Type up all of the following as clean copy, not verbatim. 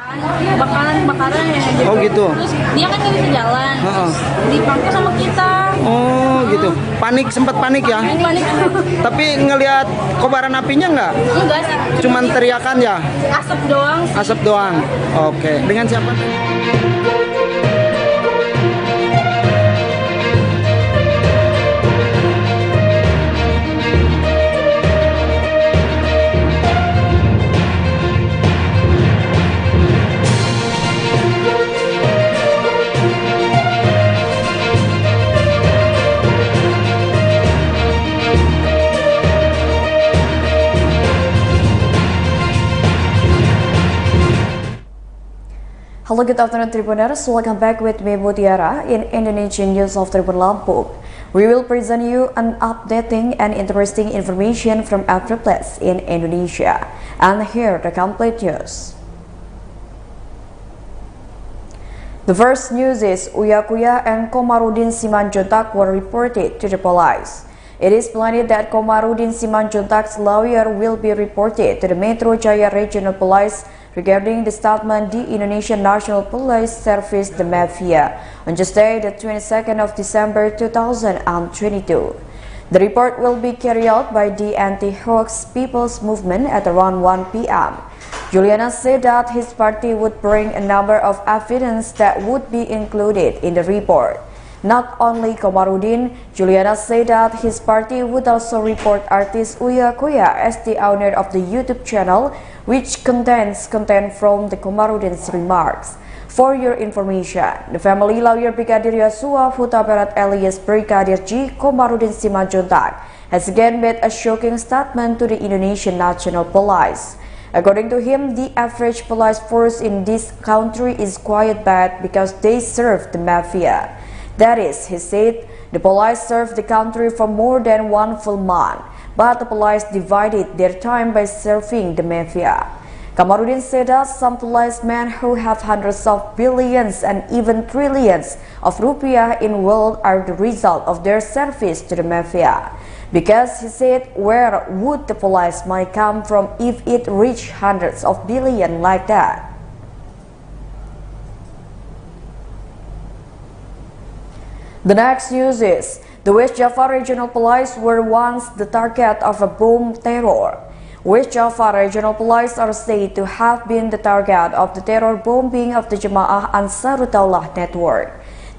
Bakaran ya gitu. Oh gitu. Terus dia kan nggak bisa jalan. Terus dipakai sama kita. Oh gitu. Sempat panik ya? Panik. Tapi ngelihat kobaran apinya nggak? Enggak sih. Cuman teriakan ya? Asap doang. Asap doang. Oke. Dengan siapa? Hello, good afternoon, Tribuners. Welcome back with me, Mutiara, in Indonesian News of Tribun Lampung. We will present you an updating and interesting information from every place in Indonesia. And here the complete news. The first news is Uya Kuya and Komarudin Simanjuntak were reported to the police. It is planned that Komarudin Simanjuntak's lawyer will be reported to the Metro Jaya Regional Police regarding the statement the Indonesian National Police Service, the Mafia, on Tuesday, the 22nd of December 2022. The report will be carried out by the Anti-Hoax People's Movement at around 1 p.m. Juliana said that his party would bring a number of evidence that would be included in the report. Not only Komarudin, Juliana said that his party would also report artist Uya Kuya as the owner of the YouTube channel, which contains content from the Komarudin's remarks. For your information, the family lawyer Brigadir Yosua Huta Barat alias Brigadir J. Komarudin Simanjuntak has again made a shocking statement to the Indonesian National Police. According to him, the average police force in this country is quite bad because they serve the mafia. That is, he said, the police served the country for more than 1 full month, but the police divided their time by serving the mafia. Komarudin said that some policemen who have hundreds of billions and even trillions of rupiah in wealth are the result of their service to the mafia. Because, he said, where would the police money come from if it reached hundreds of billions like that? The next news is, the West Java Regional Police were once the target of a bomb terror. West Java Regional Police are said to have been the target of the terror bombing of the Jemaah Ansarut Daulah network.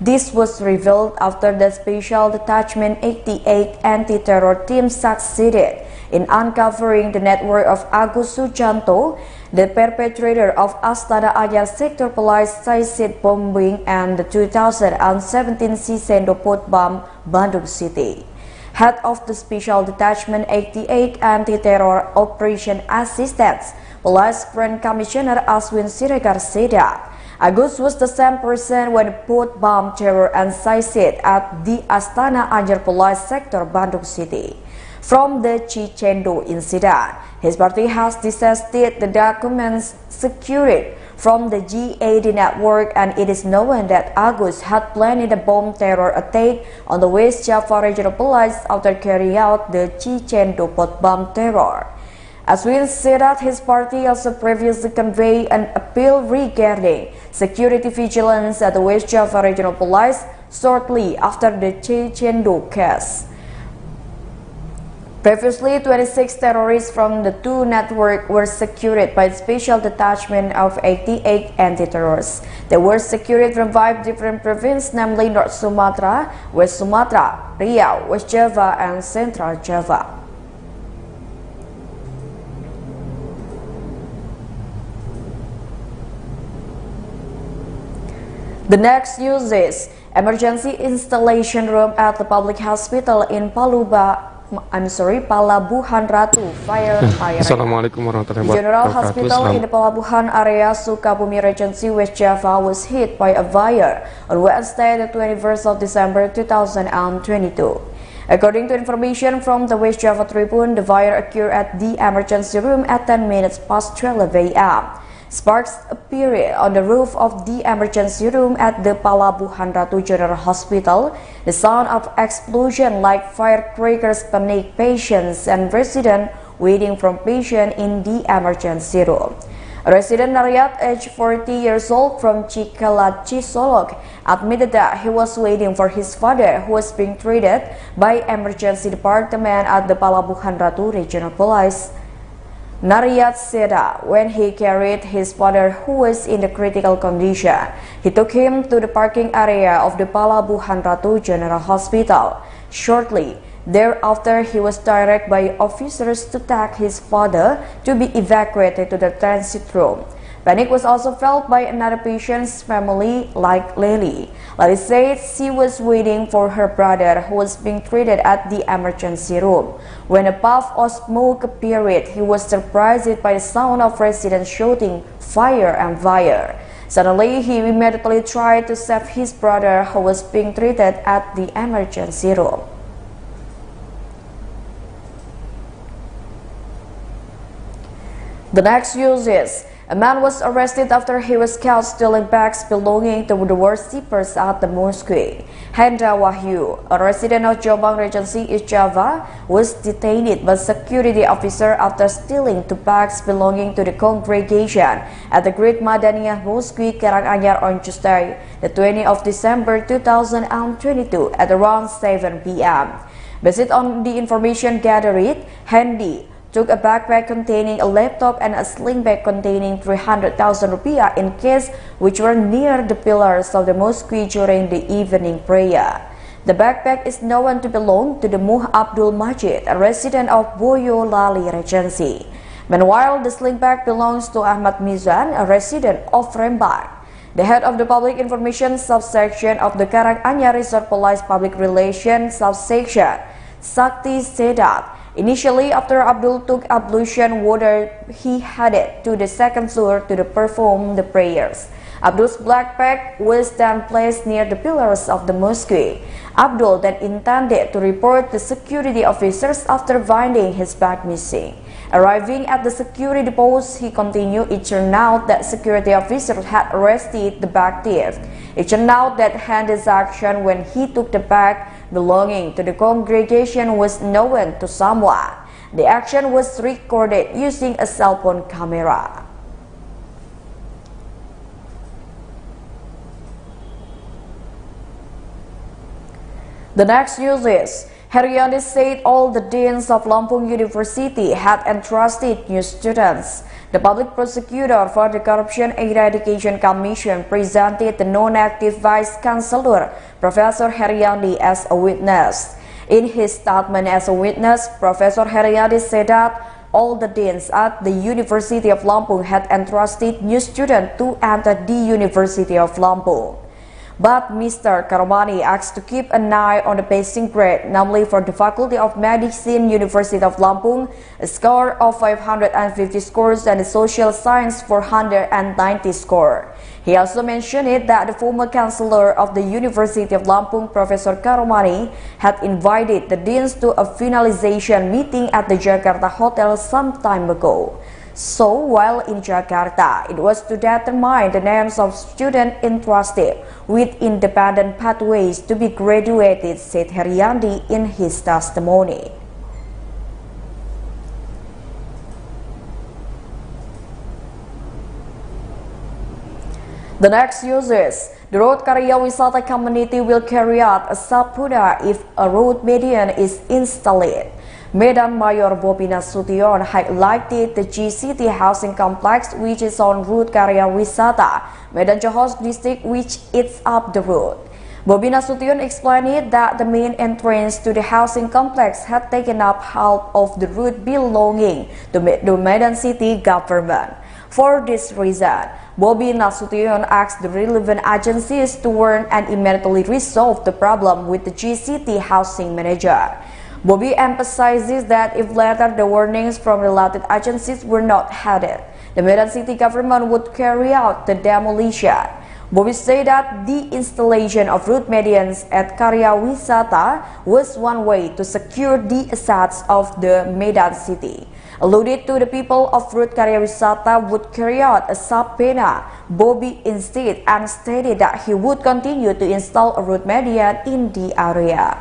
This was revealed after the Special Detachment 88 anti-terror team succeeded in uncovering the network of Agus Sujanto, the perpetrator of Astana Anyar Sector Police suicide bombing and the 2017 Sisendo Pot Bomb, Bandung City. Head of the Special Detachment 88 Anti-Terror Operation Assistance, Police Grand Commissioner Aswin Siregar said that Agus was the same person when the pot bomb terror and suicide at the Astana Anyar Police Sector, Bandung City. From the Cicendo incident, his party has disassessed the documents secured from the G80 network, and it is known that Agus had planned a bomb terror attack on the West Java Regional Police after carrying out the Cicendo pot bomb terror. Aswin said that his party also previously conveyed an appeal regarding security vigilance at the West Java Regional Police shortly after the Cicendo case. Previously, 26 terrorists from the two networks were secured by the Special Detachment of 88 anti-terrorists. They were secured from 5 different provinces, namely North Sumatra, West Sumatra, Riau, West Java, and Central Java. The next news is emergency installation room at the public hospital in Palabuhan Ratu fire. Assalamualaikum warahmatullahi wabarakatuh. General Hospital in the Palabuhan area Sukabumi Regency, West Java was hit by a fire on Wednesday, the 21st of December 2022. According to information from the West Java Tribune, the fire occurred at the emergency room at 10 minutes past 12 a.m. Sparks appeared on the roof of the emergency room at the Palabuhan Ratu General Hospital. The sound of explosion like firecrackers panicked patients and residents waiting for patient in the emergency room. Resident Nariat, aged 40 years old from Cikalaci, Solok, admitted that he was waiting for his father, who was being treated by emergency department at the Palabuhan Ratu Regional Police. Nariat said that when he carried his father, who was in a critical condition, he took him to the parking area of the Palabuhan Ratu General Hospital. Shortly thereafter, he was directed by officers to take his father to be evacuated to the transit room. Panic was also felt by another patient's family, like Lily. Lily said she was waiting for her brother, who was being treated at the emergency room. When a puff of smoke appeared, he was surprised by the sound of residents shouting, "Fire and fire!" Suddenly, he immediately tried to save his brother, who was being treated at the emergency room. The next news is, a man was arrested after he was caught stealing bags belonging to the worshippers at the mosque. Henda Wahyu, a resident of Jombang Regency, East Java, was detained by security officer after stealing two bags belonging to the congregation at the Great Madaniyah Mosque, Karanganyar on Tuesday, the 20th of December 2022 at around 7 p.m. Based on the information gathered, Hendi took a backpack containing a laptop and a sling bag containing 300,000 rupiah in cash, which were near the pillars of the mosque during the evening prayer. The backpack is known to belong to the Muh Abdul Majid, a resident of Boyolali Regency. Meanwhile, the sling bag belongs to Ahmad Mizan, a resident of Rembang. The head of the Public Information Subsection of the Karanganyar Resort Police Public Relations Subsection, Sakti, said that initially, after Abdul took ablution water, he headed to the second floor to perform the prayers. Abdul's backpack was then placed near the pillars of the mosque. Abdul then intended to report the security officers after finding his bag missing. Arriving at the security post, he continued. It turned out that security officers had arrested the bag thief. It turned out that Hendy's action when he took the bag belonging to the congregation was known to someone. The action was recorded using a cell phone camera. The next news is, Heriandi said all the deans of Lampung University had entrusted new students. The public prosecutor for the Corruption Eradication Commission presented the non-active Vice Chancellor, Professor Heriandi, as a witness. In his statement as a witness, Professor Heriandi said that all the deans at the University of Lampung had entrusted new students to enter the University of Lampung. But Mr. Karomani asked to keep an eye on the passing grade, namely for the Faculty of Medicine, University of Lampung, a score of 550 scores, and the Social Science 490 score. He also mentioned that the former Chancellor of the University of Lampung, Professor Karomani, had invited the deans to a finalization meeting at the Jakarta Hotel some time ago. So, while in Jakarta, it was to determine the names of students entrusted with independent pathways to be graduated, said Heriandi in his testimony. The next news is, the Road Karya Wisata community will carry out a sabpuda if a road median is installed. Medan Mayor Bobi Nasution highlighted the GCT housing complex, which is on Route Karya Wisata, Medan Johor district, which is up the road. Bobi Nasution explained that the main entrance to the housing complex had taken up half of the route belonging to the Medan city government. For this reason, Bobi Nasution asked the relevant agencies to warn and immediately resolve the problem with the GCT housing manager. Bobi emphasizes that if later the warnings from related agencies were not heeded, the Medan city government would carry out the demolition. Bobi said that the installation of route medians at Karya Wisata was one way to secure the assets of the Medan city. Alluded to the people of Route Karya Wisata would carry out a subpoena, Bobi instead and stated that he would continue to install a route median in the area.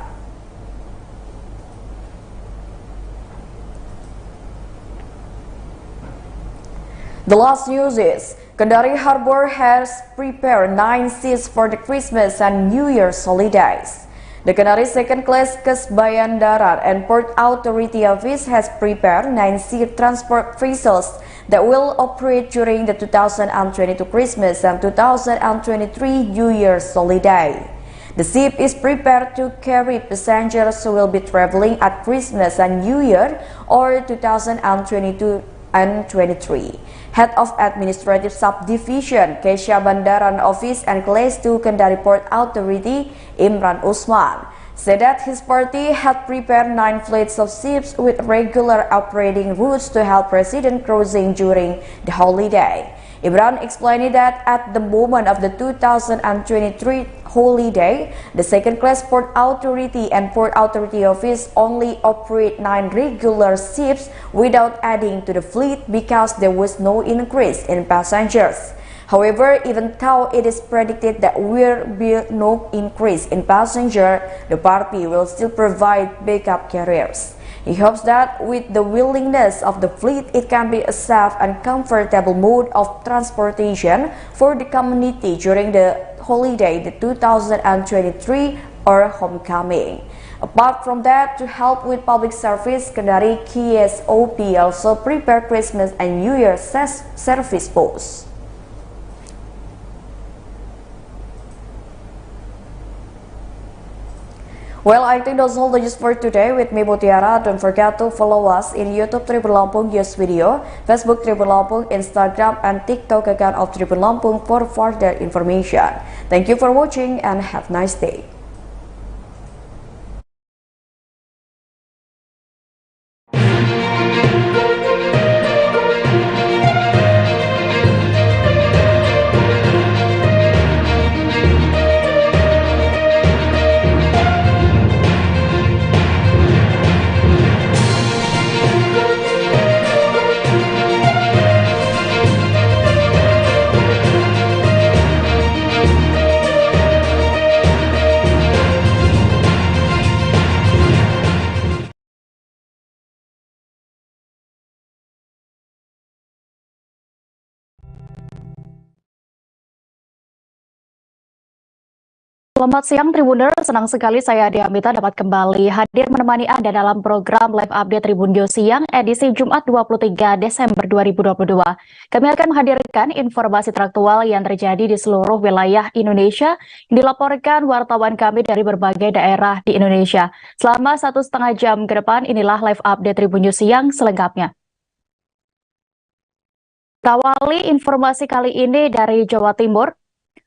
The last news is Kendari Harbor has prepared 9 seats for the Christmas and New Year's holidays. The Kendari Second Class Kesbayan Darat and Port Authority Office has prepared 9 sea transport vessels that will operate during the 2022 Christmas and 2023 New Year's holiday. The ship is prepared to carry passengers who will be traveling at Christmas and New Year or 2022 and 23. Head of Administrative Subdivision Kesha Bandaran Office and Class 2 Kendari Port Authority Imran Usman said that his party had prepared 9 fleets of ships with regular operating routes to help residents cruising during the holiday. Imran explained that at the moment of the 2023 holiday, the Second Class Port Authority and Port Authority Office only operate 9 regular ships without adding to the fleet because there was no increase in passengers. However, even though it is predicted that will be no increase in passenger, the party will still provide backup carriers. He hopes that with the willingness of the fleet, it can be a safe and comfortable mode of transportation for the community during the holiday, the 2023 or homecoming. Apart from that, to help with public service, Kendari KSOP also prepare Christmas and New Year's service posts. Well, I think that's all the news for today with me, Mutiara. Don't forget to follow us in YouTube Tribun Lampung News Video, Facebook Tribun Lampung, Instagram, and TikTok account of Tribun Lampung for further information. Thank you for watching and have a nice day. Selamat siang Tribuner, senang sekali saya Diamita dapat kembali hadir menemani Anda dalam program Live Update Tribun News Siang edisi Jumat 23 Desember 2022. Kami akan menghadirkan informasi teraktual yang terjadi di seluruh wilayah Indonesia yang dilaporkan wartawan kami dari berbagai daerah di Indonesia. Selama 1,5 jam ke depan, inilah Live Update Tribun News Siang selengkapnya. Awali informasi kali ini dari Jawa Timur.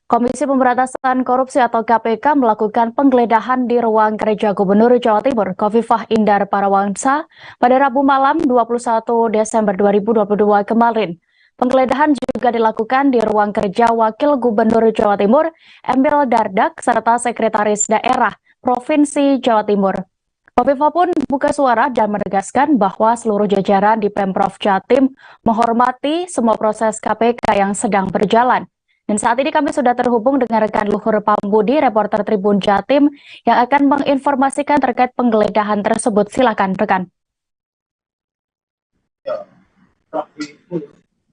Komisi Pemberantasan Korupsi atau KPK melakukan penggeledahan di ruang kerja Gubernur Jawa Timur Khofifah Indar Parawansa pada Rabu malam 21 Desember 2022 kemarin. Penggeledahan juga dilakukan di ruang kerja Wakil Gubernur Jawa Timur Emil Dardak serta Sekretaris Daerah Provinsi Jawa Timur. Khofifah pun buka suara dan menegaskan bahwa seluruh jajaran di Pemprov Jatim menghormati semua proses KPK yang sedang berjalan. Dan saat ini kami sudah terhubung dengan rekan Luhur Pambudi, reporter Tribun Jatim, yang akan menginformasikan terkait penggeledahan tersebut. Silakan rekan.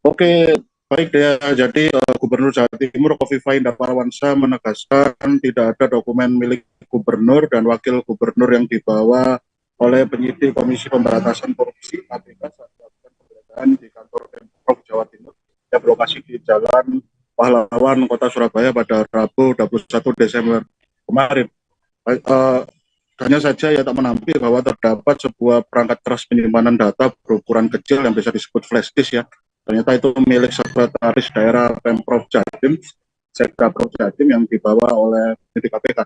Oke, baik Dea. Jadi Gubernur Jawa Timur Khofifah Indar Parawansa menegaskan tidak ada dokumen milik Gubernur dan Wakil Gubernur yang dibawa oleh penyidik Komisi Pemberantasan Korupsi KPK saat melakukan penggeledahan di kantor Pemprov Jawa Timur yang berlokasi di Jalan Pahlawan, Kota Surabaya pada Rabu 21 Desember kemarin. Hanya saja ia tak menampik bahwa terdapat sebuah perangkat keras penyimpanan data berukuran kecil yang bisa disebut flash disk ya. Ternyata itu milik Sekretaris Daerah Pemprov Jatim, Sekda Prov Jatim yang dibawa oleh penyidik KPK.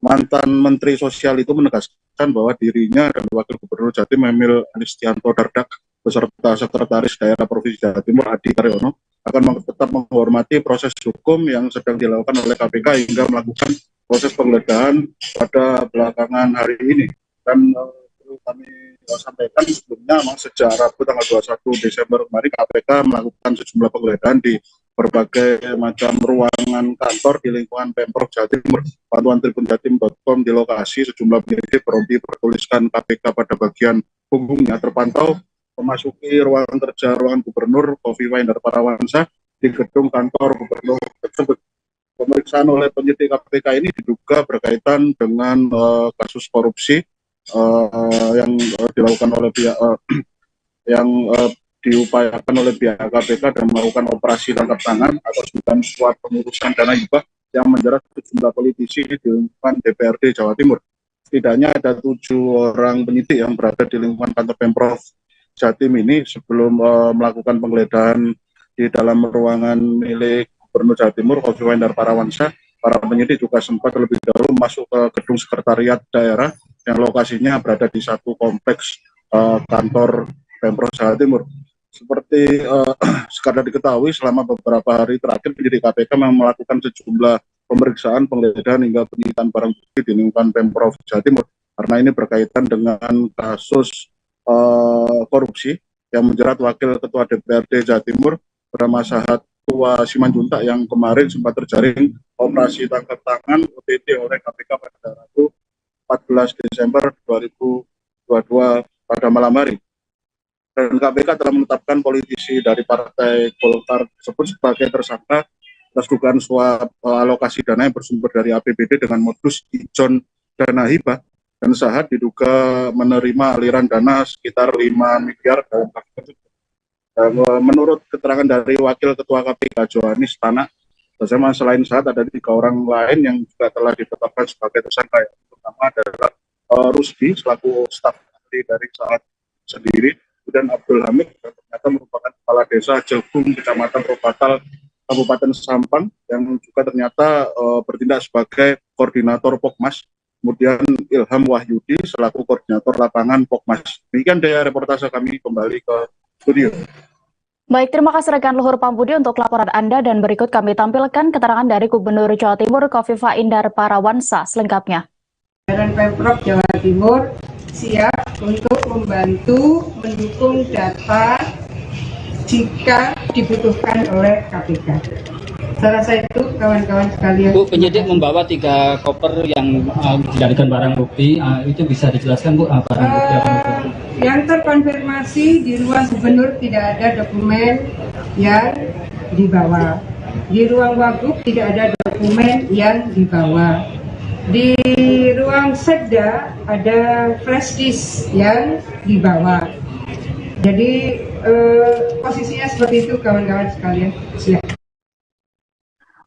Mantan Menteri Sosial itu menegaskan bahwa dirinya dan Wakil Gubernur Jatim Emil Anistianto Dardak beserta Sekretaris Daerah Provinsi Jawa Timur Adi Karyono akan tetap menghormati proses hukum yang sedang dilakukan oleh KPK hingga melakukan proses penggeledahan pada belakangan hari ini. Dan kami sampaikan sebelumnya memang sejak Rabu tanggal 21 Desember kemarin KPK melakukan sejumlah penggeledahan di berbagai macam ruangan kantor di lingkungan Pemprov Jawa Timur. Pantauan tribunjatim.com di lokasi sejumlah penyidik berompi bertuliskan KPK pada bagian punggungnya terpantau memasuki ruangan kerja ruangan Gubernur Khofifah Indar Parawansa di gedung kantor Gubernur tersebut. Pemeriksaan oleh penyidik KPK ini diduga berkaitan dengan kasus korupsi yang dilakukan oleh pihak yang diupayakan oleh pihak KPK dan melakukan operasi tangkap tangan atau dugaan suap pengurusan dana hibah yang menjerat sejumlah politisi di lingkungan DPRD Jawa Timur. Setidaknya ada 7 orang penyidik yang berada di lingkungan kantor Pemprov Jatim ini sebelum melakukan penggeledahan di dalam ruangan milik Gubernur Jawa Timur Khofifah Indar Parawansa. Para penyidik juga sempat terlebih dahulu masuk ke gedung sekretariat daerah yang lokasinya berada di satu kompleks kantor Pemprov Jawa Timur. Seperti sekadar diketahui, selama beberapa hari terakhir penyidik KPK memang melakukan sejumlah pemeriksaan, penggeledahan hingga penyitaan barang bukti di lingkungan Pemprov Jawa Timur karena ini berkaitan dengan kasus korupsi yang menjerat Wakil Ketua DPRD Jawa Timur bernama Sahatwa Simanjuntak yang kemarin sempat terjaring operasi tangkap tangan OTT oleh KPK pada Rabu 14 Desember 2022 pada malam hari. Dan KPK telah menetapkan politisi dari Partai Golkar tersebut sebagai tersangka atas dugaan suap alokasi dana yang bersumber dari APBD dengan modus ijon dana hibah, dan Sahat diduga menerima aliran dana sekitar 5 miliar dalam kasus tersebut. Menurut keterangan dari Wakil Ketua KPK Johanis Tanak, bersama selain Sahat ada 3 orang lain yang juga telah ditetapkan sebagai tersangka. Yang pertama adalah Rusdi selaku staf dari Sahat sendiri, kemudian Abdul Hamid yang ternyata merupakan kepala desa Jelgung, Kecamatan Robatal, Kabupaten Sampang, yang juga ternyata bertindak sebagai koordinator Pokmas. Kemudian Ilham Wahyudi selaku koordinator lapangan Pokmas. Demikian daya reportase kami, kembali ke studio. Baik, terima kasih rekan Luhur Pambudi untuk laporan Anda, dan berikut kami tampilkan keterangan dari Gubernur Jawa Timur Khofifah Indar Parawansa selengkapnya. Dan Pemprov Jawa Timur siap untuk membantu mendukung data jika dibutuhkan oleh KPK. Saya rasa itu kawan-kawan sekalian. Bu, penyidik membawa 3 koper yang dijadikan barang bukti, itu bisa dijelaskan Bu, barang bukti apa itu? Yang terkonfirmasi di ruang gubernur tidak ada dokumen yang dibawa. Di ruang wagub tidak ada dokumen yang dibawa. Di ruang sekda ada flash disk yang dibawa. Jadi posisinya seperti itu kawan-kawan sekalian. Siap.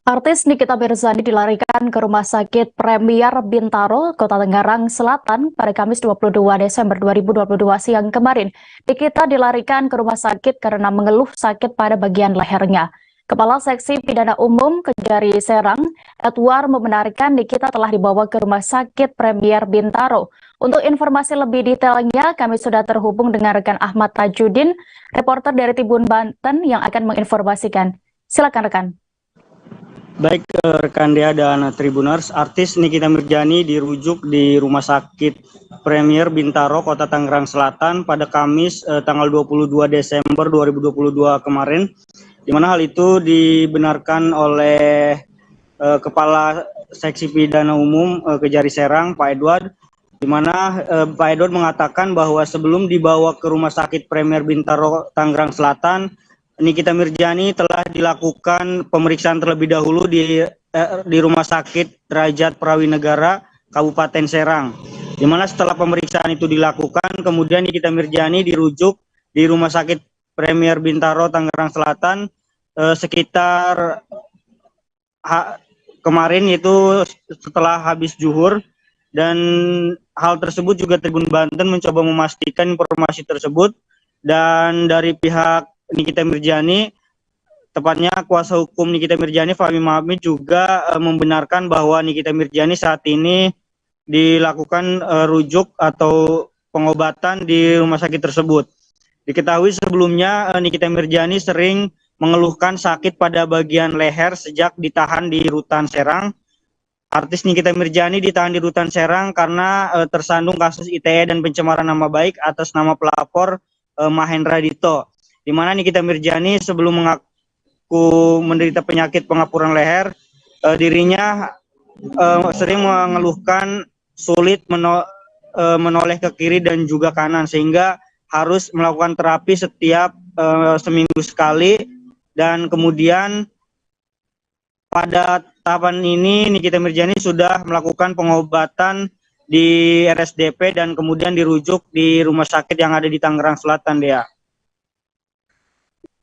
Artis Nikita Mirzani dilarikan ke Rumah Sakit Premier Bintaro, Kota Tangerang Selatan pada Kamis 22 Desember 2022 siang kemarin. Nikita dilarikan ke rumah sakit karena mengeluh sakit pada bagian lehernya. Kepala Seksi Pidana Umum Kejari Serang, Edward, membenarkan Nikita telah dibawa ke Rumah Sakit Premier Bintaro. Untuk informasi lebih detailnya, kami sudah terhubung dengan rekan Ahmad Tajudin, reporter dari Tribun Banten yang akan menginformasikan. Silakan rekan. Baik rekan Dea dan Tribuners, artis Nikita Mirzani dirujuk di Rumah Sakit Premier Bintaro, Kota Tangerang Selatan pada Kamis tanggal 22 Desember 2022 kemarin, di mana hal itu dibenarkan oleh Kepala Seksi Pidana Umum Kejari Serang, Pak Edward, di mana Pak Edward mengatakan bahwa sebelum dibawa ke Rumah Sakit Premier Bintaro Tangerang Selatan, Nikita Mirzani telah dilakukan pemeriksaan terlebih dahulu di Rumah Sakit Derajat Prawinegara Kabupaten Serang. Di mana setelah pemeriksaan itu dilakukan, kemudian Nikita Mirzani dirujuk di Rumah Sakit Premier Bintaro Tangerang Selatan sekitar kemarin, yaitu setelah habis zuhur, dan hal tersebut juga Tribun Banten mencoba memastikan informasi tersebut, dan dari pihak Nikita Mirzani, tepatnya kuasa hukum Nikita Mirzani, Fahmi Mahmud, juga membenarkan bahwa Nikita Mirzani saat ini dilakukan rujuk atau pengobatan di rumah sakit tersebut. Diketahui sebelumnya Nikita Mirzani sering mengeluhkan sakit pada bagian leher sejak ditahan di Rutan Serang. Artis Nikita Mirzani ditahan di Rutan Serang karena tersandung kasus ITE dan pencemaran nama baik atas nama pelapor Mahendra Dito, di mana Nikita Mirzani sebelum mengaku menderita penyakit pengapuran leher, dirinya sering mengeluhkan sulit menoleh ke kiri dan juga kanan, sehingga harus melakukan terapi setiap seminggu sekali, dan kemudian pada tahapan ini Nikita Mirjani sudah melakukan pengobatan di RSDP dan kemudian dirujuk di rumah sakit yang ada di Tangerang Selatan, Dea.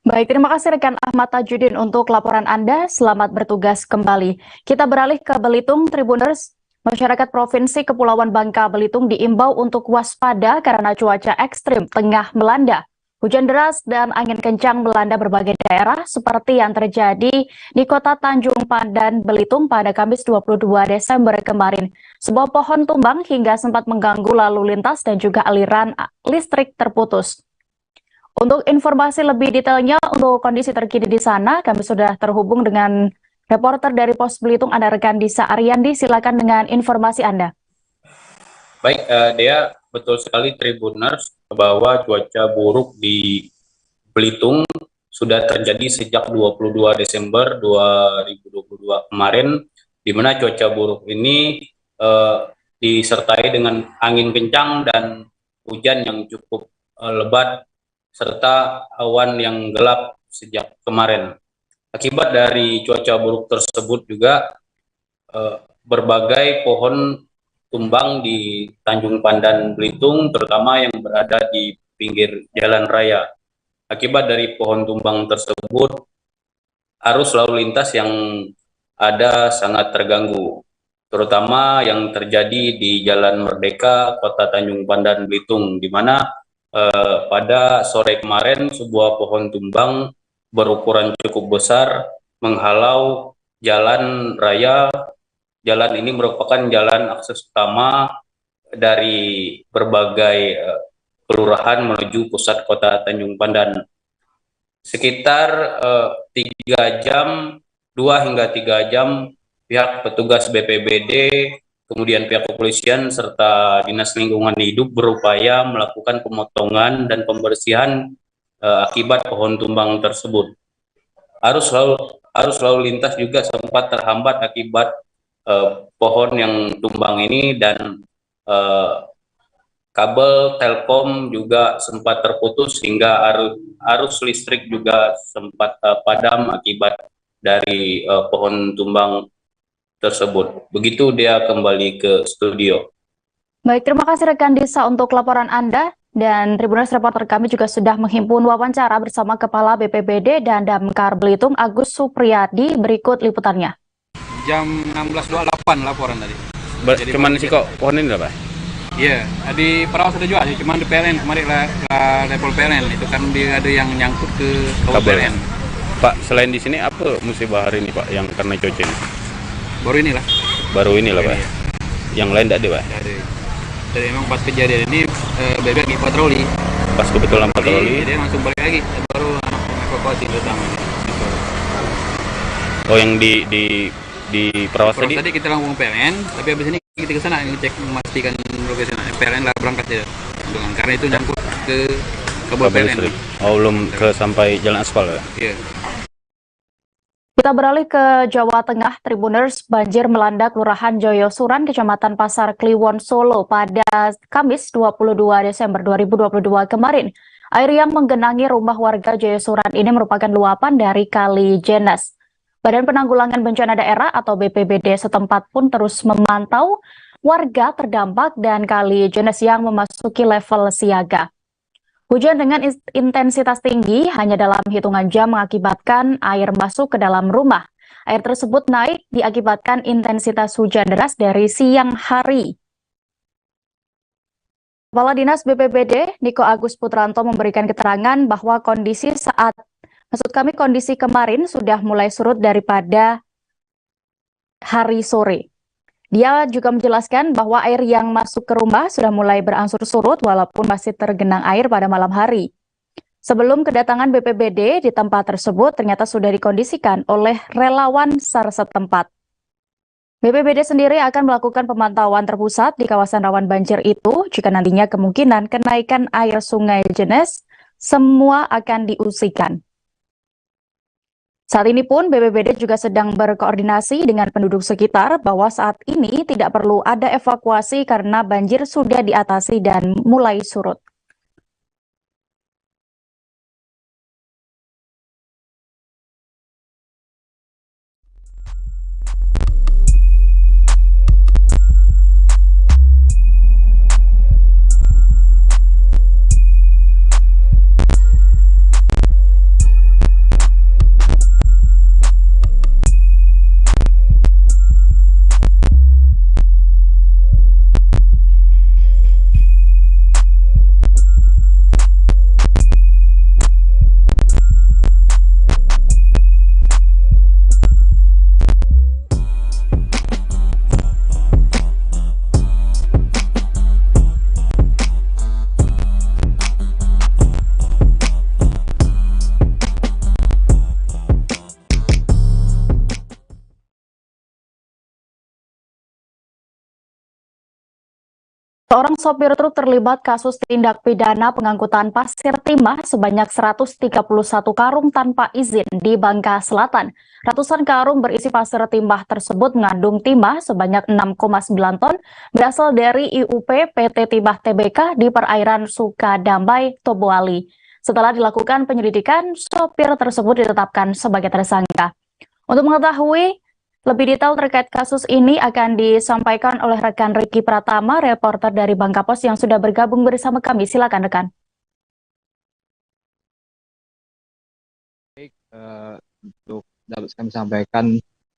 Baik, terima kasih rekan Ahmad Tajudin untuk laporan Anda. Selamat bertugas kembali. Kita beralih ke Belitung, Tribuners. Masyarakat Provinsi Kepulauan Bangka Belitung diimbau untuk waspada karena cuaca ekstrim tengah melanda. Hujan deras dan angin kencang melanda berbagai daerah seperti yang terjadi di Kota Tanjung Pandan, Belitung pada Kamis 22 Desember kemarin. Sebuah pohon tumbang hingga sempat mengganggu lalu lintas dan juga aliran listrik terputus. Untuk informasi lebih detailnya untuk kondisi terkini di sana, kami sudah terhubung dengan reporter dari Pos Belitung, ada rekan Disa Ariandi. Silakan dengan informasi Anda. Baik, Dea, betul sekali Tribuners bahwa cuaca buruk di Belitung sudah terjadi sejak 22 Desember 2022 kemarin, di mana cuaca buruk ini disertai dengan angin kencang dan hujan yang cukup lebat serta awan yang gelap sejak kemarin. Akibat dari cuaca buruk tersebut juga berbagai pohon tumbang di Tanjung Pandan, Belitung, terutama yang berada di pinggir jalan raya. Akibat dari pohon tumbang tersebut, arus lalu lintas yang ada sangat terganggu, terutama yang terjadi di Jalan Merdeka, Kota Tanjung Pandan, Belitung, di mana pada sore kemarin sebuah pohon tumbang berukuran cukup besar menghalau jalan raya. Jalan ini merupakan jalan akses utama dari berbagai kelurahan menuju pusat Kota Tanjung Pandan. Sekitar 2 hingga 3 jam pihak petugas BPBD, kemudian pihak kepolisian serta Dinas Lingkungan Hidup berupaya melakukan pemotongan dan pembersihan akibat pohon tumbang tersebut. Arus lalu lintas juga sempat terhambat akibat pohon yang tumbang ini, dan kabel Telkom juga sempat terputus hingga arus listrik juga sempat padam akibat dari pohon tumbang tersebut. Begitu dia kembali ke studio. Baik, terima kasih rekan Disa untuk laporan Anda. Dan Tribuners reporter kami juga sudah menghimpun wawancara bersama Kepala BPBD dan Damkar Belitung, Agus Supriyadi. Berikut liputannya. Jam 16.28 laporan tadi. Cuman sih kok pohon ini Pak? Iya, di Perawas ada juga sih, cuman di PLN kemarin level PLN itu kan dia ada yang nyangkut ke kabel PLN. Pak, selain di sini apa musibah hari ini Pak yang karena cuaca ini? Baru inilah Pak. Yang lain tidak ada Pak? Jadi memang pas kejadian ini BB lagi patroli. Pas kebetulan patroli. Jadi langsung balik lagi, baru evakuasi datang. Oh, yang di Perawas tadi kita langsung PLN, tapi habis ini kita ke sana ngecek memastikan lokasi PLN lah berangkat ya. Karena itu nyangkut ke kabel PLN. Oh, belum ke sampai jalan aspal ya? Iya. Kita beralih ke Jawa Tengah, Tribuners. Banjir melanda Kelurahan Joyosuran, Kecamatan Pasar Kliwon, Solo pada Kamis 22 Desember 2022 kemarin. Air yang menggenangi rumah warga Joyosuran ini merupakan luapan dari Kali Jenes. Badan Penanggulangan Bencana Daerah atau BPBD setempat pun terus memantau warga terdampak dan Kali Jenes yang memasuki level siaga. Hujan dengan intensitas tinggi hanya dalam hitungan jam mengakibatkan air masuk ke dalam rumah. Air tersebut naik diakibatkan intensitas hujan deras dari siang hari. Kepala Dinas BPBD Niko Agus Putranto memberikan keterangan bahwa kondisi kemarin sudah mulai surut daripada hari sore. Dia juga menjelaskan bahwa air yang masuk ke rumah sudah mulai berangsur surut walaupun masih tergenang air pada malam hari. Sebelum kedatangan BPBD di tempat tersebut ternyata sudah dikondisikan oleh relawan SAR setempat. BPBD sendiri akan melakukan pemantauan terpusat di kawasan rawan banjir itu jika nantinya kemungkinan kenaikan air Sungai Jenes semua akan diungsikan. Saat ini pun BPBD juga sedang berkoordinasi dengan penduduk sekitar bahwa saat ini tidak perlu ada evakuasi karena banjir sudah diatasi dan mulai surut. Seorang sopir truk terlibat kasus tindak pidana pengangkutan pasir timah sebanyak 131 karung tanpa izin di Bangka Selatan. Ratusan karung berisi pasir timah tersebut mengandung timah sebanyak 6,9 ton berasal dari IUP PT Timah Tbk di perairan Sukadamai, Tobuali. Setelah dilakukan penyelidikan, sopir tersebut ditetapkan sebagai tersangka. Untuk mengetahui lebih detail terkait kasus ini akan disampaikan oleh rekan Ricky Pratama, reporter dari Bangka Pos yang sudah bergabung bersama kami. Silakan rekan. Baik, untuk dapat kami sampaikan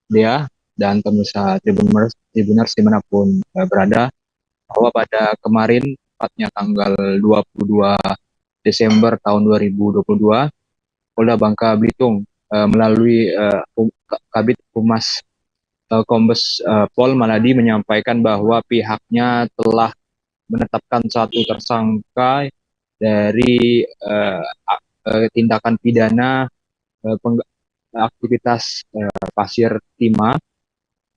dia dan pemirsa Tribuners dimanapun berada, bahwa pada kemarin, tepatnya tanggal 22 Desember tahun 2022, Polda Bangka Belitung melalui Kabid Humas Kombes Pol Maladi menyampaikan bahwa pihaknya telah menetapkan satu tersangka dari tindakan pidana aktivitas pasir timah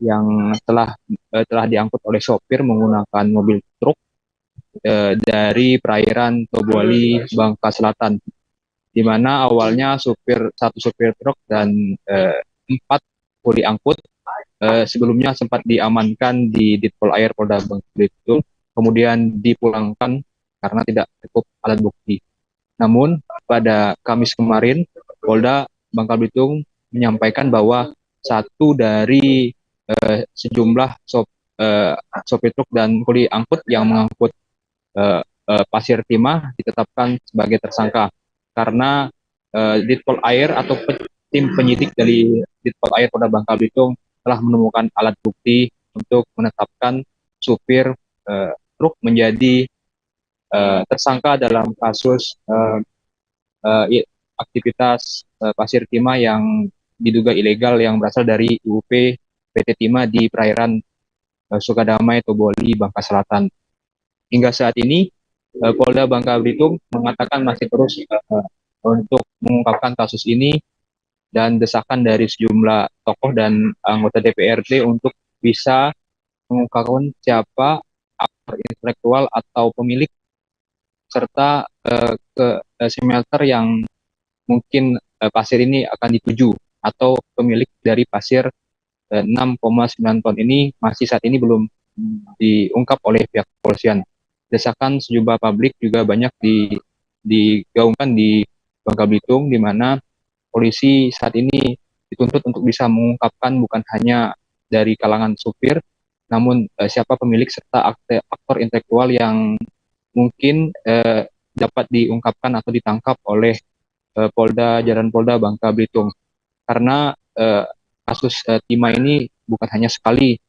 yang telah diangkut oleh sopir menggunakan mobil truk dari perairan Tobuali, Bangka Selatan, di mana awalnya satu supir truk dan 4 kuli angkut sebelumnya sempat diamankan di Ditpol Air Polda Bangka Belitung, kemudian dipulangkan karena tidak cukup alat bukti. Namun pada Kamis kemarin, Polda Bangka Belitung menyampaikan bahwa satu dari sejumlah sopir truk dan kuli angkut yang mengangkut pasir timah ditetapkan sebagai tersangka karena Ditpol Air atau tim penyidik dari Ditpol Air Polda Bangka Belitung telah menemukan alat bukti untuk menetapkan supir truk menjadi tersangka dalam kasus aktivitas pasir timah yang diduga ilegal yang berasal dari IUP PT Timah di perairan Sukadamai, Tobuali, Bangka Selatan. Hingga saat ini Polda Bangka Belitung mengatakan masih terus untuk mengungkapkan kasus ini dan desakan dari sejumlah tokoh dan anggota DPRD untuk bisa mengungkapkan siapa aktor intelektual atau pemilik serta ke smelter yang mungkin pasir ini akan dituju atau pemilik dari pasir 6,9 ton ini masih saat ini belum diungkap oleh pihak kepolisian. Desakan sejumlah publik juga banyak digaungkan di Bangka Belitung, di mana polisi saat ini dituntut untuk bisa mengungkapkan bukan hanya dari kalangan supir, namun siapa pemilik serta aktor intelektual yang mungkin dapat diungkapkan atau ditangkap oleh Jajaran Polda Bangka Belitung. Karena kasus timah ini bukan hanya sekali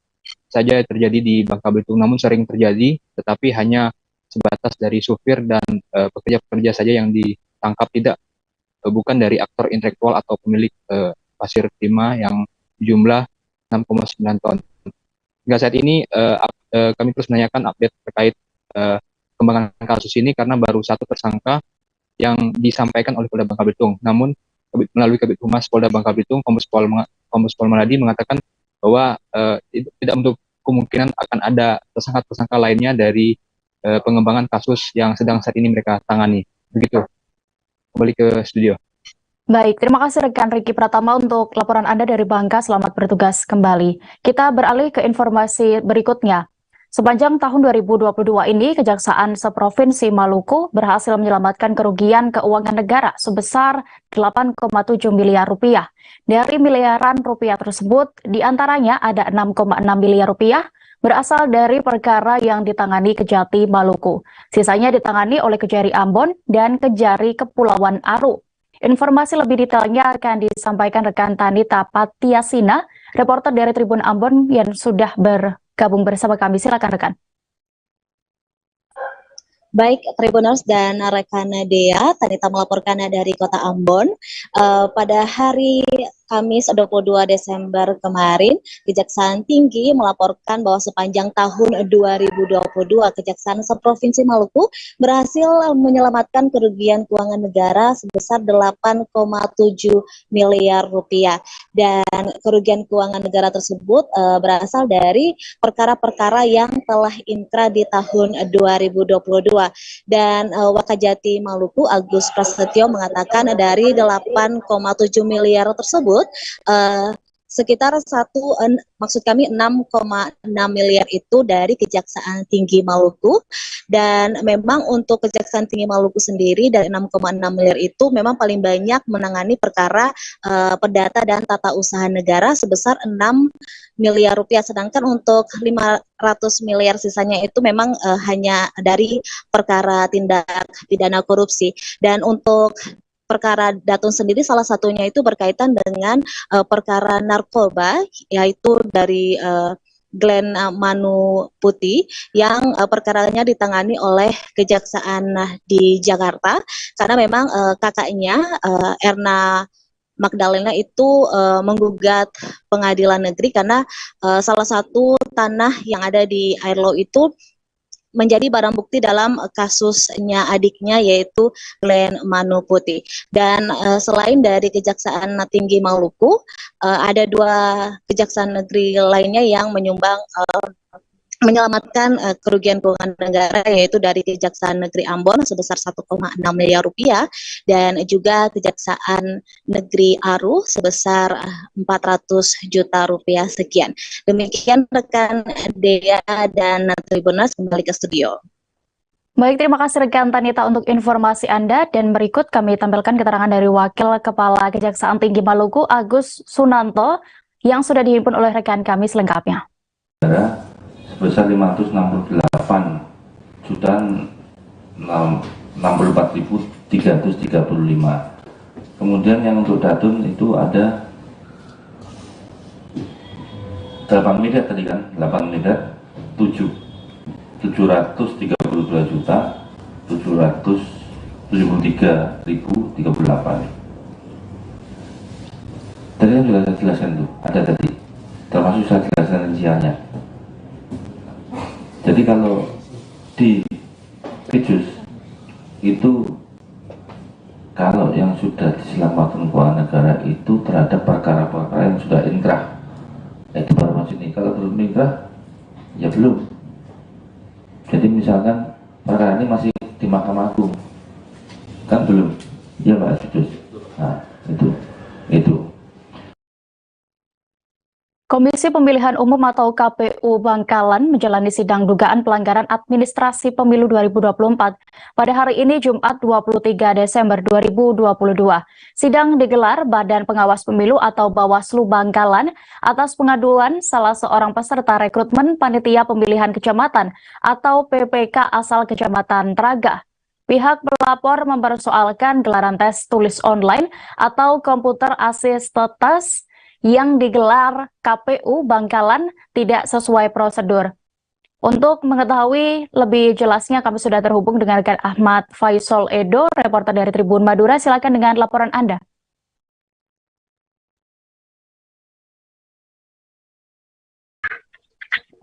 saja terjadi di Bangka Belitung, namun sering terjadi, tetapi hanya sebatas dari supir dan pekerja-pekerja saja yang ditangkap, bukan dari aktor intelektual atau pemilik pasir timah yang jumlah 6,9 ton. Hingga saat ini kami terus menanyakan update terkait kembangan kasus ini karena baru satu tersangka yang disampaikan oleh Polda Bangka Belitung. Namun melalui Kabid Humas Polda Bangka Belitung, Kombes Pol Maladi mengatakan bahwa tidak untuk kemungkinan akan ada tersangka-tersangka lainnya dari pengembangan kasus yang sedang saat ini mereka tangani. Begitu. Kembali ke studio. Baik, terima kasih rekan Ricky Pratama untuk laporan Anda dari Bangka. Selamat bertugas kembali. Kita beralih ke informasi berikutnya. Sepanjang tahun 2022 ini, Kejaksaan Seprovinsi Maluku berhasil menyelamatkan kerugian keuangan negara sebesar 8,7 miliar rupiah. Dari miliaran rupiah tersebut, diantaranya ada 6,6 miliar rupiah berasal dari perkara yang ditangani Kejati Maluku. Sisanya ditangani oleh Kejari Ambon dan Kejari Kepulauan Aru. Informasi lebih detailnya akan disampaikan rekan Tanita Patiasina, reporter dari Tribun Ambon yang sudah bergabung bersama kami. Silakan rekan. Baik, Tribuners dan rekan Dea, Tanita melaporkan dari Kota Ambon. Pada hari Kamis 22 Desember kemarin, Kejaksaan Tinggi melaporkan bahwa sepanjang tahun 2022, Kejaksaan Seprovinsi Maluku berhasil menyelamatkan kerugian keuangan negara sebesar 8,7 miliar rupiah. Dan kerugian keuangan negara tersebut berasal dari perkara-perkara yang telah inkrah di tahun 2022. Dan Wakajati Maluku Agus Prasetyo mengatakan dari 8,7 miliar tersebut sekitar 6,6 miliar itu dari Kejaksaan Tinggi Maluku. Dan memang untuk Kejaksaan Tinggi Maluku sendiri dari 6,6 miliar itu memang paling banyak menangani perkara perdata dan tata usaha negara sebesar 6 miliar rupiah, sedangkan untuk 500 miliar sisanya itu memang hanya dari perkara tindak pidana korupsi. Dan untuk perkara Datun sendiri salah satunya itu berkaitan dengan perkara narkoba, yaitu dari Glenn Manu Putih yang perkaranya ditangani oleh Kejaksaan di Jakarta, karena memang kakaknya Erna Magdalena itu menggugat pengadilan negeri karena salah satu tanah yang ada di Airlo itu menjadi barang bukti dalam kasusnya adiknya yaitu Glenn Manu Putih. Dan selain dari Kejaksaan Tinggi Maluku, ada 2 kejaksaan negeri lainnya yang menyelamatkan kerugian keuangan negara, yaitu dari Kejaksaan Negeri Ambon sebesar 1,6 miliar rupiah dan juga Kejaksaan Negeri Aru sebesar 400 juta rupiah sekian. Demikian rekan Dea dan Tribuners, kembali ke studio. Baik, terima kasih rekan Tanita untuk informasi Anda, dan berikut kami tampilkan keterangan dari Wakil Kepala Kejaksaan Tinggi Maluku Agus Sunanto yang sudah dihimpun oleh rekan kami selengkapnya. Sebesar 568 juta 64.335. Kemudian yang untuk Datun itu ada 8 miliar tadi kan, 8 miliar 732 juta 773.038. Tadi kan sudah saya jelaskan tuh, ada tadi, termasuk saya jelaskan rinciannya. Jadi kalau di Pijus itu, kalau yang sudah diselamatkan keuangan negara itu terhadap perkara-perkara yang sudah inkrah, itu baru masuk ini. Kalau belum inkrah, ya belum. Jadi misalkan perkara ini masih di Mahkamah Agung, kan belum, ya Pak Pijus. Nah itu. Komisi Pemilihan Umum atau KPU Bangkalan menjalani sidang dugaan pelanggaran administrasi pemilu 2024 pada hari ini Jumat 23 Desember 2022. Sidang digelar Badan Pengawas Pemilu atau Bawaslu Bangkalan atas pengaduan salah seorang peserta rekrutmen Panitia Pemilihan Kecamatan atau PPK asal Kecamatan Traga. Pihak pelapor mempersoalkan gelaran tes tulis online atau komputer assisted test yang digelar KPU Bangkalan tidak sesuai prosedur. Untuk mengetahui lebih jelasnya, kami sudah terhubung dengan rekan Ahmad Faisal Edo, reporter dari Tribun Madura. Silakan dengan laporan Anda.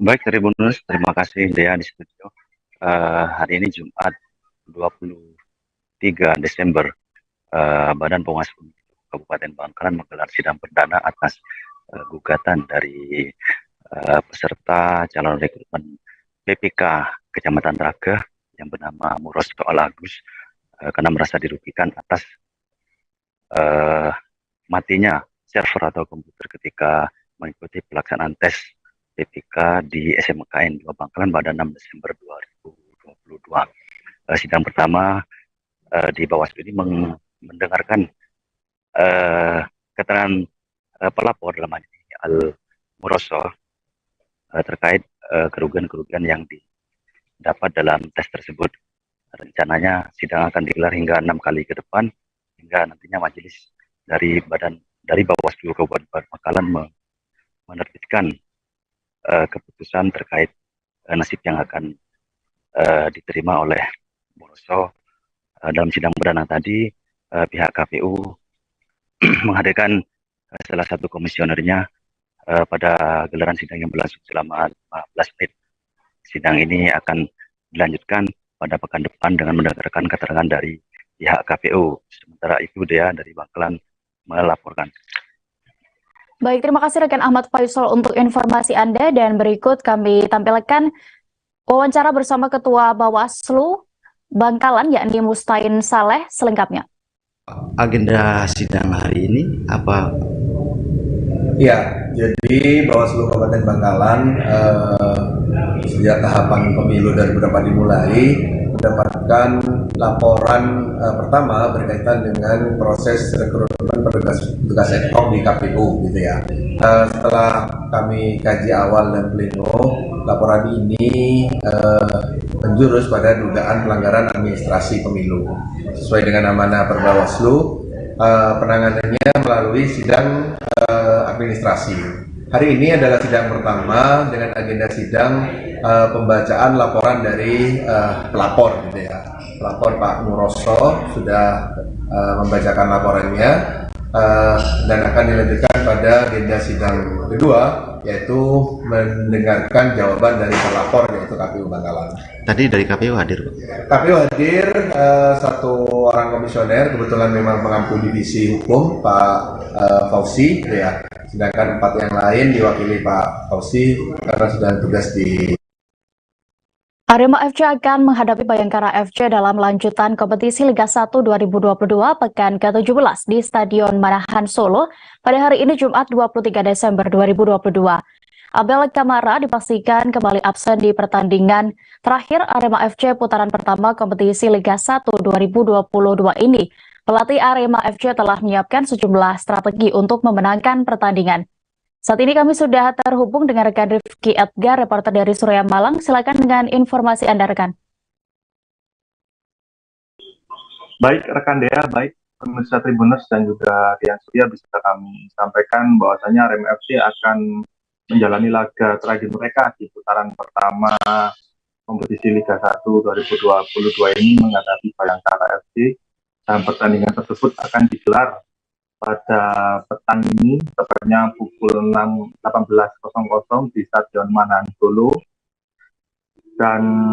Baik, Tribuners, terima kasih Dea di studio. Hari ini Jumat 23 Desember, Badan Pengawas Pemilu Kabupaten Bangkalan menggelar sidang perdana atas gugatan dari peserta calon rekrutmen PPK Kecamatan Traga yang bernama Murosto Agus karena merasa dirugikan atas matinya server atau komputer ketika mengikuti pelaksanaan tes PPK di SMKN 2 Bangkalan pada 6 Desember 2022. Sidang pertama di Bawaslu ini mendengarkan keterangan pelapor dalam hal ini Al-Muroso terkait kerugian-kerugian yang didapat dalam tes tersebut. Rencananya sidang akan digelar hingga 6 kali ke depan hingga nantinya majelis dari Bawaslu Kabupaten Bangkalan menerbitkan keputusan terkait nasib yang akan diterima oleh Muroso. Dalam sidang perdana tadi pihak KPU menghadirkan salah satu komisionernya pada gelaran sidang yang berlangsung selama 15 menit. Sidang ini akan dilanjutkan pada pekan depan dengan mendengarkan keterangan dari pihak KPU. Sementara itu Dea dari Bangkalan melaporkan. Baik, terima kasih rekan Ahmad Faisal untuk informasi Anda, dan berikut kami tampilkan wawancara bersama Ketua Bawaslu Bangkalan yakni Mustain Saleh selengkapnya. Agenda sidang hari ini apa? Ya, jadi Bawaslu Kabupaten Bangkalan sejak tahapan pemilu 2024 dimulai mendapatkan laporan pertama berkaitan dengan proses rekrutmen petugas ad hoc di KPU gitu ya. Setelah kami kaji awal dan pleno, laporan ini menjurus pada dugaan pelanggaran administrasi pemilu. Sesuai dengan amanah Perbawaslu, penanganannya melalui sidang administrasi. Hari ini adalah sidang pertama dengan agenda sidang pembacaan laporan dari pelapor gitu ya. Pelapor Pak Muroso sudah membacakan laporannya dan akan dilanjutkan pada agenda sidang kedua, yaitu mendengarkan jawaban dari pelapor yaitu KPU Bangkalan. Tadi dari KPU hadir, Pak? KPU hadir satu orang komisioner, kebetulan memang pengampu divisi hukum Pak Fauzi ya. Sedangkan 4 yang lain diwakili Pak Fauzi karena sudah tugas di Arema FC akan menghadapi Bayangkara FC dalam lanjutan kompetisi Liga 1 2022 pekan ke-17 di Stadion Manahan Solo pada hari ini Jumat 23 Desember 2022. Abel Kamara dipastikan kembali absen di pertandingan terakhir Arema FC putaran pertama kompetisi Liga 1 2022 ini. Pelatih Arema FC telah menyiapkan sejumlah strategi untuk memenangkan pertandingan. Saat ini kami sudah terhubung dengan rekan Rifki Edgar, reporter dari Surya Malang. Silakan dengan informasi Anda, rekan. Baik, rekan Dea, baik pemirsa Tribuners dan juga Dian Surya, bisa kami sampaikan bahwasanya Arema FC akan menjalani laga terakhir mereka di putaran pertama kompetisi Liga 1 2022 ini menghadapi Bayangkara FC. Dan pertandingan tersebut akan digelar pada petang ini, tepatnya pukul 18.00 di Stadion Manahan Solo. Dan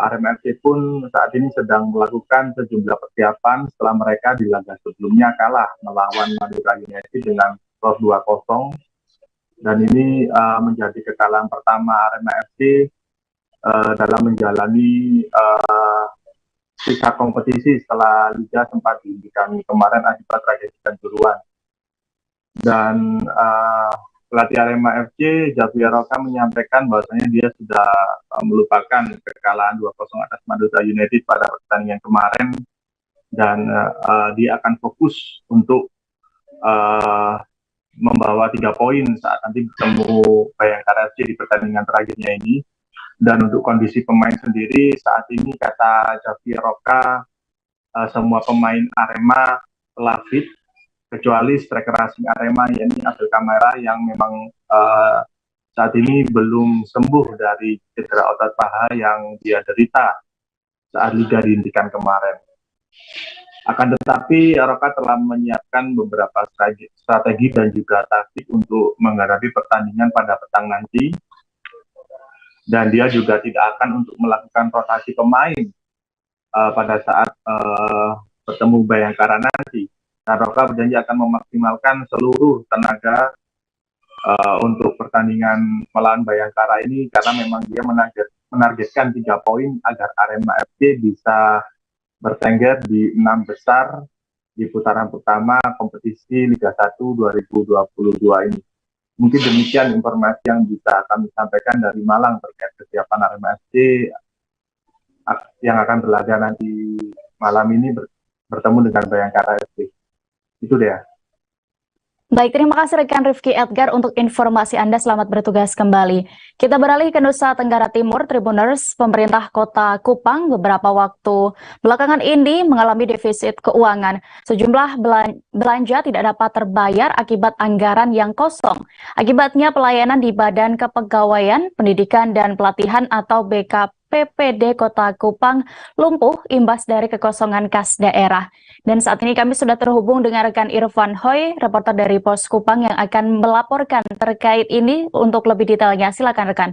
Arema FC pun saat ini sedang melakukan sejumlah persiapan setelah mereka di laga sebelumnya kalah melawan Madura United dengan skor 2-0. Dan ini menjadi kekalahan pertama Arema FC dalam menjalani sisa kompetisi setelah Liga sempat dihentikan kemarin akibat tragedi Kanjuruhan. Dan pelatih Arema FC, Javier Roca, menyampaikan bahwasanya dia sudah melupakan kekalahan 2-0 atas Madura United pada pertandingan kemarin, dan dia akan fokus untuk membawa 3 poin saat nanti bertemu Bayangkara FC di pertandingan terakhirnya ini. Dan untuk kondisi pemain sendiri saat ini, kata Javier Roca, semua pemain Arema telah fit kecuali striker asing Arema yakni Abel Kamara yang memang saat ini belum sembuh dari cedera otot paha yang dia derita saat Liga dihentikan kemarin. Akan tetapi Roca telah menyiapkan beberapa strategi dan juga taktik untuk menghadapi pertandingan pada petang nanti. Dan dia juga tidak akan untuk melakukan rotasi pemain pada saat bertemu Bayangkara nanti. Nah, Roca berjanji akan memaksimalkan seluruh tenaga untuk pertandingan melawan Bayangkara ini, karena memang dia menargetkan 3 poin agar Arema FC bisa bertengger di 6 besar di putaran pertama kompetisi Liga 1 2022 ini. Mungkin demikian informasi yang bisa kami sampaikan dari Malang terkait kesiapan Arema FC yang akan berlaga nanti malam ini bertemu dengan Bayangkara FC. Itu dia. Baik, terima kasih rekan Rifki Edgar untuk informasi Anda. Selamat bertugas kembali. Kita beralih ke Nusa Tenggara Timur. Tribuners, pemerintah Kota Kupang beberapa waktu belakangan ini mengalami defisit keuangan. Sejumlah belanja tidak dapat terbayar akibat anggaran yang kosong. Akibatnya pelayanan di Badan Kepegawaian, Pendidikan dan Pelatihan atau BKP PPD Kota Kupang lumpuh imbas dari kekosongan kas daerah. Dan saat ini kami sudah terhubung dengan rekan Irfan Hoy, reporter dari Pos Kupang yang akan melaporkan terkait ini untuk lebih detailnya. Silakan rekan.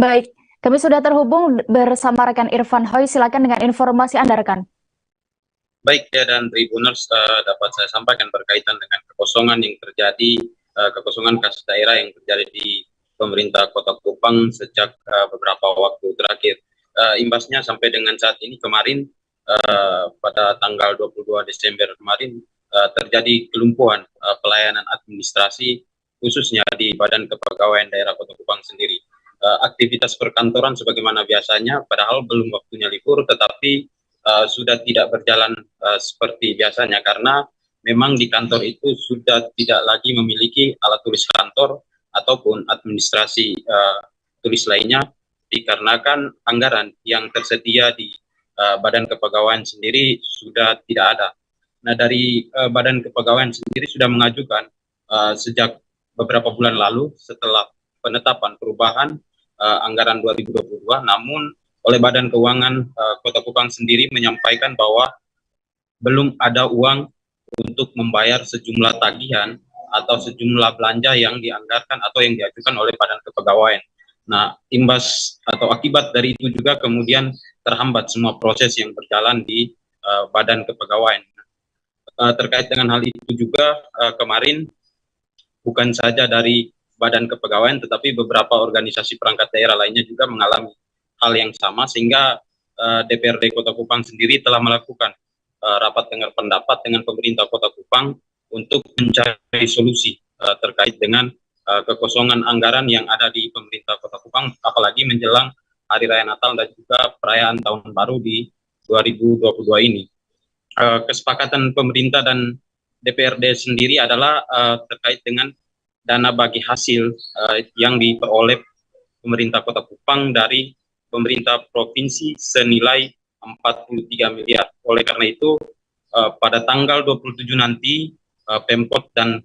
Baik, kami sudah terhubung bersama rekan Irfan Hoy. Silakan dengan informasi Anda, rekan. Baik, ya, dan Tribuners dapat saya sampaikan berkaitan dengan kekosongan yang terjadi, kekosongan kas daerah yang terjadi di pemerintah Kota Kupang sejak beberapa waktu terakhir. Imbasnya sampai dengan saat ini kemarin, pada tanggal 22 Desember kemarin, terjadi kelumpuhan pelayanan administrasi khususnya di Badan Kepegawaian Daerah Kota Kupang sendiri. Aktivitas perkantoran sebagaimana biasanya, padahal belum waktunya libur, tetapi sudah tidak berjalan seperti biasanya karena memang di kantor itu sudah tidak lagi memiliki alat tulis kantor ataupun administrasi tulis lainnya, dikarenakan anggaran yang tersedia di Badan Kepegawaian sendiri sudah tidak ada. Nah, dari Badan Kepegawaian sendiri sudah mengajukan sejak beberapa bulan lalu setelah penetapan perubahan anggaran 2022, namun oleh Badan Keuangan Kota Kupang sendiri menyampaikan bahwa belum ada uang untuk membayar sejumlah tagihan atau sejumlah belanja yang dianggarkan atau yang diajukan oleh Badan Kepegawaian. Nah, imbas atau akibat dari itu juga kemudian terhambat semua proses yang berjalan di Badan Kepegawaian. Terkait dengan hal itu juga kemarin bukan saja dari Badan Kepegawaian, tetapi beberapa organisasi perangkat daerah lainnya juga mengalami hal yang sama, sehingga DPRD Kota Kupang sendiri telah melakukan rapat dengar pendapat dengan pemerintah Kota Kupang untuk mencari solusi terkait dengan kekosongan anggaran yang ada di pemerintah Kota Kupang, apalagi menjelang Hari Raya Natal dan juga perayaan Tahun Baru di 2022 ini. Kesepakatan pemerintah dan DPRD sendiri adalah terkait dengan dana bagi hasil yang diperoleh pemerintah Kota Kupang dari pemerintah provinsi senilai 43 miliar. Oleh karena itu, pada tanggal 27 nanti, Pemkot dan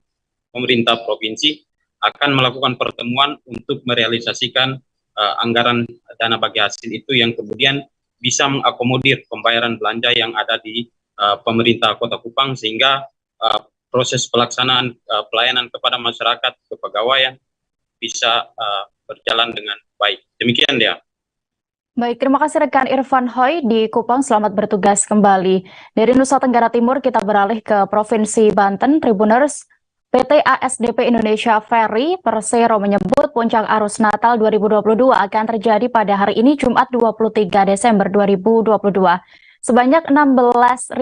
pemerintah provinsi akan melakukan pertemuan untuk merealisasikan anggaran dana bagi hasil itu yang kemudian bisa mengakomodir pembayaran belanja yang ada di pemerintah Kota Kupang, sehingga proses pelaksanaan pelayanan kepada masyarakat kepegawaian bisa berjalan dengan baik. Demikian dia. Baik, terima kasih rekan Irfan Hoy di Kupang. Selamat bertugas kembali. Dari Nusa Tenggara Timur kita beralih ke Provinsi Banten. Tribuners, PT ASDP Indonesia Ferry Persero menyebut puncak arus Natal 2022 akan terjadi pada hari ini Jumat 23 Desember 2022. Sebanyak 16.200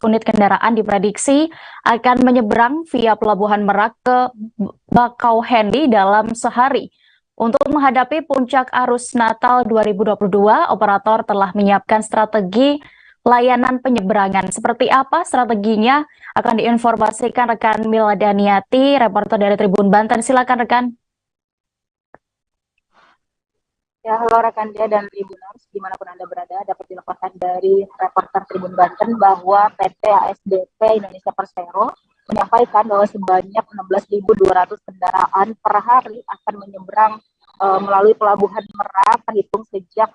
unit kendaraan diprediksi akan menyeberang via Pelabuhan Merak ke Bakauheni dalam sehari. Untuk menghadapi puncak arus Natal 2022, operator telah menyiapkan strategi layanan penyeberangan. Seperti apa strateginya akan diinformasikan rekan Mila Daniati, reporter dari Tribun Banten. Silakan rekan. Ya, halo rekan dia dan Tribuners, dimanapun Anda berada, dapat dilaporkan dari reporter Tribun Banten bahwa PT ASDP Indonesia Persero menyampaikan bahwa sebanyak 16.200 kendaraan per hari akan menyeberang melalui Pelabuhan Merak terhitung sejak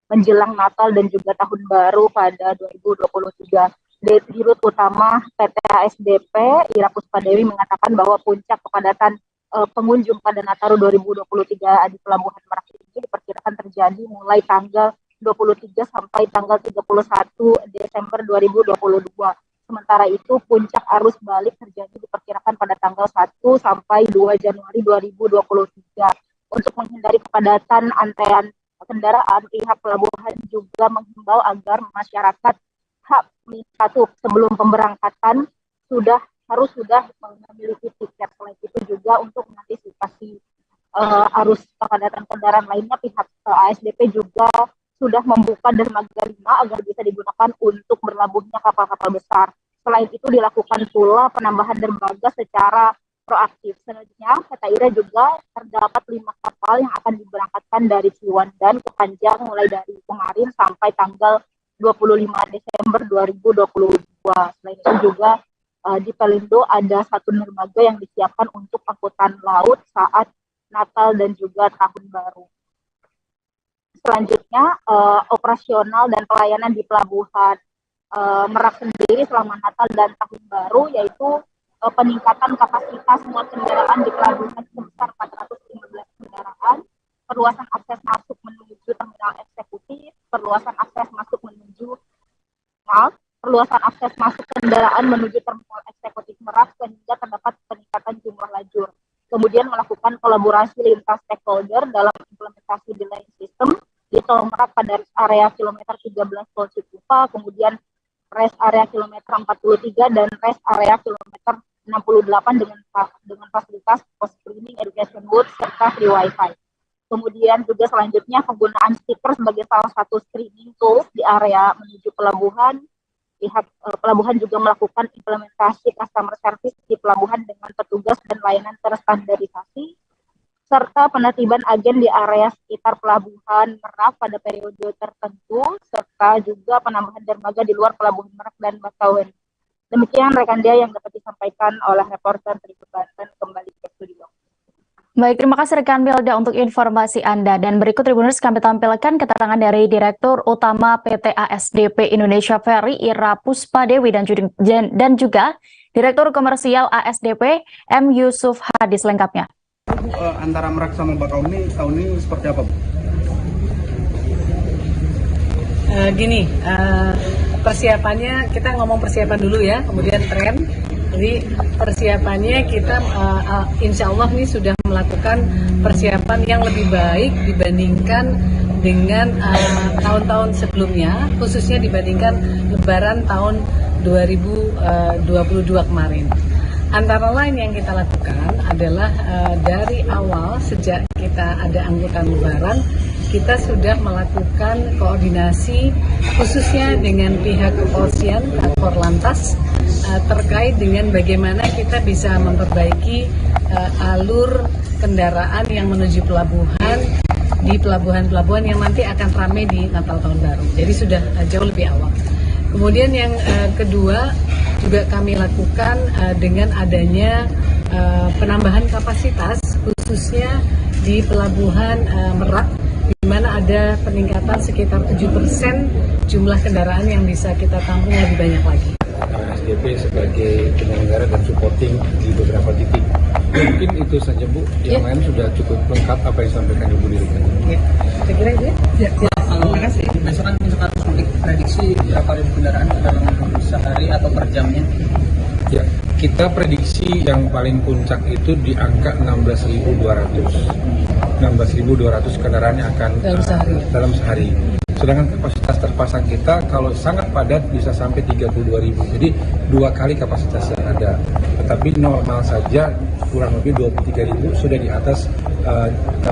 menjelang Natal dan juga Tahun Baru pada 2023. Dirut Utama PT ASDP Ira Puspadewi mengatakan bahwa puncak kepadatan pengunjung pada Nataru 2023 di Pelabuhan Merak ini diperkirakan terjadi mulai tanggal 23 sampai tanggal 31 Desember 2022. Sementara itu puncak arus balik terjadi diperkirakan pada tanggal 1 sampai 2 Januari 2023. Untuk menghindari kepadatan antrean kendaraan, pihak pelabuhan juga menghimbau agar masyarakat H-1 sebelum pemberangkatan harus sudah memiliki tiket. Selain itu juga untuk mengantisipasi arus kepadatan kendaraan lainnya, pihak ASDP juga sudah membuka dermaga 5 agar bisa digunakan untuk berlabuhnya kapal-kapal besar. Selain itu dilakukan pula penambahan dermaga secara proaktif. Selanjutnya, kata Ira juga terdapat 5 kapal yang akan diberangkatkan dari Ciwandan ke Panjang mulai dari kemarin sampai tanggal 25 Desember 2022. Selain itu juga di Pelindo ada 1 dermaga yang disiapkan untuk angkutan laut saat Natal dan juga Tahun Baru. Selanjutnya, operasional dan pelayanan di Pelabuhan Merak sendiri selama Natal dan Tahun Baru, yaitu peningkatan kapasitas semua kendaraan di pelabuhan sebesar 415 kendaraan, perluasan akses masuk menuju terminal eksekutif, perluasan akses masuk kendaraan menuju terminal eksekutif Merak sehingga terdapat peningkatan jumlah lajur. Kemudian melakukan kolaborasi lintas stakeholder dalam implementasi delaying system di Tol Merak pada area kilometer 13 Tol Cikupa, kemudian rest area kilometer 43 dan rest area kilometer 68 dengan fasilitas post screening, education booth, serta free wifi. Kemudian juga selanjutnya penggunaan stiker sebagai salah satu screening tools di area menuju pelabuhan. Pihak pelabuhan juga melakukan implementasi customer service di pelabuhan dengan petugas dan layanan terstandarisasi, serta penertiban agen di area sekitar Pelabuhan Merak pada periode tertentu, serta juga penambahan dermaga di luar Pelabuhan Merak dan Bakauheni. Demikian rekan dia yang dapat disampaikan oleh reporter Tribun Banten. Kembali ke studio. Baik, terima kasih rekan Milda untuk informasi Anda. Dan berikut Tribuners kami tampilkan keterangan dari Direktur Utama PT ASDP Indonesia Ferry Ira Puspadewi dan juga Direktur Komersial ASDP M. Yusuf Hadi selengkapnya. Antara Merak sama Bakauheni tahun ini seperti apa, Bu? Persiapannya kita ngomong persiapan dulu ya, kemudian tren. Jadi persiapannya kita insya Allah ini sudah melakukan persiapan yang lebih baik dibandingkan dengan tahun-tahun sebelumnya, khususnya dibandingkan Lebaran tahun 2022 kemarin. Antara lain yang kita lakukan adalah dari awal sejak kita ada angkutan Lebaran, kita sudah melakukan koordinasi khususnya dengan pihak kepolisian, Korlantas, terkait dengan bagaimana kita bisa memperbaiki alur kendaraan yang menuju pelabuhan di pelabuhan-pelabuhan yang nanti akan ramai di Natal Tahun Baru. Jadi sudah jauh lebih awal. Kemudian yang kedua juga kami lakukan dengan adanya penambahan kapasitas khususnya di Pelabuhan Merak, di mana ada peningkatan sekitar 7% jumlah kendaraan yang bisa kita tampung lebih banyak lagi. ASDP sebagai penyelenggara dan supporting di beberapa titik. Mungkin itu saja, Bu. Yang lain sudah cukup lengkap apa yang disampaikan Ibu Dirut. Ya, saya kira itu ya. Terima kasih. Besok kan mudik, prediksi berapa ribu kendaraan dalam sehari atau per jamnya? Ya, kita prediksi yang paling puncak itu di angka 16.200. 16.200 kendaraan yang akan dalam sehari. Sedangkan kapasitas terpasang kita kalau sangat padat bisa sampai 32.000. Jadi 2 kali kapasitas yang ada. Tetapi normal saja kurang lebih 23.000 sudah di atas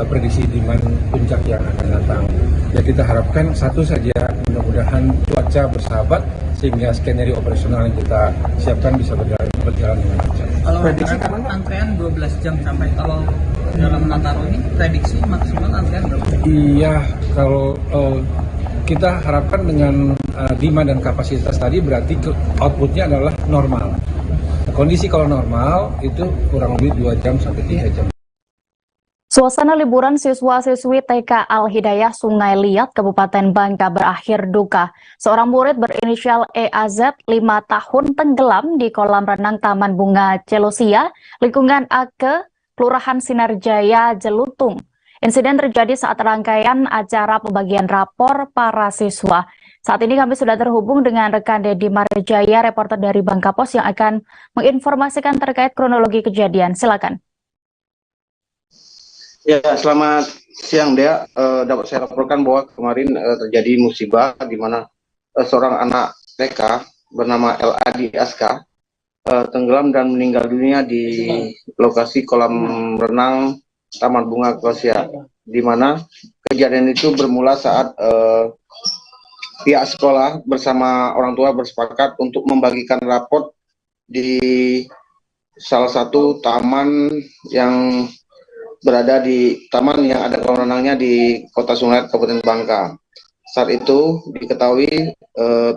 prediksi demand puncak yang akan datang. Ya kita harapkan satu saja, mudah-mudahan cuaca bersahabat sehingga skenario operasional yang kita siapkan bisa berjalan dengan lancar. Kalau prediksi antrean 12 jam sampai kalau dalam Nataru ini prediksi maksimal antrean berapa? Iya, kalau kita harapkan dengan demand dan kapasitas tadi berarti outputnya adalah normal. Kondisi kalau normal itu kurang lebih 2 jam sampai 3 jam. Suasana liburan siswa-siswi TK Al-Hidayah Sungai Liat, Kabupaten Bangka berakhir duka. Seorang murid berinisial EAZ 5 tahun tenggelam di kolam renang Taman Bunga Celosia, lingkungan Ake, Kelurahan Sinarjaya, Jelutung. Insiden terjadi saat rangkaian acara pembagian rapor para siswa. Saat ini kami sudah terhubung dengan rekan Dedi Marjaya, reporter dari Bangka Pos yang akan menginformasikan terkait kronologi kejadian. Silakan. Ya, selamat siang Dea. Dapat saya laporkan bahwa kemarin terjadi musibah di mana seorang anak TK bernama L.A.D. Aska tenggelam dan meninggal dunia di lokasi kolam renang Taman Bunga Celosia, di mana kejadian itu bermula saat pihak sekolah bersama orang tua bersepakat untuk membagikan rapot di salah satu taman yang berada di taman yang ada kolam renangnya di Kota Sungai, Kabupaten Bangka. Saat itu diketahui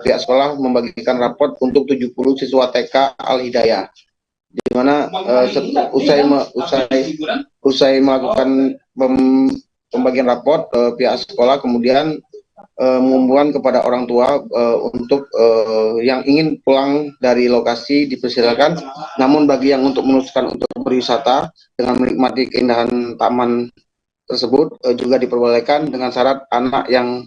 pihak sekolah membagikan rapot untuk 70 siswa TK Al-Hidayah, di mana usai melakukan pembagian rapot, pihak sekolah kemudian mengumpulkan kepada orang tua untuk yang ingin pulang dari lokasi dipersilakan, namun bagi yang untuk meneruskan untuk berwisata dengan menikmati keindahan taman tersebut juga diperbolehkan dengan syarat anak yang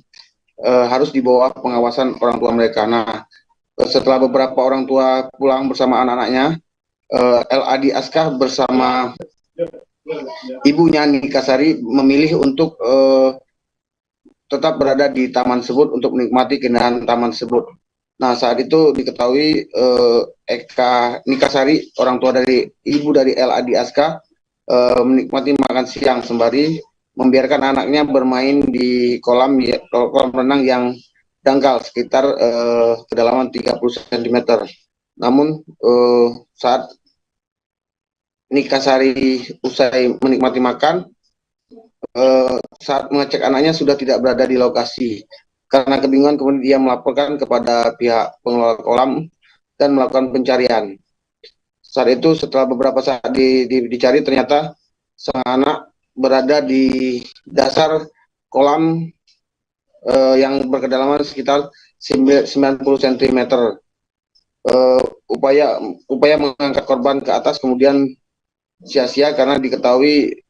harus dibawa pengawasan orang tua mereka. Nah, setelah beberapa orang tua pulang bersama anak-anaknya, L.A.D. Aska bersama ibunya Nikasari memilih untuk tetap berada di taman tersebut untuk menikmati keindahan taman tersebut. Nah, saat itu diketahui Eka Nikasari, orang tua dari ibu dari L.A.D. Aska, menikmati makan siang sembari membiarkan anaknya bermain di kolam renang yang dangkal sekitar kedalaman 30 cm. Namun saat Nikasari usai menikmati makan, saat mengecek anaknya sudah tidak berada di lokasi. Karena kebingungan kemudian dia melaporkan kepada pihak pengelola kolam dan melakukan pencarian. Saat itu setelah beberapa saat dicari, ternyata sang anak berada di dasar kolam yang berkedalaman sekitar 90 cm. Upaya mengangkat korban ke atas kemudian sia-sia karena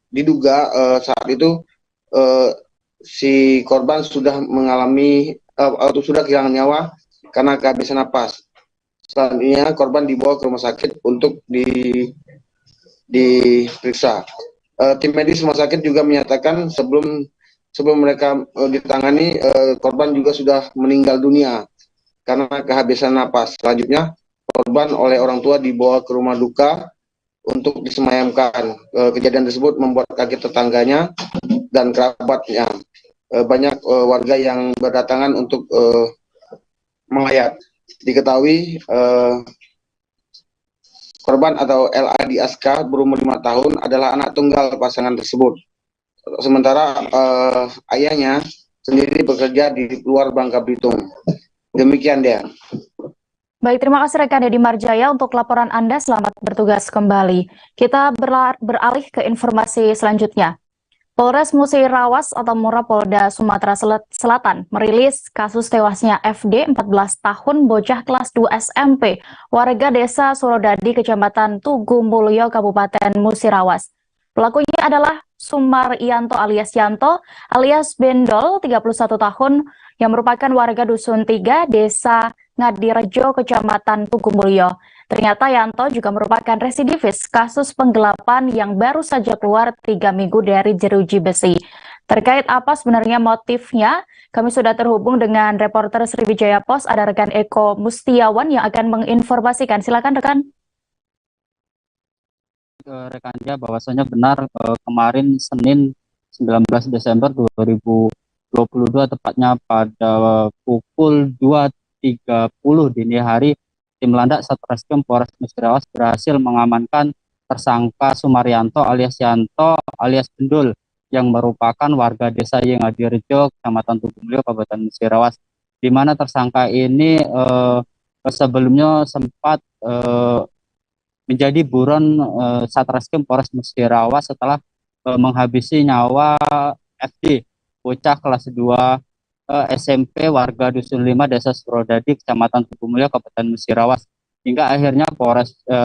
diduga saat itu si korban sudah mengalami atau sudah kehilangan nyawa karena kehabisan napas. Selanjutnya korban dibawa ke rumah sakit untuk diperiksa. Tim medis rumah sakit juga menyatakan sebelum mereka ditangani, korban juga sudah meninggal dunia karena kehabisan napas. Selanjutnya korban oleh orang tua dibawa ke rumah duka untuk disemayamkan. Kejadian tersebut membuat kaget tetangganya dan kerabatnya. Banyak warga yang berdatangan untuk melayat. Diketahui korban atau L.A.D. Aska berumur 5 tahun adalah anak tunggal pasangan tersebut. Sementara ayahnya sendiri bekerja di luar Bangka Belitung. Demikian dia. Baik, terima kasih rekan Dedi Marjaya untuk laporan Anda. Selamat bertugas kembali. Kita beralih ke informasi selanjutnya. Polres Musirawas atau Polda Sumatera Selatan merilis kasus tewasnya FD 14 tahun bocah kelas 2 SMP warga desa Surodadi Kecamatan Tugu Mulyo Kabupaten Musirawas. Pelakunya adalah Sumaryanto alias Yanto alias Bendol 31 tahun yang merupakan warga Dusun 3 Desa Ngadirejo Kecamatan Tugu Mulyo. Ternyata Yanto juga merupakan residivis kasus penggelapan yang baru saja keluar 3 minggu dari jeruji besi. Terkait apa sebenarnya motifnya, kami sudah terhubung dengan reporter Sriwijaya Pos, ada rekan Eko Mustiawan yang akan menginformasikan. Silakan rekan. Rekannya bahwasanya benar kemarin Senin 19 Desember 2022 tepatnya pada pukul 2.30 dini hari, tim landak Satreskrim Polres Musirawas berhasil mengamankan tersangka Sumaryanto alias Yanto alias Bendul yang merupakan warga desa Ngadirejo, Kecamatan Tugu Mulyo, Kabupaten Musirawas, di mana tersangka ini sebelumnya sempat menjadi buron Satreskrim Polres Musirawas setelah menghabisi nyawa FD, bocah kelas 2 SMP warga Dusun 5 Desa Surodadi, Kecamatan Tugumulyo, Kabupaten Musirawas. Hingga akhirnya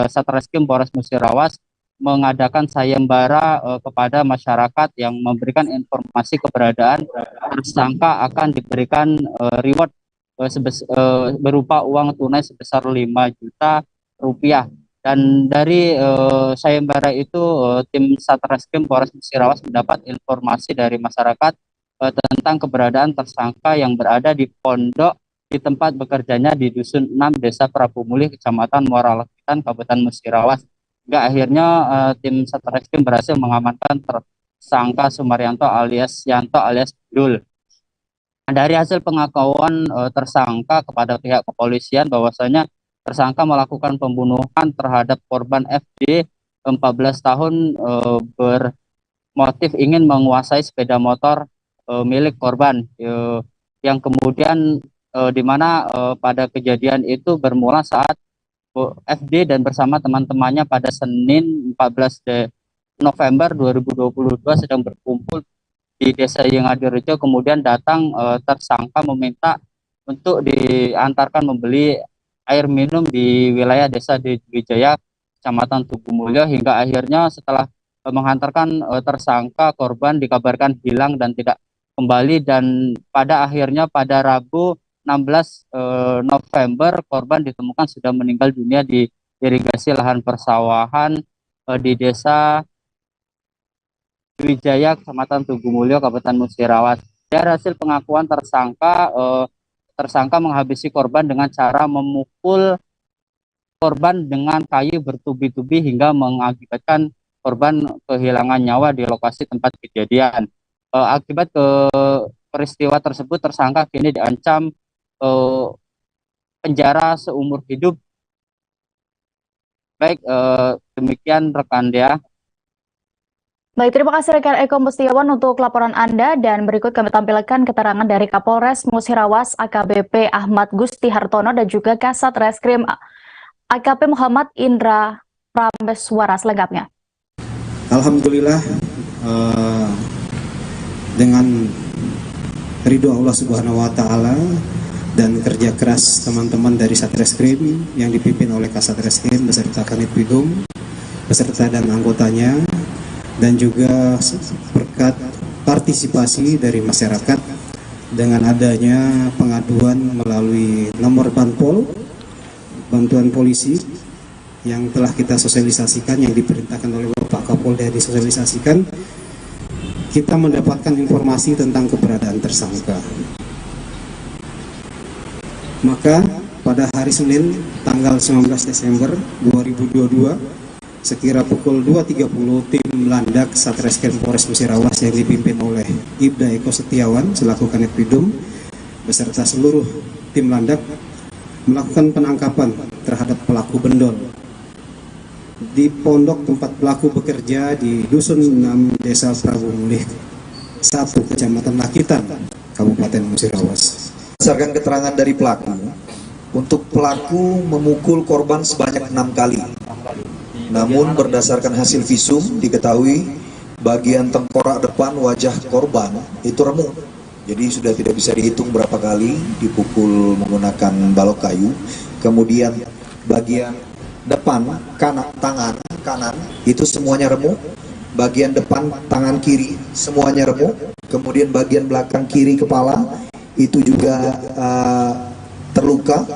Satreskrim Polres Musirawas mengadakan sayembara kepada masyarakat yang memberikan informasi keberadaan tersangka akan diberikan reward berupa uang tunai sebesar 5 juta rupiah. Dan dari sayembara itu tim Satreskrim Polres Musirawas mendapat informasi dari masyarakat tentang keberadaan tersangka yang berada di pondok di tempat bekerjanya di Dusun 6 Desa Prabu Mulih, Kecamatan Muara Lekitan, Kabupaten Musirawas. Hingga akhirnya tim Satreskrim berhasil mengamankan tersangka Sumaryanto alias Yanto alias Dul. Dari hasil pengakuan tersangka kepada pihak kepolisian bahwasanya tersangka melakukan pembunuhan terhadap korban FD 14 tahun bermotif ingin menguasai sepeda motor milik korban yang kemudian di mana pada kejadian itu bermula saat FD dan bersama teman-temannya pada Senin 14 November 2022 sedang berkumpul di Desa Yengadirejo. Kemudian datang tersangka meminta untuk diantarkan membeli air minum di wilayah Desa Wijaya, Kecamatan Tugumulyo, hingga akhirnya setelah menghantarkan tersangka, korban dikabarkan hilang dan tidak kembali, dan pada akhirnya pada Rabu 16 November korban ditemukan sudah meninggal dunia di irigasi lahan persawahan di Desa Wijaya, Kecamatan Tugumulyo, Kabupaten Musirawas. Dari hasil pengakuan tersangka menghabisi korban dengan cara memukul korban dengan kayu bertubi-tubi hingga mengakibatkan korban kehilangan nyawa di lokasi tempat kejadian. Akibat peristiwa tersebut, tersangka kini diancam penjara seumur hidup. Baik, demikian rekan Dea. Baik, terima kasih rekan Eko Mustiawan untuk laporan Anda, dan berikut kami tampilkan keterangan dari Kapolres Musirawas AKBP Ahmad Gusti Hartono dan juga Kasat Reskrim AKP Muhammad Indra Prameswara selengkapnya. Alhamdulillah, dengan ridho Allah Subhanahu wa Ta'ala dan kerja keras teman-teman dari Satreskrim yang dipimpin oleh Kasat Reskrim beserta Kanit Bidum beserta dan anggotanya, dan juga berkat partisipasi dari masyarakat dengan adanya pengaduan melalui nomor bantuan polisi yang telah kita sosialisasikan, yang diperintahkan oleh Bapak Kapolda disosialisasikan, kita mendapatkan informasi tentang keberadaan tersangka. Maka pada hari Senin tanggal 19 Desember 2022 sekira pukul 2.30 tim Landak Satreskrim Polres Musirawas yang dipimpin oleh Ibda Eko Setiawan selaku Kanit Bidum beserta seluruh tim Landak melakukan penangkapan terhadap pelaku bendol di pondok tempat pelaku bekerja di Dusun 6 Desa Prabu Mulih 1 Kecamatan Lakitan, Kabupaten Musirawas. Berdasarkan keterangan dari pelaku, untuk pelaku memukul korban sebanyak 6 kali. Namun berdasarkan hasil visum diketahui bagian tengkorak depan wajah korban itu remuk. Jadi sudah tidak bisa dihitung berapa kali dipukul menggunakan balok kayu. Kemudian bagian depan tangan kanan itu semuanya remuk. Bagian depan tangan kiri semuanya remuk. Kemudian bagian belakang kiri kepala itu juga terluka.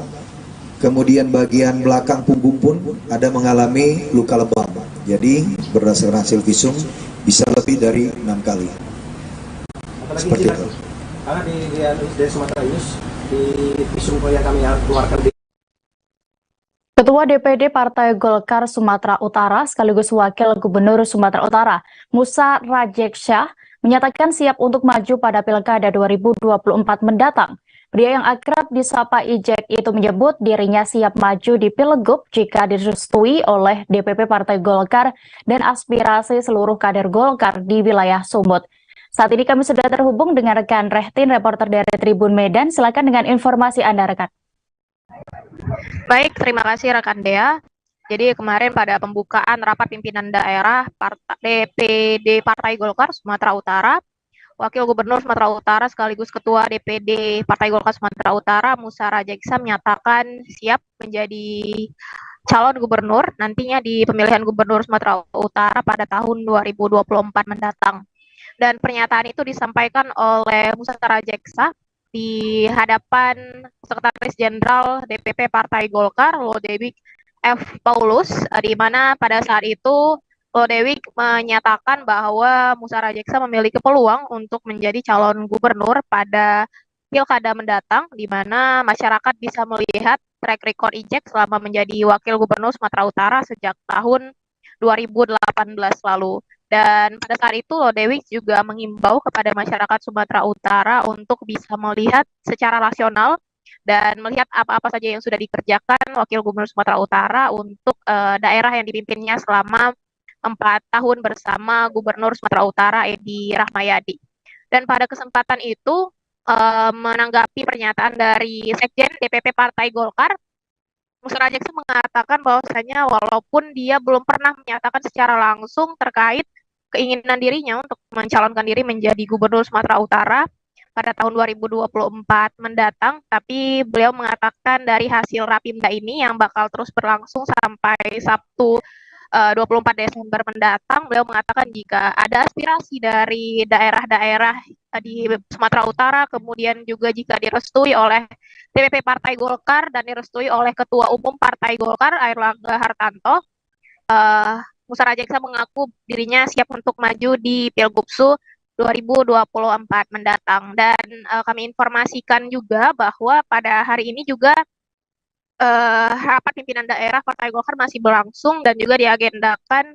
Kemudian bagian belakang punggung pun ada mengalami luka lebam. Jadi berdasarkan hasil visum bisa lebih dari 6 kali. Seperti itu. Karena di Sumatera Yus, di visum yang kami keluarkan di Ketua DPD Partai Golkar Sumatera Utara sekaligus Wakil Gubernur Sumatera Utara, Musa Rajeksyah, menyatakan siap untuk maju pada Pilkada 2024 mendatang. Pria yang akrab disapa Ijek itu menyebut dirinya siap maju di Pilgub jika direstui oleh DPP Partai Golkar dan aspirasi seluruh kader Golkar di wilayah Sumut. Saat ini kami sudah terhubung dengan rekan Rehtin, reporter dari Tribun Medan. Silakan dengan informasi Anda, rekan. Baik, terima kasih rekan Dea. Jadi kemarin pada pembukaan rapat pimpinan daerah DPD Partai Golkar Sumatera Utara, Wakil Gubernur Sumatera Utara sekaligus Ketua DPD Partai Golkar Sumatera Utara Musa Rajeksa menyatakan siap menjadi calon gubernur nantinya di pemilihan gubernur Sumatera Utara pada tahun 2024 mendatang. Dan pernyataan itu disampaikan oleh Musa Rajeksa di hadapan Sekretaris Jenderal DPP Partai Golkar Lodewijk F. Paulus, di mana pada saat itu Lodewijk menyatakan bahwa Musa Rajeksa memiliki peluang untuk menjadi calon gubernur pada pilkada mendatang, di mana masyarakat bisa melihat track record Ijek selama menjadi wakil gubernur Sumatera Utara sejak tahun 2018 lalu. Dan pada saat itu Lodewijk juga mengimbau kepada masyarakat Sumatera Utara untuk bisa melihat secara rasional dan melihat apa-apa saja yang sudah dikerjakan Wakil Gubernur Sumatera Utara untuk daerah yang dipimpinnya selama 4 tahun bersama Gubernur Sumatera Utara Edi Rahmayadi. Dan pada kesempatan itu menanggapi pernyataan dari Sekjen DPP Partai Golkar, Musa Rajeksa mengatakan bahwasanya walaupun dia belum pernah menyatakan secara langsung terkait keinginan dirinya untuk mencalonkan diri menjadi Gubernur Sumatera Utara pada tahun 2024 mendatang, tapi beliau mengatakan dari hasil Rapimda ini yang bakal terus berlangsung sampai Sabtu 24 Desember mendatang, beliau mengatakan jika ada aspirasi dari daerah-daerah di Sumatera Utara, kemudian juga jika direstui oleh DPP Partai Golkar dan direstui oleh Ketua Umum Partai Golkar Airlangga Hartarto, Musa Rajeksa mengaku dirinya siap untuk maju di Pilgubsu 2024 mendatang. Dan kami informasikan juga bahwa pada hari ini juga rapat pimpinan daerah Partai Golkar masih berlangsung dan juga diagendakan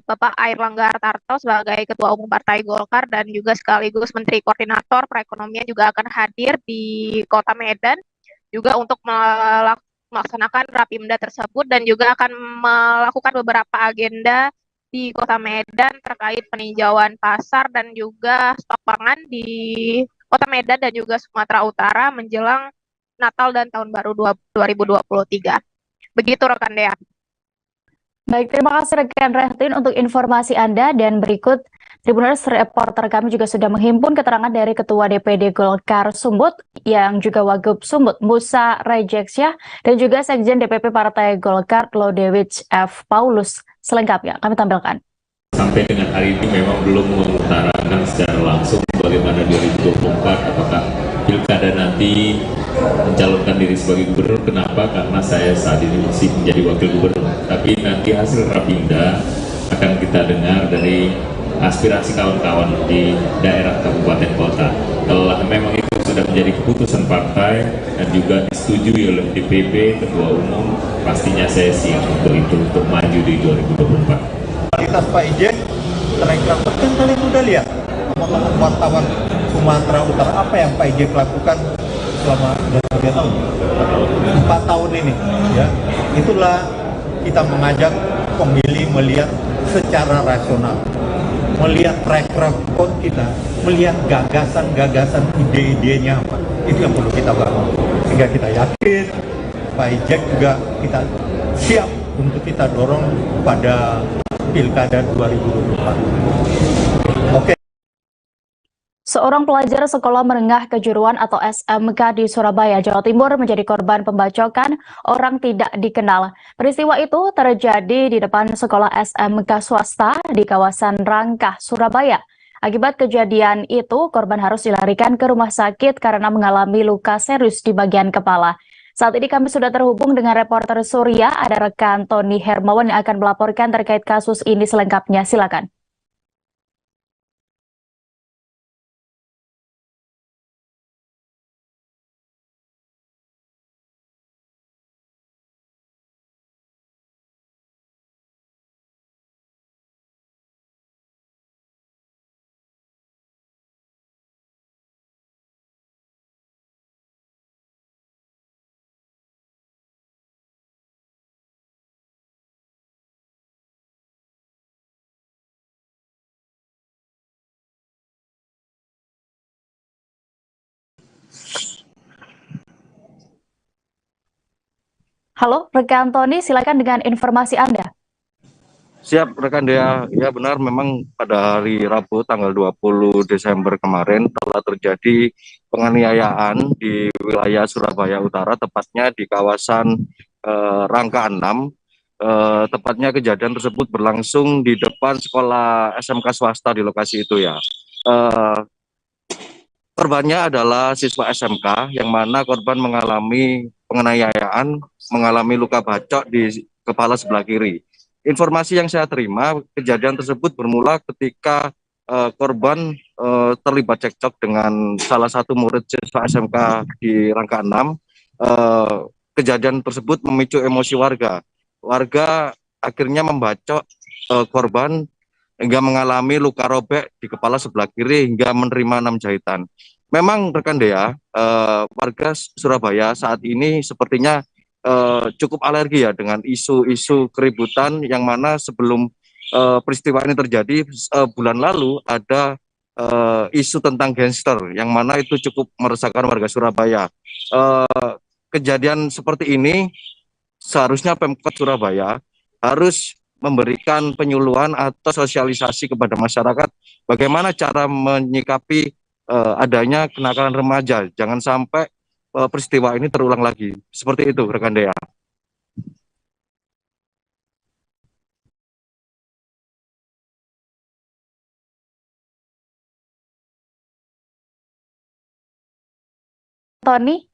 Bapak Airlangga Hartarto sebagai Ketua Umum Partai Golkar dan juga sekaligus Menteri Koordinator Perekonomian juga akan hadir di Kota Medan juga untuk melaksanakan Rapimda tersebut dan juga akan melakukan beberapa agenda di Kota Medan terkait peninjauan pasar dan juga stok pangan di Kota Medan dan juga Sumatera Utara menjelang Natal dan Tahun Baru 2023. Begitu rekan Dea. Baik, terima kasih rekan Retin untuk informasi Anda dan berikut Tribuners reporter kami juga sudah menghimpun keterangan dari Ketua DPD Golkar Sumut yang juga Wagub Sumut Musa Rajeksa dan juga Sekjen DPP Partai Golkar Lodewijk F. Paulus. Selengkapnya kami tampilkan. Sampai dengan hari ini memang belum mengutarakan secara langsung bagaimana 2024 apakah pilkada nanti mencalonkan diri sebagai gubernur. Kenapa? Karena saya saat ini masih menjadi wakil gubernur. Tapi nanti hasil Rapimda akan kita dengar dari aspirasi kawan-kawan di daerah kabupaten kota. Kalau memang itu sudah menjadi keputusan partai dan juga disetujui oleh DPP, Ketua Umum, pastinya saya siap untuk itu, untuk maju di 2024. Kualitas Pak Ijek, track record kan kalian udah lihat teman-teman wartawan Sumatera Utara apa yang Pak Ijek lakukan selama 2 tahun, 4 tahun ini, ya. Itulah kita mengajak pemilih melihat secara rasional, melihat track record kita, melihat gagasan-gagasan ide-idenya apa. Itu yang perlu kita bangun sehingga kita yakin Pak Ijek juga kita siap untuk kita dorong pada Pilkada 2024. Oke. Seorang pelajar sekolah menengah kejuruan atau SMK di Surabaya, Jawa Timur menjadi korban pembacokan orang tidak dikenal. Peristiwa itu terjadi di depan sekolah SMK swasta di kawasan Rangkah, Surabaya. Akibat kejadian itu, korban harus dilarikan ke rumah sakit karena mengalami luka serius di bagian kepala. Saat ini kami sudah terhubung dengan reporter Surya, ada rekan Tony Hermawan yang akan melaporkan terkait kasus ini selengkapnya. Silakan. Halo, rekan Tony, silakan dengan informasi Anda. Siap rekan Dea, ya benar memang pada hari Rabu tanggal 20 Desember kemarin telah terjadi penganiayaan di wilayah Surabaya Utara, tepatnya di kawasan Rangka 6. Tepatnya kejadian tersebut berlangsung di depan sekolah SMK swasta di lokasi itu ya. Korbannya adalah siswa SMK yang mana korban mengalami penganiayaan, mengalami luka bacok di kepala sebelah kiri. Informasi yang saya terima, kejadian tersebut bermula ketika korban terlibat cekcok dengan salah satu murid siswa SMK di Rangka 6. Kejadian tersebut memicu emosi warga. Warga akhirnya membacok korban hingga mengalami luka robek di kepala sebelah kiri hingga menerima 6 jahitan. Memang rekan Dea, warga Surabaya saat ini sepertinya cukup alergi ya dengan isu-isu keributan yang mana sebelum peristiwa ini terjadi bulan lalu ada isu tentang gangster yang mana itu cukup meresahkan warga Surabaya. Kejadian seperti ini seharusnya Pemkot Surabaya harus memberikan penyuluhan atau sosialisasi kepada masyarakat bagaimana cara menyikapi adanya kenakalan remaja. Jangan sampai peristiwa ini terulang lagi. Seperti itu, rekan Dea. Tony?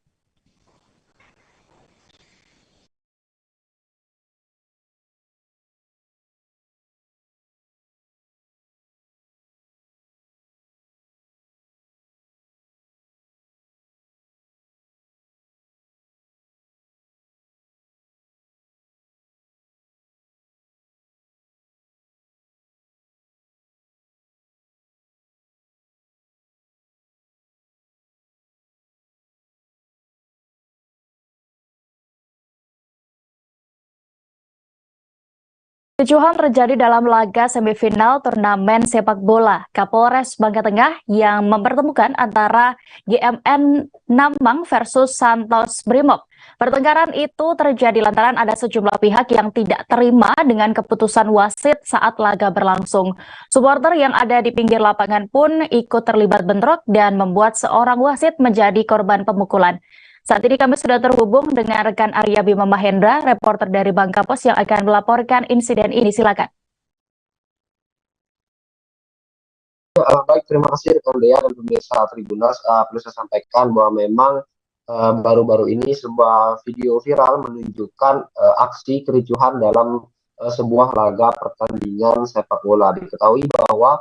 Kericuhan terjadi dalam laga semifinal turnamen sepak bola Kapolres Bangka Tengah yang mempertemukan antara GMN Namang versus Santos Brimob. Pertengkaran itu terjadi lantaran ada sejumlah pihak yang tidak terima dengan keputusan wasit saat laga berlangsung. Supporter yang ada di pinggir lapangan pun ikut terlibat bentrok dan membuat seorang wasit menjadi korban pemukulan. Saat ini kami sudah terhubung dengan rekan Arya Bima Mahendra, reporter dari Bangka Pos yang akan melaporkan insiden ini. Silakan. Baik, terima kasih rekan Dea dan pemirsa Tribuners. Perlu saya sampaikan bahwa memang baru-baru ini sebuah video viral menunjukkan aksi kericuhan dalam sebuah laga pertandingan sepak bola. Diketahui bahwa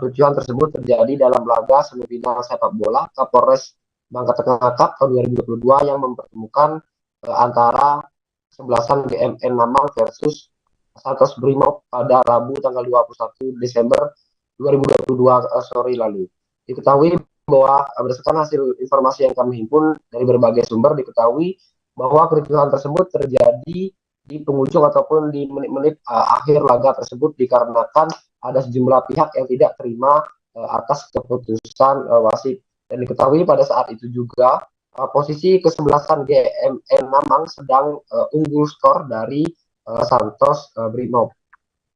kericuhan tersebut terjadi dalam laga semifinal sepak bola Kapolres Bangka Tengah Cup tahun 2022 yang mempertemukan antara kesebelasan GMN Namang versus Santos Brimob pada Rabu tanggal 21 Desember 2022 sore lalu. Diketahui bahwa berdasarkan hasil informasi yang kami himpun dari berbagai sumber, diketahui bahwa kericuhan tersebut terjadi di penghujung ataupun di menit-menit akhir laga tersebut dikarenakan ada sejumlah pihak yang tidak terima atas keputusan wasit. Dan diketahui pada saat itu juga posisi kesebelasan GMN Namang sedang unggul skor dari Santos Brimob.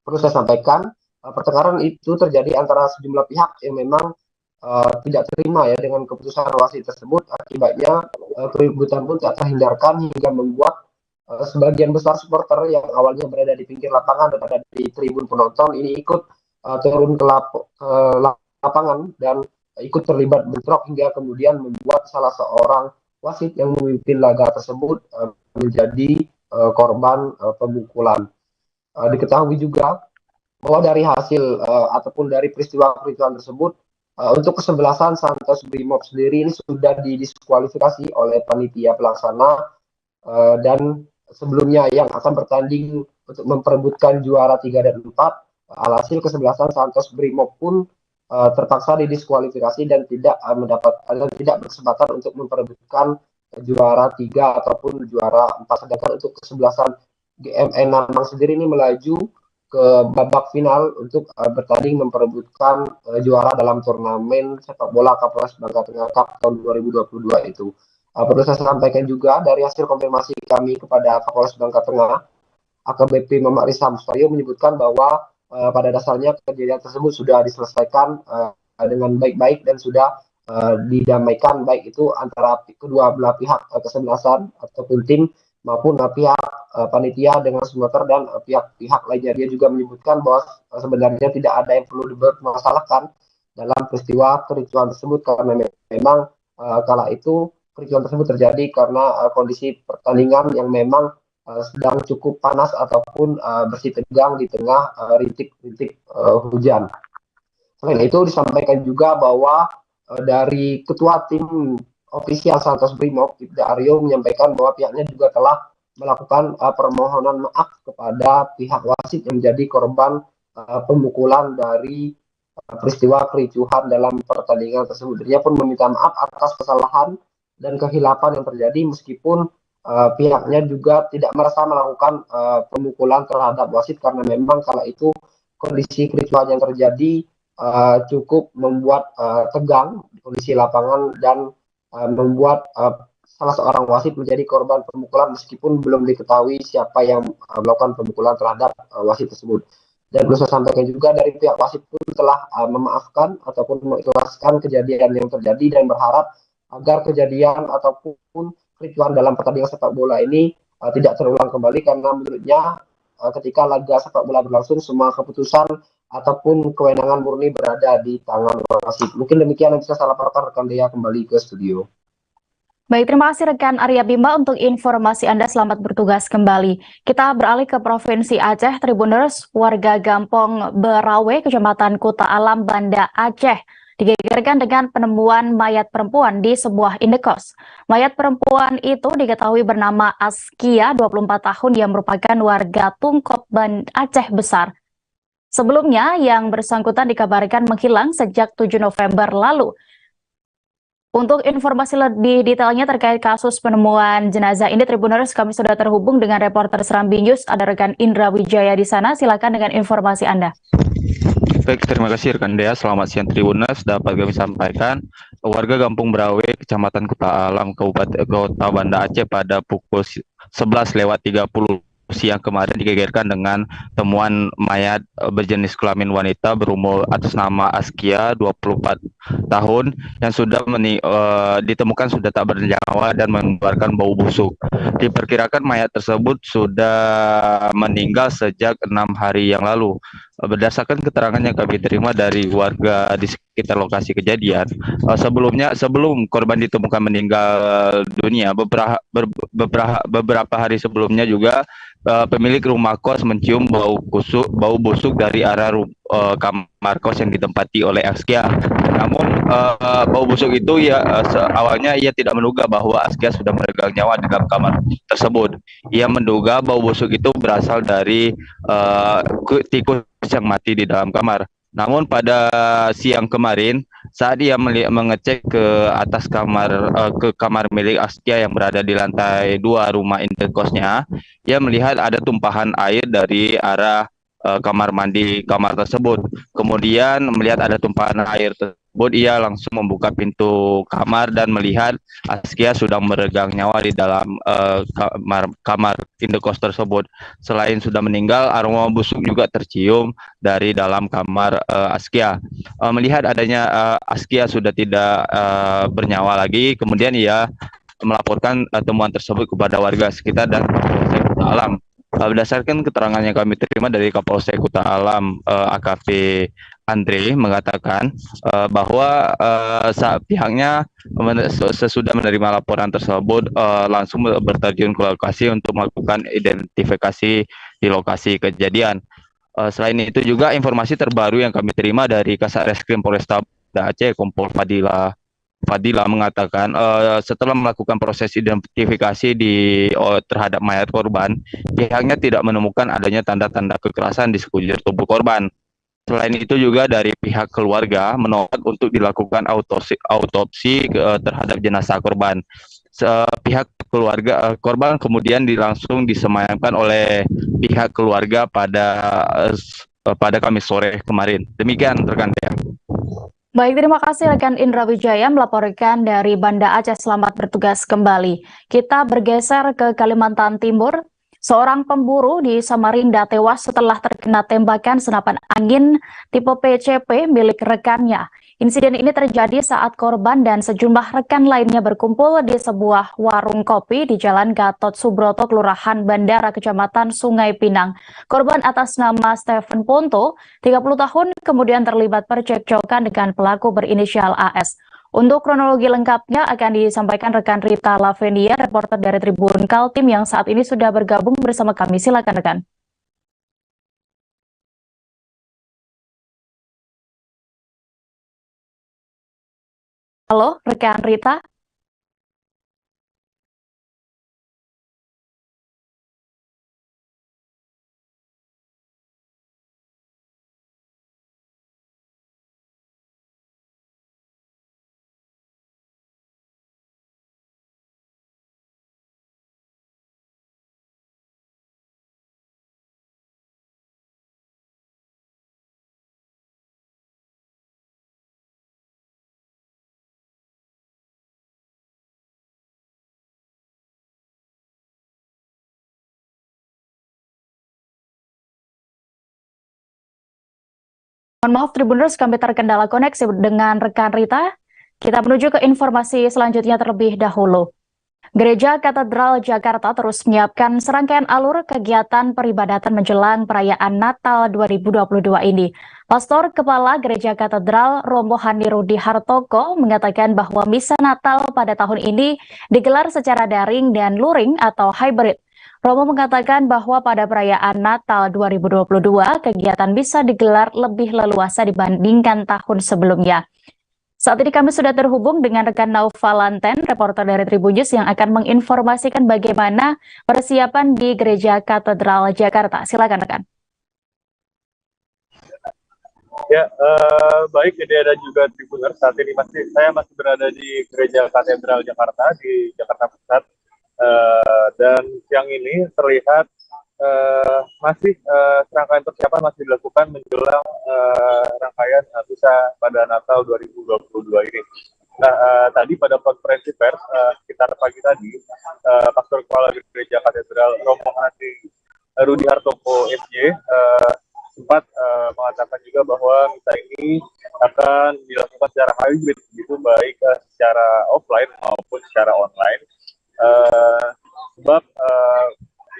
Perlu saya sampaikan, pertengkaran itu terjadi antara sejumlah pihak yang memang tidak terima ya dengan keputusan wasit tersebut. Akibatnya keributan pun tak terhindarkan hingga membuat sebagian besar supporter yang awalnya berada di pinggir lapangan dan ada di tribun penonton ini ikut turun ke lapangan dan ikut terlibat bentrok hingga kemudian membuat salah seorang wasit yang memimpin laga tersebut menjadi korban pemukulan. Diketahui juga bahwa dari hasil ataupun dari peristiwa kericuhan tersebut untuk kesebelasan Santos Brimob sendiri ini sudah didiskualifikasi oleh panitia pelaksana dan sebelumnya yang akan bertanding untuk memperebutkan juara 3 dan 4. Alhasil kesebelasan Santos Brimob pun terpaksa didiskualifikasi dan tidak tidak berkesempatan untuk memperebutkan juara 3 ataupun juara 4. Sedangkan untuk kesebelasan GMN Namang sendiri ini melaju ke babak final untuk bertanding memperebutkan juara dalam turnamen sepak bola Kapolres Bangka Tengah Cup tahun 2022 itu. Perlu saya sampaikan juga dari hasil konfirmasi kami kepada Kapolres Bangka Tengah, AKBP Mamak Risa Mustayo menyebutkan bahwa pada dasarnya kejadian tersebut sudah diselesaikan dengan baik-baik dan sudah didamaikan, baik itu antara kedua belah pihak kesebelasan ataupun tim maupun pihak panitia dengan supporter dan pihak-pihak lainnya. Dia juga menyebutkan bahwa sebenarnya tidak ada yang perlu dipermasalahkan dalam peristiwa kericuhan tersebut karena memang kala itu kericuhan tersebut terjadi karena kondisi pertandingan yang memang sedang cukup panas ataupun bersih tegang di tengah rintik-rintik hujan. Selain itu disampaikan juga bahwa dari ketua tim ofisial Santos Brimob, Ibda Aryo, menyampaikan bahwa pihaknya juga telah melakukan permohonan maaf kepada pihak wasit yang menjadi korban pemukulan dari peristiwa kericuhan dalam pertandingan tersebut. Dia pun meminta maaf atas kesalahan dan kehilapan yang terjadi, meskipun pihaknya juga tidak merasa melakukan pemukulan terhadap wasit karena memang kala itu kondisi kericuhan yang terjadi cukup membuat tegang kondisi lapangan dan membuat salah seorang wasit menjadi korban pemukulan meskipun belum diketahui siapa yang melakukan pemukulan terhadap wasit tersebut. Dan perlu saya sampaikan juga dari pihak wasit pun telah memaafkan ataupun mengikhlaskan kejadian yang terjadi dan berharap agar kejadian ataupun kericuhan dalam pertandingan sepak bola ini tidak terulang kembali, karena menurutnya ketika laga sepak bola berlangsung semua keputusan ataupun kewenangan murni berada di tangan wasit. Mungkin demikian yang bisa saya laporkan rekan Dea kembali ke studio. Baik, terima kasih rekan Arya Bima untuk informasi Anda. Selamat bertugas kembali. Kita beralih ke Provinsi Aceh. Tribuners, warga Gampong Berawe, Kecamatan Kuta Alam, Banda Aceh, digegerkan dengan penemuan mayat perempuan di sebuah indekos. Mayat perempuan itu diketahui bernama Askia, 24 tahun, yang merupakan warga Tungkop, Banda Aceh Besar. Sebelumnya, yang bersangkutan dikabarkan menghilang sejak 7 November lalu. Untuk informasi lebih detailnya terkait kasus penemuan jenazah ini, Tribuners, kami sudah terhubung dengan reporter Serambi News, ada rekan Indra Wijaya di sana. Silakan dengan informasi Anda. Baik, terima kasih rekan Dea. Selamat siang Tribuners. Dapat kami sampaikan, warga Kampung Berawe, Kecamatan Kuta Alam, Kabupaten Kota Banda Aceh pada pukul 11.30 siang kemarin digegerkan dengan temuan mayat berjenis kelamin wanita berumur atas nama Askia, 24 tahun, yang sudah ditemukan sudah tak bernyawa dan mengeluarkan bau busuk. Diperkirakan mayat tersebut sudah meninggal sejak 6 hari yang lalu. Berdasarkan keterangan yang kami terima dari warga di sekitar lokasi kejadian, sebelum korban ditemukan meninggal dunia, beberapa hari sebelumnya juga pemilik rumah kos mencium bau busuk dari arah kamar kos yang ditempati oleh Askia. Namun bau busuk itu awalnya ia tidak menduga bahwa Askia sudah meregang nyawa di dalam kamar tersebut. Ia menduga bau busuk itu berasal dari tikus yang mati di dalam kamar. Namun pada siang kemarin, saat ia mengecek ke atas ke kamar milik Askia yang berada di lantai 2 rumah indekosnya, ia melihat ada tumpahan air dari arah kamar mandi kamar tersebut. Kemudian melihat ada tumpahan air tersebut, ia langsung membuka pintu kamar dan melihat Askia sudah meregang nyawa di dalam kamar indekos tersebut. Selain sudah meninggal, aroma busuk juga tercium dari dalam kamar Askia. Melihat adanya Askia sudah tidak bernyawa lagi, kemudian ia melaporkan temuan tersebut kepada warga sekitar dan Kapolsek Kuta Alam. Berdasarkan keterangan yang kami terima dari Kapolsek Kuta Alam, AKP Andre mengatakan bahwa pihaknya sesudah menerima laporan tersebut langsung berterjun ke lokasi untuk melakukan identifikasi di lokasi kejadian. Selain itu juga informasi terbaru yang kami terima dari Kasat Reskrim Polresta Banda Aceh, Kompol Fadila mengatakan setelah melakukan proses identifikasi terhadap mayat korban, pihaknya tidak menemukan adanya tanda-tanda kekerasan di sekujur tubuh korban. Selain itu juga dari pihak keluarga menolak untuk dilakukan autopsi terhadap jenazah korban. Pihak keluarga korban kemudian langsung disemayamkan oleh pihak keluarga pada Kamis sore kemarin. Demikian rekan Dea. Baik, terima kasih rekan Indra Wijaya melaporkan dari Banda Aceh. Selamat bertugas kembali. Kita bergeser ke Kalimantan Timur. Seorang pemburu di Samarinda tewas setelah terkena tembakan senapan angin tipe PCP milik rekannya. Insiden ini terjadi saat korban dan sejumlah rekan lainnya berkumpul di sebuah warung kopi di Jalan Gatot Subroto, Kelurahan Bandara, Kecamatan Sungai Pinang. Korban atas nama Stephen Ponto, 30 tahun, kemudian terlibat percekcokan dengan pelaku berinisial AS. Untuk kronologi lengkapnya akan disampaikan rekan Rita Lavenia, reporter dari Tribun Kaltim yang saat ini sudah bergabung bersama kami. Silakan rekan. Halo, rekan Rita. Mohon maaf Tribuners, kami terkendala koneksi dengan rekan Rita. Kita menuju ke informasi selanjutnya terlebih dahulu. Gereja Katedral Jakarta terus menyiapkan serangkaian alur kegiatan peribadatan menjelang perayaan Natal 2022 ini. Pastor Kepala Gereja Katedral Romo Hani Rudi Hartoko mengatakan bahwa misa Natal pada tahun ini digelar secara daring dan luring atau hybrid. Romo mengatakan bahwa pada perayaan Natal 2022, kegiatan bisa digelar lebih leluasa dibandingkan tahun sebelumnya. Saat ini kami sudah terhubung dengan rekan Naufa Lanten, reporter dari Tribun News yang akan menginformasikan bagaimana persiapan di Gereja Katedral Jakarta. Silakan rekan. Ya, baik Dea dan juga Tribuners, saat ini saya masih berada di Gereja Katedral Jakarta di Jakarta Pusat. Dan siang ini terlihat masih serangkaian persiapan masih dilakukan menjelang rangkaian misa pada Natal 2022 ini. Nah, tadi pada konferensi pers sekitar pagi tadi, Pastor Kepala Gereja Katedral Romo Hani Rudi Hartoko SJ sempat mengatakan juga bahwa misa ini akan dilakukan secara hybrid, gitu, baik secara offline maupun secara online. Sebab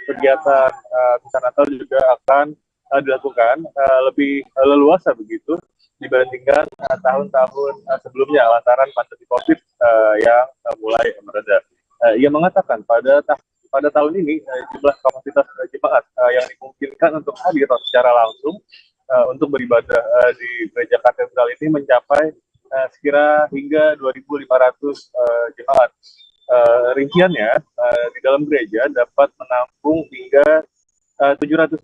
kegiatan misa Natal juga akan dilakukan lebih leluasa begitu dibandingkan tahun-tahun sebelumnya lantaran pandemi COVID yang mulai mereda. Ia mengatakan pada tahun ini jumlah kapasitas jemaat yang dimungkinkan untuk hadir secara langsung untuk beribadah di Gereja Katedral ini mencapai sekira hingga 2.500 jemaat. Rinciannya di dalam gereja dapat menampung hingga 730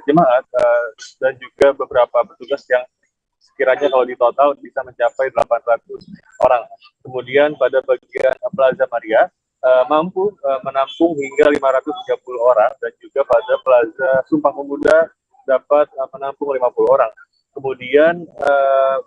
jemaat dan juga beberapa petugas yang sekiranya kalau di total bisa mencapai 800 orang. Kemudian pada bagian Plaza Maria mampu menampung hingga 530 orang dan juga pada Plaza Sumpah Pemuda dapat menampung 50 orang. Kemudian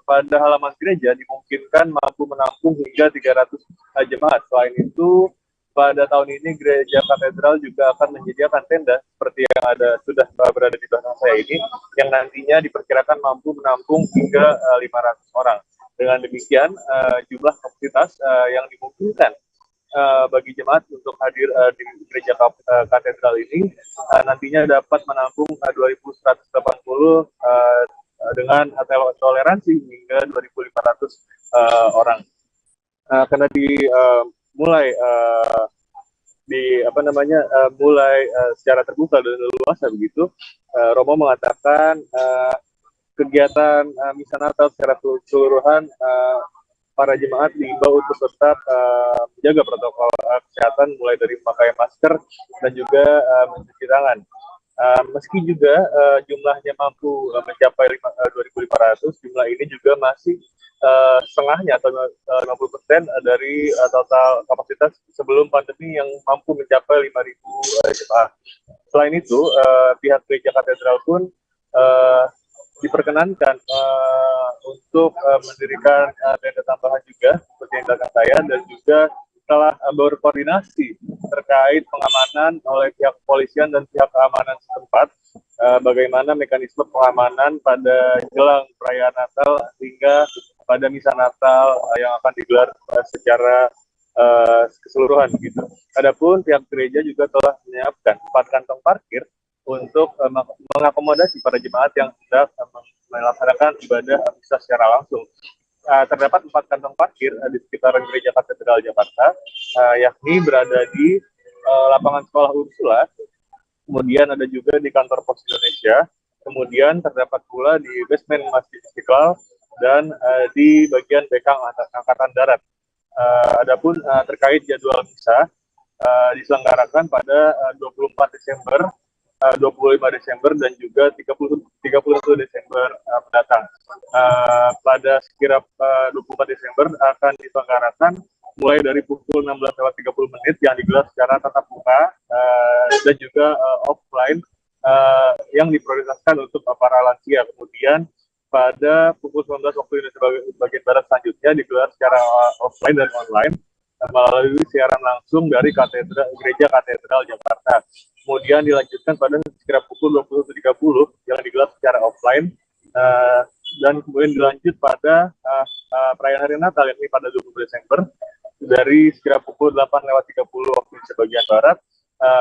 pada halaman gereja dimungkinkan mampu menampung hingga 300 jemaat. Selain itu, pada tahun ini Gereja Katedral juga akan menyediakan tenda seperti yang sudah berada di belakang saya ini, yang nantinya diperkirakan mampu menampung hingga 500 orang. Dengan demikian, jumlah kapasitas yang dimungkinkan bagi jemaat untuk hadir di Gereja Katedral ini nantinya dapat menampung 2.180 dengan toleransi hingga 2.500 orang. Karena mulai secara terbuka dan leluasa begitu, Romo mengatakan kegiatan misa Natal secara keseluruhan para jemaat diimbau untuk tetap menjaga protokol kesehatan mulai dari memakai masker dan juga mencuci tangan. Meski juga jumlahnya mampu mencapai 2.500, jumlah ini juga masih setengahnya atau 50% dari total kapasitas sebelum pandemi yang mampu mencapai 5.000 jemaah. Selain itu, pihak Gereja Katedral pun diperkenankan untuk mendirikan tenda tambahan juga seperti yang dilakukan saya, dan juga telah berkoordinasi terkait pengamanan oleh pihak kepolisian dan pihak keamanan setempat, bagaimana mekanisme pengamanan pada jelang perayaan Natal hingga pada misa Natal yang akan digelar secara keseluruhan gitu. Adapun pihak gereja juga telah menyiapkan 4 kantong parkir untuk mengakomodasi para jemaat yang hendak melaksanakan ibadah misa secara langsung. Terdapat 4 kantong parkir di sekitaran Gereja Katedral Jakarta, yakni berada di lapangan sekolah Ursula, kemudian ada juga di kantor Pos Indonesia, kemudian terdapat pula di basement Masjid Istiqlal, dan di bagian bekang Angkatan Darat. Adapun terkait jadwal misa diselenggarakan pada 24 Desember, 25 Desember, dan juga 31 Desember mendatang. Pada sekira 24 Desember akan diselenggarakan mulai dari pukul 16.30 yang digelar secara tatap muka dan juga offline yang diprioritaskan untuk para lansia. Kemudian pada pukul 19 waktu Indonesia bagian Barat selanjutnya digelar secara offline dan online melalui siaran langsung dari Gereja Katedral Jakarta. Kemudian dilanjutkan pada sekira pukul 21.30 yang digelar secara offline, dan kemudian dilanjut pada perayaan hari Natal, yakni pada 20 Desember dari sekira pukul 8.30 waktu Indonesia bagian Barat,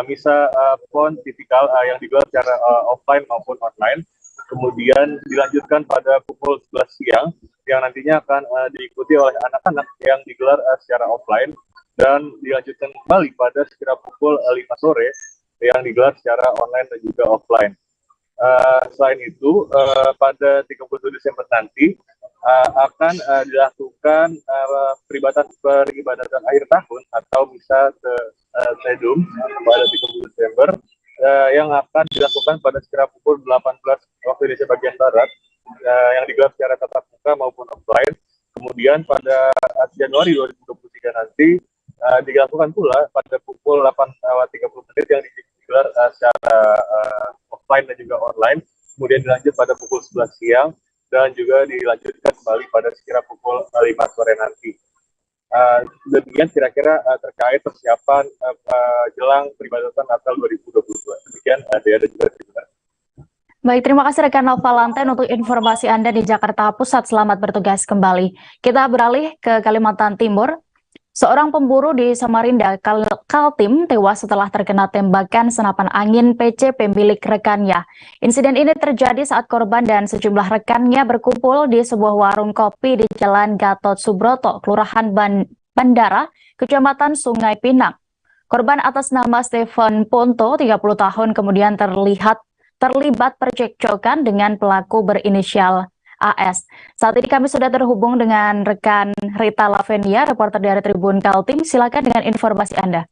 misa pontifikal yang digelar secara offline maupun online. Kemudian dilanjutkan pada pukul 11 siang yang nantinya akan diikuti oleh anak-anak yang digelar secara offline, dan dilanjutkan kembali pada sekira pukul 5 sore yang digelar secara online dan juga offline. Selain itu, pada 31 Desember nanti akan dilakukan peribadatan akhir tahun atau misa Tedum pada 30 Desember yang akan dilakukan pada sekira pukul 18 waktu Indonesia bagian Barat yang digelar secara tatap muka maupun offline. Kemudian pada Januari 2023 nanti dilakukan pula pada pukul 8.30 yang digelar secara offline dan juga online. Kemudian dilanjut pada pukul 11 siang dan juga dilanjutkan kembali pada sekira pukul 5 sore nanti. Demikian kira-kira terkait persiapan jelang peribadatan Natal 2022. Demikian Dea dan juga Tribuners. Baik, terima kasih rekan Nova Lanten untuk informasi Anda di Jakarta Pusat. Selamat bertugas kembali. Kita beralih ke Kalimantan Timur. Seorang pemburu di Samarinda, Kaltim, tewas setelah terkena tembakan senapan angin PCP milik rekannya. Insiden ini terjadi saat korban dan sejumlah rekannya berkumpul di sebuah warung kopi di Jalan Gatot Subroto, Kelurahan Bandara, Kecamatan Sungai Pinang. Korban atas nama Stephen Ponto, 30 tahun, kemudian terlibat percekcokan dengan pelaku berinisial AS. Saat ini kami sudah terhubung dengan rekan Rita Lavenia, reporter dari Tribun Kaltim. Silakan dengan informasi Anda.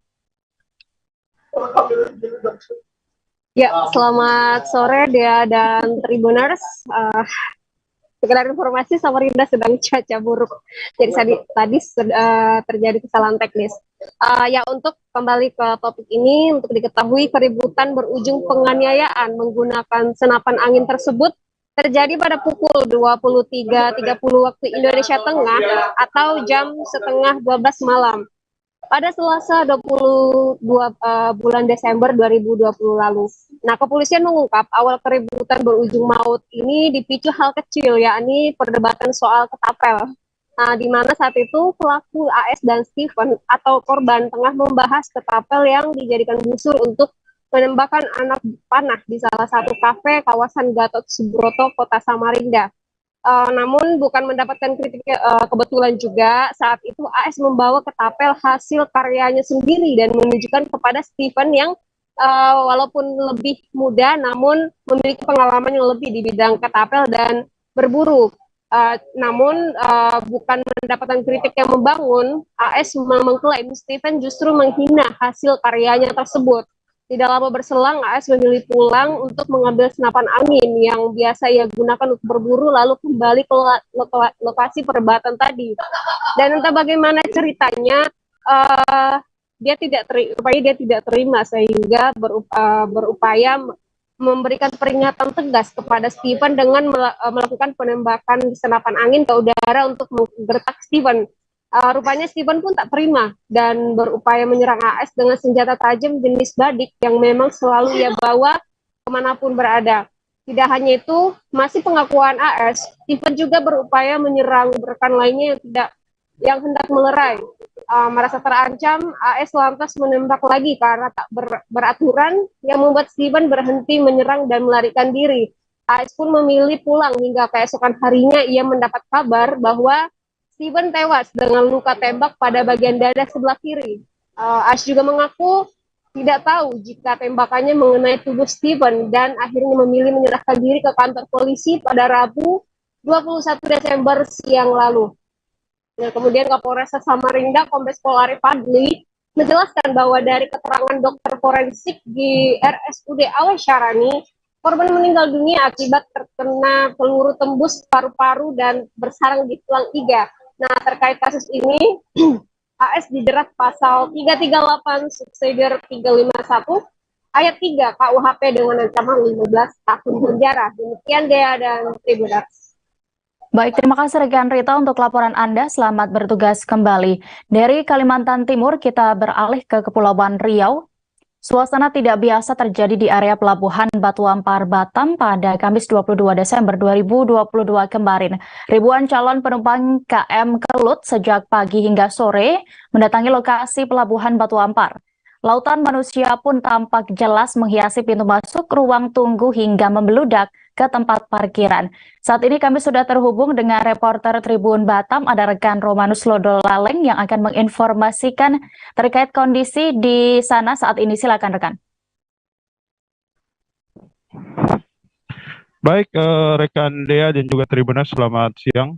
Ya, selamat sore Dea dan Tribuners. Sekedar informasi, Samarinda sedang cuaca buruk. Jadi tadi terjadi kesalahan teknis. Ya, untuk kembali ke topik ini, untuk diketahui keributan berujung penganiayaan menggunakan senapan angin tersebut terjadi pada pukul 23.30 waktu Indonesia Tengah atau jam setengah 12 malam pada Selasa 22 bulan Desember 2020 lalu. Nah, kepolisian mengungkap awal keributan berujung maut ini dipicu hal kecil, yakni perdebatan soal ketapel. Nah, di mana saat itu pelaku AS dan Stephen atau korban tengah membahas ketapel yang dijadikan busur untuk menembakkan anak panah di salah satu kafe kawasan Gatot Subroto, Kota Samarinda. Namun bukan mendapatkan kritik kebetulan juga saat itu AS membawa ketapel hasil karyanya sendiri dan menunjukkan kepada Stephen yang walaupun lebih muda namun memiliki pengalaman yang lebih di bidang ketapel dan berburu. Namun bukan mendapatkan kritik yang membangun, AS mengklaim Stephen justru menghina hasil karyanya tersebut. Tidak lama berselang, AS memilih pulang untuk mengambil senapan angin yang biasa ia gunakan untuk berburu, lalu kembali ke lokasi perdebatan tadi. Dan entah bagaimana ceritanya, dia tidak terima sehingga berupaya memberikan peringatan tegas kepada Steven dengan melakukan penembakan senapan angin ke udara untuk menggertak Steven. Rupanya Steven pun tak terima dan berupaya menyerang AS dengan senjata tajam jenis badik yang memang selalu ia bawa kemanapun berada. Tidak hanya itu, masih pengakuan AS, Steven juga berupaya menyerang rekan lainnya yang hendak melerai. Merasa terancam, AS lantas menembak lagi karena tak beraturan yang membuat Steven berhenti menyerang dan melarikan diri. AS pun memilih pulang hingga keesokan harinya ia mendapat kabar bahwa Steven tewas dengan luka tembak pada bagian dada sebelah kiri. AS juga mengaku tidak tahu jika tembakannya mengenai tubuh Steven dan akhirnya memilih menyerahkan diri ke kantor polisi pada Rabu 21 Desember siang lalu. Nah, kemudian Kapolres Samarinda, Kombes Pol Arif Fadli, menjelaskan bahwa dari keterangan dokter forensik di RSUD Awe Syarani, korban meninggal dunia akibat terkena peluru tembus paru-paru dan bersarang di tulang iga. Nah, terkait kasus ini, AS dijerat pasal 338 subsidiar 351 ayat 3 KUHP dengan ancaman 15 tahun penjara. Demikian Dea dan Tribuners. Baik, terima kasih rekan Rita untuk laporan Anda. Selamat bertugas kembali. Dari Kalimantan Timur, kita beralih ke Kepulauan Riau. Suasana tidak biasa terjadi di area Pelabuhan Batu Ampar, Batam pada Kamis 22 Desember 2022 kemarin. Ribuan calon penumpang KM Kelut sejak pagi hingga sore mendatangi lokasi Pelabuhan Batu Ampar. Lautan manusia pun tampak jelas menghiasi pintu masuk, ruang tunggu hingga membeludak ke tempat parkiran. Saat ini kami sudah terhubung dengan reporter Tribun Batam, ada rekan Romanus Lodo Laleng yang akan menginformasikan terkait kondisi di sana saat ini. Silakan rekan. Baik, rekan Dea dan juga Tribuners, selamat siang.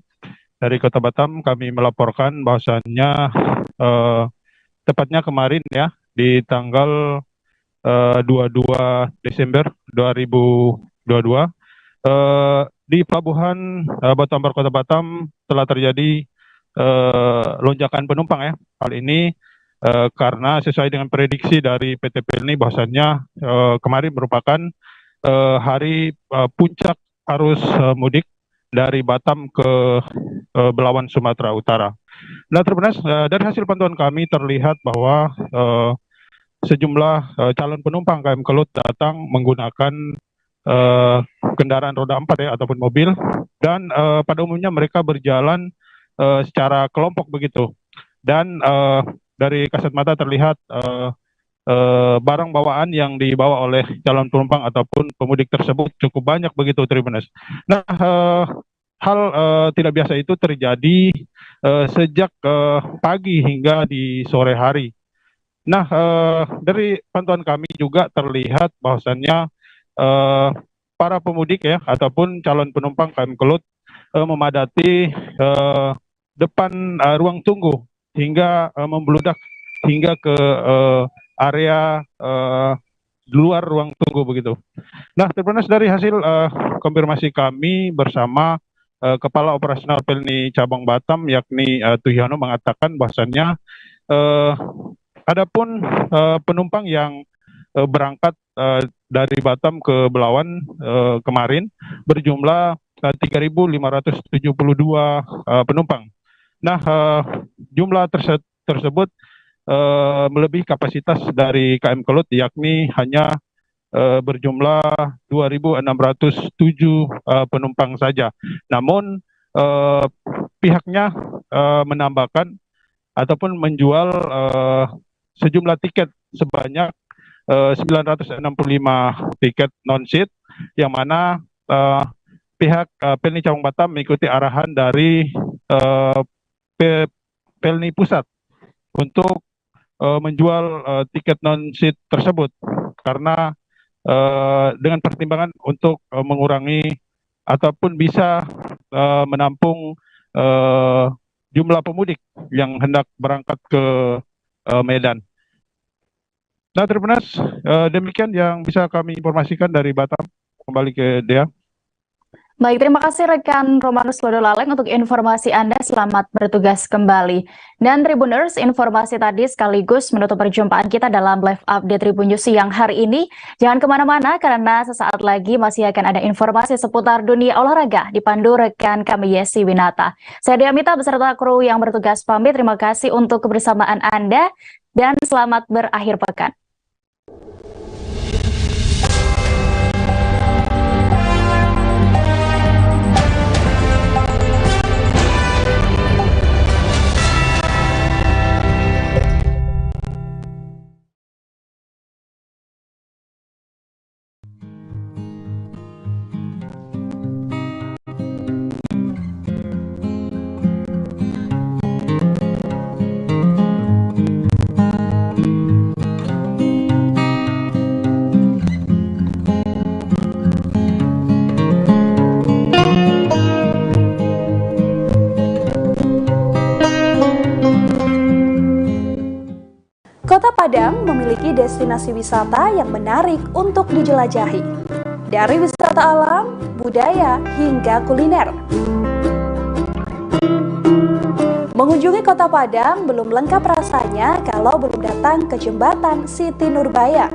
Dari Kota Batam kami melaporkan bahwasannya tepatnya kemarin ya, di tanggal 22 Desember 2022 di Pelabuhan Batu Ampar Kota Batam telah terjadi lonjakan penumpang ya. Hal ini karena sesuai dengan prediksi dari PT Pelni bahwasannya kemarin merupakan hari puncak arus mudik dari Batam ke Belawan Sumatera Utara. Nah, Tribuners, dari hasil pantauan kami terlihat bahwa sejumlah calon penumpang KM Kelut datang menggunakan kendaraan roda 4 ya, ataupun mobil, dan pada umumnya mereka berjalan secara kelompok begitu. Dan dari kasat mata terlihat barang bawaan yang dibawa oleh calon penumpang ataupun pemudik tersebut cukup banyak begitu, Tribuners. Nah, hal tidak biasa itu terjadi sejak pagi hingga di sore hari. Nah, dari pantauan kami juga terlihat bahwasannya para pemudik ya ataupun calon penumpang KM Kelut memadati depan ruang tunggu hingga membeludak hingga ke area luar ruang tunggu begitu. Nah, Tribuners, dari hasil konfirmasi kami bersama Kepala Operasional Pelni Cabang Batam yakni Tuhyono mengatakan bahwasannya adapun penumpang yang berangkat dari Batam ke Belawan kemarin berjumlah 3.572 penumpang. Nah, jumlah tersebut melebihi kapasitas dari KM Kelut yakni hanya berjumlah 2.607 penumpang saja. Namun pihaknya menambahkan ataupun menjual sejumlah tiket sebanyak 965 tiket non-seat yang mana pihak Pelni Cabang Batam mengikuti arahan dari Pelni Pusat untuk menjual tiket non-seat tersebut karena dengan pertimbangan untuk mengurangi ataupun bisa menampung jumlah pemudik yang hendak berangkat ke Medan. Nah, Tribuners, demikian yang bisa kami informasikan dari Batam. Kembali ke Dea. Baik, terima kasih rekan Romanus Lodolaleng untuk informasi Anda. Selamat bertugas kembali. Dan Tribuners, informasi tadi sekaligus menutup perjumpaan kita dalam live update Tribun News siang hari ini. Jangan kemana-mana karena sesaat lagi masih akan ada informasi seputar dunia olahraga dipandu rekan kami Yesi Winata. Saya Diamita beserta kru yang bertugas pamit. Terima kasih untuk kebersamaan Anda dan selamat berakhir pekan. Kota Padang memiliki destinasi wisata yang menarik untuk dijelajahi. Dari wisata alam, budaya, hingga kuliner. Mengunjungi Kota Padang belum lengkap rasanya kalau belum datang ke Jembatan Siti Nurbaya.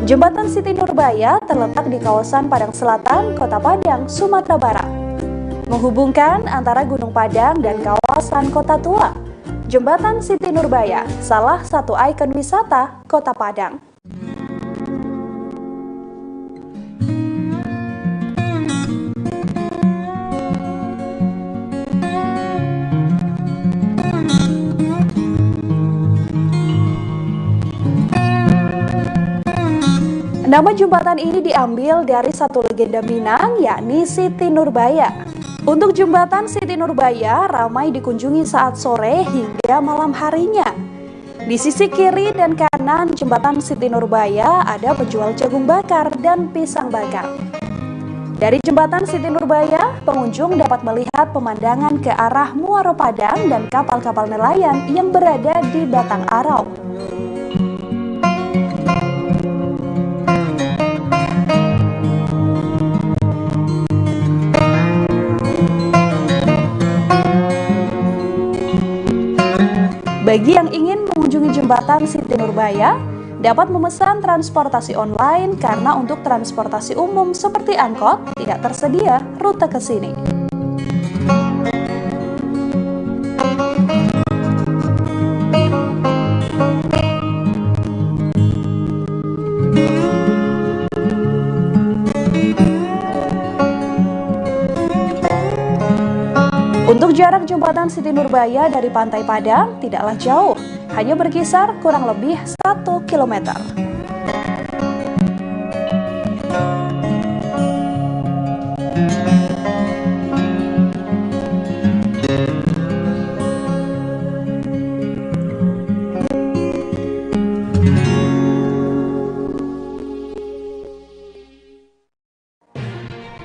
Jembatan Siti Nurbaya terletak di kawasan Padang Selatan, Kota Padang, Sumatera Barat. Menghubungkan antara Gunung Padang dan kawasan Kota Tua. Jembatan Siti Nurbaya, salah satu ikon wisata Kota Padang. Nama jembatan ini diambil dari satu legenda Minang, yakni Siti Nurbaya. Untuk jembatan Siti Nurbaya ramai dikunjungi saat sore hingga malam harinya. Di sisi kiri dan kanan jembatan Siti Nurbaya ada penjual jagung bakar dan pisang bakar. Dari jembatan Siti Nurbaya, pengunjung dapat melihat pemandangan ke arah Muaro Padang dan kapal-kapal nelayan yang berada di Batang Arau. Bagi yang ingin mengunjungi jembatan Siti Nurbaya, dapat memesan transportasi online karena untuk transportasi umum seperti angkot tidak tersedia rute ke sini. Untuk jarak jembatan Siti Nurbaya dari Pantai Padang tidaklah jauh, hanya berkisar kurang lebih 1 km.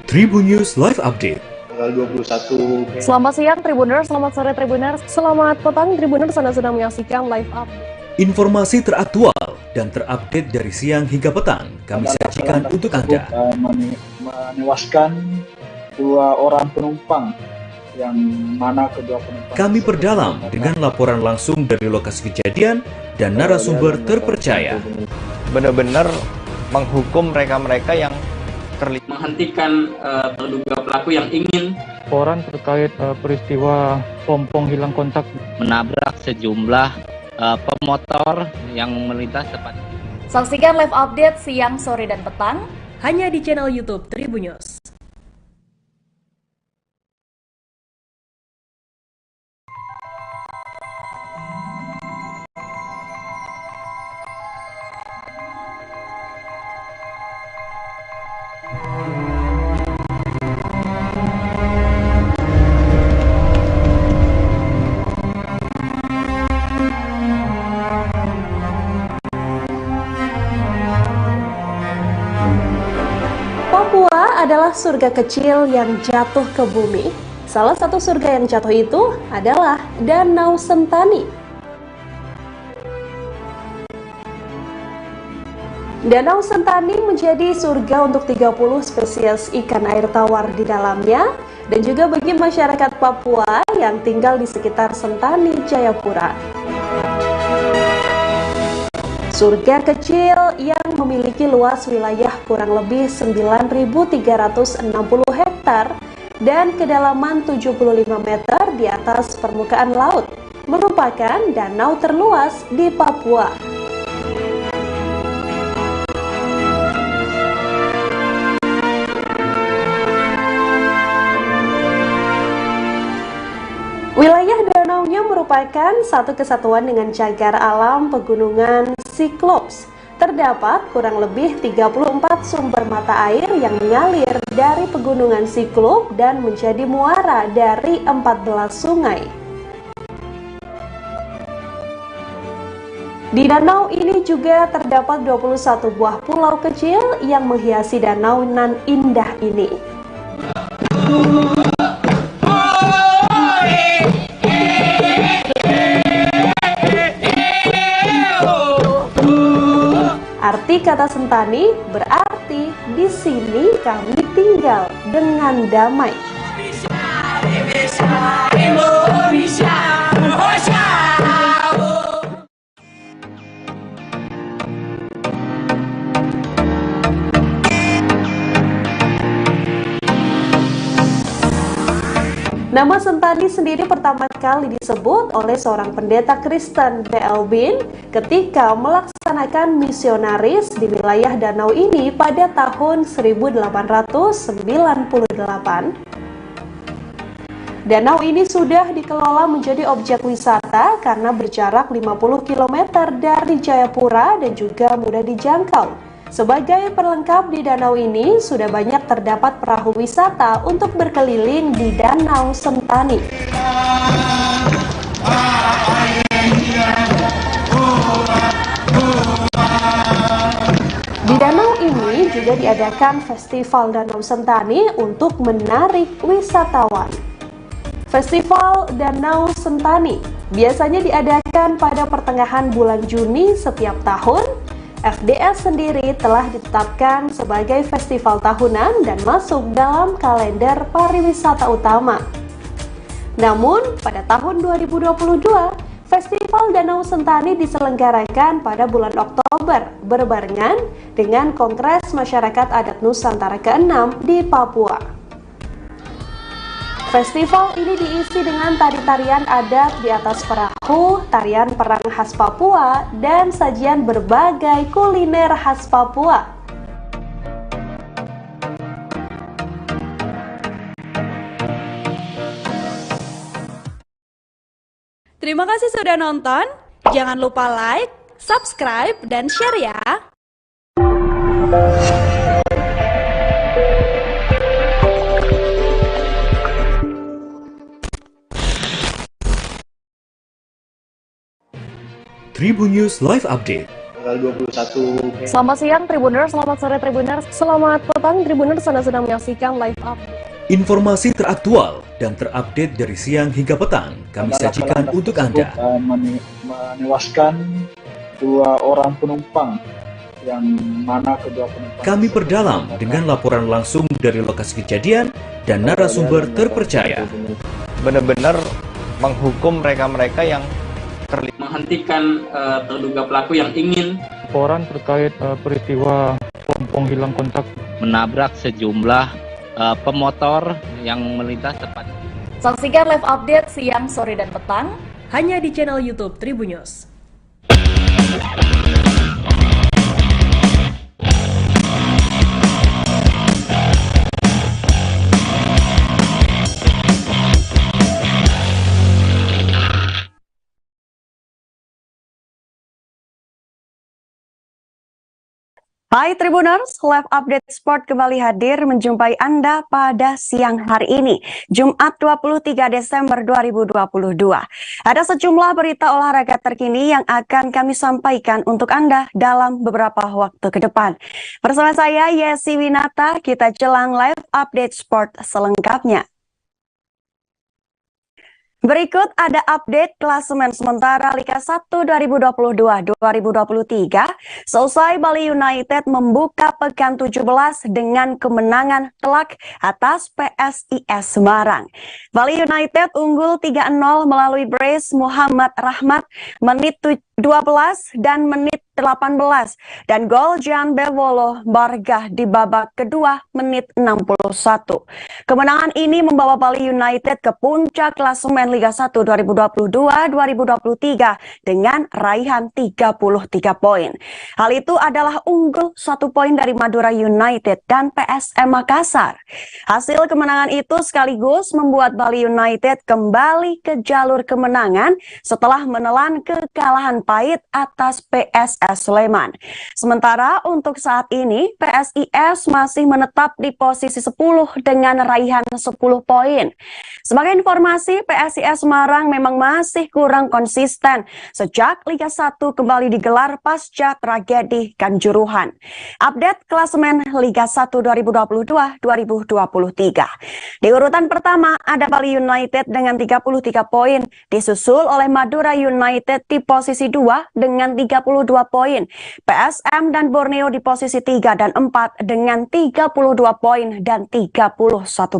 Tribun News Live Update. 21. Selamat siang Tribuners, selamat sore Tribuners, selamat petang Tribuners, Anda sedang menyaksikan live up. Informasi teraktual dan terupdate dari siang hingga petang kami sajikan untuk Anda. Menewaskan 2 orang penumpang, yang mana kedua penumpang. Kami perdalam dengan laporan langsung dari lokasi kejadian dan narasumber terpercaya. Benar-benar menghukum mereka-mereka yang menghentikan terduga pelaku yang ingin laporan terkait peristiwa pompong hilang kontak menabrak sejumlah pemotor yang melintas tepat. Saksikan live update siang, sore, dan petang hanya di channel YouTube Tribun News. adalah surga kecil yang jatuh ke bumi. Salah satu surga yang jatuh itu adalah Danau Sentani. Danau Sentani menjadi surga untuk 30 spesies ikan air tawar di dalamnya dan juga bagi masyarakat Papua yang tinggal di sekitar Sentani, Jayapura. Surga kecil yang memiliki luas wilayah kurang lebih 9.360 hektar dan kedalaman 75 meter di atas permukaan laut, merupakan danau terluas di Papua. Wilayah danaunya merupakan satu kesatuan dengan cagar alam pegunungan Cyclops. Terdapat kurang lebih 34 sumber mata air yang mengalir dari pegunungan Cyclops dan menjadi muara dari 14 sungai. Di danau ini juga terdapat 21 buah pulau kecil yang menghiasi danau nan indah ini. Arti kata Sentani berarti di sini kami tinggal dengan damai. Nama Sentani sendiri pertama kali disebut oleh seorang pendeta Kristen B.L. Bin ketika melaksanakan misionaris di wilayah danau ini pada tahun 1898. Danau ini sudah dikelola menjadi objek wisata karena berjarak 50 km dari Jayapura dan juga mudah dijangkau. Sebagai perlengkap di danau ini, sudah banyak terdapat perahu wisata untuk berkeliling di Danau Sentani. Di danau ini juga diadakan Festival Danau Sentani untuk menarik wisatawan. Festival Danau Sentani biasanya diadakan pada pertengahan bulan Juni setiap tahun. FDS sendiri telah ditetapkan sebagai festival tahunan dan masuk dalam kalender pariwisata utama. Namun, pada tahun 2022, Festival Danau Sentani diselenggarakan pada bulan Oktober berbarengan dengan Kongres Masyarakat Adat Nusantara ke-6 di Papua. Festival ini diisi dengan tari-tarian adat di atas perahu, tarian perang khas Papua, dan sajian berbagai kuliner khas Papua. Terima kasih sudah nonton. Jangan lupa like, subscribe, dan share ya. Tribun News Live Update. Tanggal 21. Selamat siang Tribuners, selamat sore Tribuners, selamat petang Tribuners, Anda sedang menyaksikan live update. Informasi teraktual dan terupdate dari siang hingga petang kami sajikan untuk Anda. Menewaskan 2 orang penumpang, yang mana kedua penumpang. Kami perdalam dengan laporan langsung dari lokasi kejadian dan narasumber terpercaya. Benar-benar menghukum mereka-mereka yang menghentikan terduga pelaku yang ingin Laporan terkait peristiwa kelompok hilang kontak menabrak sejumlah pemotor yang melintas tepat. Saksikan live update siang, sore, dan petang hanya di channel YouTube Tribun News. Hai Tribuners, Live Update Sport kembali hadir menjumpai Anda pada siang hari ini, Jumat 23 Desember 2022. Ada sejumlah berita olahraga terkini yang akan kami sampaikan untuk Anda dalam beberapa waktu ke depan. Bersama saya, Yesi Winata, kita jelang Live Update Sport selengkapnya. Berikut ada update klasemen sementara Liga 1 2022-2023. Selesai Bali United membuka pekan 17 dengan kemenangan telak atas PSIS Semarang. Bali United unggul 3-0 melalui brace Muhammad Rahmat menit 12 dan menit 18 dan gol Jan Bevolo Bargah di babak kedua menit 61. Kemenangan ini membawa Bali United ke puncak klasemen Liga 1 2022-2023 dengan raihan 33 poin. Hal itu adalah unggul 1 poin dari Madura United dan PSM Makassar. Hasil kemenangan itu sekaligus membuat Bali United kembali ke jalur kemenangan setelah menelan kekalahan pahit atas PSS Sleman. Sementara untuk saat ini PSIS masih menetap di posisi 10 dengan raihan 10 poin. Sebagai informasi, PSIS Semarang memang masih kurang konsisten sejak Liga 1 kembali digelar pasca tragedi Kanjuruhan. Update klasemen Liga 1 2022-2023. Di urutan pertama ada Bali United dengan 33 poin, disusul oleh Madura United di posisi 2 dengan 32 poin. PSM dan Borneo di posisi 3 dan 4 dengan 32 poin dan 31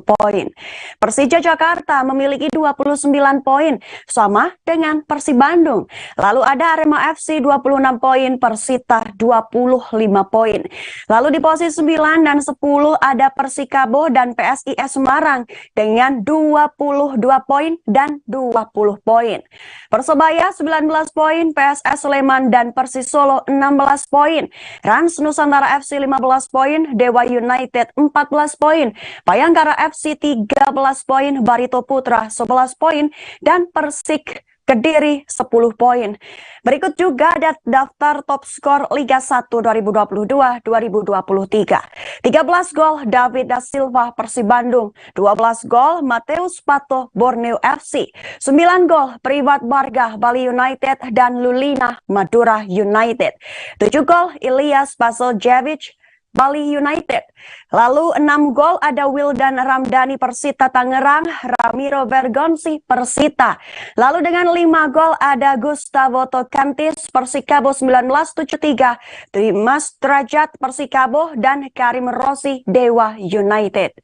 poin. Persija Jakarta memiliki 29 poin, sama dengan Persib Bandung. Lalu ada Arema FC 26 poin, Persita 25 poin. Lalu di posisi 9 dan 10 ada Persikabo dan PSIS Semarang dengan 22 poin dan 20 poin. Persebaya 19 poin, PSS Sleman dan Persis Solo 16 poin. Rans Nusantara FC 15 poin, Dewa United 14 poin, Bayangkara FC 13 poin, Barito Putra 11 poin, dan Persik Kediri 10 poin. Berikut juga ada daftar top skor Liga 1 2022-2023. 13 gol David da Silva Persib Bandung, 12 gol Mateus Pato Borneo FC, 9 gol Privat Bargah Bali United dan Lulina Madura United, 7 gol Ilyas Baseljevic Bali United. Lalu 6 gol ada Wildan Ramdhani Persita Tangerang, Ramiro Bergonzi Persita. Lalu dengan 5 gol ada Gustavo Tokantis Persikabo 1973, Dimas Derajat Persikabo dan Karim Rossi Dewa United.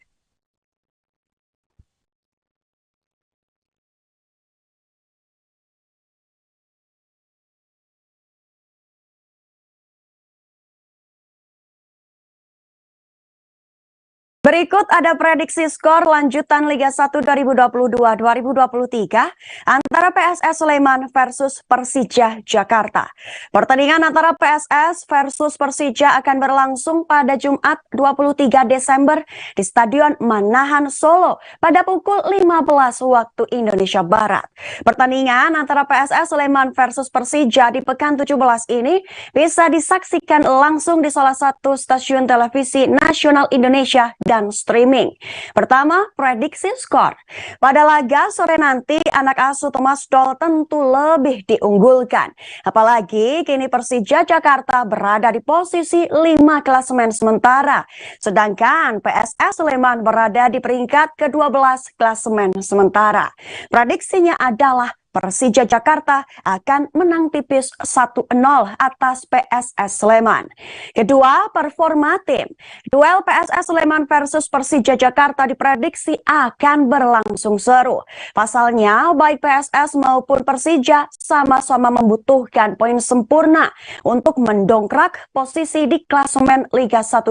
Berikut ada prediksi skor lanjutan Liga 1 2022-2023 antara PSS Sleman versus Persija Jakarta. Pertandingan antara PSS versus Persija akan berlangsung pada Jumat 23 Desember di Stadion Manahan Solo pada pukul 15 waktu Indonesia Barat. Pertandingan antara PSS Sleman versus Persija di pekan 17 ini bisa disaksikan langsung di salah satu stasiun televisi nasional Indonesia dan streaming. Pertama, prediksi skor. Pada laga sore nanti, anak asuh Thomas Doll tentu lebih diunggulkan. Apalagi kini Persija Jakarta berada di posisi 5 klasemen sementara, sedangkan PSS Sleman berada di peringkat ke-12 klasemen sementara. Prediksinya adalah Persija Jakarta akan menang tipis 1-0 atas PSS Sleman. Kedua, performa tim. Duel PSS Sleman versus Persija Jakarta diprediksi akan berlangsung seru. Pasalnya, baik PSS maupun Persija sama-sama membutuhkan poin sempurna untuk mendongkrak posisi di klasemen Liga 1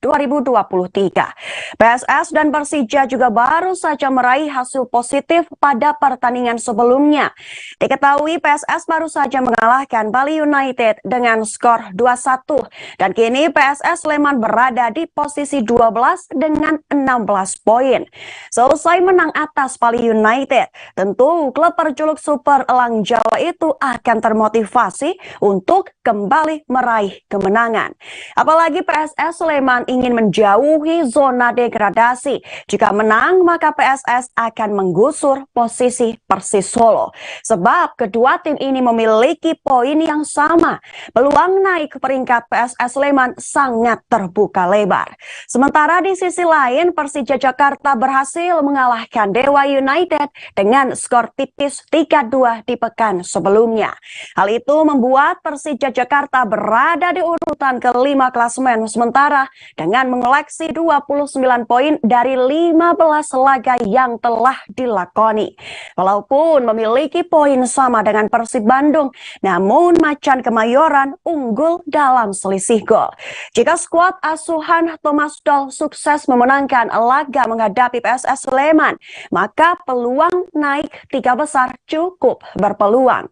2022-2023. PSS dan Persija juga baru saja meraih hasil positif pada pertandingan pertandingan sebelumnya. Diketahui PSS baru saja mengalahkan Bali United dengan skor 2-1 dan kini PSS Sleman berada di posisi 12 dengan 16 poin. Selesai menang atas Bali United, tentu klub berjuluk Super Elang Jawa itu akan termotivasi untuk kembali meraih kemenangan. Apalagi PSS Sleman ingin menjauhi zona degradasi. Jika menang, maka PSS akan menggusur posisi Persis Solo. Sebab kedua tim ini memiliki poin yang sama. Peluang naik ke peringkat PSS Sleman sangat terbuka lebar. Sementara di sisi lain, Persija Jakarta berhasil mengalahkan Dewa United dengan skor tipis 3-2 di pekan sebelumnya. Hal itu membuat Persija Jakarta berada di urutan kelima klasemen sementara dengan mengoleksi 29 poin dari 15 laga yang telah dilakoni. Walaupun memiliki poin sama dengan Persib Bandung, namun Macan Kemayoran unggul dalam selisih gol. Jika skuad asuhan Thomas Doll sukses memenangkan laga menghadapi PSS Sleman, maka peluang naik 3 besar cukup berpeluang.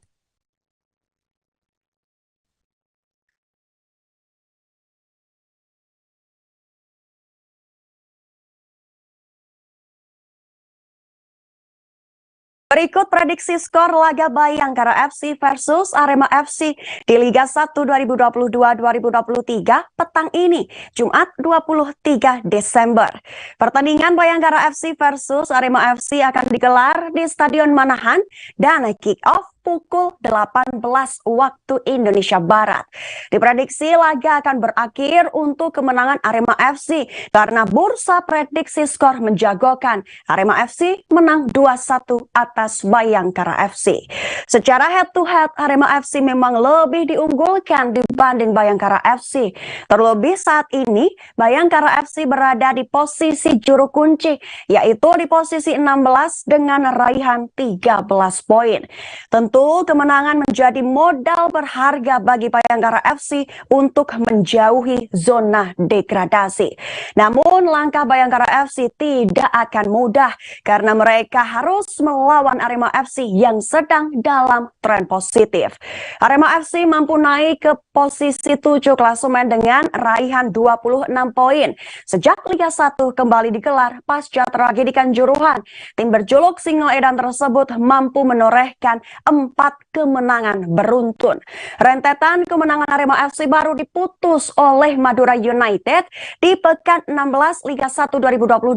Berikut prediksi skor laga Bayangkara FC versus Arema FC di Liga 1 2022-2023 petang ini, Jumat 23 Desember. Pertandingan Bayangkara FC versus Arema FC akan digelar di Stadion Manahan dan kick-off pukul 18 waktu Indonesia Barat. Diprediksi laga akan berakhir untuk kemenangan Arema FC karena bursa prediksi skor menjagokan Arema FC menang 2-1 atas Bayangkara FC. Secara head to head, Arema FC memang lebih diunggulkan dibanding Bayangkara FC. Terlebih saat ini Bayangkara FC berada di posisi juru kunci, yaitu di posisi 16 dengan raihan 13 poin. Tentu kemenangan menjadi modal berharga bagi Bayangkara FC untuk menjauhi zona degradasi. Namun langkah Bayangkara FC tidak akan mudah karena mereka harus melawan Arema FC yang sedang dalam tren positif. Arema FC mampu naik ke posisi 7 klasemen dengan raihan 26 poin. Sejak Liga 1 kembali digelar pasca tragedi Kanjuruhan, tim berjuluk Singoedan tersebut mampu menorehkan 4 kemenangan beruntun. Rentetan kemenangan Arema FC baru diputus oleh Madura United di pekan 16 Liga 1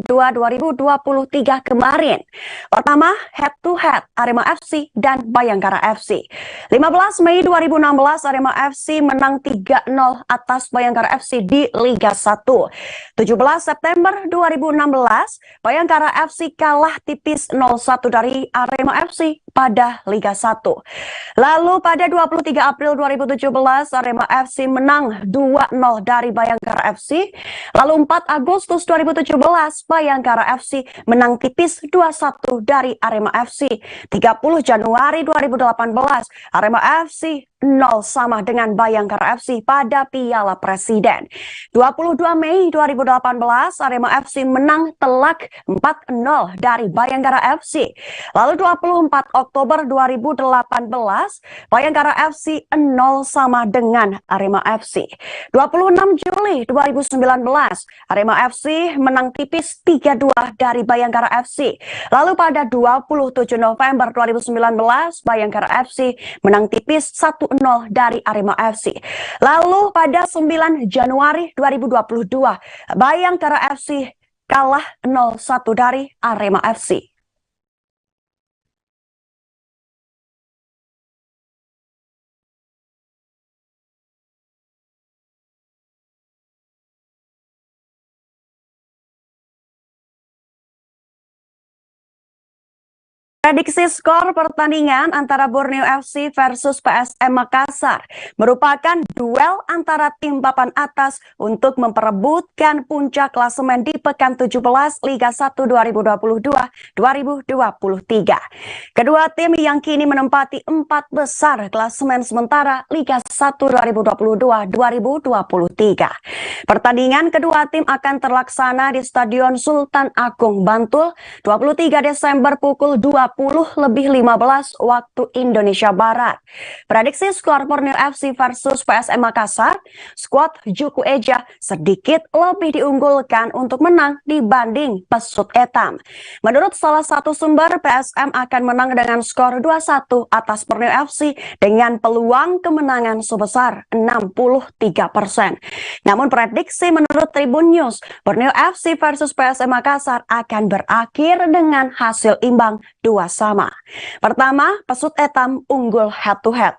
2022-2023 kemarin. Pertama, head to head Arema FC dan Bayangkara FC. 15 Mei 2016 Arema FC menang 3-0 atas Bayangkara FC di Liga 1. 17 September 2016 Bayangkara FC kalah tipis 0-1 dari Arema FC pada Liga 1. Lalu pada 23 April 2017 Arema FC menang 2-0 dari Bayangkara FC. Lalu 4 Agustus 2017 Bayangkara FC menang tipis 2-1 dari Arema FC. 30 Januari 2018 Arema FC 0 sama dengan Bayangkara FC pada Piala Presiden. 22 Mei 2018 Arema FC menang telak 4-0 dari Bayangkara FC. Lalu 24 Oktober 2018 Bayangkara FC 0 sama dengan Arema FC. 26 Juli 2019 Arema FC menang tipis 3-2 dari Bayangkara FC. Lalu pada 27 November 2019 Bayangkara FC menang tipis 1-0 dari Arema FC. Lalu pada 9 Januari 2022 Bayangkara FC kalah 0-1 dari Arema FC. Prediksi skor pertandingan antara Borneo FC versus PSM Makassar merupakan duel antara tim papan atas untuk memperebutkan puncak klasemen di pekan 17 Liga 1 2022-2023. Kedua tim yang kini menempati 4 besar klasemen sementara Liga 1 2022-2023. Pertandingan kedua tim akan terlaksana di Stadion Sultan Agung Bantul 23 Desember pukul 12 20:15 waktu Indonesia Barat. Prediksi skor Borneo FC versus PSM Makassar, skuad Juku Eja sedikit lebih diunggulkan untuk menang dibanding Pesut Etam. Menurut salah satu sumber, PSM akan menang dengan skor 2-1 atas Borneo FC dengan peluang kemenangan sebesar 63%. Namun prediksi menurut Tribun News, Borneo FC versus PSM Makassar akan berakhir dengan hasil imbang 2-2. Pertama, Pesut Etam unggul head to head.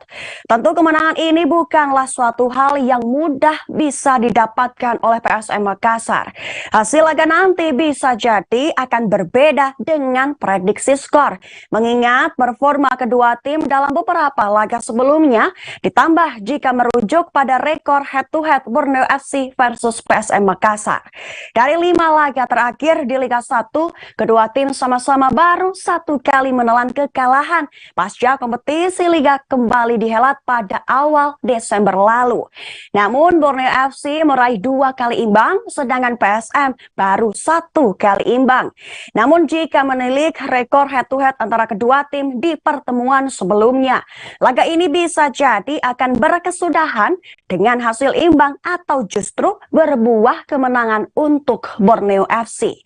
Tentu kemenangan ini bukanlah suatu hal yang mudah bisa didapatkan oleh PSM Makassar. Hasil laga nanti bisa jadi akan berbeda dengan prediksi skor, mengingat performa kedua tim dalam beberapa laga sebelumnya, ditambah jika merujuk pada rekor head to head Borneo FC versus PSM Makassar. Dari 5 laga terakhir di Liga 1, kedua tim sama-sama baru 1 kali menelan kekalahan pasca kompetisi Liga kembali dihelat pada awal Desember lalu. Namun Borneo FC meraih 2 kali imbang, sedangkan PSM baru 1 kali imbang. Namun jika menilik rekor head to head antara kedua tim di pertemuan sebelumnya, laga ini bisa jadi akan berkesudahan dengan hasil imbang atau justru berbuah kemenangan untuk Borneo FC.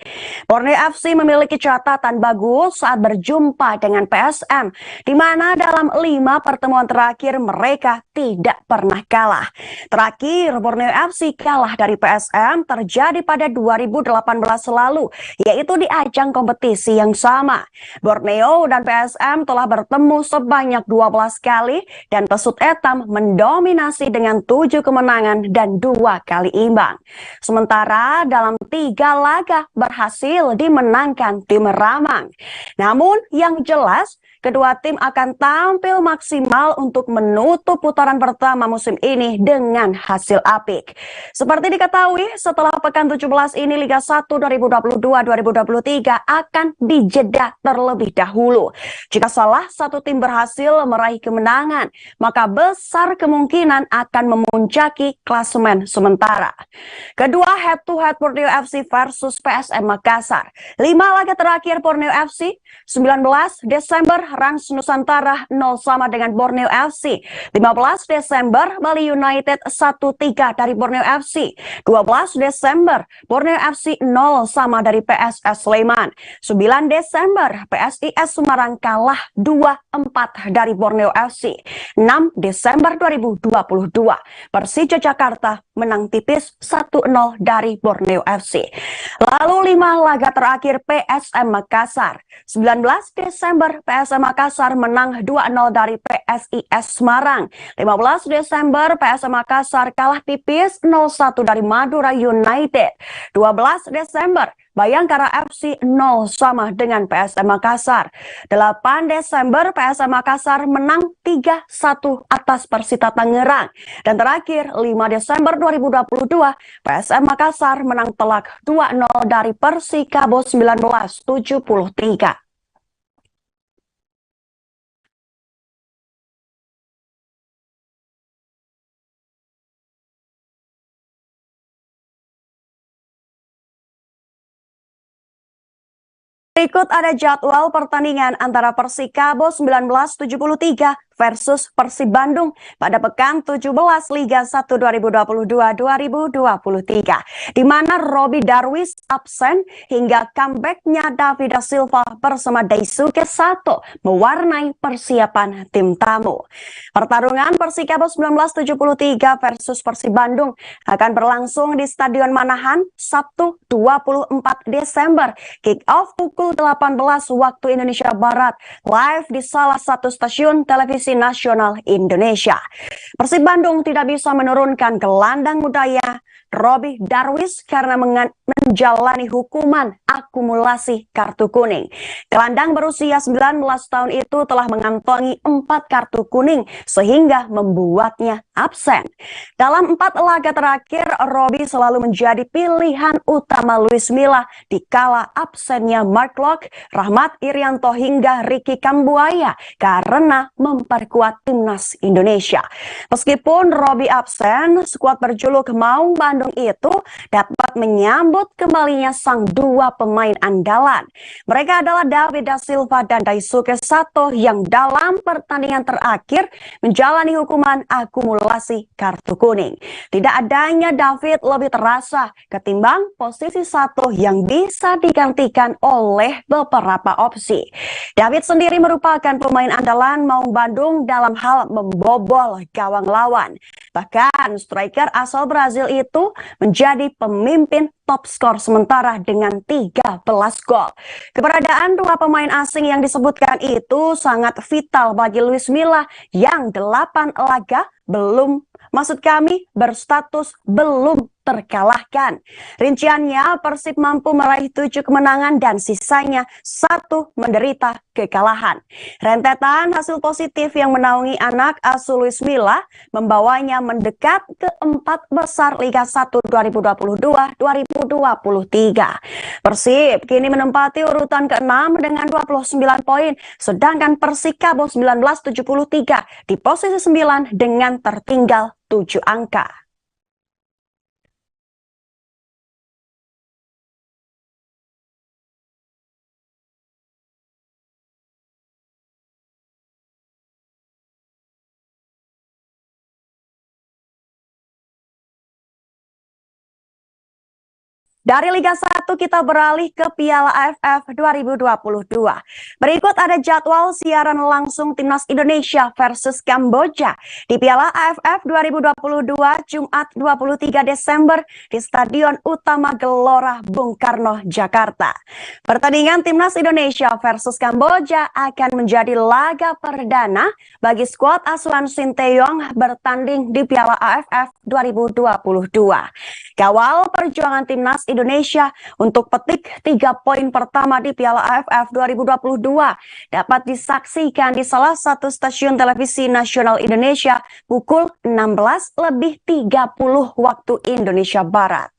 Borneo FC memiliki catatan bagus saat berjumpa dengan PSM, di mana dalam 5 pertemuan terakhir mereka tidak pernah kalah. Terakhir Borneo FC kalah dari PSM terjadi pada 2018 lalu, yaitu di ajang kompetisi yang sama. Borneo dan PSM telah bertemu sebanyak 12 kali dan Pesut Etam mendominasi dengan 7 kemenangan dan 2 kali imbang. Sementara dalam 3 laga berhasil dimenangkan tim Ramang. Namun yang jelas, kedua tim akan tampil maksimal untuk menutup putaran pertama musim ini dengan hasil apik. Seperti diketahui, setelah pekan 17 ini Liga 1 2022-2023 akan dijeda terlebih dahulu. Jika salah satu tim berhasil meraih kemenangan, maka besar kemungkinan akan memuncaki klasemen sementara. Kedua head to head Borneo FC versus PSM Makassar. 5 laga terakhir Borneo FC, 19 Desember Rans Nusantara 0-0 dengan Borneo FC. 15 Desember Bali United 1-3 dari Borneo FC. 12 Desember Borneo FC 0-0 dari PSS Sleman. 9 Desember PSIS Semarang kalah 2-4 dari Borneo FC. 6 Desember 2022 Persija Jakarta menang tipis 1-0 dari Borneo FC. Lalu 5 laga terakhir PSM Makassar. 19 Desember PSM Makassar menang 2-0 dari PSIS Semarang. 15 Desember PSM Makassar kalah tipis 0-1 dari Madura United. 12 Desember Bayangkara FC 0-0 dengan PSM Makassar. 8 Desember PSM Makassar menang 3-1 atas Persita Tangerang. Dan terakhir 5 Desember 2022 PSM Makassar menang telak 2-0 dari Persikabo 1973. Berikut ada jadwal pertandingan antara Persikabo 1973 versus Persib Bandung pada pekan 17 Liga 1 2022-2023, di mana Robby Darwis absen hingga comebacknya David da Silva bersama Daisuke Sato mewarnai persiapan tim tamu. Pertarungan Persikabo 1973 versus Persib Bandung akan berlangsung di Stadion Manahan Sabtu 24 Desember, kick off pukul 18 waktu Indonesia Barat, live di salah satu stasiun televisi nasional Indonesia. Persib Bandung tidak bisa menurunkan gelandang mudanya Robby Darwis karena menjalani hukuman akumulasi kartu kuning. Gelandang berusia 19 tahun itu telah mengantongi 4 kartu kuning sehingga membuatnya absen. Dalam 4 laga terakhir, Robby selalu menjadi pilihan utama Luis Milla dikala absennya Mark Locke, Rahmat Irianto hingga Ricky Kambuaya karena memperkuat timnas Indonesia. Meskipun Robby absen, skuad berjuluk Maung Bandung Bandung itu dapat menyambut kembalinya sang dua pemain andalan. Mereka adalah David da Silva dan Daisuke Sato yang dalam pertandingan terakhir menjalani hukuman akumulasi kartu kuning. Tidak adanya David lebih terasa ketimbang posisi Sato yang bisa digantikan oleh beberapa opsi. David sendiri merupakan pemain andalan Maung Bandung dalam hal membobol gawang lawan. Bahkan striker asal Brazil itu menjadi pemimpin top skor sementara dengan 13 gol. Keberadaan dua pemain asing yang disebutkan itu sangat vital bagi Luis Milla yang 8 laga berstatus belum terkalahkan. Rinciannya, Persib mampu meraih 7 kemenangan dan sisanya 1 menderita kekalahan. Rentetan hasil positif yang menaungi anak asuh Luis Milla membawanya mendekat ke 4 besar Liga 1 2022-2023. Persib kini menempati urutan ke-6 dengan 29 poin, sedangkan Persikabo 1973 di posisi 9 dengan tertinggal 7 angka. Dari Liga 1 kita beralih ke Piala AFF 2022. Berikut ada jadwal siaran langsung Timnas Indonesia versus Kamboja di Piala AFF 2022 Jumat 23 Desember di Stadion Utama Gelora Bung Karno, Jakarta. Pertandingan Timnas Indonesia versus Kamboja akan menjadi laga perdana bagi skuad asuhan Sinteyong bertanding di Piala AFF 2022. Kawal perjuangan Timnas Indonesia untuk petik 3 poin pertama di Piala AFF 2022 dapat disaksikan di salah satu stasiun televisi nasional Indonesia pukul 16:30 waktu Indonesia Barat.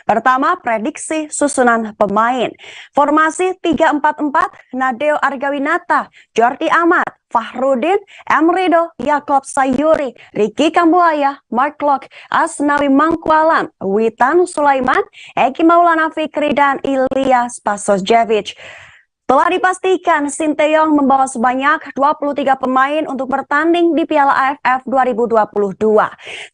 Pertama, prediksi susunan pemain. Formasi 3-4-4, Nadeo Argawinata, Jordi Amat, Fahrudin, Emrido, Yakob Sayuri, Ricky Kambuaya, Mark Locke, Asnawi Mangkualam, Witan Sulaiman, Eki Maulana Fikri, dan Ilyas Pasosjevic. Telah dipastikan Sinteyong membawa sebanyak 23 pemain untuk bertanding di Piala AFF 2022.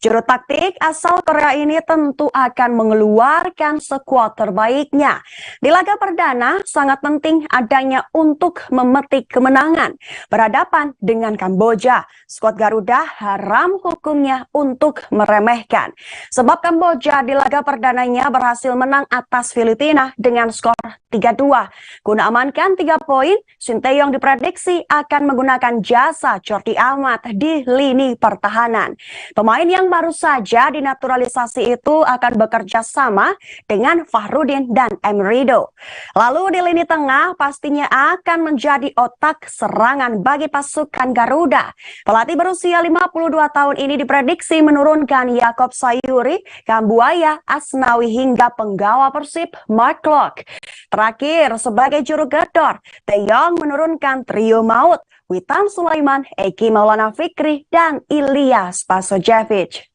Juru taktik asal Korea ini tentu akan mengeluarkan skuad terbaiknya. Di laga perdana sangat penting adanya untuk memetik kemenangan. Berhadapan dengan Kamboja, skuad Garuda haram hukumnya untuk meremehkan. Sebab Kamboja di laga perdananya berhasil menang atas Filipina dengan skor 3-2. Guna amankan 3 poin, Sinteyong diprediksi akan menggunakan jasa Jordi Amat di lini pertahanan. Pemain yang baru saja dinaturalisasi itu akan bekerja sama dengan Fahrudin dan Emrido. Lalu di lini tengah pastinya akan menjadi otak serangan bagi pasukan Garuda. Pelatih berusia 52 tahun ini diprediksi menurunkan Yakob Sayuri, Kambuaya, Asnawi hingga penggawa Persib Mark Locke. Terakhir, sebagai juru gedor, Taeyong menurunkan trio maut, Witan Sulaiman, Eki Maulana Fikri, dan Ilyas Pasosjevic.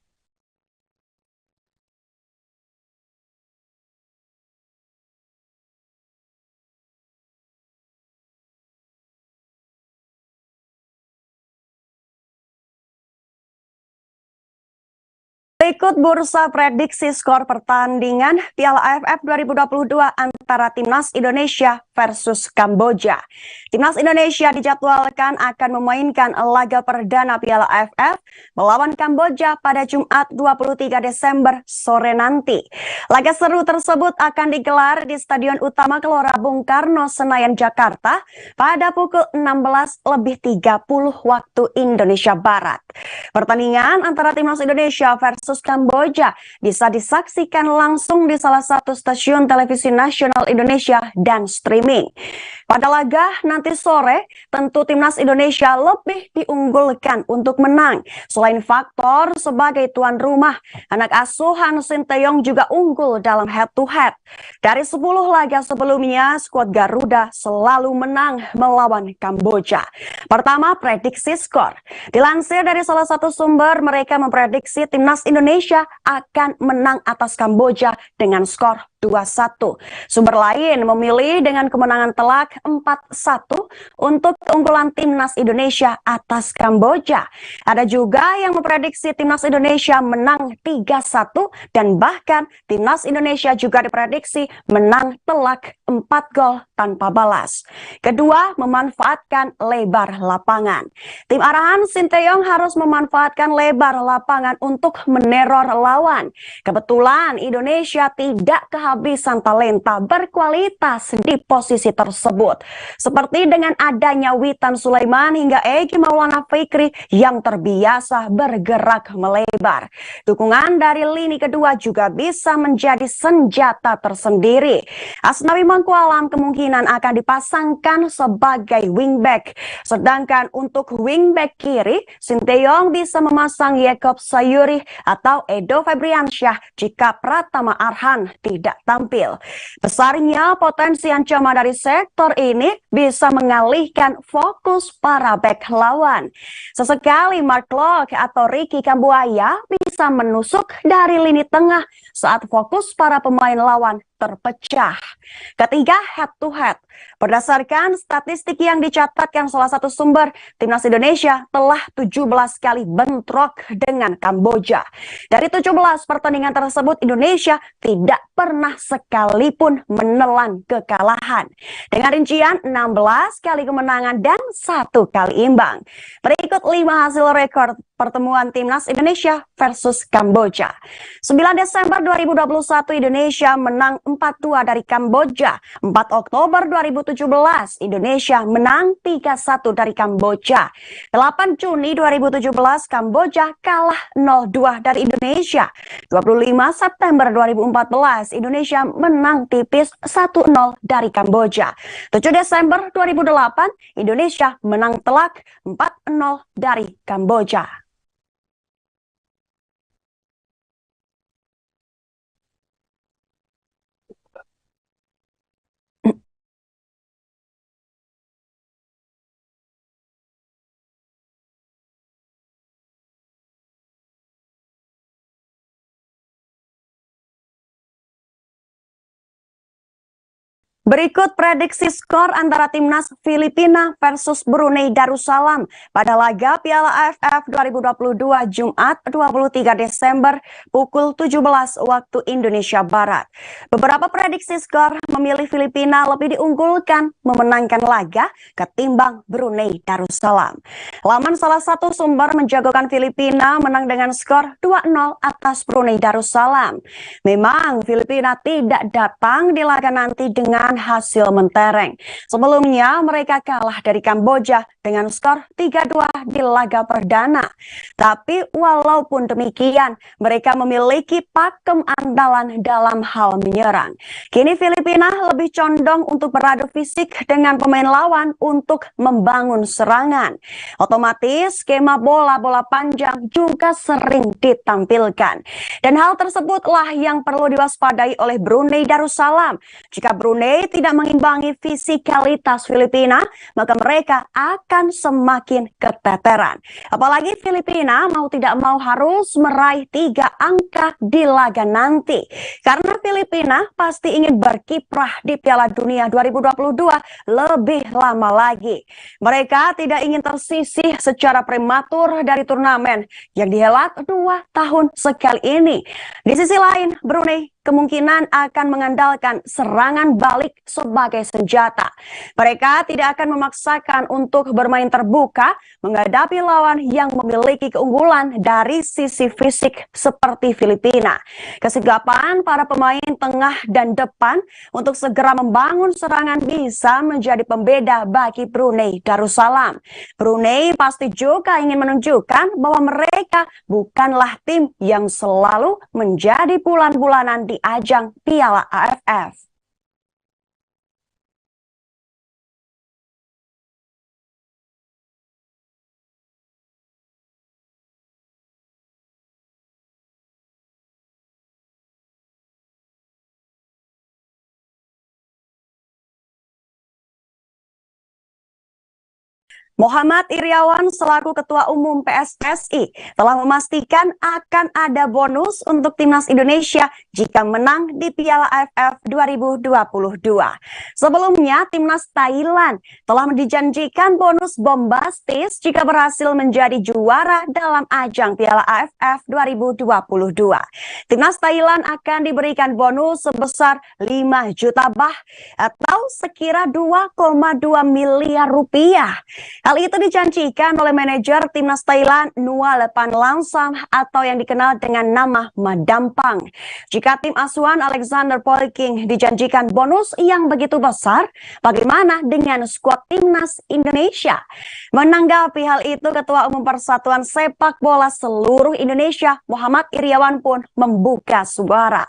Berikut bursa prediksi skor pertandingan Piala AFF 2022 antara Timnas Indonesia versus Kamboja. Timnas Indonesia dijadwalkan akan memainkan laga perdana Piala AFF melawan Kamboja pada Jumat 23 Desember sore nanti. Laga seru tersebut akan digelar di Stadion Utama Gelora Bung Karno, Senayan, Jakarta pada pukul 16:30 waktu Indonesia Barat. Pertandingan antara Timnas Indonesia versus Kamboja bisa disaksikan langsung di salah satu stasiun televisi nasional Indonesia dan streaming. Pada laga nanti sore, tentu Timnas Indonesia lebih diunggulkan untuk menang. Selain faktor sebagai tuan rumah, anak asuhan Sinteyong juga unggul dalam head-to-head. Dari 10 laga sebelumnya, skuad Garuda selalu menang melawan Kamboja. Pertama, prediksi skor. Dilansir dari salah satu sumber, mereka memprediksi Timnas Indonesia Indonesia akan menang atas Kamboja dengan skor 2-1. Sumber lain memilih dengan kemenangan telak 4-1 untuk keunggulan timnas Indonesia atas Kamboja. Ada juga yang memprediksi timnas Indonesia menang 3-1 dan bahkan timnas Indonesia juga diprediksi menang telak 4 gol tanpa balas. Kedua, memanfaatkan lebar lapangan. Tim arahan Sinteyong harus memanfaatkan lebar lapangan untuk meneror lawan. Kebetulan Indonesia tidak kehabisan talenta berkualitas di posisi tersebut. Seperti dengan adanya Witan Sulaiman hingga Egy Maulana Fikri yang terbiasa bergerak melebar. Dukungan dari lini kedua juga bisa menjadi senjata tersendiri. Asnawi Mangkualam kemungkinan akan dipasangkan sebagai wingback. Sedangkan untuk wingback kiri, Sinteyong bisa memasang Yakob Sayuri atau Edo Febriansyah jika Pratama Arhan tidak tampil. Besarnya potensi ancaman dari sektor ini bisa mengalihkan fokus para bek lawan. Sesekali Mark Locke atau Ricky Kambuaya bisa menusuk dari lini tengah saat fokus para pemain lawan terpecah. Ketiga, head to head. Berdasarkan statistik yang dicatatkan salah satu sumber, timnas Indonesia telah 17 kali bentrok dengan Kamboja. Dari 17 pertandingan tersebut, Indonesia tidak pernah sekalipun menelan kekalahan. Dengan rincian 16 kali kemenangan dan 1 kali imbang. Berikut 5 hasil rekor pertemuan timnas Indonesia versus Kamboja. 9 Desember 2021 Indonesia menang 4-2 dari Kamboja. 4 Oktober 2017 Indonesia menang 3-1 dari Kamboja. 8 Juni 2017 Kamboja kalah 0-2 dari Indonesia. 25 September 2014 Indonesia menang tipis 1-0 dari Kamboja. 7 Desember 2008 Indonesia menang telak 4-0 dari Kamboja. Berikut prediksi skor antara timnas Filipina versus Brunei Darussalam pada laga Piala AFF 2022 Jumat 23 Desember pukul 17 waktu Indonesia Barat. Beberapa prediksi skor memilih Filipina lebih diunggulkan memenangkan laga ketimbang Brunei Darussalam. Laman salah satu sumber menjagokan Filipina menang dengan skor 2-0 atas Brunei Darussalam. Memang Filipina tidak datang di laga nanti dengan hasil mentereng. Sebelumnya mereka kalah dari Kamboja dengan skor 3-2 di laga perdana. Tapi walaupun demikian, mereka memiliki pakem andalan dalam hal menyerang. Kini Filipina lebih condong untuk beradu fisik dengan pemain lawan untuk membangun serangan. Otomatis skema bola-bola panjang juga sering ditampilkan. Dan hal tersebutlah yang perlu diwaspadai oleh Brunei Darussalam. Jika Brunei tidak mengimbangi fisikalitas Filipina, maka mereka akan semakin keteteran. Apalagi Filipina mau tidak mau harus meraih 3 angka di laga nanti. Karena Filipina pasti ingin berkiprah di Piala Dunia 2022 lebih lama lagi. Mereka tidak ingin tersisih secara prematur dari turnamen yang dihelat 2 tahun sekali ini. Di sisi lain, Brunei kemungkinan akan mengandalkan serangan balik sebagai senjata. Mereka tidak akan memaksakan untuk bermain terbuka menghadapi lawan yang memiliki keunggulan dari sisi fisik seperti Filipina. Kesigapan para pemain tengah dan depan untuk segera membangun serangan bisa menjadi pembeda bagi Brunei Darussalam. Brunei pasti juga ingin menunjukkan bahwa mereka bukanlah tim yang selalu menjadi bulan-bulanan di ajang Piala AFF. Muhammad Iriawan selaku Ketua Umum PSSI telah memastikan akan ada bonus untuk Timnas Indonesia jika menang di Piala AFF 2022. Sebelumnya, Timnas Thailand telah dijanjikan bonus bombastis jika berhasil menjadi juara dalam ajang Piala AFF 2022. Timnas Thailand akan diberikan bonus sebesar 5 juta baht atau sekira 2,2 miliar rupiah. Hal itu dijanjikan oleh manajer Timnas Thailand Nualepan Langsam atau yang dikenal dengan nama Madampang. Jika tim asuhan Alexander Polking dijanjikan bonus yang begitu besar, bagaimana dengan skuad Timnas Indonesia? Menanggapi hal itu, Ketua Umum Persatuan Sepak Bola Seluruh Indonesia Muhammad Iriawan pun membuka suara.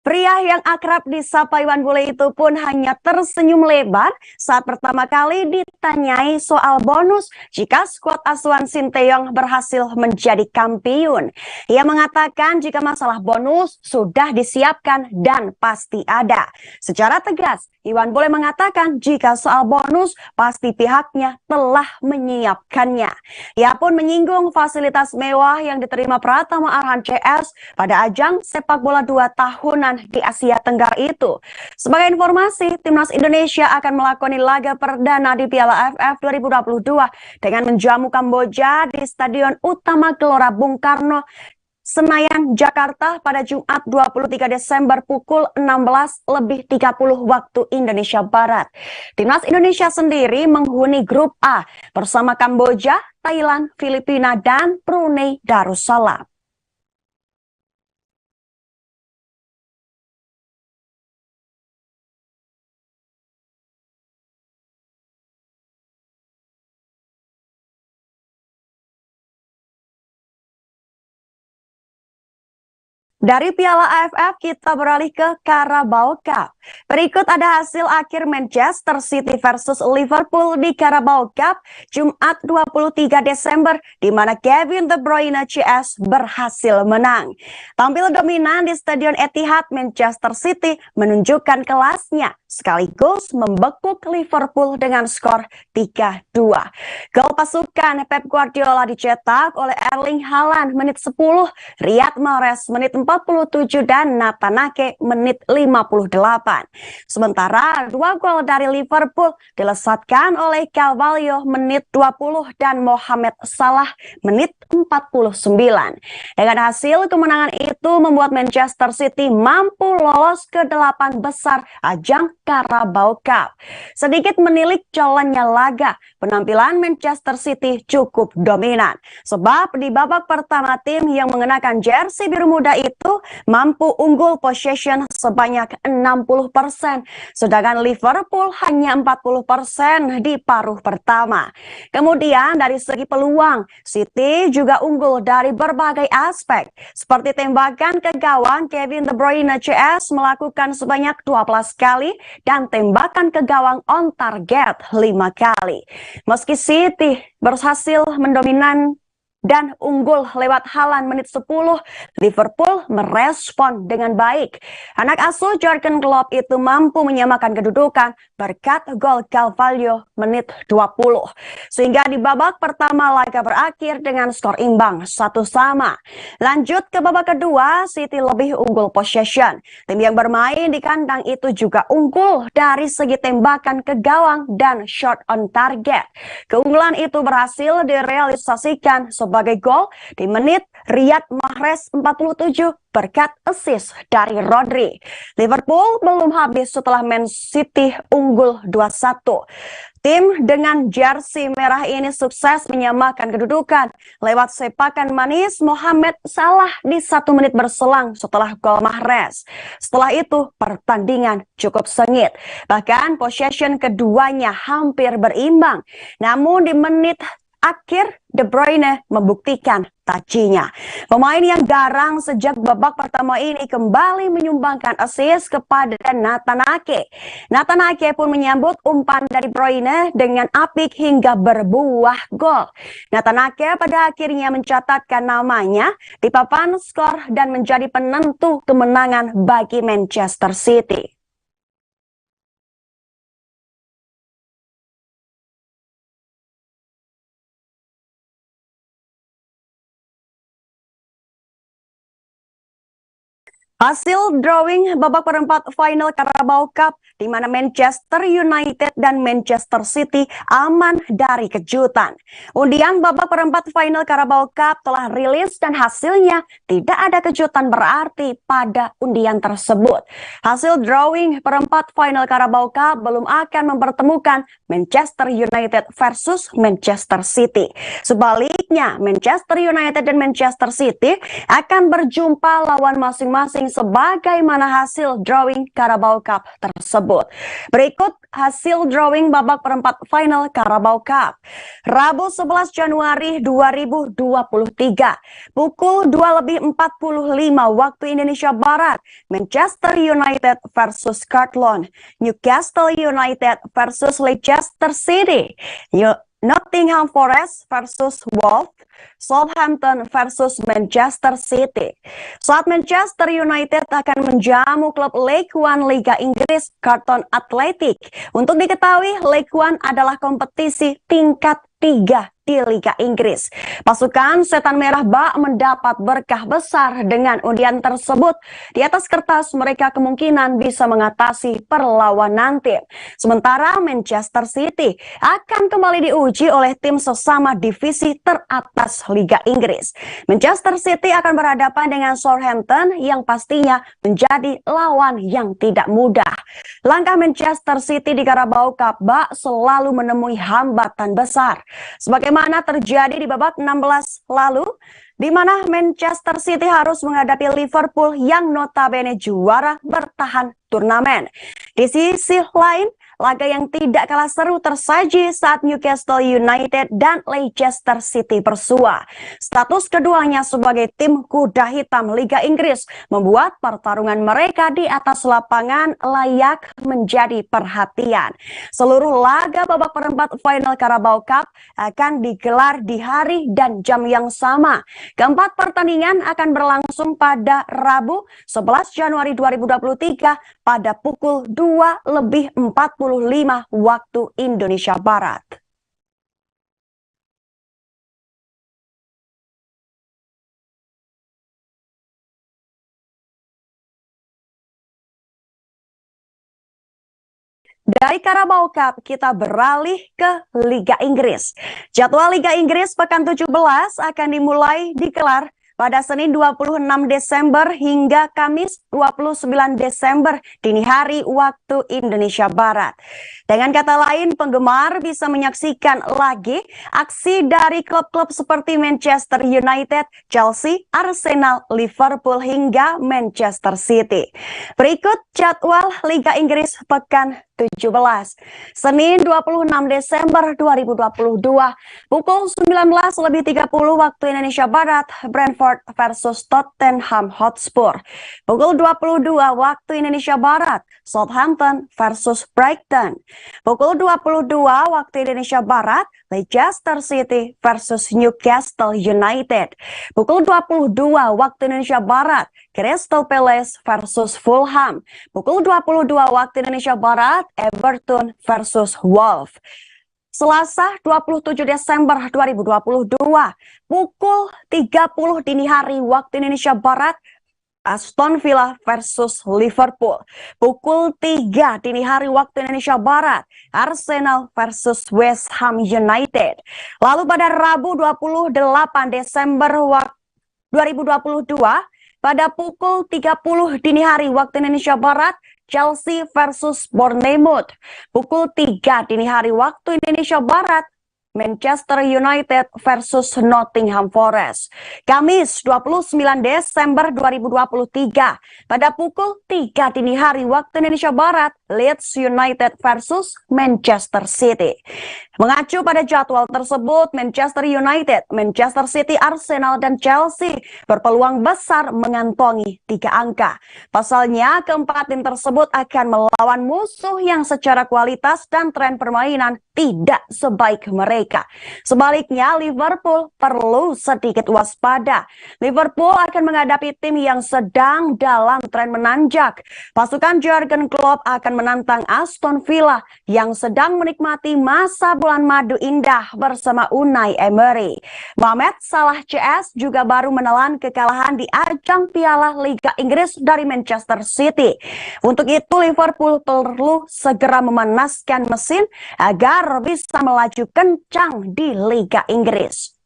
Pria yang akrab disapa Iwan Bule itu pun hanya tersenyum lebar saat pertama kali ditanyai soal bonus jika skuad asuhan Sinteyong berhasil menjadi kampiun. Ia mengatakan jika masalah bonus sudah disiapkan dan pasti ada. Secara tegas, Iwan Bule mengatakan jika soal bonus pasti pihaknya telah menyiapkannya. Ia pun menyinggung fasilitas mewah yang diterima Pratama Arhan CS pada ajang sepak bola 2 tahunan di Asia Tenggara itu. Sebagai informasi, Timnas Indonesia akan melakoni laga perdana di Piala AFF 2022 dengan menjamu Kamboja di Stadion Utama Gelora Bung Karno, Senayan, Jakarta pada Jumat 23 Desember pukul 16.30 waktu Indonesia Barat. Timnas Indonesia sendiri menghuni grup A bersama Kamboja, Thailand, Filipina, dan Brunei Darussalam. Dari Piala AFF kita beralih ke Carabao Cup. Berikut ada hasil akhir Manchester City versus Liverpool di Carabao Cup Jumat 23 Desember di mana Kevin De Bruyne CS berhasil menang. Tampil dominan di Stadion Etihad, Manchester City menunjukkan kelasnya sekaligus membekuk Liverpool dengan skor 3-2. Gol pasukan Pep Guardiola dicetak oleh Erling Haaland menit 10, Riyad Mahrez menit 47 dan Nathan Ake menit 58. Sementara 2 gol dari Liverpool dilesatkan oleh Carvalho menit 20 dan Mohamed Salah menit 49. Dengan hasil kemenangan itu membuat Manchester City mampu lolos ke 8 besar ajang Carabao Cup. Sedikit menilik jalannya laga, penampilan Manchester City cukup dominan. Sebab di babak pertama tim yang mengenakan jersey biru muda itu mampu unggul possession sebanyak 60%, sedangkan Liverpool hanya 40% di paruh pertama. Kemudian dari segi peluang, City juga unggul dari berbagai aspek, seperti tembakan ke gawang Kevin De Bruyne CS melakukan sebanyak 12 kali dan tembakan ke gawang on target 5 kali. Meski City berhasil mendominan dan unggul lewat Haaland menit 10, Liverpool merespon dengan baik. Anak asuh Jurgen Klopp itu mampu menyamakan kedudukan berkat gol Carvalho menit 20. Sehingga di babak pertama laga berakhir dengan skor imbang 1-1. Lanjut ke babak kedua, City lebih unggul possession. Tim yang bermain di kandang itu juga unggul dari segi tembakan ke gawang dan shot on target. Keunggulan itu berhasil direalisasikan sebagai gol di menit Riyad Mahrez 47 berkat assist dari Rodri. Liverpool belum habis setelah Man City unggul 2-1. Tim dengan jersey merah ini sukses menyamakan kedudukan lewat sepakan manis Mohamed Salah di 1 menit berselang setelah gol Mahrez. Setelah itu pertandingan cukup sengit. Bahkan possession keduanya hampir berimbang. Namun di menit akhir De Bruyne membuktikan tajinya. Pemain yang garang sejak babak pertama ini kembali menyumbangkan assist kepada Nathan Ake. Nathan Ake pun menyambut umpan dari Bruyne dengan apik hingga berbuah gol. Nathan Ake pada akhirnya mencatatkan namanya di papan skor dan menjadi penentu kemenangan bagi Manchester City. Hasil drawing babak perempat final Carabao Cup di mana Manchester United dan Manchester City aman dari kejutan. Undian babak perempat final Carabao Cup telah rilis dan hasilnya tidak ada kejutan berarti pada undian tersebut. Hasil drawing perempat final Carabao Cup belum akan mempertemukan Manchester United versus Manchester City. Sebaliknya, Manchester United dan Manchester City akan berjumpa lawan masing-masing sebagaimana hasil drawing Carabao Cup tersebut. Berikut hasil drawing babak perempat final Carabao Cup. Rabu 11 Januari 2023, pukul 2:45 waktu Indonesia Barat, Manchester United versus Carlton, Newcastle United versus Leicester City, Nottingham Forest versus Wolves, Southampton versus Manchester City. Saat Manchester United akan menjamu klub League One Liga Inggris Carlton Athletic. Untuk diketahui, League One adalah kompetisi tingkat 3 di Liga Inggris. Pasukan Setan Merah bak mendapat berkah besar dengan undian tersebut. Di atas kertas mereka kemungkinan bisa mengatasi perlawanan tim. Sementara Manchester City akan kembali diuji oleh tim sesama divisi teratas Liga Inggris. Manchester City akan berhadapan dengan Southampton yang pastinya menjadi lawan yang tidak mudah. Langkah Manchester City di Carabao Cup bak selalu menemui hambatan besar. Sebagaimana terjadi di babak 16 lalu, di mana Manchester City harus menghadapi Liverpool yang notabene juara bertahan turnamen. Di sisi lain, laga yang tidak kalah seru tersaji saat Newcastle United dan Leicester City bersua. Status keduanya sebagai tim kuda hitam Liga Inggris membuat pertarungan mereka di atas lapangan layak menjadi perhatian. Seluruh laga babak perempat final Carabao Cup akan digelar di hari dan jam yang sama. Keempat pertandingan akan berlangsung pada Rabu 11 Januari 2023 pada pukul 2:45 waktu Indonesia Barat. Dari Carabao Cup kita beralih ke Liga Inggris. Jadwal Liga Inggris pekan 17 akan dimulai digelar pada Senin 26 Desember hingga Kamis 29 Desember dini hari waktu Indonesia Barat. Dengan kata lain, penggemar bisa menyaksikan lagi aksi dari klub-klub seperti Manchester United, Chelsea, Arsenal, Liverpool hingga Manchester City. Berikut jadwal Liga Inggris pekan 17. Senin 26 Desember 2022 pukul 19:30 waktu Indonesia Barat, Brentford versus Tottenham Hotspur. Pukul 22 waktu Indonesia Barat, Southampton versus Brighton. Pukul 22 waktu Indonesia Barat, Leicester City versus Newcastle United. Pukul 22 waktu Indonesia Barat, Crystal Palace versus Fulham. Pukul 22 waktu Indonesia Barat, Everton versus Wolves. Selasa 27 Desember 2022 pukul 30 dini hari waktu Indonesia Barat, Aston Villa versus Liverpool. Pukul 3 dini hari waktu Indonesia Barat, Arsenal versus West Ham United. Lalu pada Rabu 28 Desember 2022 pada pukul 30 dini hari waktu Indonesia Barat, Chelsea versus Bournemouth. Pukul 3 dini hari waktu Indonesia Barat, Manchester United versus Nottingham Forest. Kamis 29 Desember 2023 pada pukul 3 dini hari waktu Indonesia Barat, Leeds United versus Manchester City. Mengacu pada jadwal tersebut, Manchester United, Manchester City, Arsenal, dan Chelsea berpeluang besar mengantongi 3 angka. Pasalnya, keempat tim tersebut akan melawan musuh yang secara kualitas dan tren permainan tidak sebaik mereka. Sebaliknya, Liverpool perlu sedikit waspada. Liverpool akan menghadapi tim yang sedang dalam tren menanjak. Pasukan Jurgen Klopp akan menantang Aston Villa yang sedang menikmati masa bulan madu indah bersama Unai Emery. Mohamed Salah CS juga baru menelan kekalahan di ajang Piala Liga Inggris dari Manchester City. Untuk itu Liverpool perlu segera memanaskan mesin agar bisa melaju kencang di Liga Inggris.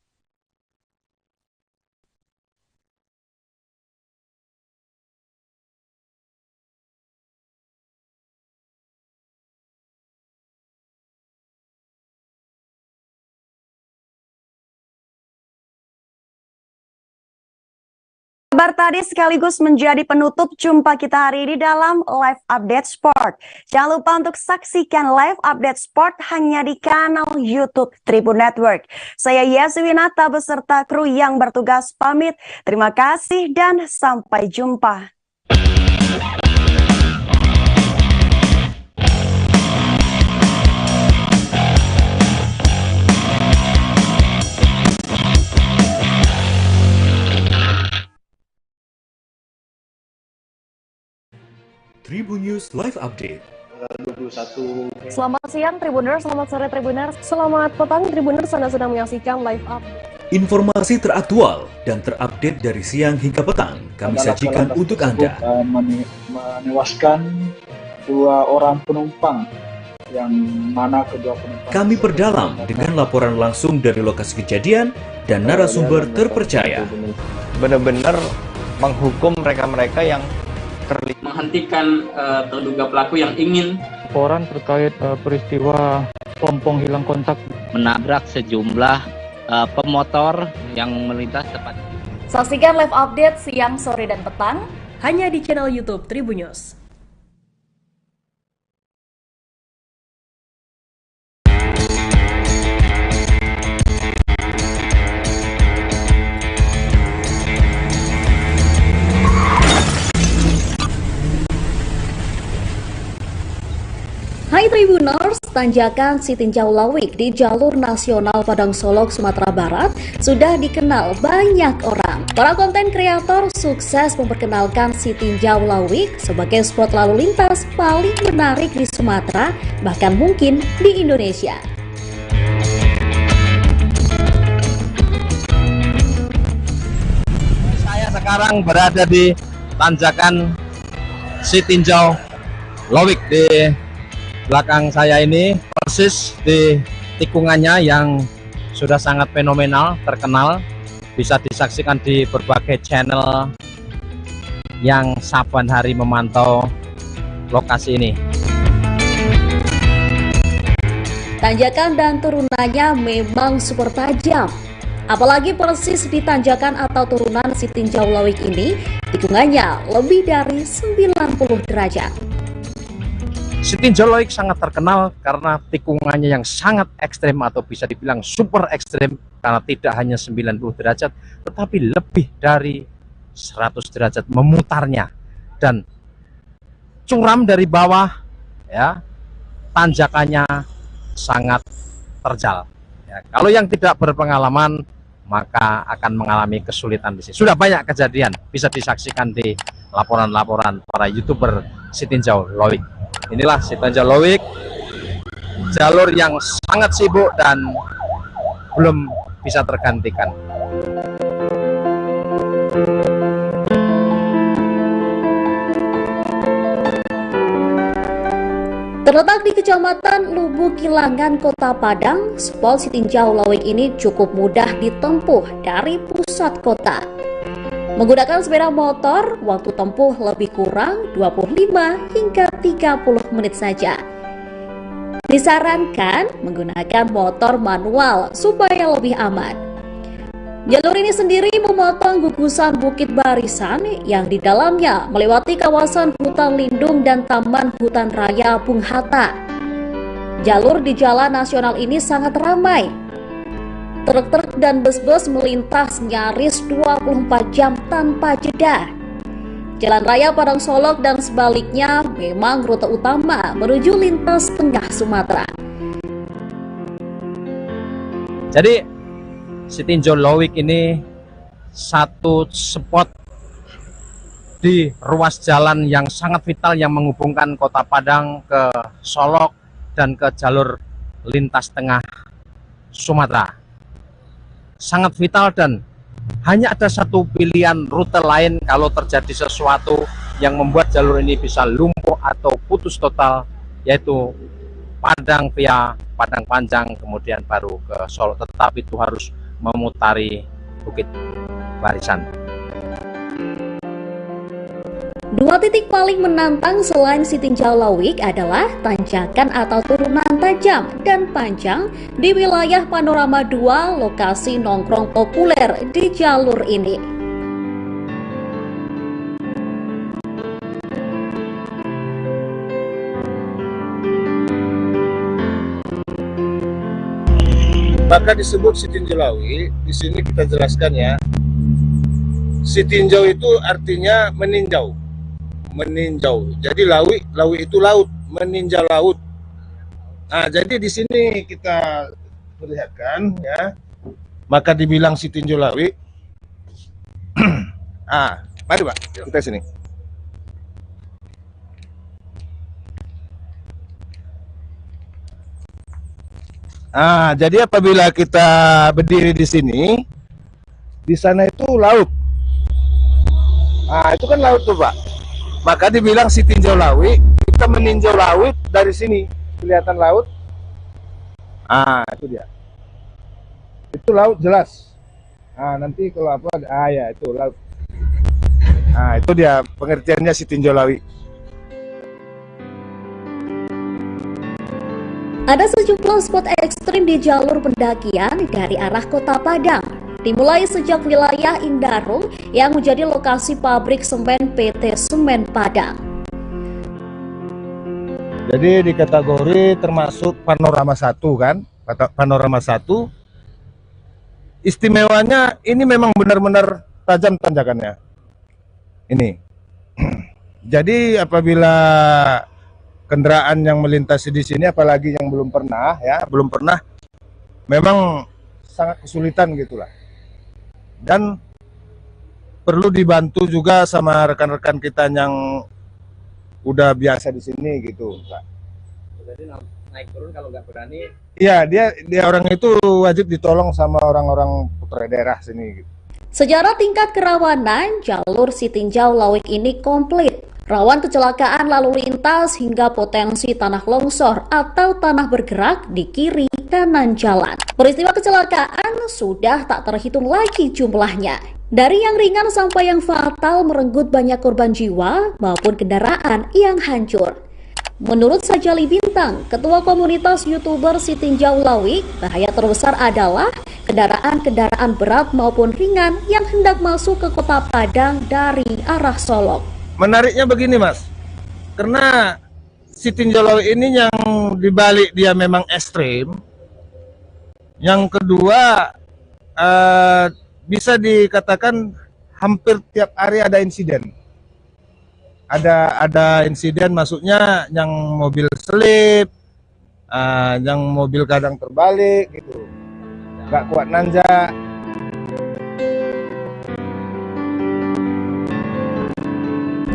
Kabar tadi sekaligus menjadi penutup jumpa kita hari ini dalam Live Update Sport. Jangan lupa untuk saksikan Live Update Sport hanya di kanal YouTube Tribun Network. Saya Yesi Winata beserta kru yang bertugas pamit. Terima kasih dan sampai jumpa. Tribun News Live Update. 21. Selamat siang Tribuners, selamat sore Tribuners, selamat petang Tribuners, Anda sedang menyaksikan Live Update. Informasi teraktual dan terupdate dari siang hingga petang kami sajikan untuk Anda. Menewaskan 2 orang penumpang, yang mana kedua penumpang. Kami perdalam dengan laporan langsung dari lokasi kejadian dan narasumber terpercaya. Benar-benar menghukum mereka-mereka yang menghentikan terduga pelaku yang ingin Laporan terkait peristiwa kelompok hilang kontak menabrak sejumlah pemotor yang melintas tepat. Saksikan Live Update siang, sore, dan petang hanya di channel YouTube Tribun News. Hai Tribuners, tanjakan Sitinjau Lawik di jalur nasional Padang Solok, Sumatera Barat sudah dikenal banyak orang. Para konten kreator sukses memperkenalkan Sitinjau Lawik sebagai spot lalu lintas paling menarik di Sumatera, bahkan mungkin di Indonesia. Saya sekarang berada di tanjakan Sitinjau Lawik. Di belakang saya ini persis di tikungannya yang sudah sangat fenomenal, terkenal, bisa disaksikan di berbagai channel yang saban hari memantau lokasi ini. Tanjakan dan turunannya memang super tajam. Apalagi persis di tanjakan atau turunan Sitinjau Lawik ini, tikungannya lebih dari 90 derajat. Sitinjau Lawik sangat terkenal karena tikungannya yang sangat ekstrem atau bisa dibilang super ekstrem, karena tidak hanya 90 derajat tetapi lebih dari 100 derajat memutarnya dan curam dari bawah, ya, tanjakannya sangat terjal, ya. Kalau yang tidak berpengalaman maka akan mengalami kesulitan di sini. Sudah banyak kejadian, bisa disaksikan di laporan-laporan para YouTuber Sitinjau Lawik. Inilah Sitinjau Lawik, jalur yang sangat sibuk dan belum bisa tergantikan. Terletak di Kecamatan Lubuk Kilangan, Kota Padang, spot Sitinjau Lawik ini cukup mudah ditempuh dari pusat kota. Menggunakan sepeda motor, waktu tempuh lebih kurang 25 hingga 30 menit saja. Disarankan menggunakan motor manual supaya lebih aman. Jalur ini sendiri memotong gugusan Bukit Barisan yang di dalamnya melewati kawasan hutan lindung dan Taman Hutan Raya Bung Hatta. Jalur di jalan nasional ini sangat ramai. Truk-truk dan bus-bus melintas nyaris 24 jam tanpa jeda. Jalan Raya Padang Solok dan sebaliknya memang rute utama menuju lintas tengah Sumatera. Jadi Sitinjau Lowik ini satu spot di ruas jalan yang sangat vital yang menghubungkan Kota Padang ke Solok dan ke jalur lintas tengah Sumatera. Sangat vital dan hanya ada satu pilihan rute lain kalau terjadi sesuatu yang membuat jalur ini bisa lumpuh atau putus total, yaitu Padang via Padang Panjang kemudian baru ke Solok, tetapi itu harus memutari Bukit Barisan. Dua titik paling menantang selain Sitinjau Lowik adalah tanjakan atau turunan tajam dan panjang di wilayah Panorama 2, lokasi nongkrong populer di jalur ini. Maka disebut Sitinjau Lowik. Di sini kita jelaskan ya. Sitinjau itu artinya meninjau. Meninjau. Jadi Lowik itu laut, meninjau laut. Nah, jadi di sini kita perlihatkan ya. Maka dibilang Sitinjau Lowik. Mari Pak, kita sini. Jadi apabila kita berdiri di sini, di sana itu laut. Itu kan laut tuh Pak. Maka dibilang Sitinjau Lowik, kita meninjau laut dari sini. Kelihatan laut. Itu dia. Itu laut jelas. Nanti kalau apa, ya itu laut. Itu dia pengertiannya Sitinjau Lowik. Ada sejumlah spot ekstrim di jalur pendakian dari arah Kota Padang, dimulai sejak wilayah Indarung yang menjadi lokasi pabrik semen PT Semen Padang. Jadi di kategori termasuk Panorama 1 kan, Panorama 1. Istimewanya ini memang benar-benar tajam tanjakannya. Ini. Jadi apabila kendaraan yang melintasi di sini, apalagi yang belum pernah, memang sangat kesulitan gitulah. Dan perlu dibantu juga sama rekan-rekan kita yang udah biasa di sini gitu, Pak. Jadi naik turun kalau nggak berani? Iya, dia orang itu wajib ditolong sama orang-orang putra daerah sini. Gitu. Secara tingkat kerawanan, jalur Sitinjau Lowik ini komplit. Rawan kecelakaan lalu lintas hingga potensi tanah longsor atau tanah bergerak di kiri kanan jalan. Peristiwa kecelakaan sudah tak terhitung lagi jumlahnya. Dari yang ringan sampai yang fatal merenggut banyak korban jiwa maupun kendaraan yang hancur. Menurut Sajali Bintang, Ketua Komunitas YouTuber Sitinjau Lowik, bahaya terbesar adalah kendaraan-kendaraan berat maupun ringan yang hendak masuk ke Kota Padang dari arah Solok. Menariknya begini Mas, karena Sitinjau Lowik ini yang dibalik dia memang ekstrim. Yang kedua, bisa dikatakan hampir tiap hari ada insiden. Ada insiden, maksudnya yang mobil selip, yang mobil kadang terbalik gitu, nggak kuat nanjak.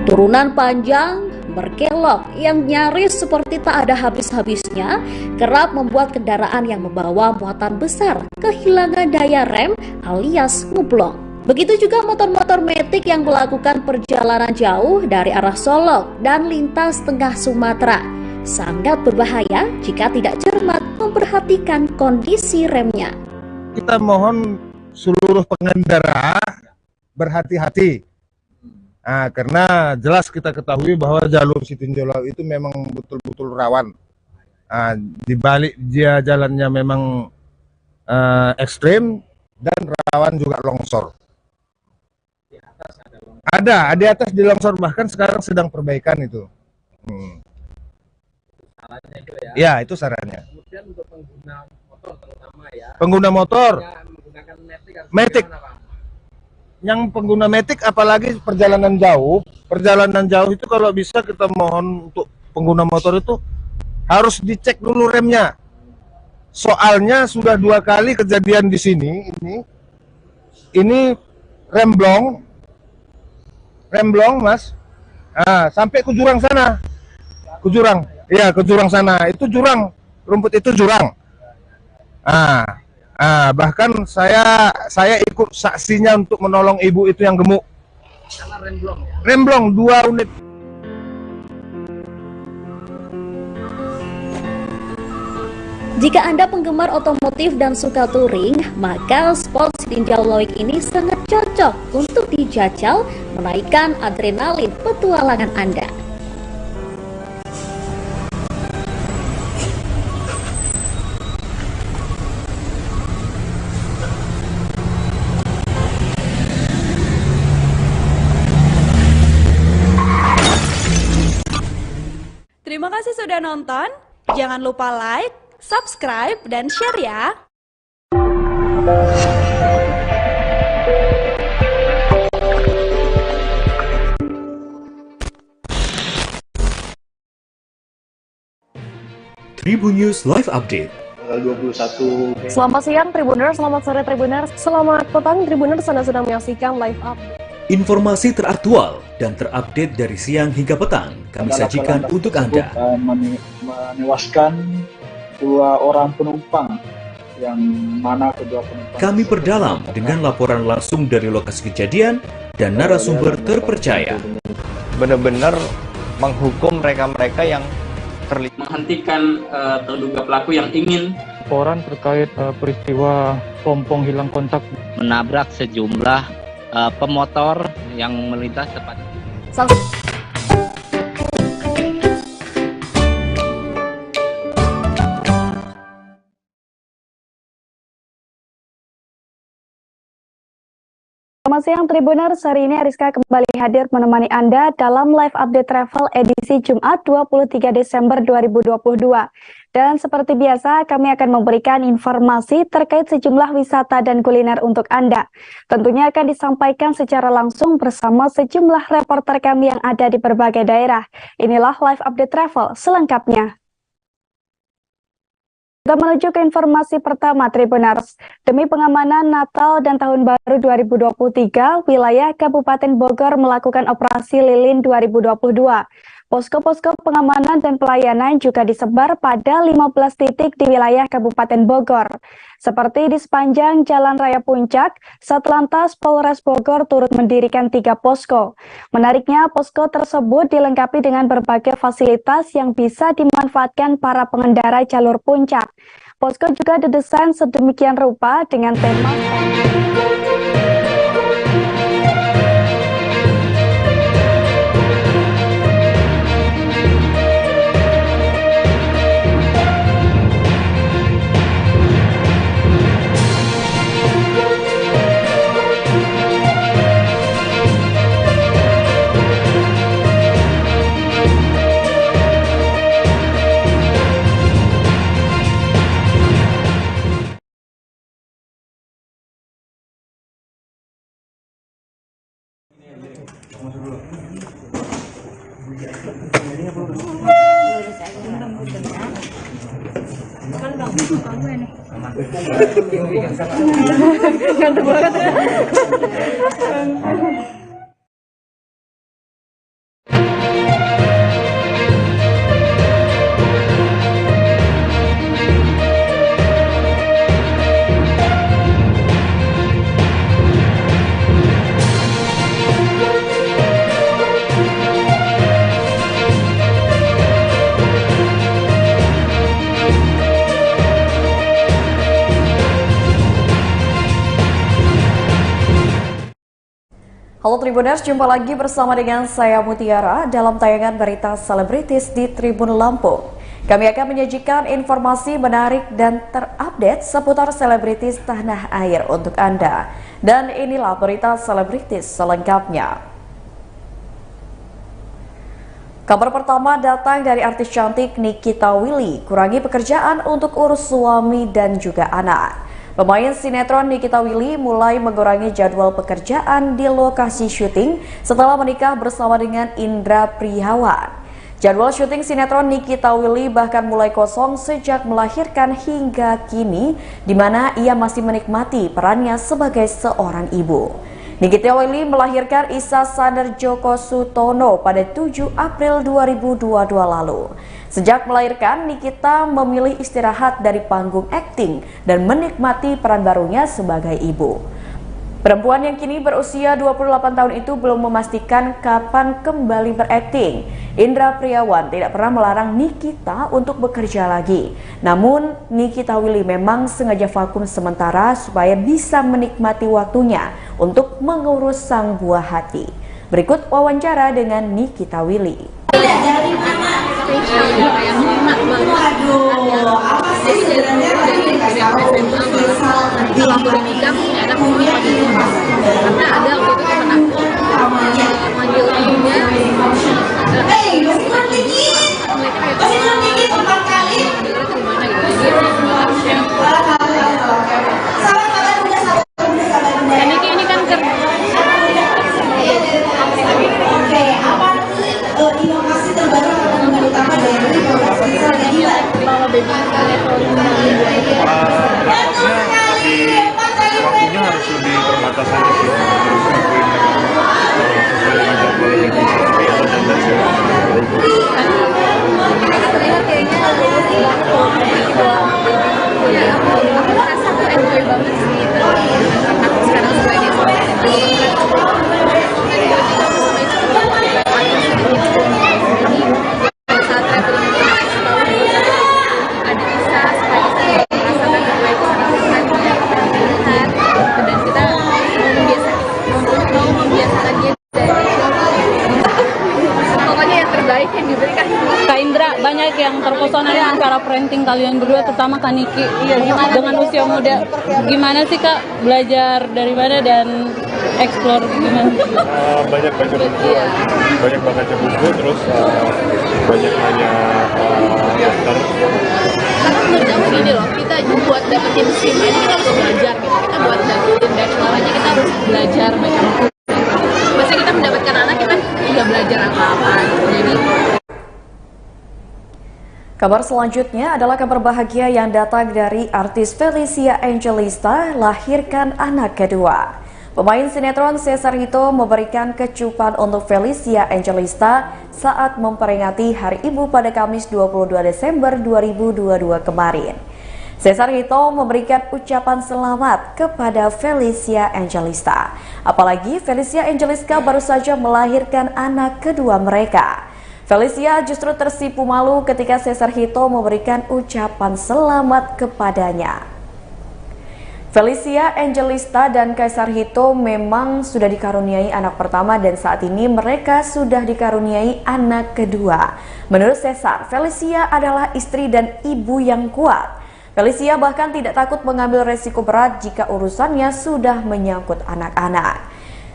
Turunan panjang, berkelok yang nyaris seperti tak ada habis-habisnya kerap membuat kendaraan yang membawa muatan besar kehilangan daya rem alias ngeblong. Begitu juga motor-motor metik yang melakukan perjalanan jauh dari arah Solok dan lintas tengah Sumatera. Sangat berbahaya jika tidak cermat memperhatikan kondisi remnya. Kita mohon seluruh pengendara berhati-hati. Karena jelas kita ketahui bahwa jalur Sitinjau Lowik itu memang betul-betul rawan. Di balik dia jalannya memang ekstrim dan rawan juga longsor. Ada di atas di longsor, bahkan sekarang sedang perbaikan itu. Sarannya itu ya. Ya, itu sarannya. Kemudian untuk pengguna motor terutama ya. Pengguna motor. Menggunakan metik. Yang pengguna metik apalagi perjalanan jauh itu kalau bisa kita mohon untuk pengguna motor itu harus dicek dulu remnya. Soalnya sudah 2 kali kejadian di sini. Ini remblong, Mas. Sampai ke jurang sana. Ke jurang sana. Itu jurang, rumput itu jurang. Bahkan saya ikut saksinya untuk menolong ibu itu yang gemuk. Karena remblong ya? Remblong 2 unit. Jika Anda penggemar otomotif dan suka touring, maka spot Sitinjau Loik ini sangat cocok untuk dijajal menaikkan adrenalin petualangan Anda. Terima kasih sudah nonton. Jangan lupa like, subscribe, dan share ya. Tribun News Live Update. Tanggal 21. Selamat siang Tribuners, selamat sore Tribuners, selamat petang Tribuners, Anda sedang menyaksikan live update. Informasi teraktual dan terupdate dari siang hingga petang kami sajikan untuk Anda. Menewaskan 2 orang penumpang, yang mana kedua penumpang Kami perdalam dengan laporan langsung dari lokasi kejadian dan narasumber terpercaya. Benar-benar menghukum mereka-mereka yang terlibat. Menghentikan terduga pelaku yang ingin Laporan terkait peristiwa pompong hilang kontak menabrak sejumlah pemotor yang melintas tepat. Selamat siang Tribuners, hari ini Ariska kembali hadir menemani Anda dalam live update travel edisi Jumat 23 Desember 2022. Dan seperti biasa, kami akan memberikan informasi terkait sejumlah wisata dan kuliner untuk Anda. Tentunya akan disampaikan secara langsung bersama sejumlah reporter kami yang ada di berbagai daerah. Inilah live update travel selengkapnya. Kita menuju ke informasi pertama Tribuners. Demi pengamanan Natal dan Tahun Baru 2023, wilayah Kabupaten Bogor melakukan operasi lilin 2022. Posko-posko pengamanan dan pelayanan juga disebar pada 15 titik di wilayah Kabupaten Bogor. Seperti di sepanjang Jalan Raya Puncak, Satlantas Polres Bogor turut mendirikan 3 posko. Menariknya, posko tersebut dilengkapi dengan berbagai fasilitas yang bisa dimanfaatkan para pengendara jalur puncak. Posko juga didesain sedemikian rupa dengan tema Ganteng banget ya. Halo Tribuners, jumpa lagi bersama dengan saya Mutiara dalam tayangan berita selebritis di Tribun Lampung. Kami akan menyajikan informasi menarik dan terupdate seputar selebritis tanah air untuk Anda. Dan inilah berita selebritis selengkapnya. Kabar pertama datang dari artis cantik Nikita Willy, kurangi pekerjaan untuk urus suami dan juga anak. Pemain sinetron Nikita Willy mulai mengurangi jadwal pekerjaan di lokasi syuting setelah menikah bersama dengan Indra Prihawan. Jadwal syuting sinetron Nikita Willy bahkan mulai kosong sejak melahirkan hingga kini, di mana ia masih menikmati perannya sebagai seorang ibu. Nikita Willy melahirkan Isa Sander Joko Sutono pada 7 April 2022 lalu. Sejak melahirkan, Nikita memilih istirahat dari panggung akting dan menikmati peran barunya sebagai ibu. Perempuan yang kini berusia 28 tahun itu belum memastikan kapan kembali berakting. Indra Priawan tidak pernah melarang Nikita untuk bekerja lagi. Namun, Nikita Willy memang sengaja vakum sementara supaya bisa menikmati waktunya untuk mengurus sang buah hati. Berikut wawancara dengan Nikita Willy. Dari mana spesial yang enak banget. Di waktu menikah enak mungkin pagi rumah karena ada waktu itu teman aku manggil ibunya ini kan inovasi terbaru dengan utama dari kalau baby waktunya harus lebih terbatas aja sih, harus ngelakuin sesuai dengan jadwal yang disesuaikan dan terlihat kayaknya aku rasa aku enjoy banget sih aku sekarang sebagai seorang saat traveling itu ada Isa supaya kita merasa bahwa gue itu orang yang terlihat dan kita mau membiasakan dia pokoknya yang terbaik yang diberikan. Kak Indra, banyak yang terpesona dengan cara parenting kalian berdua, terutama Kak Niki. Dengan usia muda, gimana sih Kak belajar dari mana dan explore gimana? Banyak baca buku, banyak baca buku, terus banyak nanya dokter. Karena menurut aku gini loh, kita buat dapetin SIM aja kita harus belajar gitu. Kita buat dapetin bachelor aja kita harus belajar baca buku. Pasti kita mendapatkan anak kita tidak belajar apa-apa. Jadi kabar selanjutnya adalah kabar bahagia yang datang dari artis Felicia Angelista lahirkan anak kedua. Pemain sinetron Cesar Hito memberikan kecupan untuk Felicia Angelista saat memperingati Hari Ibu pada Kamis 22 Desember 2022 kemarin. Cesar Hito memberikan ucapan selamat kepada Felicia Angelista. Apalagi Felicia Angelista baru saja melahirkan anak kedua mereka. Felicia justru tersipu malu ketika Cesar Hito memberikan ucapan selamat kepadanya. Felicia Angelista dan Kaisar Hito memang sudah dikaruniai anak pertama dan saat ini mereka sudah dikaruniai anak kedua. Menurut Cesar, Felicia adalah istri dan ibu yang kuat. Felicia bahkan tidak takut mengambil resiko berat jika urusannya sudah menyangkut anak-anak.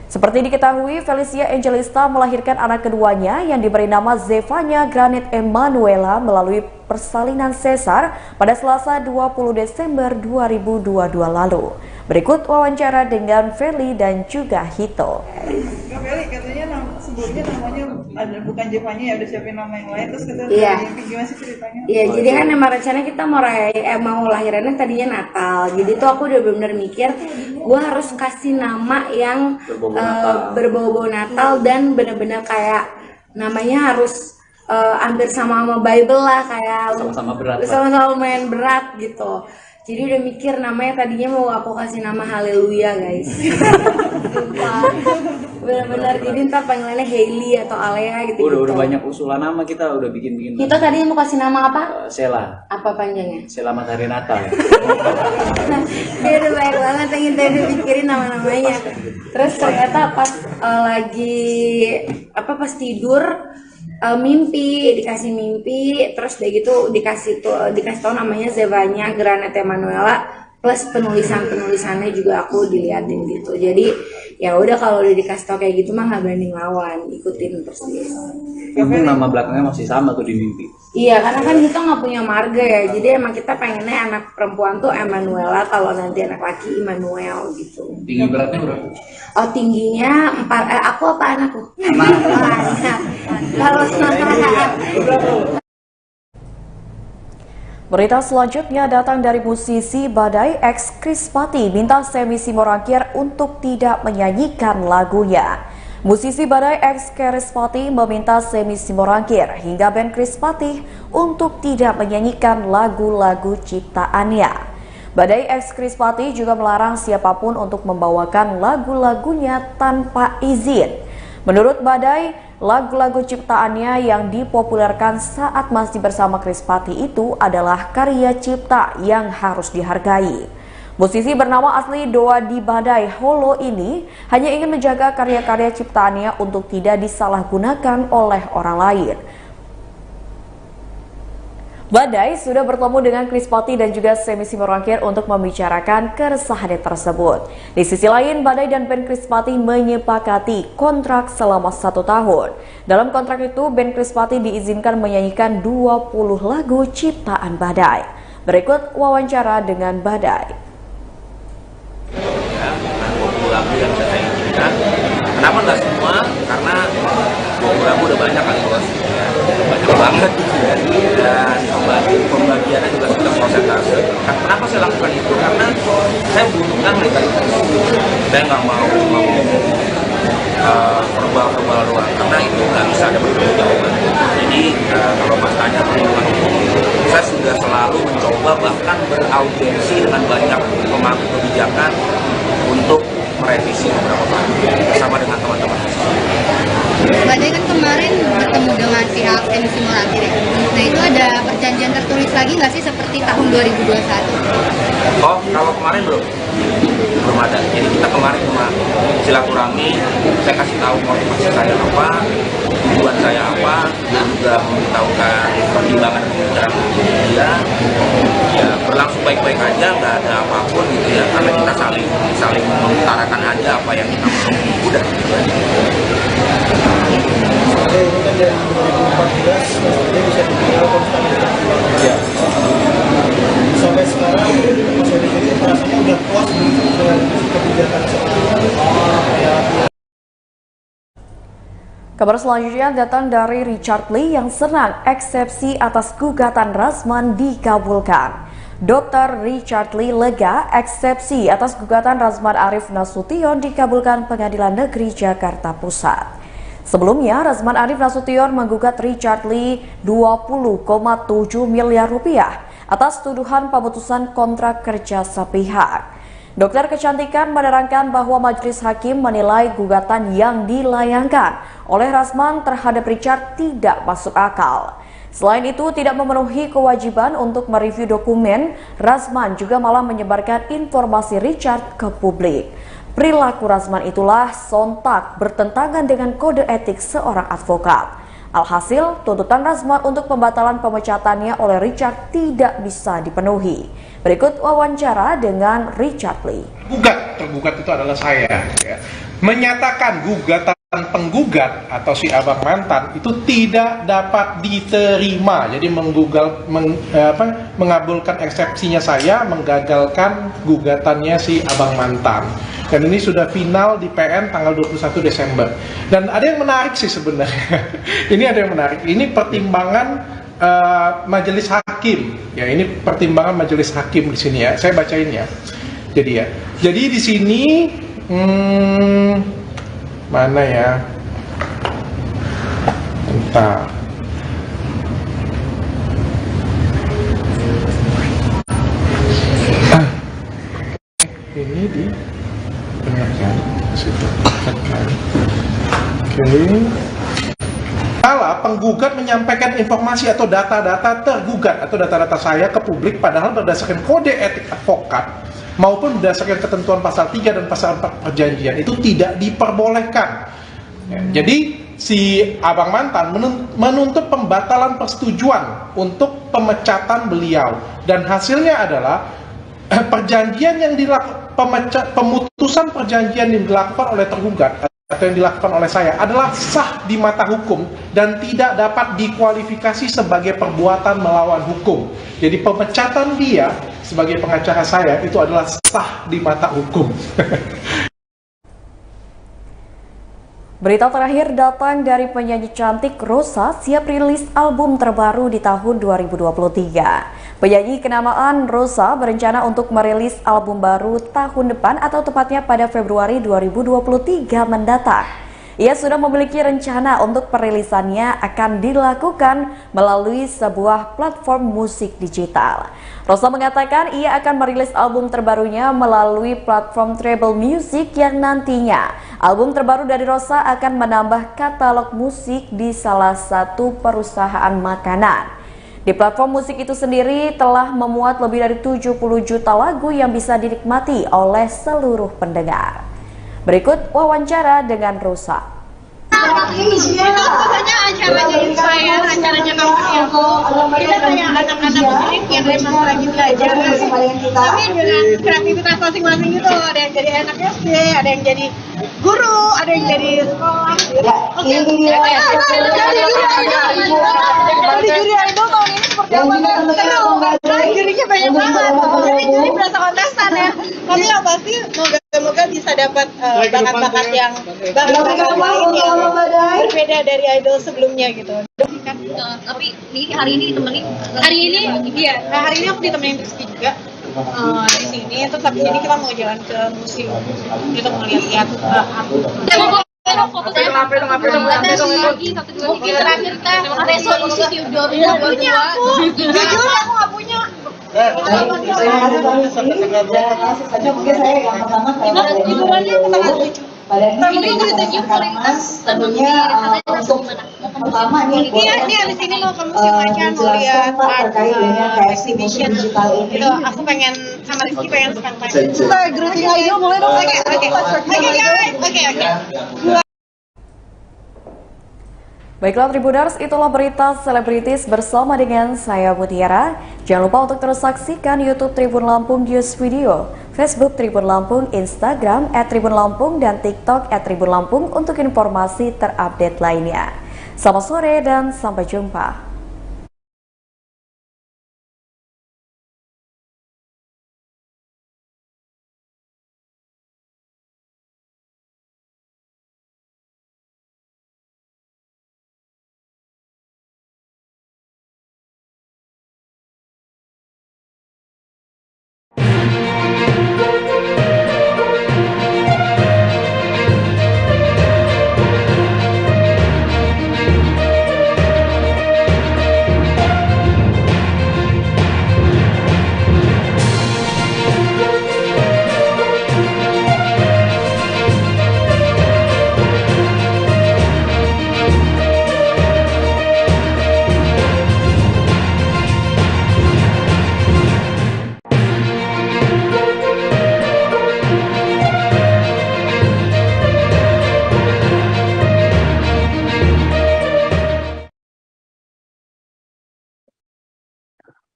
Seperti diketahui, Felicia Angelista melahirkan anak keduanya yang diberi nama Zevanya Granit Emanuela melalui persalinan Cesar pada Selasa 20 Desember 2022 lalu. Berikut wawancara dengan Feli dan juga Hito. Kak Feli, katanya sebelumnya namanya ada bukan Zevanya ya, udah siapin nama yang lain, terus katanya gimana sih ceritanya? Iya, jadi kan emang rencananya kita mau lahirannya tadinya Natal. Jadi tuh aku udah benar-benar mikir, gue harus kasih nama yang berbau-bau Natal dan benar-benar kayak namanya harus hampir sama Bible lah, kayak sama-sama lumayan berat gitu. Jadi udah mikir namanya tadinya mau aku kasih nama Haleluya guys. Benar-benar jadi ntar panggilannya Hailey atau Alea gitu. Udah banyak usulan nama, kita udah bikin. Kita tadinya mau kasih nama apa? Sela. Apa panjangnya? Sela Matahari Natal. Dia udah banyak banget yang kita udah pikirin nama-namanya. Terus ternyata pas pas tidur dikasih mimpi, terus udah gitu dikasih tahu namanya Zevanya Granit Emanuela, plus penulisannya juga aku diliatin gitu. Jadi ya udah kalau udah dikasih tahu kayak gitu mah nggak berani ngelawan, ikutin persis. Nama belakangnya masih sama tuh di mimpi. Iya, karena kan kita nggak punya marga ya, jadi emang kita pengennya anak perempuan tuh Emanuela, kalau nanti anak laki Immanuel gitu. Tinggi beratnya berapa? Oh, tingginya 4, aku apa anakku? Berita selanjutnya datang dari musisi Badai X Krispati minta Semi Simorangkir untuk tidak menyanyikan lagunya. Musisi Badai X Krispati meminta Semi Simorangkir hingga band Krispati untuk tidak menyanyikan lagu-lagu ciptaannya. Badai X Krispati juga melarang siapapun untuk membawakan lagu-lagunya tanpa izin. Menurut Badai, lagu-lagu ciptaannya yang dipopulerkan saat masih bersama Krispati itu adalah karya cipta yang harus dihargai. Musisi bernama asli Doa di Badai Holo ini hanya ingin menjaga karya-karya ciptaannya untuk tidak disalahgunakan oleh orang lain. Badai sudah bertemu dengan Krispati dan juga Semi Simorangkir untuk membicarakan keresahan tersebut. Di sisi lain, Badai dan band Krispati menyepakati kontrak selama 1 tahun. Dalam kontrak itu, band Krispati diizinkan menyanyikan 20 lagu ciptaan Badai. Berikut wawancara dengan Badai. Lagu yang saya izinkan, kenapa nggak semua? Karena 20 lagu udah banyak kali bos, banyak banget gitu ya. Dan pembagiannya juga sudah prosentase. Kenapa saya lakukan itu? Karena saya membutuhkan legalitas. Saya nggak mau verbal doang, karena itu nggak bisa ada pertanggungjawaban. Jadi kalau Mas tanya perlindungan hukum, saya sudah selalu mencoba bahkan beraudiensi dengan banyak pemangku kebijakan untuk merevisi beberapa hal bersama dengan teman-teman. Badai kan kemarin bertemu dengan pihak Semi Simorangkir ya. Nah itu ada perjanjian tertulis lagi nggak sih seperti tahun 2021? Oh, kalau kemarin belum ada. Jadi kita kemarin cuma silaturahmi, saya kasih tahu motivasi saya apa, tujuan saya apa, dan juga memberitahukan pertimbangan pembicaraan dia. Ya berlangsung baik-baik aja, nggak ada apapun gitu ya, karena kita saling mengutarakan aja apa yang kita mau. Udah gitu aja. Dari 2014 dia bisa dibilang konstan ya. Sampai sekarang Mas Edi sendiri rasanya udah puas dengan kebijakan seperti itu. Kabar selanjutnya datang dari Richard Lee yang senang eksepsi atas gugatan Rasman dikabulkan. Dr. Richard Lee lega eksepsi atas gugatan Rasman Arief Nasution dikabulkan Pengadilan Negeri Jakarta Pusat. Sebelumnya, Rasman Arief Nasution menggugat Richard Lee 20,7 miliar rupiah atas tuduhan pemutusan kontrak kerja sepihak. Dokter kecantikan menerangkan bahwa majelis hakim menilai gugatan yang dilayangkan oleh Rasman terhadap Richard tidak masuk akal. Selain itu, tidak memenuhi kewajiban untuk mereview dokumen, Rasman juga malah menyebarkan informasi Richard ke publik. Perilaku Rasman itulah sontak bertentangan dengan kode etik seorang advokat. Alhasil, tuntutan Rasman untuk pembatalan pemecatannya oleh Richard tidak bisa dipenuhi. Berikut wawancara dengan Richard Lee. Tergugat itu adalah saya. Ya. Menyatakan gugatan penggugat atau si abang mantan itu tidak dapat diterima. Jadi mengabulkan eksepsinya saya, menggagalkan gugatannya si abang mantan. Dan ini sudah final di PN tanggal 21 Desember. Dan ada yang menarik sih sebenarnya. Ini ada yang menarik. Ini pertimbangan majelis hakim. Ya, ini pertimbangan majelis hakim di sini ya. Saya bacain ya. Jadi di sini mana ya? Bentar. Ini di Kalau penggugat menyampaikan informasi atau data-data tergugat atau data-data saya ke publik padahal berdasarkan kode etik advokat maupun berdasarkan ketentuan pasal 3 dan pasal 4 perjanjian itu tidak diperbolehkan. Ya, jadi si abang mantan menuntut pembatalan persetujuan untuk pemecatan beliau dan hasilnya adalah perjanjian yang pemutusan perjanjian yang dilakukan oleh tergugat atau yang dilakukan oleh saya adalah sah di mata hukum dan tidak dapat dikualifikasi sebagai perbuatan melawan hukum. Jadi pemecatan dia sebagai pengacara saya itu adalah sah di mata hukum. Berita terakhir datang dari penyanyi cantik Rosa siap rilis album terbaru di tahun 2023. Penyanyi kenamaan Rosa berencana untuk merilis album baru tahun depan atau tepatnya pada Februari 2023 mendatang. Ia sudah memiliki rencana untuk perilisannya akan dilakukan melalui sebuah platform musik digital. Rosa mengatakan ia akan merilis album terbarunya melalui platform Treble Music yang nantinya album terbaru dari Rosa akan menambah katalog musik di salah satu perusahaan makanan. Di platform musik itu sendiri telah memuat lebih dari 70 juta lagu yang bisa dinikmati oleh seluruh pendengar. Berikut wawancara dengan Rosa. Tentunya acaranya Inspire, acaranya kampus kita kayak anak-anak murid yang memang lagi belajar, tapi dengan kreativitas masing-masing gitu. Ada yang jadi anak SD, ada yang jadi guru, ada yang jadi sekolah. Ini juri idol tahun ini seperti apa? Seru, jurinya banyak banget. Jadi juri berasa kontestan ya. Tapi yang pasti semoga bisa dapat bakat-bakat yang lain yang berbeda dari idol sebelumnya gitu. Tapi hari ini ditemenin. Hari ini aku ditemenin Rizky juga di sini. Terus habis ini kita mau jalan ke museum. Kita mau lihat-lihat foto saya ngapain lagi 1 2 3 terakhir teh resolusi 2022. Jujur aku nggak punya. Ini pertama nih ini habis ini mau ke museum aja mau lihat art exhibition itu aku pengen sama Rizky pengen spend time. Kita greeting aja boleh dong. Oke. Baiklah Tribuners, itulah berita selebritis bersama dengan saya Mutiara. Jangan lupa untuk terus saksikan YouTube Tribun Lampung News Video, Facebook Tribun Lampung, Instagram @tribunlampung, dan TikTok @tribunlampung untuk informasi terupdate lainnya. Selamat sore dan sampai jumpa.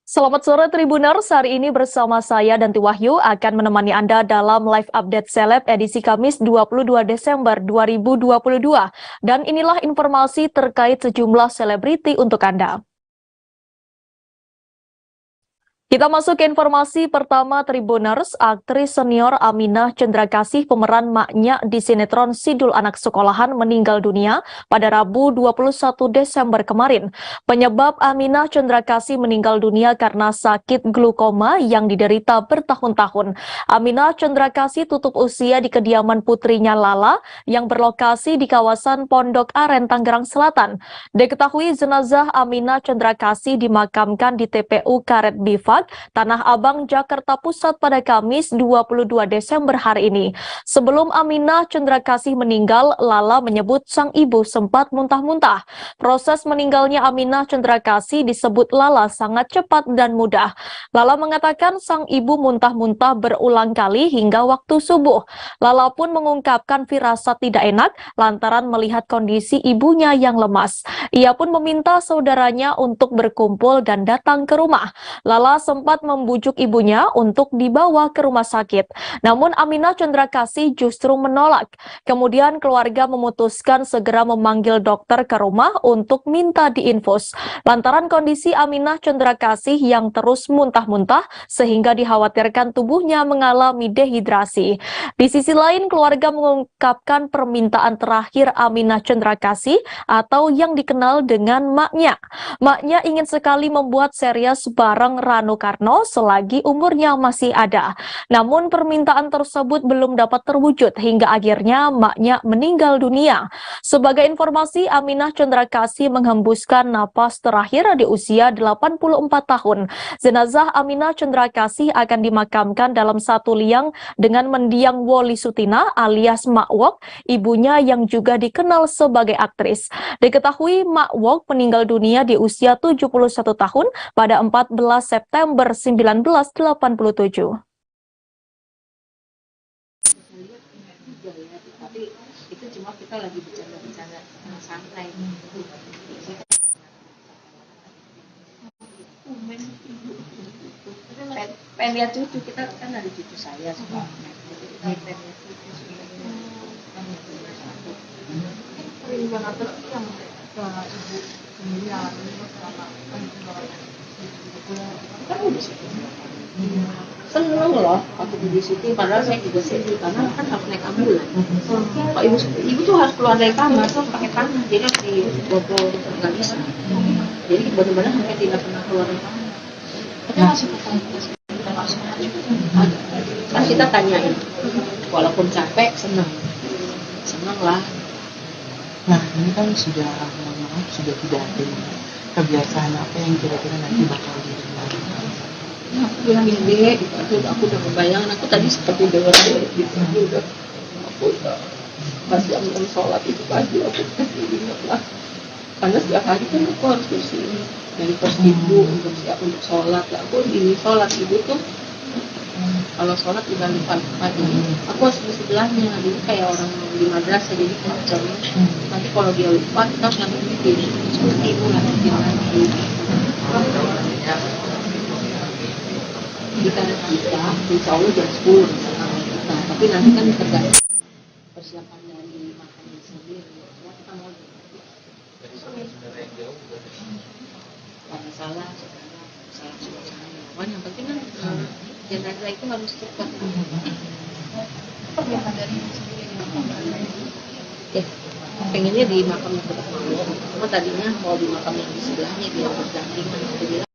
Selamat sore Tribuners, hari ini bersama saya Danti Wahyu akan menemani Anda dalam live update seleb edisi Kamis 22 Desember 2022. Dan inilah informasi terkait sejumlah selebriti untuk Anda. Kita masuk ke informasi pertama Tribuners. Aktris senior Aminah Cendrakasih pemeran maknya di sinetron Sidul Anak Sekolahan meninggal dunia pada Rabu 21 Desember kemarin. Penyebab Aminah Cendrakasih meninggal dunia karena sakit glukoma yang diderita bertahun-tahun. Aminah Cendrakasih tutup usia di kediaman putrinya Lala yang berlokasi di kawasan Pondok Aren, Tangerang Selatan. Diketahui jenazah Aminah Cendrakasih dimakamkan di TPU Karet Bifak, Tanah Abang, Jakarta Pusat pada Kamis 22 Desember hari ini. Sebelum Aminah Cendrakasih meninggal, Lala menyebut sang ibu sempat muntah-muntah. Proses meninggalnya Aminah Cendrakasih disebut Lala sangat cepat dan mudah. Lala mengatakan sang ibu muntah-muntah berulang kali hingga waktu subuh. Lala pun mengungkapkan firasat tidak enak lantaran melihat kondisi ibunya yang lemas. Ia pun meminta saudaranya untuk berkumpul dan datang ke rumah. Lala sempat membujuk ibunya untuk dibawa ke rumah sakit. Namun Aminah Cendrakasih justru menolak. Kemudian keluarga memutuskan segera memanggil dokter ke rumah untuk minta diinfus. Lantaran kondisi Aminah Cendrakasih yang terus muntah-muntah sehingga dikhawatirkan tubuhnya mengalami dehidrasi. Di sisi lain, keluarga mengungkapkan permintaan terakhir Aminah Cendrakasih atau yang dikenal dengan Maknya. Maknya ingin sekali membuat series bareng Rano Karno selagi umurnya masih ada. Namun permintaan tersebut belum dapat terwujud hingga akhirnya Maknya meninggal dunia. Sebagai informasi, Aminah Cendrakasih menghembuskan napas terakhir di usia 84 tahun. Jenazah Aminah Cendrakasih akan dimakamkan dalam satu liang dengan mendiang Woli Sutina alias Mak Wok, ibunya yang juga dikenal sebagai aktris. Diketahui Mak Wok meninggal dunia di usia 71 tahun pada 14 September 1987. Tapi itu cuma kita lagi bercanda-bercanda santai. Pengen lihat cucu, kita kan ada cucu saya suka. Kita pengen lihat cucu Perlindungan apa sih yang ibu sendiri alami selama kan udah seneng loh waktu di syuting, padahal saya juga sedih karena kan harus naik ambulan. Pak ibu tuh harus keluar dari kamar tuh pakai tangan, jadi harus dibobol nggak bisa. Jadi benar-benar sampai tidak pernah keluar dari kamar. Kita masih kita masuk kan kita tanyain, walaupun capek seneng lah. Nah ini kan sudah mohon maaf sudah tidak ada kebiasaan apa yang kira-kira nanti bakal dilakukan. Nah, aku bilang gede, aku udah membayangkan, aku tadi seperti dengar gitu, aku udah pas jam sholat itu pagi aku kasih ingat lah, karena setiap hari kan aku harus bersihin dari pos ibu untuk siap untuk sholat lah. Aku ini sholat ibu tuh kalau sholat di pagi aku harus di sebelahnya, jadi kayak orang di madrasah, jadi kenceng. Nanti kalau dia lupa kita harus ngantuk seperti ibu lanjutin lagi. Jadi karena kita insya Allah jam 10 nah, tapi nanti kan tergantung persiapan dari makannya sendiri. Semua kita mau salah suasana yang penting kan jenazah itu harus cepat. Kebiasaan dari sendiri ya, pengennya di makam yang dekat malam, cuma tadinya mau di makam yang di sebelahnya dia berdampingan.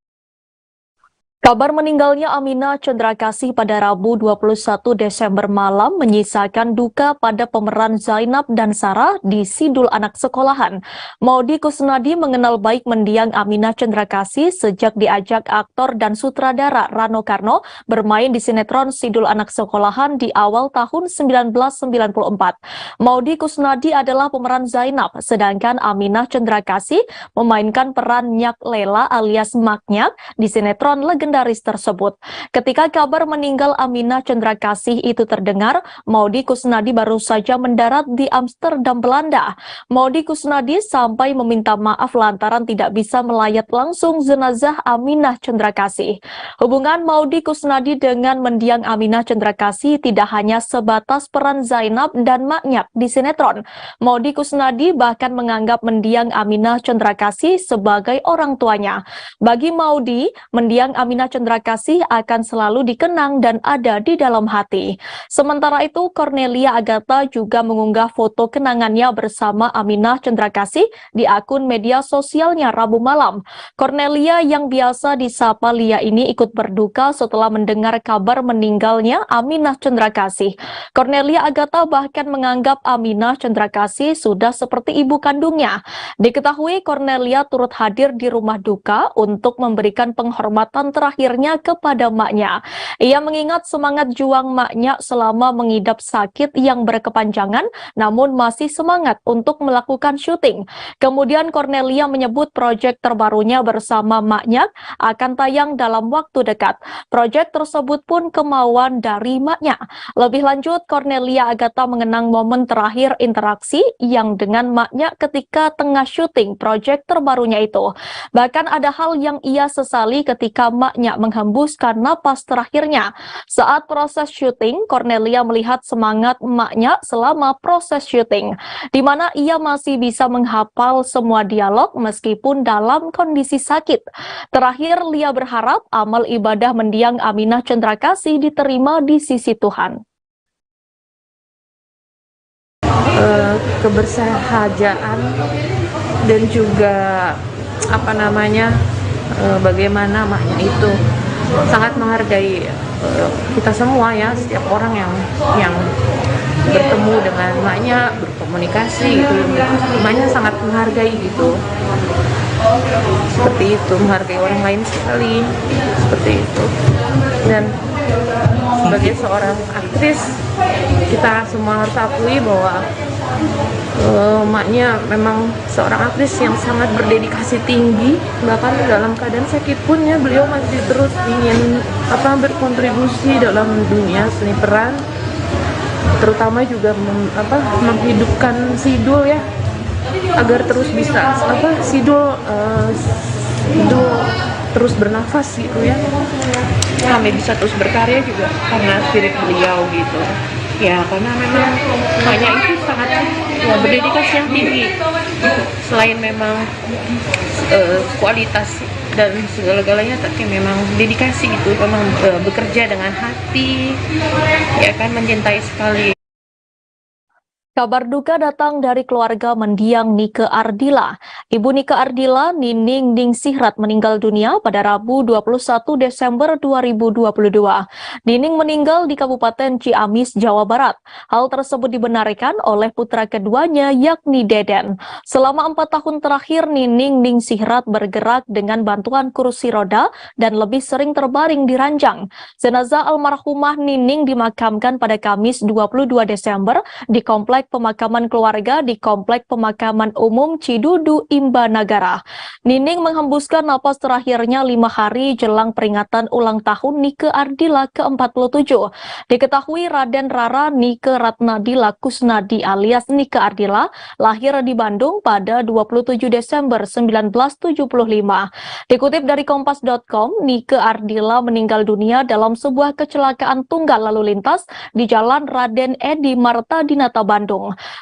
Kabar meninggalnya Aminah Cendrakasih pada Rabu 21 Desember malam menyisakan duka pada pemeran Zainab dan Sarah di Sidul Anak Sekolahan. Maudy Kusnadi mengenal baik mendiang Aminah Cendrakasih sejak diajak aktor dan sutradara Rano Karno bermain di sinetron Sidul Anak Sekolahan di awal tahun 1994. Maudy Kusnadi adalah pemeran Zainab, sedangkan Aminah Cendrakasih memainkan peran Nyak Lela alias Maknya di sinetron legendaris tersebut. Ketika kabar meninggal Aminah Cendrakasih itu terdengar, Maudy Kusnadi baru saja mendarat di Amsterdam, Belanda. Maudy Kusnadi sampai meminta maaf lantaran tidak bisa melayat langsung jenazah Aminah Cendrakasih. Hubungan Maudy Kusnadi dengan mendiang Aminah Cendrakasih tidak hanya sebatas peran Zainab dan Maknya di sinetron. Maudy Kusnadi bahkan menganggap mendiang Aminah Cendrakasih sebagai orang tuanya. Bagi Maudy, mendiang Aminah Cendrakasih akan selalu dikenang dan ada di dalam hati. Sementara itu, Cornelia Agatha juga mengunggah foto kenangannya bersama Aminah Cendrakasih di akun media sosialnya Rabu malam. Cornelia yang biasa disapa Lia ini ikut berduka setelah mendengar kabar meninggalnya Aminah Cendrakasih. Cornelia Agatha bahkan menganggap Aminah Cendrakasih sudah seperti ibu kandungnya. Diketahui Cornelia turut hadir di rumah duka untuk memberikan penghormatan terakhirnya kepada Maknya. Ia mengingat semangat juang Maknya selama mengidap sakit yang berkepanjangan, namun masih semangat untuk melakukan syuting. Kemudian Cornelia menyebut proyek terbarunya bersama Maknya akan tayang dalam waktu dekat. Proyek tersebut pun kemauan dari Maknya. Lebih lanjut, Cornelia Agatha mengenang momen terakhir interaksi yang dengan Maknya ketika tengah syuting proyek terbarunya itu. Bahkan ada hal yang ia sesali ketika Maknya maknya menghembuskan napas terakhirnya. Saat proses syuting, Cornelia melihat semangat emaknya selama proses syuting, di mana ia masih bisa menghafal semua dialog meskipun dalam kondisi sakit. Terakhir, Lia berharap amal ibadah mendiang Aminah Cendrakasih diterima di sisi Tuhan. Kebersahajaan dan juga bagaimana maknya itu sangat menghargai kita semua ya, setiap orang yang bertemu dengan maknya, berkomunikasi gitu, maknya sangat menghargai gitu, seperti itu, menghargai orang lain sekali, seperti itu. Dan sebagai seorang aktris, kita semua harus akui bahwa maknya memang seorang aktris yang sangat berdedikasi tinggi, bahkan dalam keadaan sakit pun ya beliau masih terus ingin berkontribusi dalam dunia seni peran, terutama juga menghidupkan Sidul ya, agar terus bisa Sidul terus bernafas gitu ya, kami bisa terus berkarya juga karena spirit beliau gitu ya, karena memang maknya itu sangat berdedikasi yang tinggi. Selain memang kualitas dan segala-galanya, tapi memang dedikasi gitu, memang bekerja dengan hati ya kan, mencintai sekali. Kabar duka datang dari keluarga mendiang Nike Ardila. Ibu Nike Ardila, Nining Ningsihrat, meninggal dunia pada Rabu 21 Desember 2022. Nining meninggal di Kabupaten Ciamis, Jawa Barat. Hal tersebut dibenarkan oleh putra keduanya, yakni Deden. Selama 4 tahun terakhir, Nining Ningsihrat bergerak dengan bantuan kursi roda dan lebih sering terbaring di ranjang. Jenazah almarhumah Nining dimakamkan pada Kamis 22 Desember di Komplek Pemakaman Keluarga di Komplek Pemakaman Umum Cidudu, Imba Nagara. Nining menghembuskan napas terakhirnya 5 hari jelang peringatan ulang tahun Nike Ardila ke-47. Diketahui Raden Rara Nike Ratnadila Kusnadi alias Nike Ardila lahir di Bandung pada 27 Desember 1975. Dikutip dari Kompas.com, Nike Ardila meninggal dunia dalam sebuah kecelakaan tunggal lalu lintas di Jalan Raden Edi Marta Dinata, Bandung.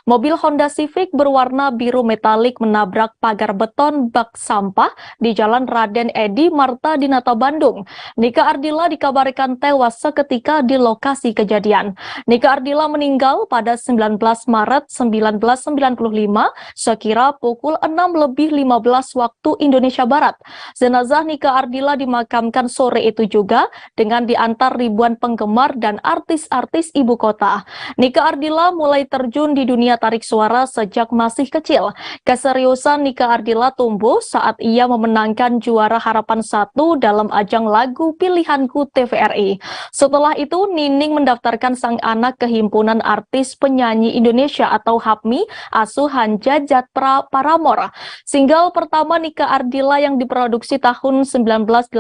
Mobil Honda Civic berwarna biru metalik menabrak pagar beton bak sampah di Jalan Raden Edi Marta Dinata, Bandung. Nike Ardila dikabarkan tewas seketika di lokasi kejadian. Nike Ardila meninggal pada 19 Maret 1995 sekira pukul 6:15 waktu Indonesia Barat. Jenazah Nike Ardila dimakamkan sore itu juga dengan diantar ribuan penggemar dan artis-artis ibu kota. Nike Ardila mulai terjun di dunia tarik suara sejak masih kecil. Keseriusan Nike Ardila tumbuh saat ia memenangkan juara Harapan 1 dalam ajang lagu Pilihanku TVRI. Setelah itu, Nining mendaftarkan sang anak ke Himpunan Artis Penyanyi Indonesia atau HAPMI asuhan Jajat Paramore. Single pertama Nike Ardila yang diproduksi tahun 1986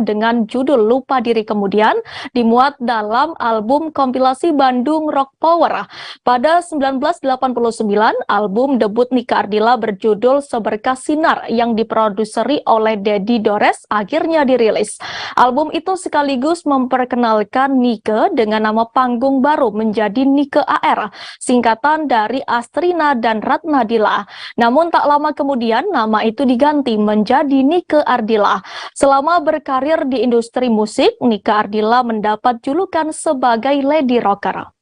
dengan judul Lupa Diri kemudian dimuat dalam album kompilasi Bandung Rock Power. Pada 1989, album debut Nike Ardila berjudul Seberkas Sinar yang diproduseri oleh Dedi Dores akhirnya dirilis. Album itu sekaligus memperkenalkan Nike dengan nama panggung baru menjadi Nike AR, singkatan dari Astrina dan Ratnadila. Namun tak lama kemudian nama itu diganti menjadi Nike Ardila. Selama berkarir di industri musik, Nike Ardila mendapat julukan sebagai Lady Rocker.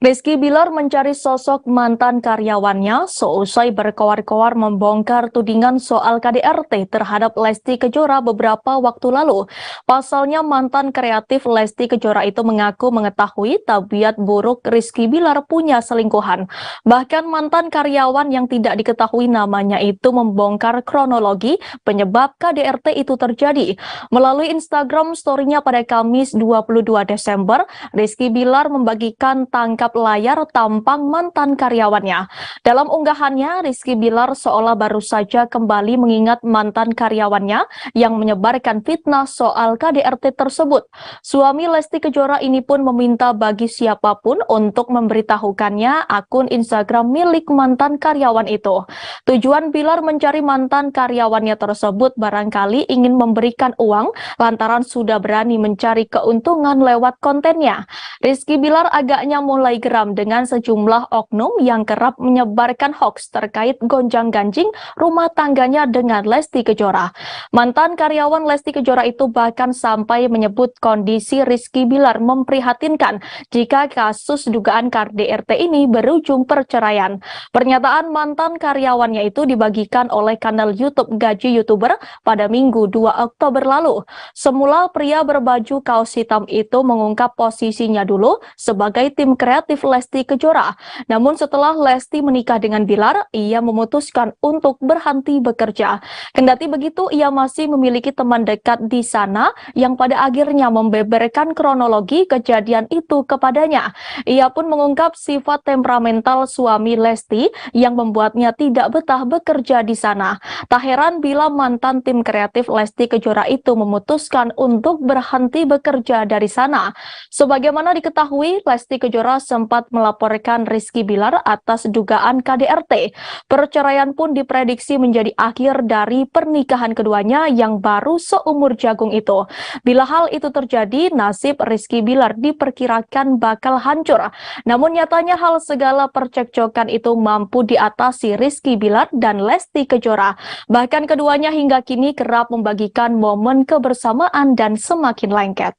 Rizky Bilar mencari sosok mantan karyawannya seusai berkoar-koar membongkar tudingan soal KDRT terhadap Lesti Kejora beberapa waktu lalu. Pasalnya mantan kreatif Lesti Kejora itu mengaku mengetahui tabiat buruk Rizky Bilar punya selingkuhan. Bahkan mantan karyawan yang tidak diketahui namanya itu membongkar kronologi penyebab KDRT itu terjadi. Melalui Instagram story-nya pada Kamis 22 Desember, Rizky Bilar membagikan tangkap layar tampang mantan karyawannya. Dalam unggahannya, Rizky Bilar seolah baru saja kembali mengingat mantan karyawannya yang menyebarkan fitnah soal KDRT tersebut. Suami Lesti Kejora ini pun meminta bagi siapapun untuk memberitahukannya akun Instagram milik mantan karyawan itu. Tujuan Bilar mencari mantan karyawannya tersebut barangkali ingin memberikan uang lantaran sudah berani mencari keuntungan lewat kontennya. Rizky Bilar agaknya mulai geram dengan sejumlah oknum yang kerap menyebarkan hoaks terkait gonjang-ganjing rumah tangganya dengan Lesti Kejora. Mantan karyawan Lesti Kejora itu bahkan sampai menyebut kondisi Rizky Bilar memprihatinkan jika kasus dugaan KDRT ini berujung perceraian. Pernyataan mantan karyawannya itu dibagikan oleh kanal YouTube Gaji YouTuber pada Minggu 2 Oktober lalu. Semula pria berbaju kaos hitam itu mengungkap posisinya dulu sebagai tim kreatif Lesti Kejora. Namun setelah Lesti menikah dengan Bilar, ia memutuskan untuk berhenti bekerja. Kendati begitu, ia masih memiliki teman dekat di sana yang pada akhirnya membeberkan kronologi kejadian itu kepadanya. Ia pun mengungkap sifat temperamental suami Lesti yang membuatnya tidak betah bekerja di sana. Tak heran bila mantan tim kreatif Lesti Kejora itu memutuskan untuk berhenti bekerja dari sana. Sebagaimana diketahui, Lesti Kejora sempat melaporkan Rizky Bilar atas dugaan KDRT. Perceraian pun diprediksi menjadi akhir dari pernikahan keduanya yang baru seumur jagung itu. Bila hal itu terjadi, nasib Rizky Bilar diperkirakan bakal hancur. Namun nyatanya hal segala percekcokan itu mampu diatasi Rizky Bilar dan Lesti Kejora. Bahkan keduanya hingga kini kerap membagikan momen kebersamaan dan semakin lengket.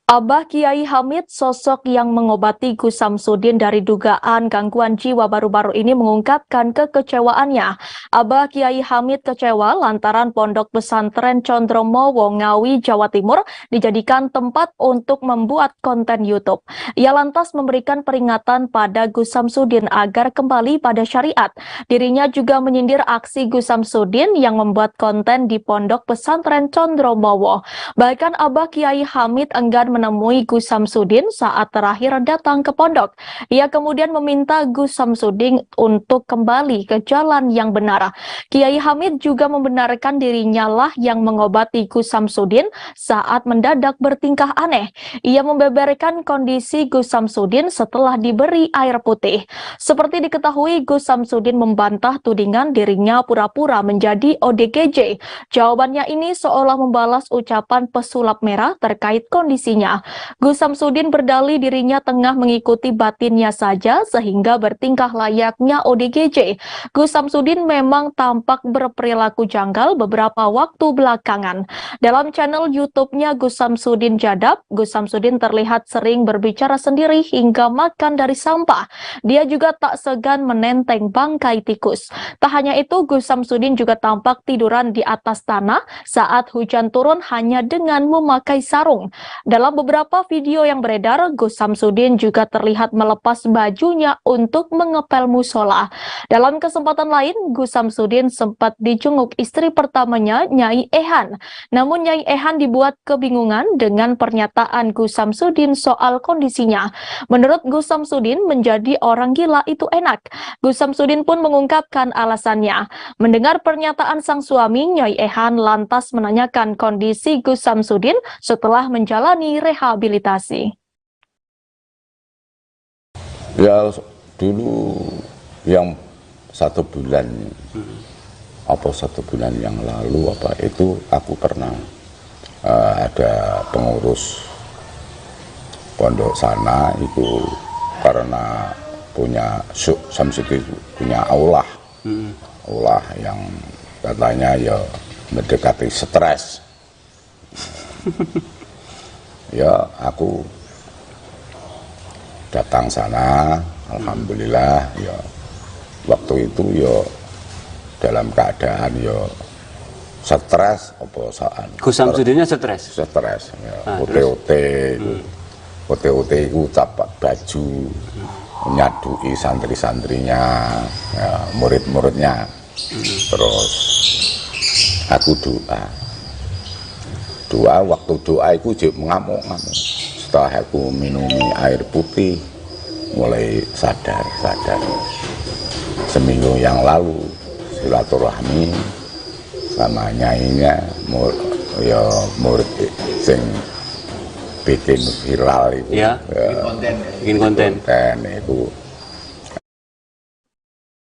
Abah Kiai Hamid, sosok yang mengobati Gus Samsudin dari dugaan gangguan jiwa baru-baru ini mengungkapkan kekecewaannya. Abah Kiai Hamid kecewa lantaran Pondok Pesantren Condromowo, Ngawi, Jawa Timur dijadikan tempat untuk membuat konten YouTube. Ia lantas memberikan peringatan pada Gus Samsudin agar kembali pada syariat. Dirinya juga menyindir aksi Gus Samsudin yang membuat konten di Pondok Pesantren Condromowo. Bahkan Abah Kiai Hamid enggan menemui Gus Samsudin saat terakhir datang ke pondok. Ia kemudian meminta Gus Samsudin untuk kembali ke jalan yang benar. Kiai Hamid juga membenarkan dirinya lah yang mengobati Gus Samsudin saat mendadak bertingkah aneh. Ia membeberkan kondisi Gus Samsudin setelah diberi air putih. Seperti diketahui, Gus Samsudin membantah tudingan dirinya pura-pura menjadi ODGJ. Jawabannya ini seolah membalas ucapan pesulap merah terkait kondisinya. Gus Samsudin berdalih dirinya tengah mengikuti batinnya saja sehingga bertingkah layaknya ODGJ. Gus Samsudin memang tampak berperilaku janggal beberapa waktu belakangan. Dalam channel YouTube-nya Gus Samsudin Jadab, Gus Samsudin terlihat sering berbicara sendiri hingga makan dari sampah. Dia juga tak segan menenteng bangkai tikus. Tak hanya itu, Gus Samsudin juga tampak tiduran di atas tanah saat hujan turun hanya dengan memakai sarung. Dalam beberapa video yang beredar, Gus Samsudin juga terlihat melepas bajunya untuk mengepel musola. Dalam kesempatan lain, Gus Samsudin sempat dijenguk istri pertamanya, Nyai Ehan. Namun Nyai Ehan dibuat kebingungan dengan pernyataan Gus Samsudin soal kondisinya. Menurut Gus Samsudin, menjadi orang gila itu enak. Gus Samsudin pun mengungkapkan alasannya. Mendengar pernyataan sang suami, Nyai Ehan lantas menanyakan kondisi Gus Samsudin setelah menjalani rehabilitasi. Ya dulu yang 1 bulan apa 1 bulan yang lalu apa itu aku pernah ada pengurus pondok sana itu karena punya Samsudin punya aulah yang katanya ya mendekati stres. Ya aku datang sana, alhamdulillah ya waktu itu ya dalam keadaan ya stres apa saat Gus Samsudinnya stres ya OT itu capak baju nyadui santri-santrinya ya, murid-muridnya terus aku doa waktu doa itu ngamuk-ngamuk setelah aku minumi air putih mulai sadar seminggu yang lalu silaturahmi sama nyainya murid sing bikin viral itu ya, bikin konten itu.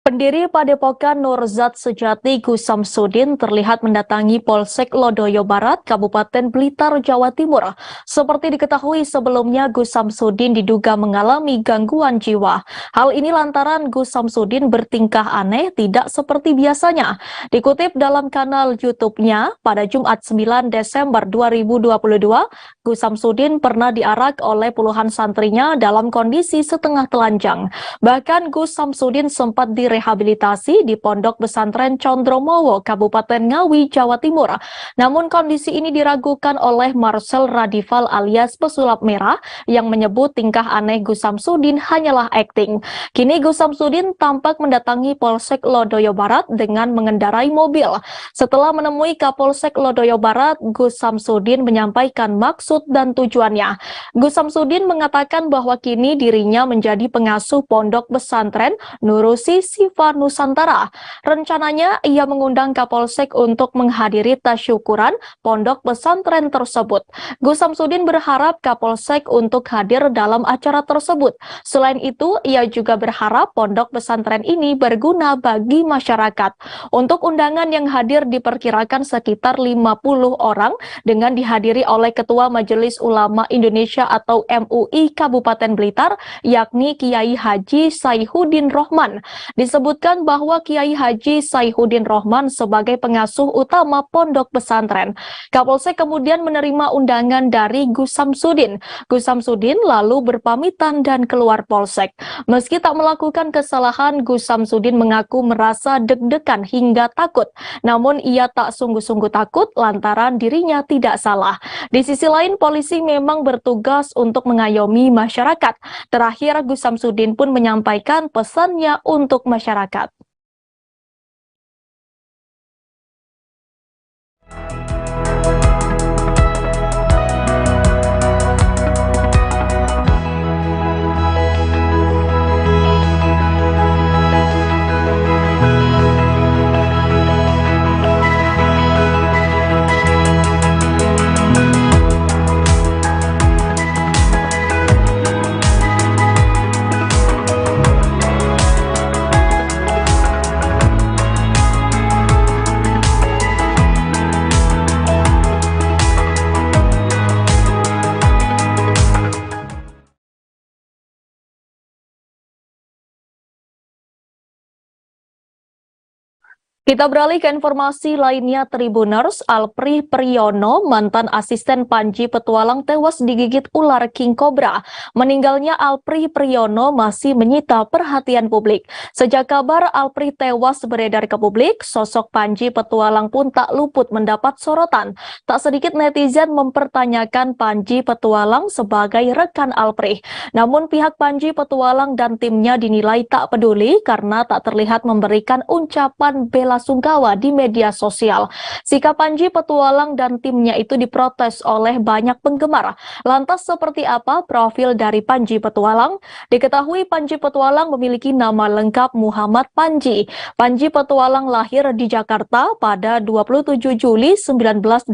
Pendiri Padepokan Nurzat Sejati Gus Samsudin terlihat mendatangi Polsek Lodoyo Barat, Kabupaten Blitar, Jawa Timur. Seperti diketahui sebelumnya, Gus Samsudin diduga mengalami gangguan jiwa. Hal ini lantaran Gus Samsudin bertingkah aneh tidak seperti biasanya. Dikutip dalam kanal YouTube-nya, pada Jumat 9 Desember 2022, Gus Samsudin pernah diarak oleh puluhan santrinya dalam kondisi setengah telanjang. Bahkan Gus Samsudin sempat direhabilitasi di Pondok Pesantren Condromowo, Kabupaten Ngawi, Jawa Timur. Namun kondisi ini diragukan oleh Marcel Radival alias pesulap merah yang menyebut tingkah aneh Gus Samsudin hanyalah akting. Kini Gus Samsudin tampak mendatangi Polsek Lodoyo Barat dengan mengendarai mobil. Setelah menemui Kapolsek Lodoyo Barat, Gus Samsudin menyampaikan maksud dan tujuannya. Gus Samsudin mengatakan bahwa kini dirinya menjadi pengasuh Pondok Pesantren Nurusi Sifa Nusantara. Rencananya ia mengundang Kapolsek untuk menghadiri tasyukuran pondok pesantren tersebut. Gus Samsudin berharap Kapolsek untuk hadir dalam acara tersebut. Selain itu, ia juga berharap pondok pesantren ini berguna bagi masyarakat. Untuk undangan yang hadir diperkirakan sekitar 50 orang dengan dihadiri oleh Ketua Majelis Ulama Indonesia atau MUI Kabupaten Blitar, yakni Kiai Haji Saihuddin Rohman. Disebutkan bahwa Kiai Haji Saihuddin Rohman sebagai pengasuh utama pondok pesantren. Kapolsek kemudian menerima undangan dari Gus Samsudin. Gus Samsudin lalu berpamitan dan keluar polsek. Meski tak melakukan kesalahan, Gus Samsudin mengaku merasa deg-degan hingga takut. Namun ia tak sungguh-sungguh takut lantaran dirinya tidak salah. Di sisi lain, polisi memang bertugas untuk mengayomi masyarakat. Terakhir, Gus Samsudin pun menyampaikan pesannya untuk masyarakat. Kita beralih ke informasi lainnya. Tribuners, Alpri Priyono, mantan asisten Panji Petualang tewas digigit ular king cobra. Meninggalnya Alpri Priyono masih menyita perhatian publik. Sejak kabar Alpri tewas beredar ke publik, sosok Panji Petualang pun tak luput mendapat sorotan. Tak sedikit netizen mempertanyakan Panji Petualang sebagai rekan Alpri. Namun pihak Panji Petualang dan timnya dinilai tak peduli karena tak terlihat memberikan ucapan bela sungkawa di media sosial. Sikap Panji Petualang dan timnya itu diprotes oleh banyak penggemar. Lantas seperti apa profil dari Panji Petualang? Diketahui Panji Petualang memiliki nama lengkap Muhammad Panji. Panji Petualang lahir di Jakarta pada 27 Juli 1989.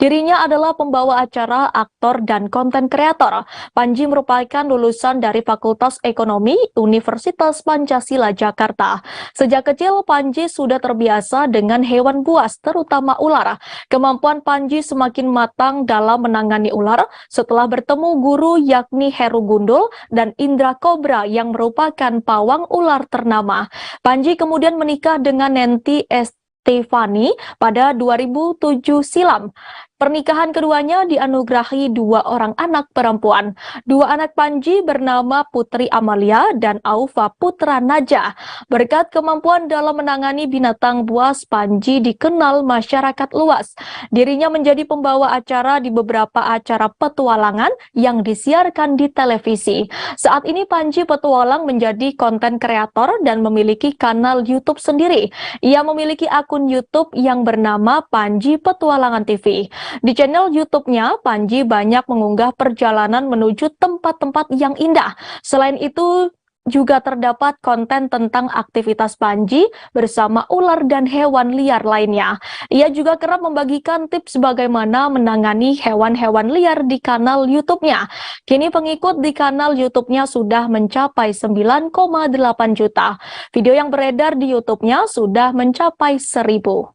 Dirinya adalah pembawa acara, aktor, dan konten kreator. Panji merupakan lulusan dari Fakultas Ekonomi Universitas Pancasila Jakarta. Sejak kecil Panji sudah terbiasa dengan hewan buas, terutama ular. Kemampuan Panji semakin matang dalam menangani ular setelah bertemu guru yakni Heru Gundul dan Indra Kobra yang merupakan pawang ular ternama. Panji kemudian menikah dengan Nenti Stefani pada 2007 silam. Pernikahan keduanya dianugerahi 2 orang anak perempuan. 2 anak Panji bernama Putri Amalia dan Aufa Putra Naja. Berkat kemampuan dalam menangani binatang buas, Panji dikenal masyarakat luas. Dirinya menjadi pembawa acara di beberapa acara petualangan yang disiarkan di televisi. Saat ini Panji Petualang menjadi konten kreator dan memiliki kanal YouTube sendiri. Ia memiliki akun YouTube yang bernama Panji Petualangan TV. Di channel YouTube-nya, Panji banyak mengunggah perjalanan menuju tempat-tempat yang indah. Selain itu, juga terdapat konten tentang aktivitas Panji bersama ular dan hewan liar lainnya. Ia juga kerap membagikan tips bagaimana menangani hewan-hewan liar di kanal YouTube-nya. Kini pengikut di kanal YouTube-nya sudah mencapai 9,8 juta. Video yang beredar di YouTube-nya sudah mencapai 1.000.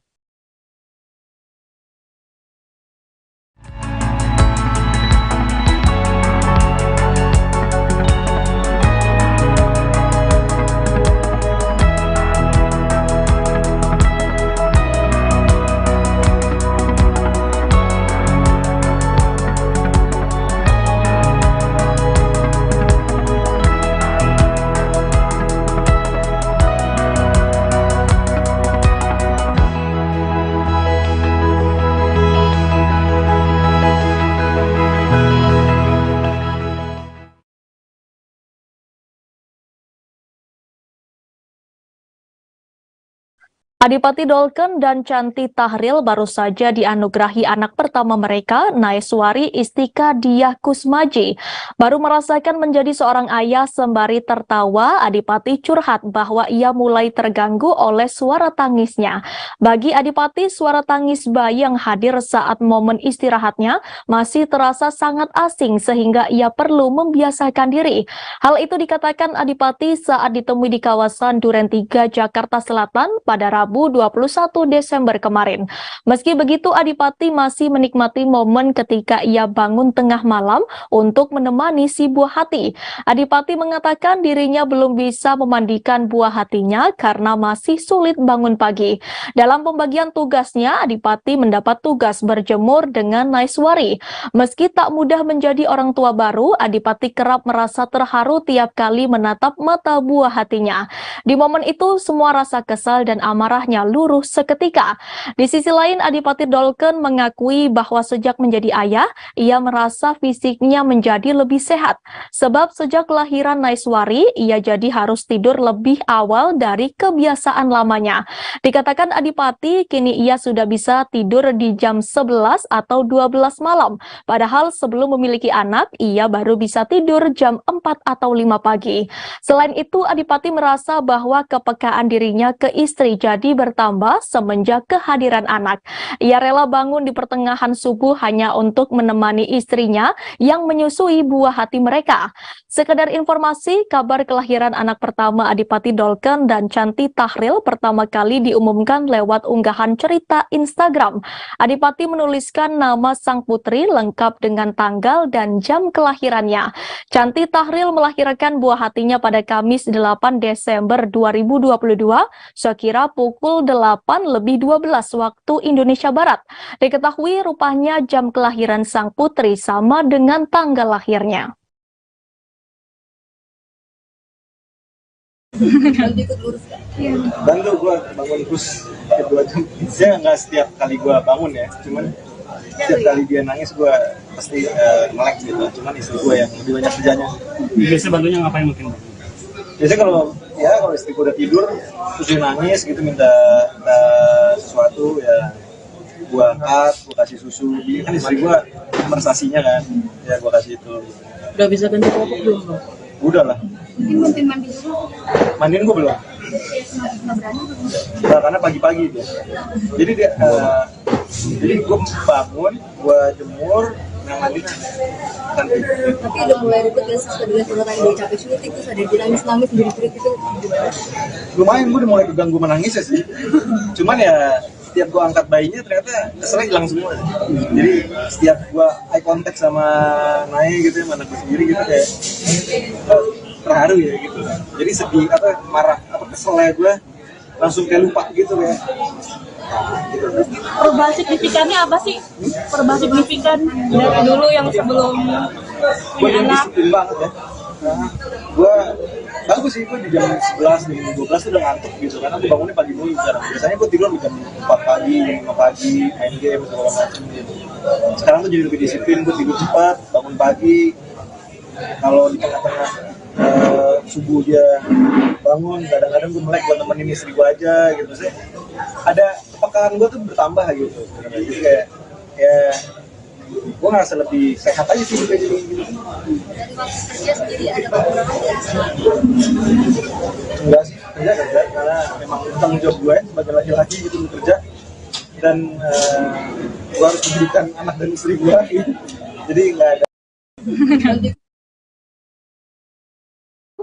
Adipati Dolken dan Chanti Tahril baru saja dianugerahi anak pertama mereka, Naeswari Istika Diah Kusmaji. Baru merasakan menjadi seorang ayah sembari tertawa, Adipati curhat bahwa ia mulai terganggu oleh suara tangisnya. Bagi Adipati, suara tangis bayi yang hadir saat momen istirahatnya masih terasa sangat asing sehingga ia perlu membiasakan diri. Hal itu dikatakan Adipati saat ditemui di kawasan Duren 3, Jakarta Selatan pada Rabu 21 Desember kemarin. Meski begitu, Adipati masih menikmati momen ketika ia bangun tengah malam untuk menemani si buah hati. Adipati mengatakan dirinya belum bisa memandikan buah hatinya karena masih sulit bangun pagi. Dalam pembagian tugasnya, Adipati mendapat tugas berjemur dengan Naeswari. Meski tak mudah menjadi orang tua baru, Adipati kerap merasa terharu tiap kali menatap mata buah hatinya. Di momen itu, semua rasa kesal dan amarahnya luruh seketika. Di sisi lain, Adipati Dolken mengakui bahwa sejak menjadi ayah, ia merasa fisiknya menjadi lebih sehat. Sebab sejak kelahiran Naeswari, ia jadi harus tidur lebih awal dari kebiasaan lamanya. Dikatakan Adipati, kini ia sudah bisa tidur di jam 11 atau 12 malam. Padahal sebelum memiliki anak, ia baru bisa tidur jam 4 atau 5 pagi. Selain itu, Adipati merasa bahwa kepekaan dirinya ke istri jadi pribadi bertambah semenjak kehadiran anak. Ia rela bangun di pertengahan subuh hanya untuk menemani istrinya yang menyusui buah hati mereka. Sekedar informasi, kabar kelahiran anak pertama Adipati Dolken dan Chanty Tahril pertama kali diumumkan lewat unggahan cerita Instagram. Adipati menuliskan nama sang putri lengkap dengan tanggal dan jam kelahirannya. Chanty Tahril melahirkan buah hatinya pada Kamis 8 Desember 2022 sekira pukul 8:12 waktu Indonesia Barat. Diketahui rupanya jam kelahiran sang putri sama dengan tanggal lahirnya. Bantu gue bangun terus 2 jam. Saya nggak setiap kali gue bangun ya, cuman setiap kali dia nangis gue pasti melek gitu. Cuman istri gue yang lebih banyak kerjanya. Biasanya bantunya ngapain mungkin? Biasanya kalau istri gue udah tidur terus dia nangis gitu minta sesuatu ya gue angkat, gue kasih susu. Dia kan istri gue konversasinya kan, ya gue kasih itu. Udah bisa ganti popok belum bang? Udah lah. Mungkin mandi dulu. Mandiin gue belum. Nggak berani. Nah, karena pagi-pagi dia. Jadi dia, jadi gue bangun, gue jemur, mandi. Tapi udah mulai ribet ya setelah dengan tadi dia capek syuting terus ada dia nangis jerit-jerit itu gimana? Lumayan gue udah mulai keganggu menangis ya sih. Cuman ya setiap gue angkat bayinya ternyata keselnya hilang semua. Jadi setiap gue eye contact sama Nai gitu ya, mana gue sendiri gitu kayak terharu ya gitu. Jadi sedih atau marah atau keselnya gue langsung kayak lupa gitu ya. Perubahan signifikannya apa sih? Perubahan signifikan dari dulu yang sebelum punya anak. Disiplin banget ya. Gue bagus sih, gue di jam 11, jam 12 tuh udah ngantuk gitu karena gue bangunnya pagi dulu sekarang. Biasanya gue tidur di jam 4 pagi, jam 5 pagi, main game segala macam gitu. Sekarang tuh jadi lebih disiplin, gue tidur cepat, bangun pagi. Kalau di tengah-tengah subuh dia bangun, kadang-kadang gue melek buat nemenin istri gue aja gitu sih. Ada kepekaan gue tuh bertambah gitu. Jadi kayak ya gue ngerasa lebih sehat aja sih kayak gini. Dari waktu kerja sendiri ada kekurangan nggak? Enggak sih, kerja karena memang tanggung jawab gue sebagai laki-laki gitu bekerja dan gue harus memberikan anak dan istri gue gitu. Jadi nggak ada.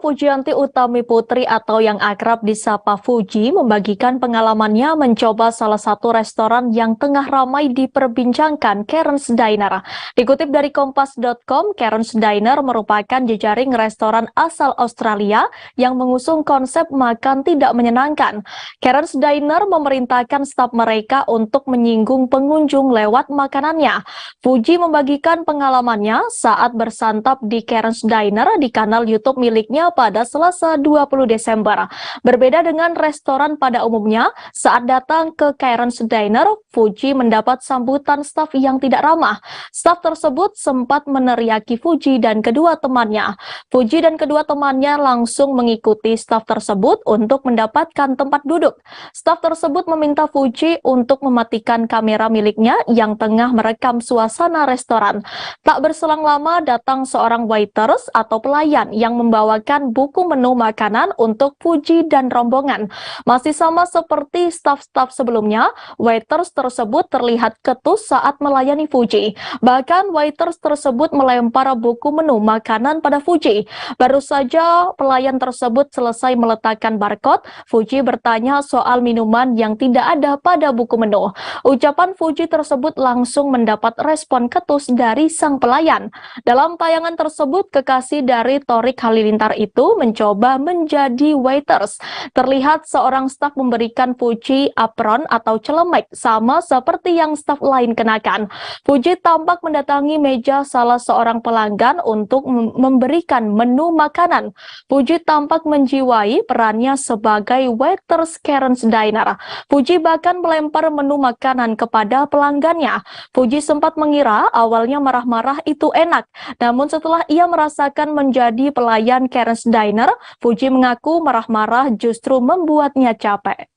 Pujianti Utami Putri atau yang akrab disapa Fuji membagikan pengalamannya mencoba salah satu restoran yang tengah ramai diperbincangkan, Karen's Diner. Dikutip dari Kompas.com, Karen's Diner merupakan jejaring restoran asal Australia yang mengusung konsep makan tidak menyenangkan. Karen's Diner memerintahkan staf mereka untuk menyinggung pengunjung lewat makanannya. Fuji membagikan pengalamannya saat bersantap di Karen's Diner di kanal YouTube miliknya pada Selasa 20 Desember. Berbeda dengan restoran pada umumnya, saat datang ke Karen's Diner, Fuji mendapat sambutan staf yang tidak ramah. Staf tersebut sempat meneriaki Fuji dan kedua temannya. Fuji dan kedua temannya langsung mengikuti staf tersebut untuk mendapatkan tempat duduk. Staf tersebut meminta Fuji untuk mematikan kamera miliknya yang tengah merekam suasana restoran. Tak berselang lama datang seorang waiters atau pelayan yang membawakan buku menu makanan untuk Fuji dan rombongan. Masih sama seperti staf-staf sebelumnya, waiters tersebut terlihat ketus saat melayani Fuji. Bahkan waiters tersebut melempar buku menu makanan pada Fuji. Baru saja pelayan tersebut selesai meletakkan barcode, Fuji bertanya soal minuman yang tidak ada pada buku menu. Ucapan Fuji tersebut langsung mendapat respon ketus dari sang pelayan. Dalam tayangan tersebut, kekasih dari Thorik Halilintar itu mencoba menjadi waiters. Terlihat seorang staf memberikan Fuji apron atau celemek sama seperti yang staf lain kenakan. Fuji tampak mendatangi meja salah seorang pelanggan untuk memberikan menu makanan. Fuji tampak menjiwai perannya sebagai waiters Karen's Diner. Fuji bahkan melempar menu makanan kepada pelanggannya. Fuji sempat mengira awalnya marah-marah itu enak, namun setelah ia merasakan menjadi pelayan Karen's Diner, Fuji mengaku marah-marah justru membuatnya capek.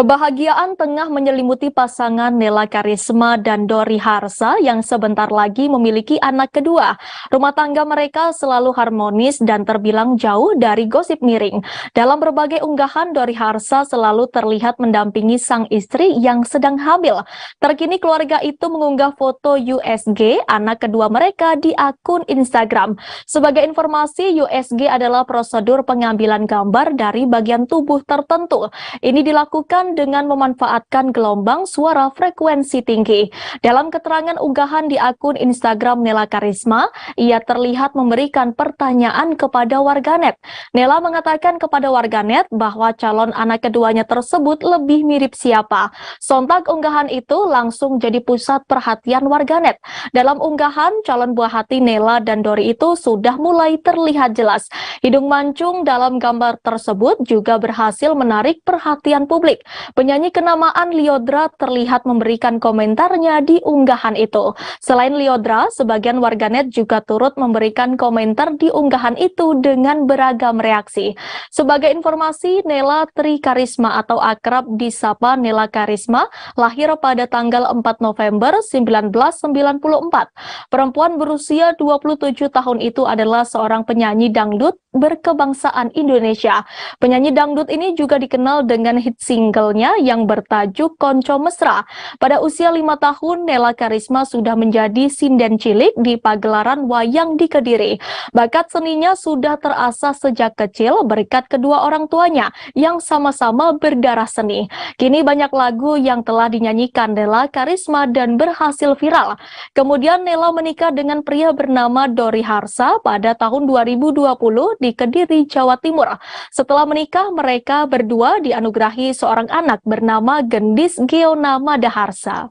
Kebahagiaan tengah menyelimuti pasangan Nela Karisma dan Dori Harsa yang sebentar lagi memiliki anak kedua. Rumah tangga mereka selalu harmonis dan terbilang jauh dari gosip miring. Dalam berbagai unggahan, Dori Harsa selalu terlihat mendampingi sang istri yang sedang hamil. Terkini keluarga itu mengunggah foto USG anak kedua mereka di akun Instagram. Sebagai informasi, USG adalah prosedur pengambilan gambar dari bagian tubuh tertentu. Ini dilakukan dengan memanfaatkan gelombang suara frekuensi tinggi. Dalam keterangan unggahan di akun Instagram Nela Karisma, ia terlihat memberikan pertanyaan kepada warganet. Nela mengatakan kepada warganet bahwa calon anak keduanya tersebut lebih mirip siapa. Sontak unggahan itu langsung jadi pusat perhatian warganet. Dalam unggahan, calon buah hati Nela dan Dori itu sudah mulai terlihat jelas. Hidung mancung dalam gambar tersebut juga berhasil menarik perhatian publik. Penyanyi kenamaan Lyodra terlihat memberikan komentarnya di unggahan itu. Selain Lyodra, sebagian warganet juga turut memberikan komentar di unggahan itu dengan beragam reaksi. Sebagai informasi, Nela Tri Karisma atau akrab disapa Nela Karisma lahir pada tanggal 4 November 1994. Perempuan berusia 27 tahun itu adalah seorang penyanyi dangdut berkebangsaan Indonesia. Penyanyi dangdut ini juga dikenal dengan hit singlenya yang bertajuk Konco Mesra. Pada usia 5 tahun, Nela Karisma sudah menjadi sinden cilik di pagelaran wayang di Kediri. Bakat seninya sudah terasah sejak kecil berkat kedua orang tuanya yang sama-sama berdarah seni. Kini banyak lagu yang telah dinyanyikan Nela Karisma dan berhasil viral. Kemudian Nela menikah dengan pria bernama Dori Harsa pada tahun 2020 di Kediri, Jawa Timur. Setelah menikah, mereka berdua dianugerahi seorang anak bernama Gendis Geona Madaharsa.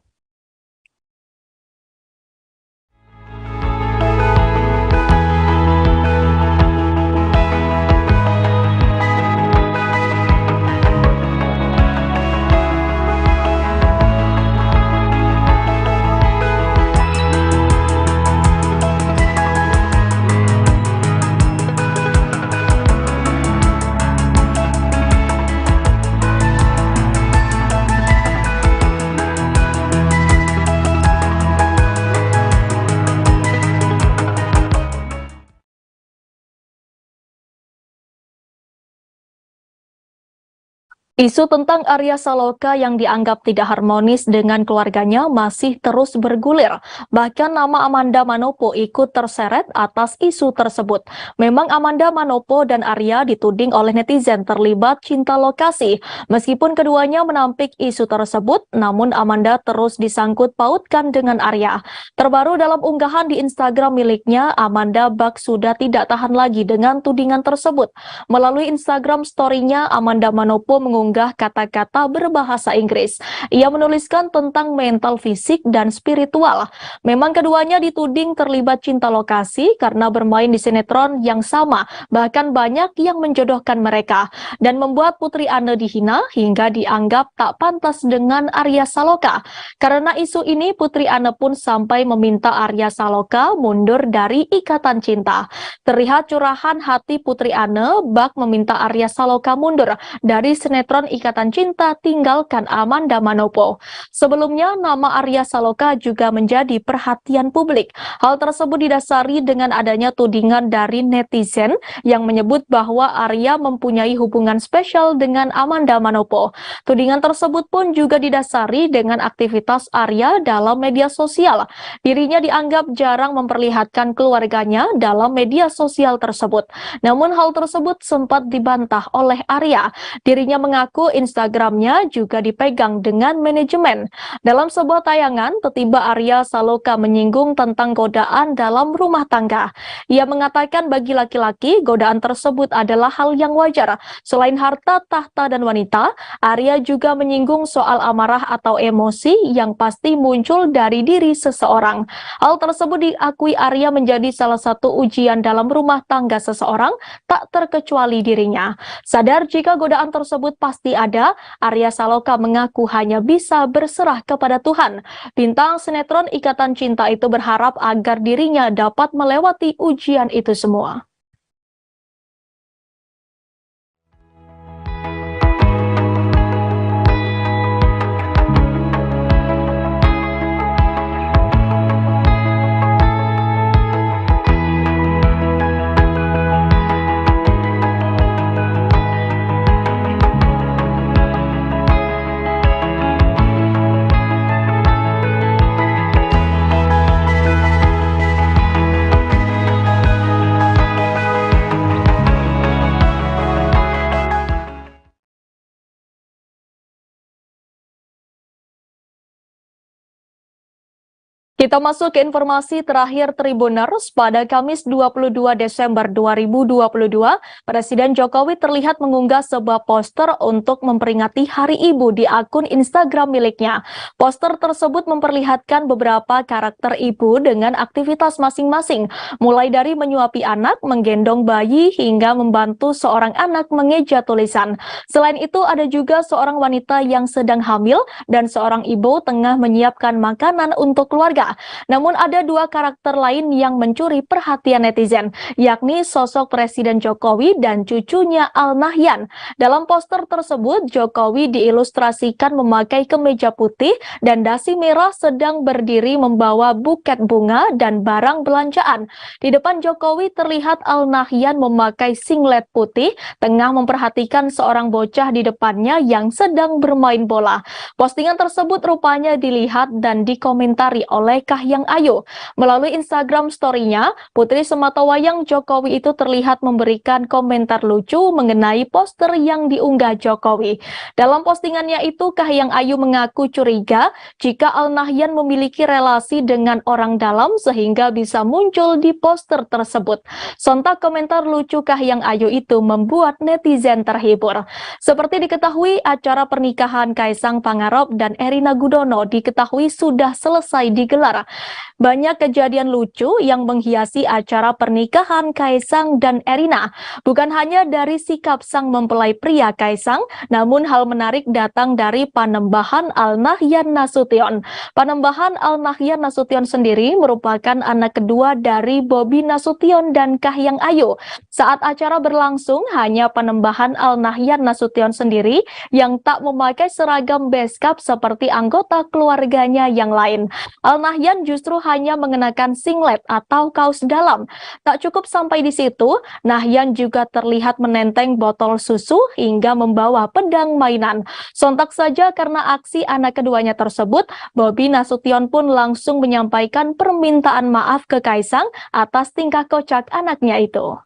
Isu tentang Arya Saloka yang dianggap tidak harmonis dengan keluarganya masih terus bergulir. Bahkan nama Amanda Manopo ikut terseret atas isu tersebut. Memang Amanda Manopo dan Arya dituding oleh netizen terlibat cinta lokasi. Meskipun keduanya menampik isu tersebut, namun Amanda terus disangkut pautkan dengan Arya. Terbaru dalam unggahan di Instagram miliknya, Amanda bak sudah tidak tahan lagi dengan tudingan tersebut. Melalui Instagram story-nya, Amanda Manopo mengunggah kata-kata berbahasa Inggris. Ia menuliskan tentang mental fisik dan spiritual. Memang keduanya dituding terlibat cinta lokasi karena bermain di sinetron yang sama. Bahkan banyak yang menjodohkan mereka dan membuat Putri Anne dihina hingga dianggap tak pantas dengan Arya Saloka. Karena isu ini, Putri Anne pun sampai meminta Arya Saloka mundur dari ikatan cinta. Terlihat curahan hati Putri Anne bak meminta Arya Saloka mundur dari sinetron Ikatan Cinta tinggalkan Amanda Manopo. Sebelumnya, nama Arya Saloka juga menjadi perhatian publik. Hal tersebut didasari dengan adanya tudingan dari netizen yang menyebut bahwa Arya mempunyai hubungan spesial dengan Amanda Manopo. Tudingan tersebut pun juga didasari dengan aktivitas Arya dalam media sosial. Dirinya dianggap jarang memperlihatkan keluarganya dalam media sosial tersebut. Namun hal tersebut sempat dibantah oleh Arya. Dirinya mengaku Instagramnya juga dipegang dengan manajemen. Dalam sebuah tayangan, tiba-tiba Arya Saloka menyinggung tentang godaan dalam rumah tangga. Ia mengatakan bagi laki-laki, godaan tersebut adalah hal yang wajar. Selain harta, tahta, dan wanita, Arya juga menyinggung soal amarah atau emosi yang pasti muncul dari diri seseorang. Hal tersebut diakui Arya menjadi salah satu ujian dalam rumah tangga seseorang, tak terkecuali dirinya. Sadar jika godaan tersebut pasti ada, Arya Saloka mengaku hanya bisa berserah kepada Tuhan. Bintang sinetron Ikatan Cinta itu berharap agar dirinya dapat melewati ujian itu semua. Kita masuk ke informasi terakhir Tribuners. Pada Kamis 22 Desember 2022, Presiden Jokowi terlihat mengunggah sebuah poster untuk memperingati Hari Ibu di akun Instagram miliknya. Poster tersebut memperlihatkan beberapa karakter ibu dengan aktivitas masing-masing, mulai dari menyuapi anak, menggendong bayi, hingga membantu seorang anak mengeja tulisan. Selain itu, ada juga seorang wanita yang sedang hamil dan seorang ibu tengah menyiapkan makanan untuk keluarga. Namun ada dua karakter lain yang mencuri perhatian netizen, yakni sosok Presiden Jokowi dan cucunya Al Nahyan. Dalam poster tersebut, Jokowi diilustrasikan memakai kemeja putih dan dasi merah sedang berdiri membawa buket bunga dan barang belanjaan. Di depan Jokowi terlihat Al Nahyan memakai singlet putih, tengah memperhatikan seorang bocah di depannya yang sedang bermain bola. Postingan tersebut rupanya dilihat dan dikomentari oleh Kahiyang Ayu. Melalui Instagram story-nya, Putri Sematawayang Jokowi itu terlihat memberikan komentar lucu mengenai poster yang diunggah Jokowi. Dalam postingannya itu, Kahiyang Ayu mengaku curiga jika Al Nahyan memiliki relasi dengan orang dalam sehingga bisa muncul di poster tersebut. Sontak komentar lucu Kahiyang Ayu itu membuat netizen terhibur. Seperti diketahui, acara pernikahan Kaisang Pangarep dan Erina Gudono diketahui sudah selesai digelar. Banyak kejadian lucu yang menghiasi acara pernikahan Kaisang dan Erina. Bukan hanya dari sikap sang mempelai pria Kaisang, namun hal menarik datang dari Panembahan Al Nahyan Nasution. Panembahan Al Nahyan Nasution sendiri merupakan anak kedua dari Bobi Nasution dan Kahiyang Ayu. Saat acara berlangsung, hanya Panembahan Al Nahyan Nasution sendiri yang tak memakai seragam beskap seperti anggota keluarganya yang lain. Al Nahyan justru hanya mengenakan singlet atau kaos dalam. Tak cukup sampai di situ, Nahyan juga terlihat menenteng botol susu hingga membawa pedang mainan. Sontak saja karena aksi anak keduanya tersebut, Bobi Nasution pun langsung menyampaikan permintaan maaf ke Kaisang atas tingkah kocak anaknya itu.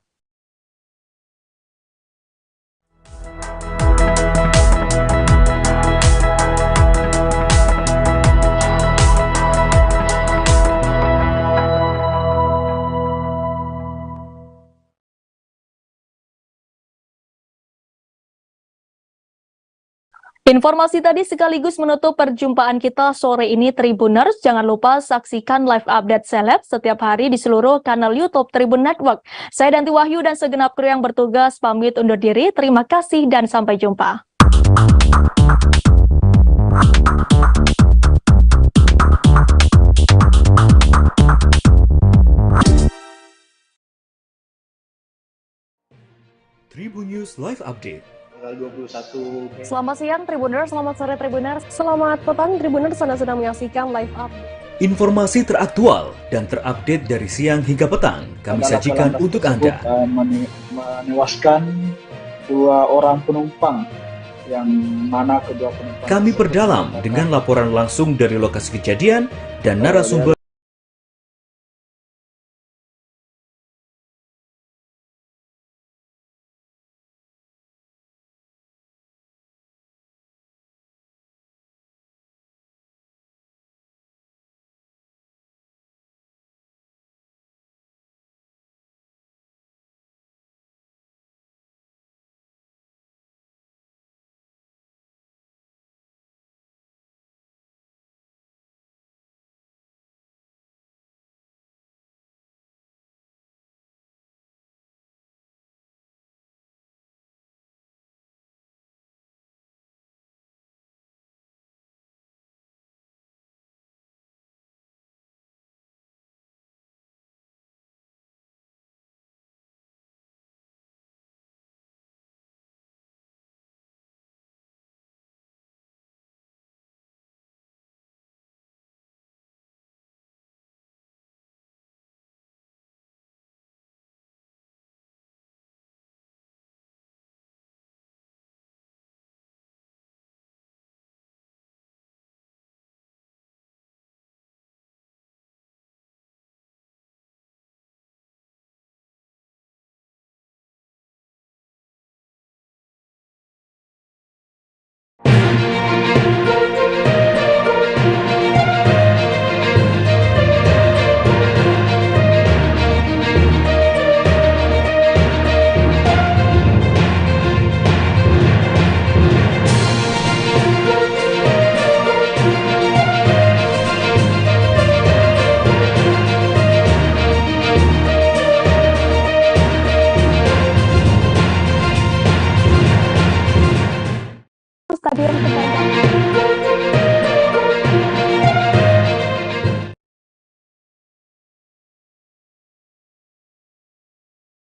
Informasi tadi sekaligus menutup perjumpaan kita sore ini Tribuners. Jangan lupa saksikan live update seleb setiap hari di seluruh kanal YouTube Tribun Network. Saya Danti Wahyu dan segenap kru yang bertugas pamit undur diri. Terima kasih dan sampai jumpa. Tribun News Live Update. Tanggal 21. Selamat siang Tribuners, selamat sore Tribuners, selamat petang Tribuners, Anda sedang menyaksikan live update. Informasi teraktual dan terupdate dari siang hingga petang kami sajikan untuk Anda. Menewaskan dua orang penumpang, yang mana kedua penumpang. Kami perdalam dengan laporan langsung dari lokasi kejadian dan narasumber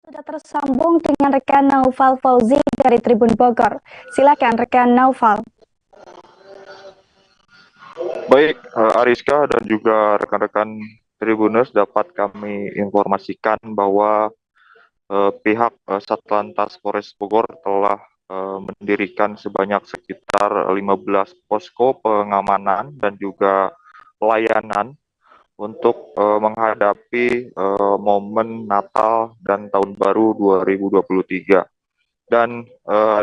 Sudah tersambung dengan rekan Naufal Fauzi dari Tribun Bogor. Silakan rekan Naufal. Baik, Ariska dan juga rekan-rekan Tribuners, dapat kami informasikan bahwa pihak Satlantas Polres Bogor telah mendirikan sebanyak sekitar 15 posko pengamanan dan juga pelayanan untuk menghadapi momen Natal dan Tahun Baru 2023. Dan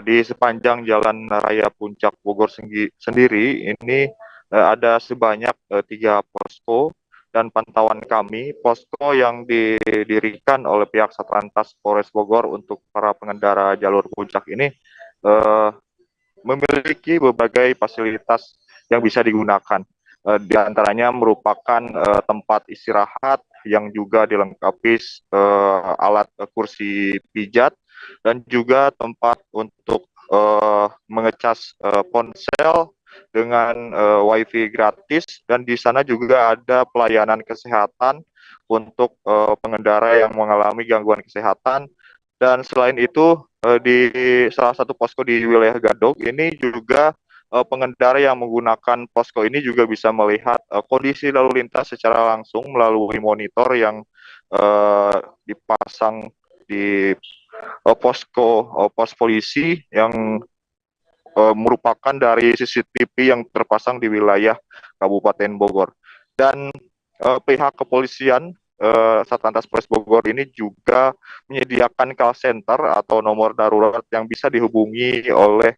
di sepanjang Jalan Raya Puncak Bogor sendiri ini ada sebanyak 3 posko, dan pantauan kami, posko yang didirikan oleh pihak Satlantas Polres Bogor untuk para pengendara jalur puncak ini memiliki berbagai fasilitas yang bisa digunakan. Di antaranya merupakan tempat istirahat yang juga dilengkapi alat kursi pijat, dan juga tempat untuk mengecas ponsel dengan wifi gratis, dan di sana juga ada pelayanan kesehatan untuk pengendara yang mengalami gangguan kesehatan. Dan selain itu di salah satu posko di wilayah Gadog ini juga pengendara yang menggunakan posko ini juga bisa melihat kondisi lalu lintas secara langsung melalui monitor yang dipasang di pos polisi yang merupakan dari CCTV yang terpasang di wilayah Kabupaten Bogor. Dan pihak kepolisian Satlantas Polres Bogor ini juga menyediakan call center atau nomor darurat yang bisa dihubungi oleh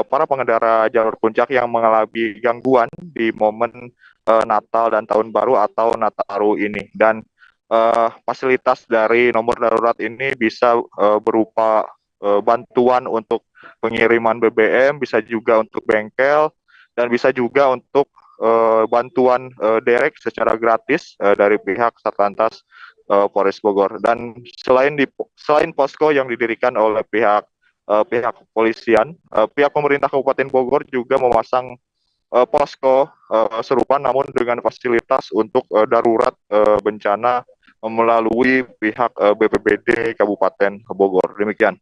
para pengendara jalur puncak yang mengalami gangguan di momen Natal dan Tahun Baru atau Nataru ini. Dan fasilitas dari nomor darurat ini bisa berupa bantuan untuk pengiriman BBM, bisa juga untuk bengkel, dan bisa juga untuk bantuan derek secara gratis dari pihak Satlantas Polres Bogor. Dan selain posko yang didirikan oleh pihak kepolisian, pihak pemerintah Kabupaten Bogor juga memasang posko serupa namun dengan fasilitas untuk darurat bencana melalui pihak BPBD Kabupaten Bogor. Demikian.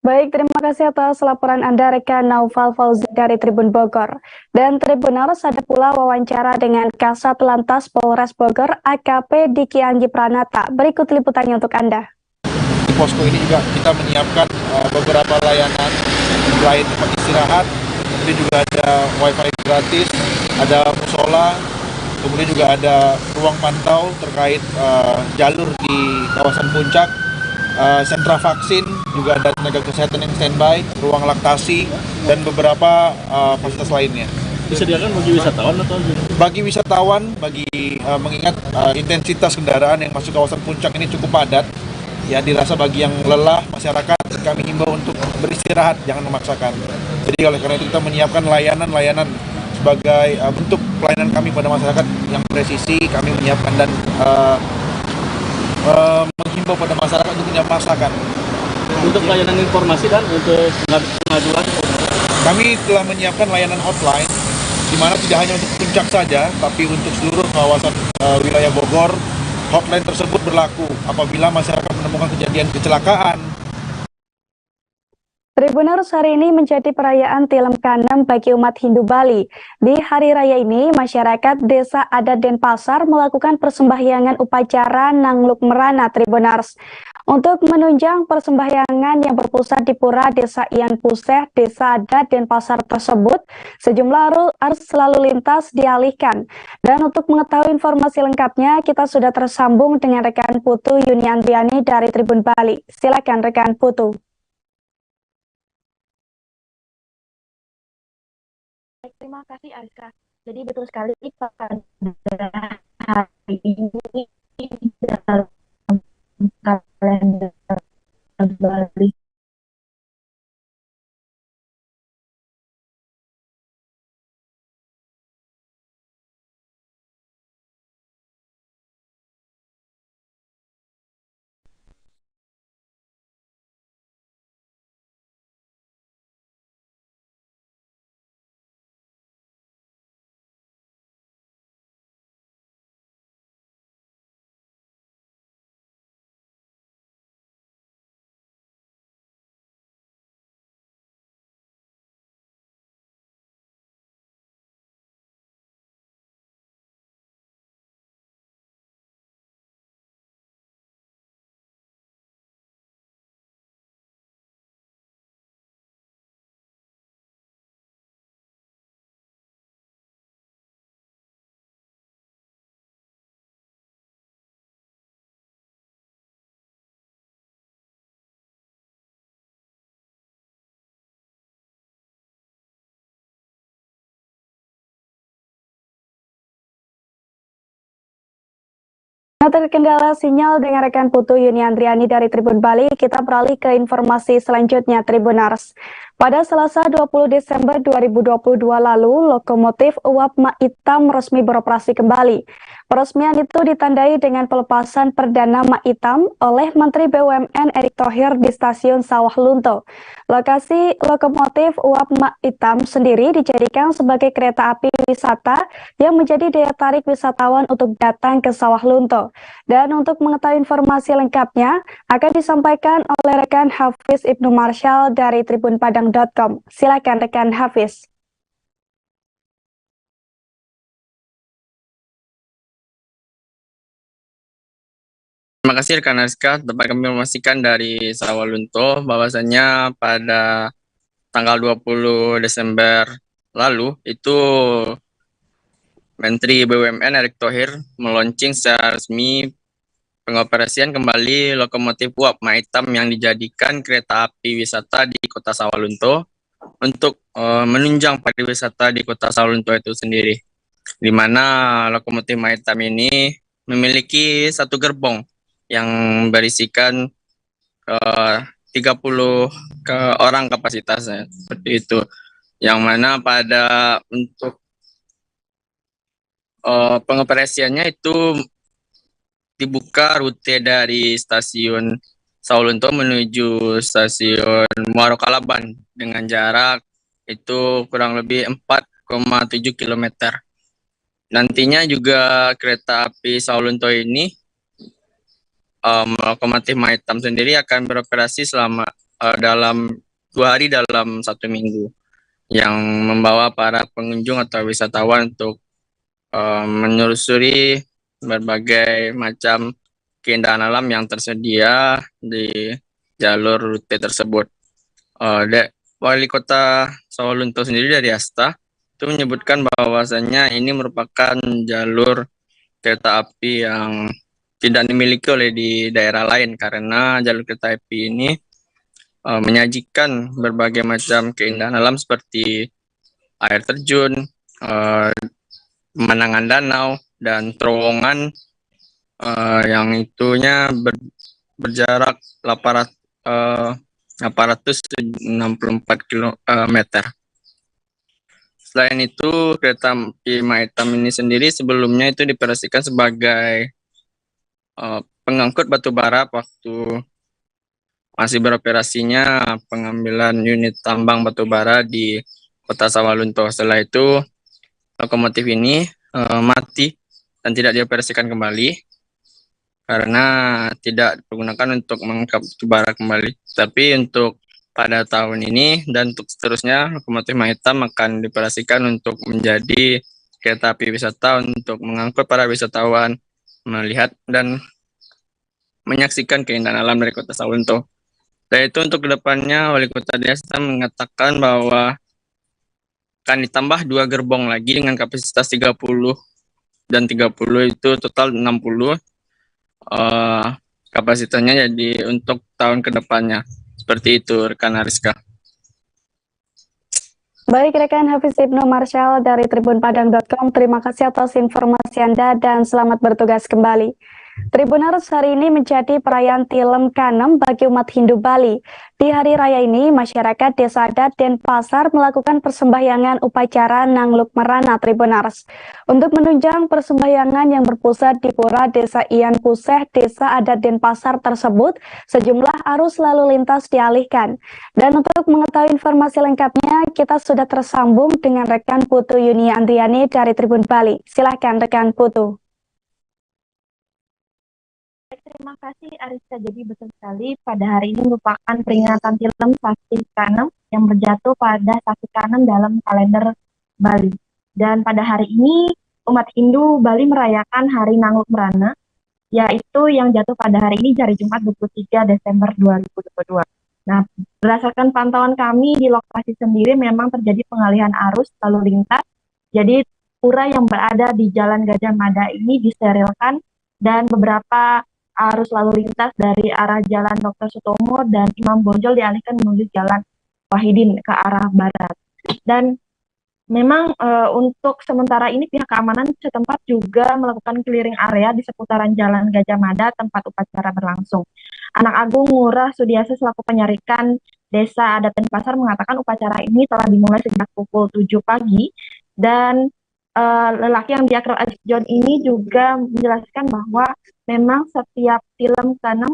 Baik, terima kasih atas laporan Anda rekan Naufal Fauzi dari Tribun Bogor. Dan Tribuners, ada pula wawancara dengan Kasat Lantas Polres Bogor AKP Diki Anggi Pranata. Berikut liputannya untuk Anda. Di posko ini juga kita menyiapkan beberapa layanan selain tempat istirahat, kemudian juga ada wifi gratis, ada musola, kemudian juga ada ruang pantau terkait jalur di kawasan puncak, sentra vaksin, juga ada tenaga kesehatan yang standby, ruang laktasi, dan beberapa fasilitas lainnya. Disediakan bagi wisatawan atau? Bagi wisatawan, mengingat intensitas kendaraan yang masuk kawasan puncak ini cukup padat, ya dirasa bagi yang lelah masyarakat kami himbau untuk beristirahat, jangan memaksakan. Jadi oleh karena itu kita menyiapkan layanan-layanan sebagai bentuk pelayanan kami pada masyarakat yang presisi. Kami menyiapkan dan menghimbau pada masyarakat untuk tidak memaksakan. Untuk layanan informasi dan untuk pengaduan, kami telah menyiapkan layanan hotline, di mana tidak hanya untuk puncak saja, tapi untuk seluruh kawasan wilayah Bogor. Hotline tersebut berlaku apabila masyarakat menemukan kejadian kecelakaan. Tribuners, hari ini menjadi perayaan Tilem ke-6 bagi umat Hindu Bali. Di hari raya ini, masyarakat Desa Adat Denpasar melakukan persembahyangan upacara Nangluk Merana Tribuners. Untuk menunjang persembahyangan yang berpusat di Pura Desa Ian Puseh, Desa Adat Denpasar tersebut, sejumlah arus lalu lintas dialihkan. Dan untuk mengetahui informasi lengkapnya, kita sudah tersambung dengan rekan Putu Yuni Andriani dari Tribun Bali. Silakan rekan Putu. Terima kasih Ariska. Jadi betul sekali pada hari ini dalam kalender Bali Terkendala sinyal dengan rekan Putu Yuni Andriani dari Tribun Bali, kita beralih ke informasi selanjutnya Tribuners. Pada Selasa 20 Desember 2022 lalu, lokomotif uap Mak Itam resmi beroperasi kembali. Peresmian itu ditandai dengan pelepasan perdana Mak Itam oleh Menteri BUMN Erick Thohir di Stasiun Sawah Lunto. Lokasi lokomotif uap Mak Itam sendiri dijadikan sebagai kereta api wisata yang menjadi daya tarik wisatawan untuk datang ke Sawah Lunto. Dan untuk mengetahui informasi lengkapnya akan disampaikan oleh rekan Hafiz Ibnu Marshall dari tribunpadang.com. Silakan rekan Hafiz. Terima kasih rekan Rizka, dapat kami memastikan dari Sawah Lunto bahwasanya pada tanggal 20 Desember lalu itu Menteri BUMN Erick Thohir meluncing secara resmi pengoperasian kembali lokomotif uap Mak Itam yang dijadikan kereta api wisata di Kota Sawah Lunto untuk menunjang pariwisata di Kota Sawah Lunto itu sendiri, di mana lokomotif Mak Itam ini memiliki satu gerbong yang berisikan 30 orang kapasitasnya, seperti itu. Yang mana pada untuk pengoperasiannya itu dibuka rute dari stasiun Sawah Lunto menuju stasiun Muaro Kalaban dengan jarak itu kurang lebih 4,7 km. Nantinya juga kereta api Sawah Lunto ini lokomotif Mak Itam sendiri akan beroperasi selama dalam 2 hari dalam 1 minggu, yang membawa para pengunjung atau wisatawan untuk menelusuri berbagai macam keindahan alam yang tersedia di jalur rute tersebut. Wali Kota Sawah Lunto sendiri dari Asta itu menyebutkan bahwasannya ini merupakan jalur kereta api yang tidak dimiliki oleh di daerah lain, karena jalur kereta api ini menyajikan berbagai macam keindahan alam seperti air terjun, pemandangan danau, dan terowongan yang itunya berjarak 864 km. Selain itu, kereta api Mak Itam ini sendiri sebelumnya itu dioperasikan sebagai pengangkut batu bara waktu masih beroperasinya pengambilan unit tambang batu bara di Kota Sawah Lunto. Setelah itu lokomotif ini mati dan tidak dioperasikan kembali karena tidak digunakan untuk mengangkut batu bara kembali. Tapi untuk pada tahun ini dan untuk seterusnya, lokomotif Mak Itam akan dioperasikan untuk menjadi kereta api wisata untuk mengangkut para wisatawan melihat dan menyaksikan keindahan alam dari Kota Sawah Lunto. Dan itu untuk kedepannya, Wali Kota Desa mengatakan bahwa akan ditambah 2 gerbong lagi dengan kapasitas 30 dan 30 itu total 60 kapasitasnya, jadi untuk tahun kedepannya. Seperti itu rekan Ariska. Baik rekan Hafiz Ibnu Marshall dari tribunpadang.com, terima kasih atas informasi Anda dan selamat bertugas kembali. Tribuners, hari ini menjadi perayaan Tilem Kanem bagi umat Hindu Bali. Di hari raya ini, masyarakat Desa Adat Denpasar melakukan persembahyangan upacara Nangluk Merana Tribuners. Untuk menunjang persembahyangan yang berpusat di Pura Desa Ian Puseh, Desa Adat Denpasar tersebut, sejumlah arus lalu lintas dialihkan. Dan untuk mengetahui informasi lengkapnya, kita sudah tersambung dengan rekan Putu Yuni Andriani dari Tribun Bali. Silahkan rekan Putu. Terima kasih Ariska. Jadi betul sekali, pada hari ini merupakan peringatan Tilem Sasi Kanem yang berjatuh pada Sasi Kanem dalam kalender Bali. Dan pada hari ini umat Hindu Bali merayakan Hari Nangluk Merana, yaitu yang jatuh pada hari ini hari Jumat 23 Desember 2022. Nah, berdasarkan pantauan kami di lokasi sendiri memang terjadi pengalihan arus lalu lintas. Jadi pura yang berada di Jalan Gajah Mada ini disterilkan dan beberapa arus lalu lintas dari arah Jalan Dr. Sutomo dan Imam Bonjol dialihkan menuju Jalan Wahidin ke arah barat. Dan Memang untuk sementara ini pihak keamanan setempat juga melakukan clearing area di seputaran Jalan Gajah Mada tempat upacara berlangsung. Anak Agung Ngurah Sudiasa selaku penyarikan Desa Adat Denpasar mengatakan upacara ini telah dimulai sejak pukul 7 pagi dan lelaki yang diakrab as John ini juga menjelaskan bahwa memang setiap film ke-6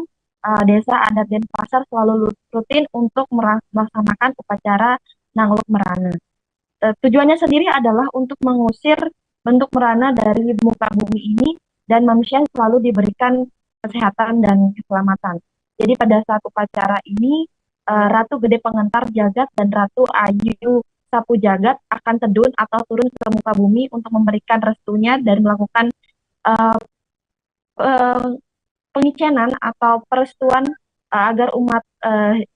Desa Adat Denpasar selalu rutin untuk melaksanakan upacara Nangluk Merana. Tujuannya sendiri adalah untuk mengusir bentuk merana dari muka bumi ini dan manusia selalu diberikan kesehatan dan keselamatan. Jadi pada saat upacara ini Ratu Gede Pengentar Jagat dan Ratu Ayu Sapu Jagat akan tedun atau turun ke muka bumi untuk memberikan restunya dan melakukan pengicenan atau perestuan agar umat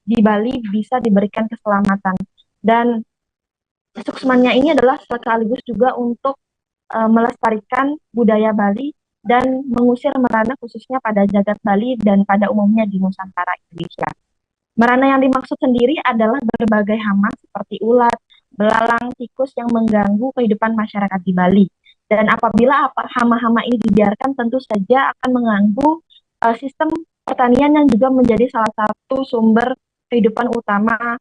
di Bali bisa diberikan keselamatan. Dan suksmannya ini adalah sekaligus juga untuk melestarikan budaya Bali dan mengusir merana khususnya pada jagat Bali dan pada umumnya di Nusantara Indonesia. Merana yang dimaksud sendiri adalah berbagai hama seperti ulat, belalang, tikus yang mengganggu kehidupan masyarakat di Bali. Dan apabila hama-hama ini dibiarkan tentu saja akan mengganggu sistem pertanian yang juga menjadi salah satu sumber kehidupan utama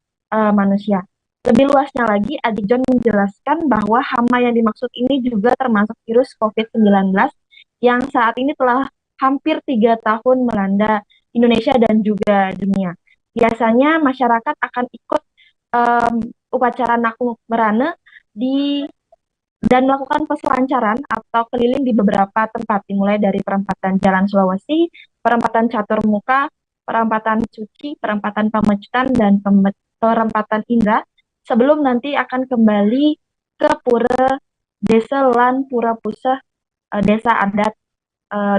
manusia. Lebih luasnya lagi, Adik John menjelaskan bahwa hama yang dimaksud ini juga termasuk virus COVID-19 yang saat ini telah hampir 3 tahun melanda Indonesia dan juga dunia. Biasanya masyarakat akan ikut upacara Nangluk Merana dan melakukan peselancaran atau keliling di beberapa tempat, dimulai dari perempatan Jalan Sulawesi, perempatan Catur Muka, perempatan Suci, perempatan Pamecutan, dan perempatan Indra, sebelum nanti akan kembali ke Pura Desa lan Pura Puseh Desa Adat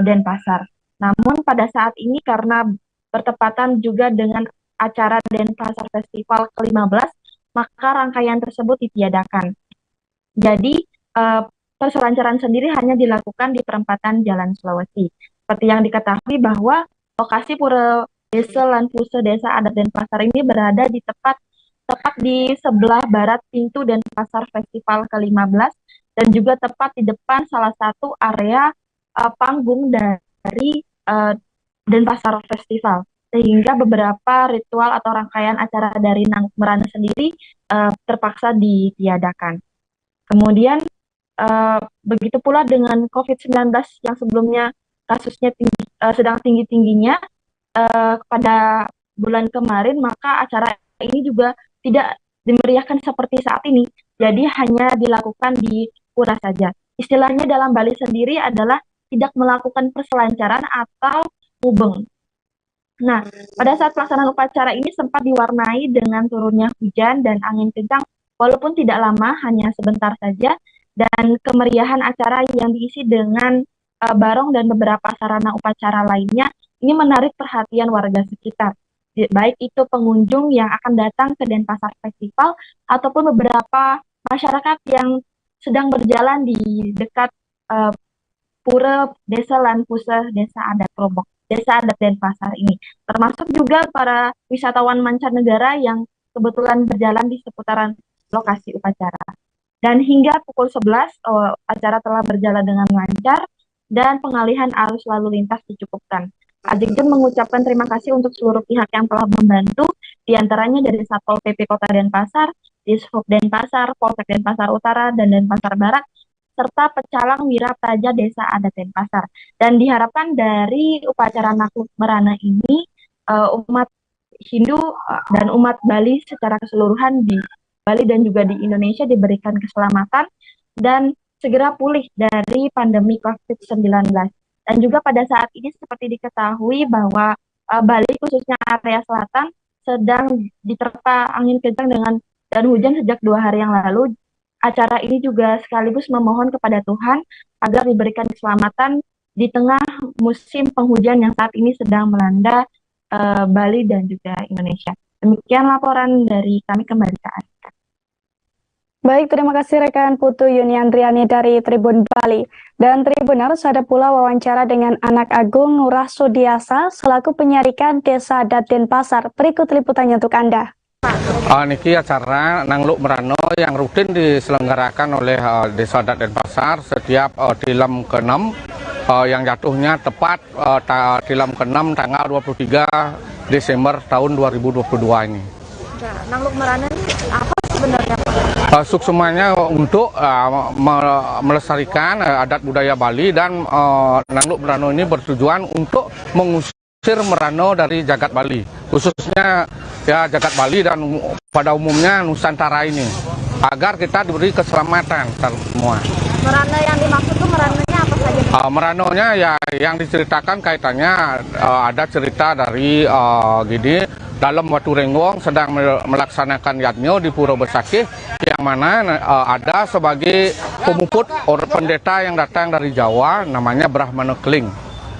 Denpasar. Namun pada saat ini karena bertepatan juga dengan acara Denpasar Festival ke-15, maka rangkaian tersebut ditiadakan. Jadi perselancaran sendiri hanya dilakukan di perempatan Jalan Sulawesi. Seperti yang diketahui bahwa lokasi Pura Desa lan Puseh Desa Adat Denpasar ini berada di tepat di sebelah barat pintu Denpasar Festival ke-15 dan juga tepat di depan salah satu area panggung dari Denpasar Festival, sehingga beberapa ritual atau rangkaian acara dari Nangluk Merana sendiri terpaksa ditiadakan. Kemudian begitu pula dengan COVID-19 yang sebelumnya kasusnya sedang tinggi-tingginya pada bulan kemarin, maka acara ini juga tidak dimeriahkan seperti saat ini, jadi hanya dilakukan di pura saja. Istilahnya dalam Bali sendiri adalah tidak melakukan perselancaran atau mubeng. Nah, pada saat pelaksanaan upacara ini sempat diwarnai dengan turunnya hujan dan angin kencang, walaupun tidak lama, hanya sebentar saja, dan kemeriahan acara yang diisi dengan barong dan beberapa sarana upacara lainnya, ini menarik perhatian warga sekitar. Baik itu pengunjung yang akan datang ke Denpasar Festival ataupun beberapa masyarakat yang sedang berjalan di dekat Pura Desa lan Puseh Desa Adat Krobok, Desa Adat Denpasar ini. Termasuk juga para wisatawan mancanegara yang kebetulan berjalan di seputaran lokasi upacara. Dan hingga pukul 11 acara telah berjalan dengan lancar dan pengalihan arus lalu lintas dicukupkan. Adik John mengucapkan terima kasih untuk seluruh pihak yang telah membantu, diantaranya dari Satpol PP Kota Denpasar, Dishub Denpasar, Polsek Denpasar Utara, dan Denpasar Barat, serta pecalang Wirapraja Desa Adat Denpasar. Dan diharapkan dari upacara Nangluk Merana ini, umat Hindu dan umat Bali secara keseluruhan di Bali dan juga di Indonesia diberikan keselamatan dan segera pulih dari pandemi COVID-19. Dan juga pada saat ini seperti diketahui bahwa Bali khususnya area selatan sedang diterpa angin kencang dan hujan sejak 2 hari yang lalu. Acara ini juga sekaligus memohon kepada Tuhan agar diberikan keselamatan di tengah musim penghujan yang saat ini sedang melanda Bali dan juga Indonesia. Demikian laporan dari kami kembali ke Arika. Baik, terima kasih rekan Putu Yuniandriani dari Tribun Bali. Dan Tribuners, ada pula wawancara dengan Anak Agung Ngurah Sudiasa selaku penyarikan Desa Adat Denpasar. Berikut liputannya untuk Anda. Niki acara Nangluk Merano yang rutin diselenggarakan oleh Desa Adat Denpasar setiap tilam ke-6 yang jatuhnya tepat tilam ke-6 tanggal 23 Desember tahun 2022 ini. Nangluk Merano ini apa sebenarnya Pak? Suksemanya untuk melestarikan adat budaya Bali dan Nangluk Merano ini bertujuan untuk mengusir Merano dari jagat Bali, khususnya ya jagat Bali dan pada umumnya Nusantara ini, agar kita diberi keselamatan semua. Merano yang dimaksud tuh meranonya apa saja? Meranonya ya yang diceritakan kaitannya ada cerita dari gini, dalam Watu Renggong sedang melaksanakan yatnyo di Pura Besakih, yang mana ada sebagai pemuput pendeta yang datang dari Jawa namanya Brahmana Keling.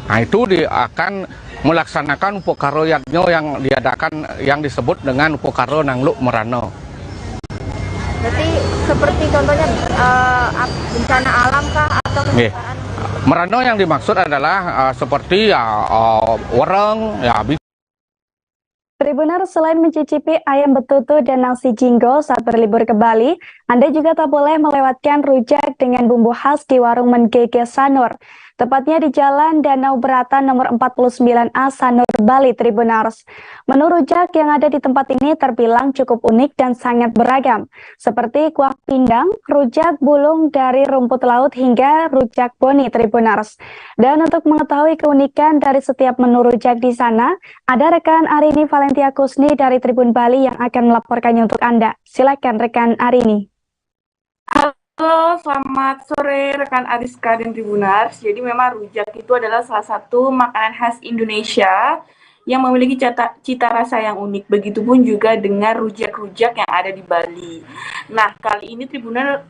Nah itu akan melaksanakan upokaro yatnyo yang diadakan yang disebut dengan upokaro Nangluk Merano. Berarti seperti contohnya bencana alam kah atau kesusahan? Merano yang dimaksud adalah seperti wereng ya. Tribuners, selain mencicipi ayam betutu dan nasi jinggo saat berlibur ke Bali, Anda juga tak boleh melewatkan rujak dengan bumbu khas di warung Menggege Sanur. Tepatnya di Jalan Danau Beratan nomor 49A Sanur, Bali, Tribuners. Menu rujak yang ada di tempat ini terbilang cukup unik dan sangat beragam, seperti kuah pindang, rujak bulung dari rumput laut hingga rujak boni, Tribuners. Dan untuk mengetahui keunikan dari setiap menu rujak di sana, ada rekan Arini Valentia Kusni dari Tribun Bali yang akan melaporkannya untuk Anda. Silakan rekan Arini. Halo, selamat sore rekan Ariska dan Tribunars. Jadi memang rujak itu adalah salah satu makanan khas Indonesia yang memiliki cita rasa yang unik. Begitupun juga dengan rujak-rujak yang ada di Bali. Nah, kali ini Tribunars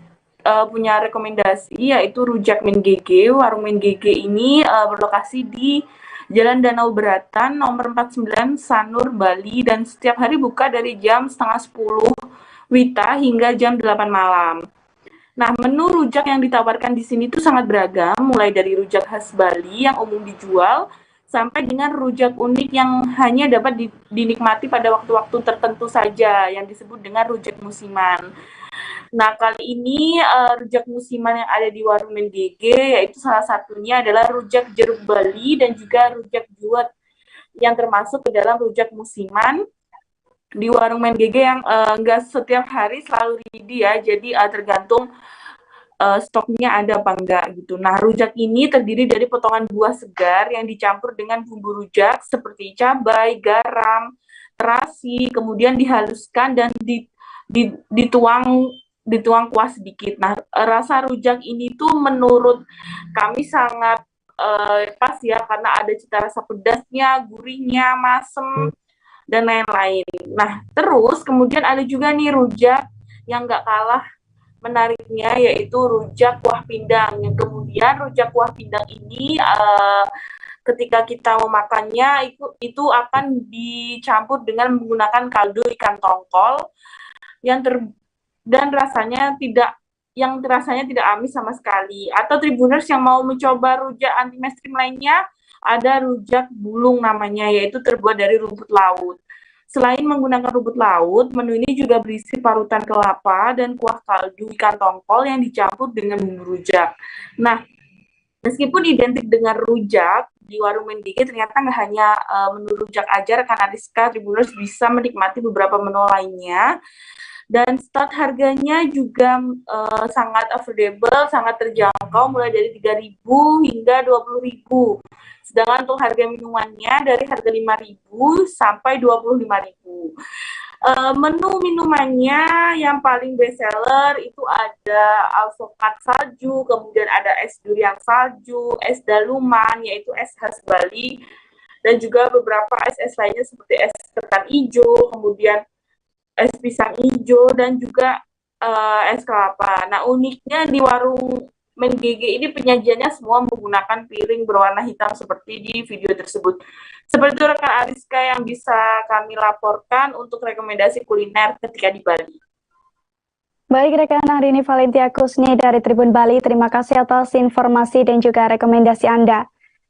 punya rekomendasi yaitu rujak Menggege. Warung Menggege ini berlokasi di Jalan Danau Beratan nomor 49 Sanur, Bali, dan setiap hari buka dari jam setengah 10 WITA hingga jam 8 malam. Nah, menu rujak yang ditawarkan di sini tuh sangat beragam, mulai dari rujak khas Bali yang umum dijual, sampai dengan rujak unik yang hanya dapat dinikmati pada waktu-waktu tertentu saja, yang disebut dengan rujak musiman. Nah, kali ini rujak musiman yang ada di warung Menggege, yaitu salah satunya adalah rujak jeruk Bali dan juga rujak juwet, yang termasuk ke dalam rujak musiman di warung Menggege yang nggak setiap hari selalu ready ya, jadi tergantung stoknya ada apa enggak gitu. Nah, rujak ini terdiri dari potongan buah segar yang dicampur dengan bumbu rujak seperti cabai, garam, terasi, kemudian dihaluskan dan dituang kuah sedikit. Nah, rasa rujak ini tuh menurut kami sangat pas ya, karena ada cita rasa pedasnya, gurihnya, masem, dan lain-lain. Nah, terus kemudian ada juga nih rujak yang nggak kalah menariknya, yaitu rujak kuah pindang. Yang kemudian rujak kuah pindang ini ketika kita memakannya itu akan dicampur dengan menggunakan kaldu ikan tongkol dan rasanya tidak amis sama sekali. Atau Tribuners yang mau mencoba rujak anti mainstream lainnya, ada rujak bulung namanya, yaitu terbuat dari rumput laut. Selain menggunakan rumput laut, menu ini juga berisi parutan kelapa dan kuah kaldu ikan tongkol yang dicampur dengan bumbu rujak. Nah, meskipun identik dengan rujak, di warung Menggege ternyata nggak hanya menu rujak aja, rekan Ariska Tribuners bisa menikmati beberapa menu lainnya. Dan start harganya juga sangat affordable, sangat terjangkau, mulai dari 3.000 hingga 20.000. Sedangkan untuk harga minumannya dari harga 5.000 sampai 25.000. Menu minumannya yang paling best seller itu ada alpukat salju, kemudian ada es durian salju, es daluman, yaitu es khas Bali, dan juga beberapa es lainnya seperti es ketan hijau, kemudian es pisang hijau, dan juga es kelapa. Nah, uniknya di warung Menggege ini penyajiannya semua menggunakan piring berwarna hitam seperti di video tersebut. Seperti itu rekan Ariska yang bisa kami laporkan untuk rekomendasi kuliner ketika di Bali. Baik rekan Arini Valentia Kusni dari Tribun Bali, terima kasih atas informasi dan juga rekomendasi Anda.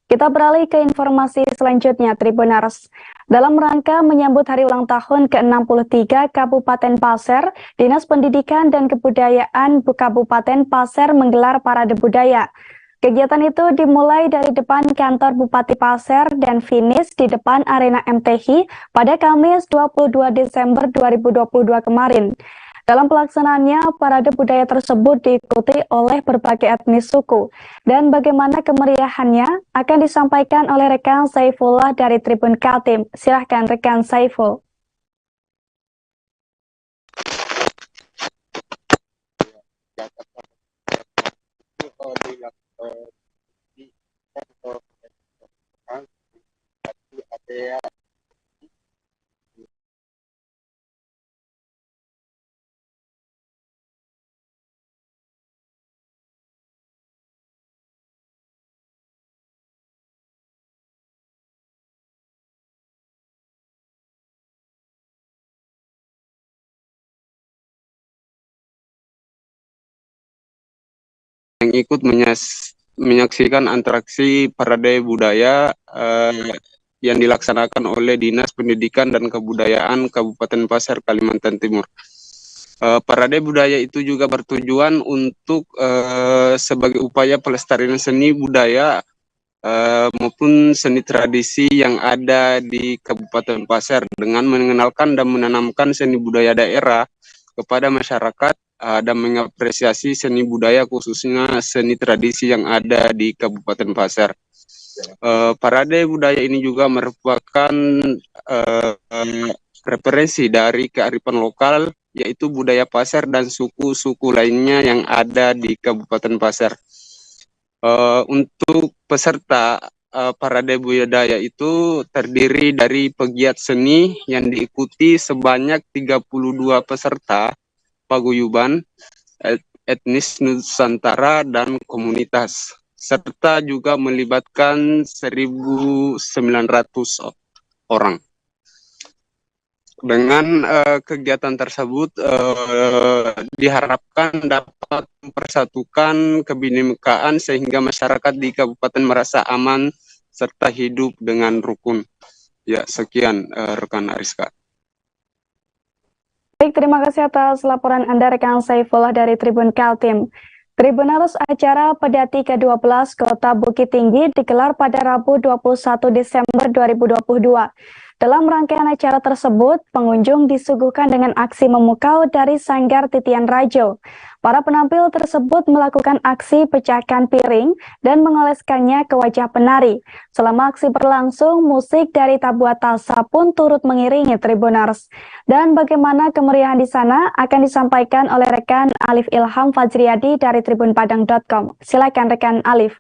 Kita beralih ke informasi selanjutnya, Tribuners. Dalam rangka menyambut hari ulang tahun ke-63 Kabupaten Pasir, Dinas Pendidikan dan Kebudayaan Kabupaten Pasir menggelar parade budaya. Kegiatan itu dimulai dari depan kantor Bupati Pasir dan finish di depan Arena MTH pada Kamis 22 Desember 2022 kemarin. Dalam pelaksanaannya, parade budaya tersebut diikuti oleh berbagai etnis suku. Dan bagaimana kemeriahannya akan disampaikan oleh rekan Saifullah dari Tribun Kaltim. Silahkan rekan Saiful. Yang ikut menyaksikan atraksi parade budaya yang dilaksanakan oleh Dinas Pendidikan dan Kebudayaan Kabupaten Pasir, Kalimantan Timur. Parade budaya itu juga bertujuan untuk sebagai upaya pelestarian seni budaya maupun seni tradisi yang ada di Kabupaten Pasir dengan mengenalkan dan menanamkan seni budaya daerah kepada masyarakat dan mengapresiasi seni budaya khususnya seni tradisi yang ada di Kabupaten Pasir. Parade budaya ini juga merupakan referensi dari kearifan lokal, yaitu budaya Pasir dan suku-suku lainnya yang ada di Kabupaten Pasir. Untuk peserta parade budaya itu terdiri dari pegiat seni yang diikuti sebanyak 32 peserta paguyuban, etnis Nusantara dan komunitas, serta juga melibatkan 1.900 orang. Dengan kegiatan tersebut diharapkan dapat mempersatukan kebinekaan sehingga masyarakat di kabupaten merasa aman serta hidup dengan rukun. Ya, sekian rekan Ariska. Baik, terima kasih atas laporan Anda rekan Saifullah dari Tribun Kaltim. Tribuners, acara Pedati ke-12 Kota Bukit Tinggi digelar pada Rabu 21 Desember 2022. Dalam rangkaian acara tersebut, pengunjung disuguhkan dengan aksi memukau dari Sanggar Titian Rajo. Para penampil tersebut melakukan aksi pecahkan piring dan mengoleskannya ke wajah penari. Selama aksi berlangsung, musik dari Tabua Tasa pun turut mengiringi Tribuners. Dan bagaimana kemeriahan di sana akan disampaikan oleh rekan Alif Ilham Fajriyadi dari tribunpadang.com. Silakan rekan Alif.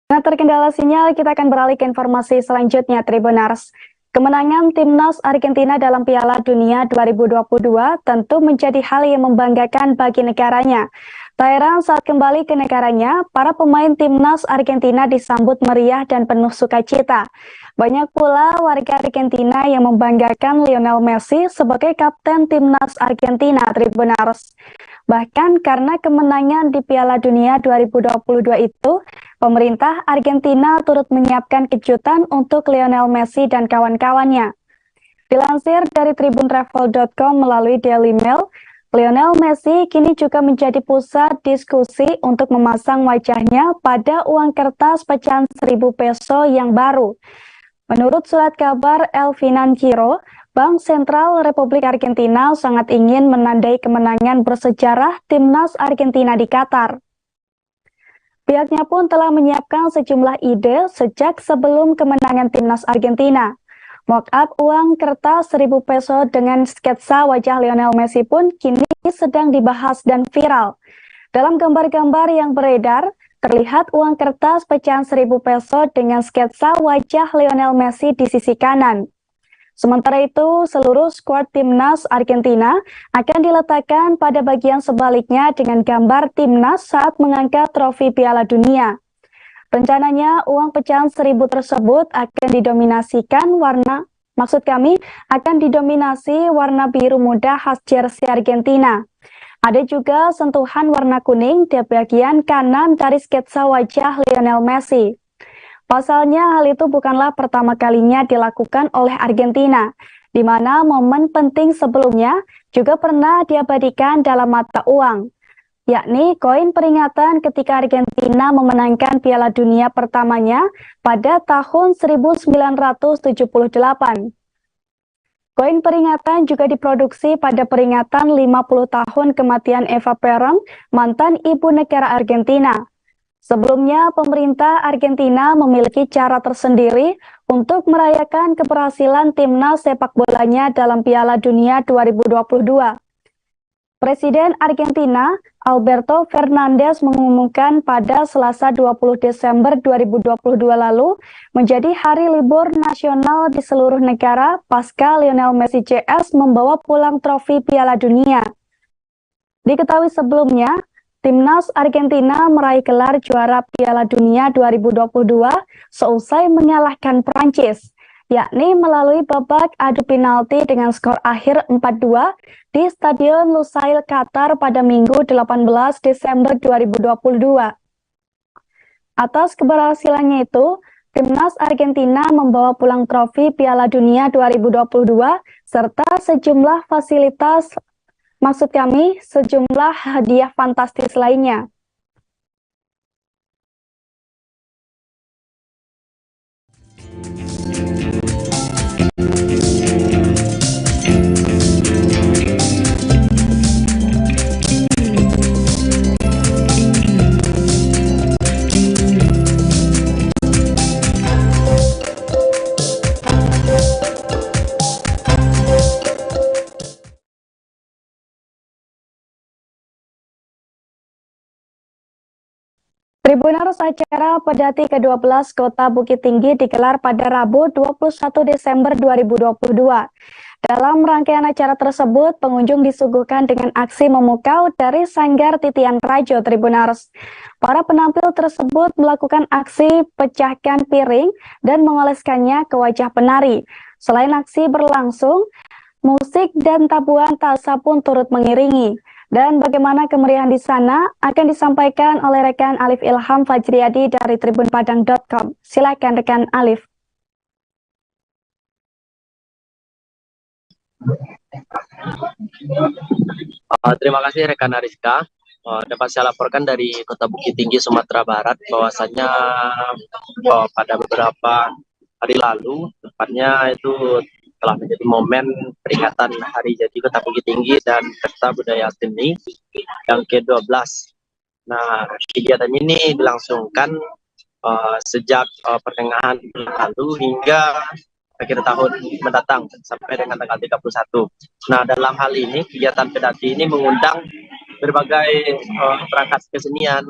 Nah, terkendala sinyal, kita akan beralih ke informasi selanjutnya, Tribuners. Kemenangan Timnas Argentina dalam Piala Dunia 2022 tentu menjadi hal yang membanggakan bagi negaranya. Tak heran saat kembali ke negaranya, para pemain Timnas Argentina disambut meriah dan penuh sukacita. Banyak pula warga Argentina yang membanggakan Lionel Messi sebagai kapten Timnas Argentina, Tribuners. Bahkan karena kemenangan di Piala Dunia 2022 itu, pemerintah Argentina turut menyiapkan kejutan untuk Lionel Messi dan kawan-kawannya. Dilansir dari tribuntravel.com melalui Daily Mail, Lionel Messi kini juga menjadi pusat diskusi untuk memasang wajahnya pada uang kertas pecahan 1.000 peso yang baru. Menurut surat kabar El Financiero, Bank Sentral Republik Argentina sangat ingin menandai kemenangan bersejarah Timnas Argentina di Qatar. Pihaknya pun telah menyiapkan sejumlah ide sejak sebelum kemenangan timnas Argentina. Mock-up uang kertas 1.000 peso dengan sketsa wajah Lionel Messi pun kini sedang dibahas dan viral. Dalam gambar-gambar yang beredar, terlihat uang kertas pecahan 1.000 peso dengan sketsa wajah Lionel Messi di sisi kanan. Sementara itu, seluruh skuad timnas Argentina akan diletakkan pada bagian sebaliknya dengan gambar timnas saat mengangkat trofi Piala Dunia. Rencananya, uang pecahan 1.000 tersebut akan didominasikan akan didominasi warna biru muda khas jersey Argentina. Ada juga sentuhan warna kuning di bagian kanan dari sketsa wajah Lionel Messi. Pasalnya, hal itu bukanlah pertama kalinya dilakukan oleh Argentina, di mana momen penting sebelumnya juga pernah diabadikan dalam mata uang, yakni koin peringatan ketika Argentina memenangkan Piala Dunia pertamanya pada tahun 1978. Koin peringatan juga diproduksi pada peringatan 50 tahun kematian Eva Perón, mantan ibu negara Argentina. Sebelumnya, pemerintah Argentina memiliki cara tersendiri untuk merayakan keberhasilan timnas sepak bolanya dalam Piala Dunia 2022. Presiden Argentina, Alberto Fernandez, mengumumkan pada Selasa 20 Desember 2022 lalu menjadi hari libur nasional di seluruh negara pasca Lionel Messi JS membawa pulang trofi Piala Dunia. Diketahui sebelumnya, timnas Argentina meraih gelar juara Piala Dunia 2022 seusai mengalahkan Prancis, yakni melalui babak adu penalti dengan skor akhir 4-2 di Stadion Lusail, Qatar pada Minggu 18 Desember 2022. Atas keberhasilannya itu, timnas Argentina membawa pulang trofi Piala Dunia 2022 serta sejumlah sejumlah hadiah fantastis lainnya. Tribuners, acara Pedati ke-12 Kota Bukit Tinggi digelar pada Rabu 21 Desember 2022. Dalam rangkaian acara tersebut, pengunjung disuguhkan dengan aksi memukau dari Sanggar Titian Rajo Tribuners. Para penampil tersebut melakukan aksi pecahkan piring dan mengoleskannya ke wajah penari. Selain aksi berlangsung, musik dan tabuhan tasa pun turut mengiringi. Dan bagaimana kemeriahan di sana akan disampaikan oleh rekan Alif Ilham Fajriyadi dari tribunpadang.com. Silakan rekan Alif. Terima kasih rekan Ariska. Dapat saya laporkan dari Kota Bukit Tinggi, Sumatera Barat, bahwasanya pada beberapa hari lalu, tepatnya itu telah menjadi momen peringatan Hari Jadi Kota Bukit Tinggi dan Pesta Budaya Seni yang ke-12. Nah, kegiatan ini dilangsungkan sejak pertengahan lalu hingga akhir tahun mendatang sampai dengan tanggal 31. Nah, dalam hal ini kegiatan Pedati ini mengundang berbagai perangkat kesenian,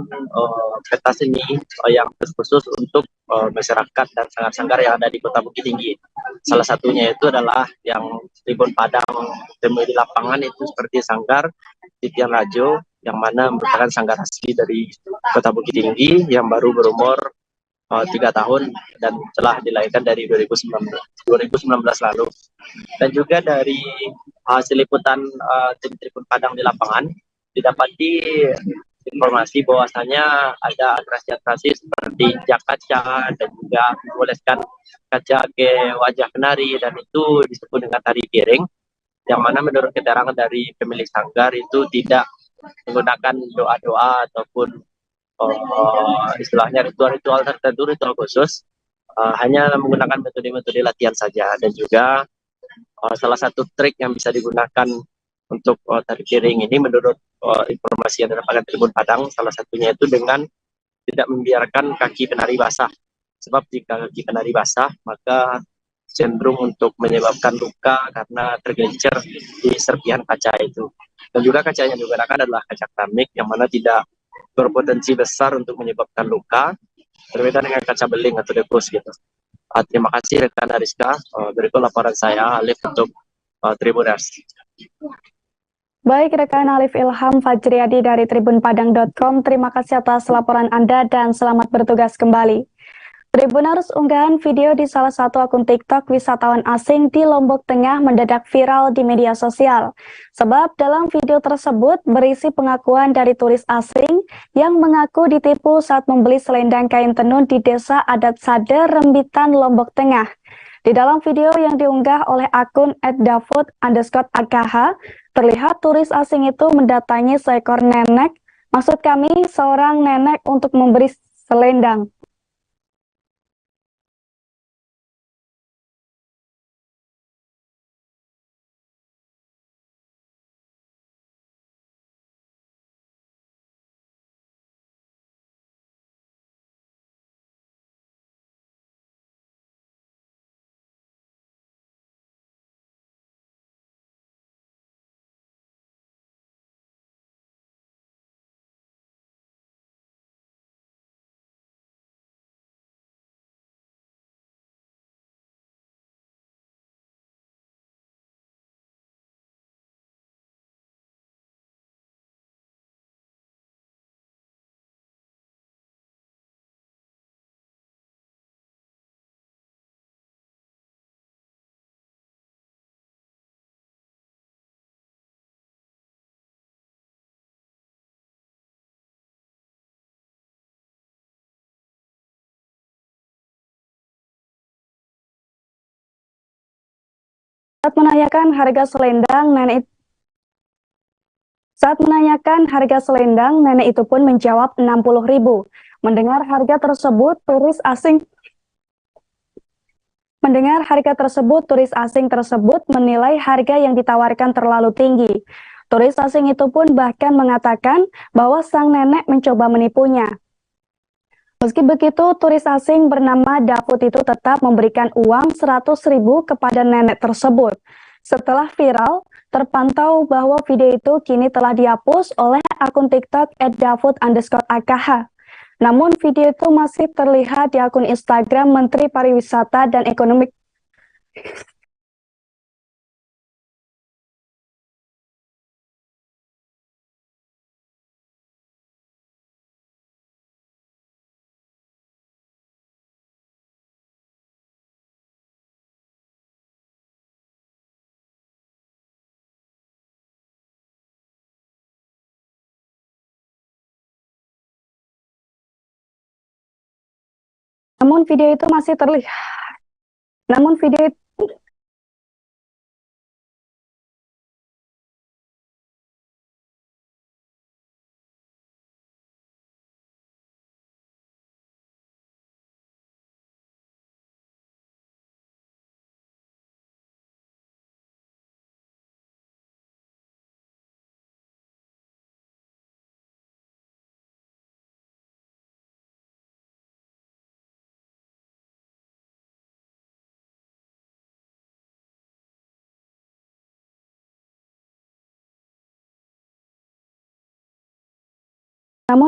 pesta seni yang khusus untuk masyarakat dan sanggar-sanggar yang ada di Kota Bukit Tinggi. Salah satunya itu adalah yang Tribun Padang temui di lapangan, itu seperti Sanggar Titian Rajo, yang mana merupakan sanggar asli dari Kota Bukit Tinggi yang baru berumur 3 tahun dan telah dilahirkan dari 2019 lalu. Dan juga dari hasil liputan tim Tribun Padang di lapangan, didapati informasi bahwasanya ada atraksi-atraksi seperti jak kaca dan juga mengoleskan kaca ke wajah penari, dan itu disebut dengan tari piring, yang mana menurut keterangan dari pemilik sanggar itu tidak menggunakan doa-doa ataupun istilahnya ritual-ritual tertentu, ritual khusus, hanya menggunakan metode-metode latihan saja. Dan juga salah satu trik yang bisa digunakan untuk tari piring ini menurut informasi yang didapatkan Tribun Padang, salah satunya itu dengan tidak membiarkan kaki penari basah. Sebab jika kaki penari basah, maka cenderung untuk menyebabkan luka karena tergencer di serpihan kaca itu. Dan juga kaca yang digunakan adalah kaca keramik yang mana tidak berpotensi besar untuk menyebabkan luka, berbeda dengan kaca beling atau debus gitu. Terima kasih rekan Ariska. Berikut laporan saya, Alif, untuk Tribuners. Baik rekan Alif Ilham Fajriadi dari tribunpadang.com, terima kasih atas laporan Anda dan selamat bertugas kembali. Tribuners, unggahan video di salah satu akun TikTok wisatawan asing di Lombok Tengah mendadak viral di media sosial. Sebab dalam video tersebut berisi pengakuan dari turis asing yang mengaku ditipu saat membeli selendang kain tenun di desa adat Sade, Rembitan, Lombok Tengah. Di dalam video yang diunggah oleh akun @davud_akh, terlihat turis asing itu mendatangi seekor nenek, maksud kami seorang nenek, untuk memberi selendang. Saat menanyakan harga selendang, nenek itu pun menjawab 60.000. Mendengar harga tersebut, turis asing tersebut menilai harga yang ditawarkan terlalu tinggi. Turis asing itu pun bahkan mengatakan bahwa sang nenek mencoba menipunya. Meski begitu, turis asing bernama Davud itu tetap memberikan uang 100.000 kepada nenek tersebut. Setelah viral, terpantau bahwa video itu kini telah dihapus oleh akun TikTok @davud_akh. Namun video itu masih terlihat di akun Instagram Menteri Pariwisata dan Ekonomi. Namun video itu masih terlihat. Namun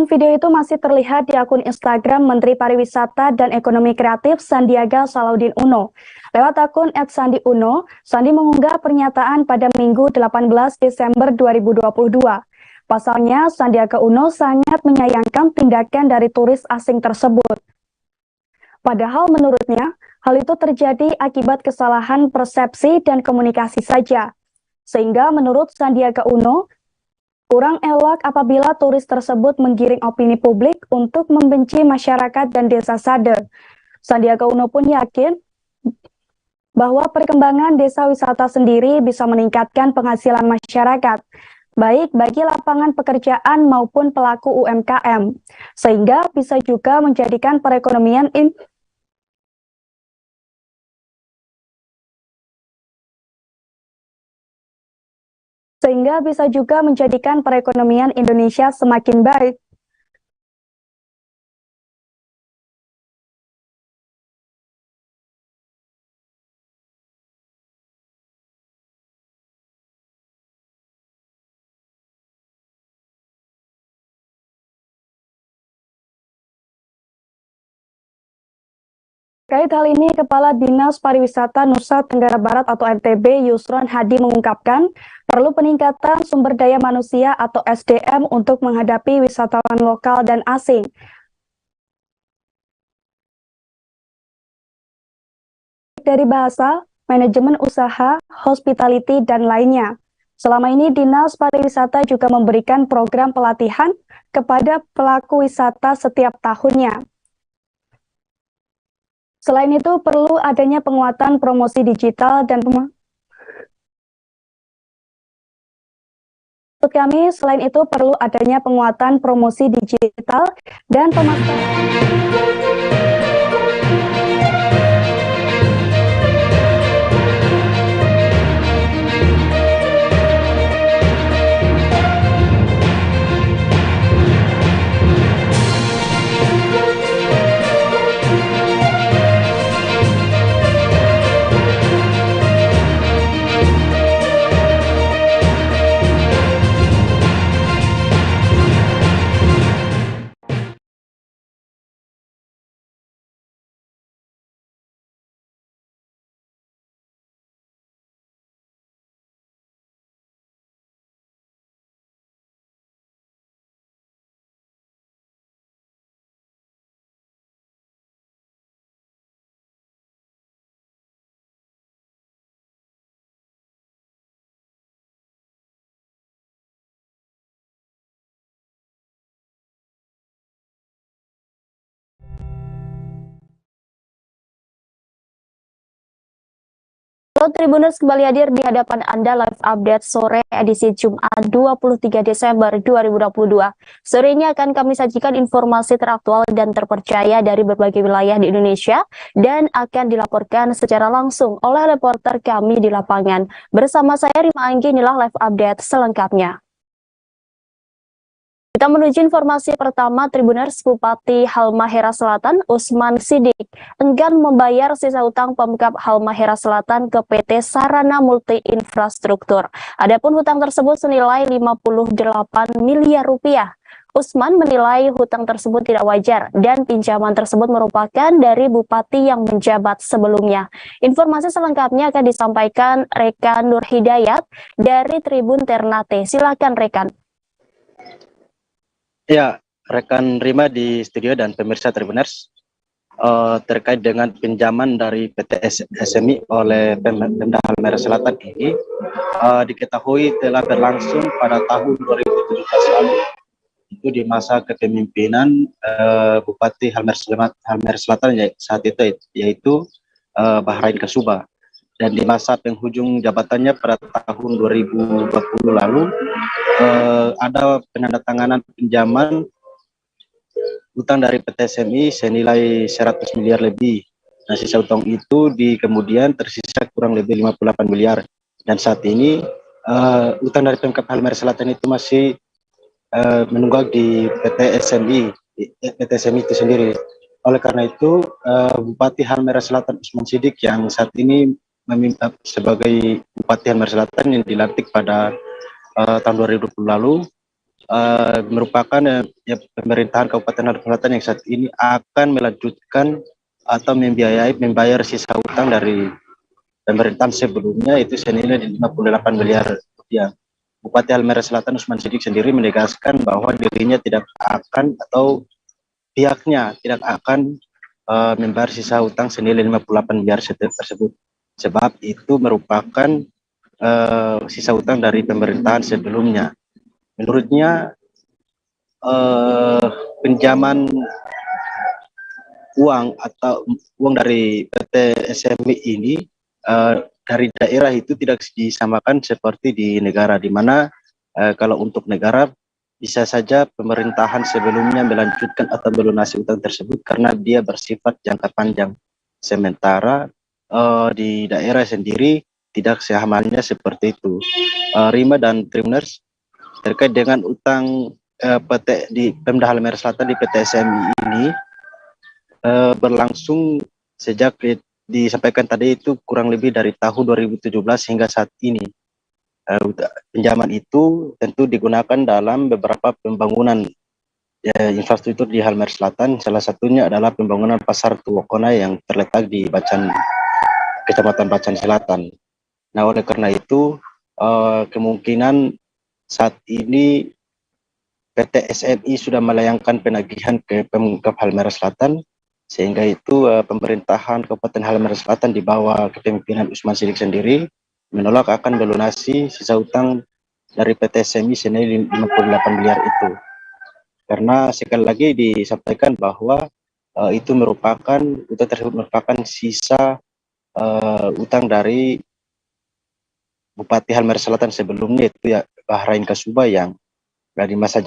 video itu masih terlihat di akun Instagram Menteri Pariwisata dan Ekonomi Kreatif Sandiaga Salahuddin Uno. Lewat akun @sandiuno, Sandi mengunggah pernyataan pada Minggu 18 Desember 2022. Pasalnya, Sandiaga Uno sangat menyayangkan tindakan dari turis asing tersebut. Padahal menurutnya, hal itu terjadi akibat kesalahan persepsi dan komunikasi saja. Sehingga menurut Sandiaga Uno, kurang elok apabila turis tersebut menggiring opini publik untuk membenci masyarakat dan desa Sade. Sandiaga Uno pun yakin bahwa perkembangan desa wisata sendiri bisa meningkatkan penghasilan masyarakat, baik bagi lapangan pekerjaan maupun pelaku UMKM, sehingga bisa juga menjadikan perekonomian Indonesia semakin baik. Terkait hal ini, Kepala Dinas Pariwisata Nusa Tenggara Barat atau NTB Yusron Hadi mengungkapkan perlu peningkatan sumber daya manusia atau SDM untuk menghadapi wisatawan lokal dan asing. Dari bahasa, manajemen usaha, hospitality, dan lainnya. Selama ini, Dinas Pariwisata juga memberikan program pelatihan kepada pelaku wisata setiap tahunnya. Selain itu, perlu adanya penguatan promosi digital dan Menurut kami, selain itu perlu adanya penguatan promosi digital dan pemasaran. Halo Tribuners, kembali hadir di hadapan Anda live update sore edisi Jumat 23 Desember 2022. Sore ini akan kami sajikan informasi teraktual dan terpercaya dari berbagai wilayah di Indonesia dan akan dilaporkan secara langsung oleh reporter kami di lapangan. Bersama saya Rima Anggi, inilah live update selengkapnya. Kita menuju informasi pertama. Tribuners, Bupati Halmahera Selatan Usman Sidik enggan membayar sisa utang Pemkab Halmahera Selatan ke PT Sarana Multi Infrastruktur. Adapun hutang tersebut senilai 58 miliar rupiah. Usman menilai hutang tersebut tidak wajar dan pinjaman tersebut merupakan dari bupati yang menjabat sebelumnya. Informasi selengkapnya akan disampaikan rekan Nur Hidayat dari Tribun Ternate. Silakan rekan. Ya, rekan Rima di studio dan pemirsa Tribuners, terkait dengan pinjaman dari PT SMI oleh Pemda Halmahera Selatan ini diketahui telah berlangsung pada tahun 2017 lalu. Itu di masa kepemimpinan Bupati Halmahera Selatan saat itu, yaitu Bahrain Kasuba. Dan di masa penghujung jabatannya pada tahun 2020 lalu ada penandatanganan pinjaman utang dari PT SMI senilai 100 miliar lebih. Nah, sisa utang itu kemudian tersisa kurang lebih 58 miliar. Dan saat ini utang dari Pemkab Halmahera Selatan itu masih menunggak di PT SMI itu sendiri. Oleh karena itu, Bupati Halmahera Selatan Usman Sidik yang saat ini meminta sebagai Bupati Halmahera Selatan yang dilantik pada tahun 2020 lalu merupakan pemerintahan Kabupaten Halmahera Selatan yang saat ini akan melanjutkan atau membayar sisa utang dari pemerintahan sebelumnya itu senilai 58 miliar rupiah. Bupati Halmahera Selatan Usman Sidik sendiri menegaskan bahwa dirinya tidak akan atau pihaknya tidak akan membayar sisa utang senilai 58 miliar tersebut. Sebab itu merupakan sisa utang dari pemerintahan sebelumnya. Menurutnya pinjaman uang atau uang dari PT SMI ini dari daerah itu tidak disamakan seperti di negara, di mana kalau untuk negara bisa saja pemerintahan sebelumnya melanjutkan atau melunasi utang tersebut karena dia bersifat jangka panjang. Sementara di daerah sendiri tidak sehamanya seperti itu. Rima dan Tribuners, terkait dengan utang PT di Pemda Halmahera Selatan di PT SMI ini berlangsung sejak disampaikan tadi itu kurang lebih dari tahun 2017 hingga saat ini. Pinjaman itu tentu digunakan dalam beberapa pembangunan infrastruktur di Halmahera Selatan. Salah satunya adalah pembangunan pasar Tuwokona yang terletak di Kecamatan Bacan Selatan. Nah, oleh karena itu kemungkinan saat ini PT SMI sudah melayangkan penagihan ke Pemkab Halmahera Selatan, sehingga itu pemerintahan Kabupaten Halmahera Selatan di bawah kepemimpinan Usman Sidik sendiri menolak akan melunasi sisa utang dari PT SMI senilai 58 miliar itu. Karena sekali lagi disampaikan bahwa utang tersebut merupakan sisa utang dari Bupati Halmahera Selatan sebelumnya, itu ya Bahrain Kasuba, yang di masa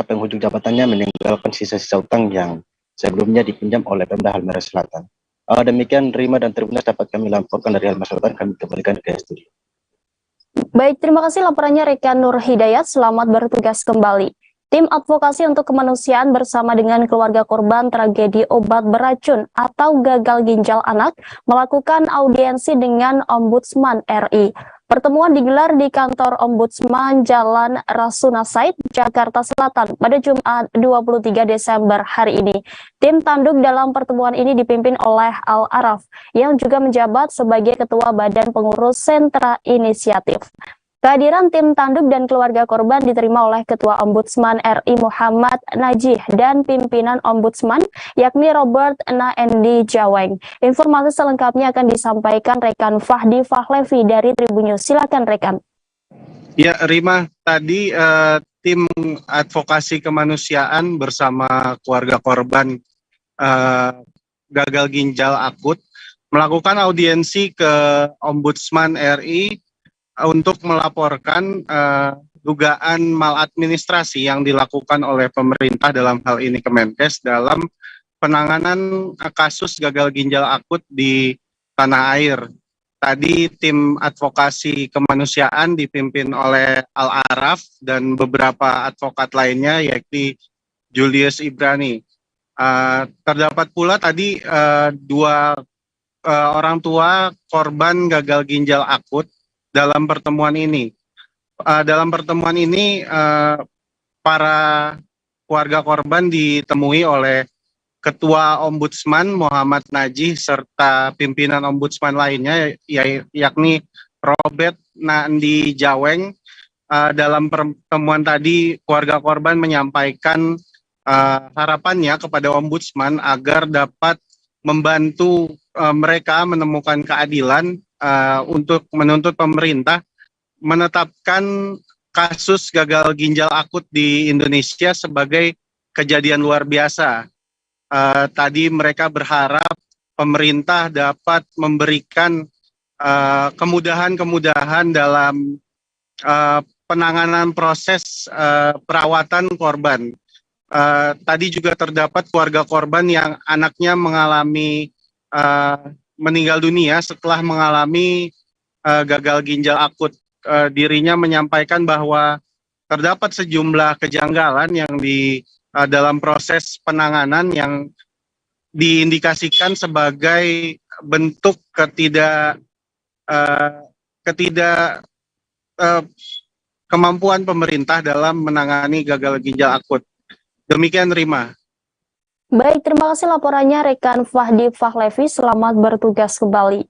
penghujung jabatannya meninggalkan sisa-sisa utang yang sebelumnya dipinjam oleh Pemda Halmahera Selatan. Demikian Rima dan Tribunas dapat kami laporkan dari Halmahera Selatan, kami kembalikan ke studio. Baik, terima kasih laporannya rekan Nur Hidayat. Selamat bertugas kembali. Tim Advokasi untuk Kemanusiaan bersama dengan keluarga korban tragedi obat beracun atau gagal ginjal anak melakukan audiensi dengan Ombudsman RI. Pertemuan digelar di kantor Ombudsman Jalan Rasuna Said, Jakarta Selatan pada Jumat 23 Desember hari ini. Tim tanduk dalam pertemuan ini dipimpin oleh Al-Araf yang juga menjabat sebagai Ketua Badan Pengurus Sentra Inisiatif. Kehadiran tim tanduk dan keluarga korban diterima oleh Ketua Ombudsman RI Muhammad Najih dan pimpinan Ombudsman yakni Robert Naendi Jaweng. Informasi selengkapnya akan disampaikan rekan Fahdi Fahlevi dari Tribun News. Silakan rekan. Ya, Rima, tadi tim advokasi kemanusiaan bersama keluarga korban gagal ginjal akut melakukan audiensi ke Ombudsman RI untuk melaporkan dugaan maladministrasi yang dilakukan oleh pemerintah, dalam hal ini Kemenkes, dalam penanganan kasus gagal ginjal akut di tanah air. Tadi tim advokasi kemanusiaan dipimpin oleh Al-Araf dan beberapa advokat lainnya, yakni Julius Ibrani. Terdapat pula tadi dua orang tua korban gagal ginjal akut dalam pertemuan ini. Para keluarga korban ditemui oleh Ketua Ombudsman Muhammad Najih serta pimpinan Ombudsman lainnya, yakni Robert Naendi Jaweng. Dalam pertemuan tadi, keluarga korban menyampaikan harapannya kepada Ombudsman agar dapat membantu mereka menemukan keadilan untuk menuntut pemerintah menetapkan kasus gagal ginjal akut di Indonesia sebagai kejadian luar biasa. Tadi mereka berharap pemerintah dapat memberikan kemudahan-kemudahan dalam penanganan proses perawatan korban. Tadi juga terdapat keluarga korban yang anaknya mengalami meninggal dunia setelah mengalami gagal ginjal akut. Dirinya menyampaikan bahwa terdapat sejumlah kejanggalan yang dalam proses penanganan yang diindikasikan sebagai bentuk kemampuan pemerintah dalam menangani gagal ginjal akut. Demikian, Rima. Baik, terima kasih laporannya rekan Fahdi Fahlevi. Selamat bertugas kembali.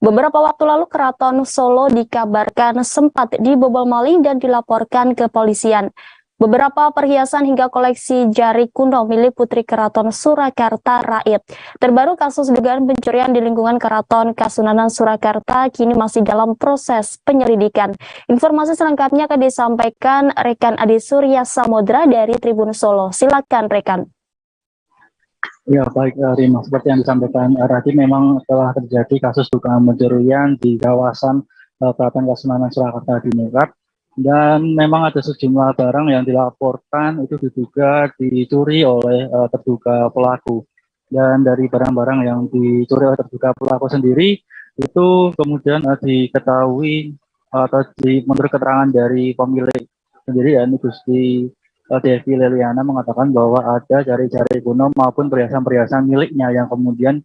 Beberapa waktu lalu Keraton Solo dikabarkan sempat dibobol maling dan dilaporkan ke polisian. Beberapa perhiasan hingga koleksi jari kuno milik Putri Keraton Surakarta raib. Terbaru kasus dugaan pencurian di lingkungan Keraton Kasunanan Surakarta kini masih dalam proses penyelidikan. Informasi selengkapnya akan disampaikan rekan Adi Surya Samodra dari Tribun Solo. Silakan rekan. Ya baik Rima, seperti yang disampaikan tadi memang telah terjadi kasus dugaan pencurian di kawasan Keraton Kasunanan Surakarta Diningrat. Dan memang ada sejumlah barang yang dilaporkan itu diduga dicuri oleh terduga pelaku. Dan dari barang-barang yang dicuri oleh terduga pelaku sendiri itu kemudian diketahui atau menurut keterangan dari pemilik sendiri, yakni Gusti Devi Leliana, mengatakan bahwa ada jari-jari kuno maupun perhiasan-perhiasan miliknya yang kemudian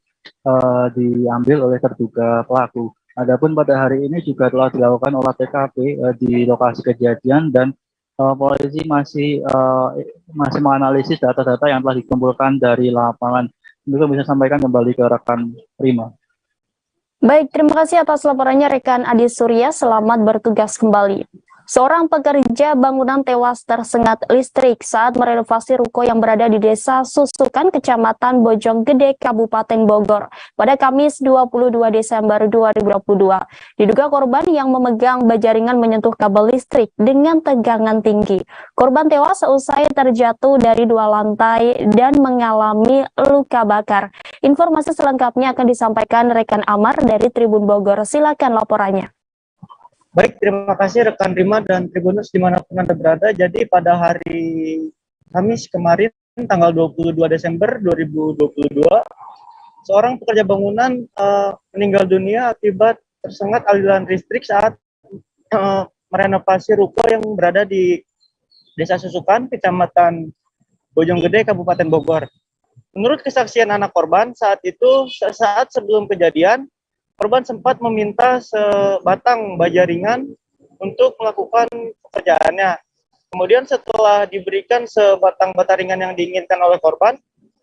diambil oleh terduga pelaku. Adapun pada hari ini juga telah dilakukan olah TKP di lokasi kejadian dan polisi masih menganalisis data-data yang telah dikumpulkan dari lapangan. Mungkin bisa sampaikan kembali ke rekan Rima. Baik, terima kasih atas laporannya rekan Adi Surya. Selamat bertugas kembali. Seorang pekerja bangunan tewas tersengat listrik saat merenovasi ruko yang berada di Desa Susukan, Kecamatan Bojonggede, Kabupaten Bogor pada Kamis 22 Desember 2022. Diduga korban yang memegang bajaringan menyentuh kabel listrik dengan tegangan tinggi. Korban tewas usai terjatuh dari 2 lantai dan mengalami luka bakar. Informasi selengkapnya akan disampaikan rekan Amar dari Tribun Bogor. Silakan laporannya. Baik, terima kasih rekan Rima dan Tribuners dimanapun Anda berada. Jadi pada hari Kamis kemarin, tanggal 22 Desember 2022, seorang pekerja bangunan meninggal dunia akibat tersengat aliran listrik saat merenovasi ruko yang berada di Desa Susukan, Kecamatan Bojonggede, Kabupaten Bogor. Menurut kesaksian anak korban, saat sebelum kejadian, korban sempat meminta sebatang bajaringan untuk melakukan pekerjaannya. Kemudian setelah diberikan sebatang bataringan yang diinginkan oleh korban,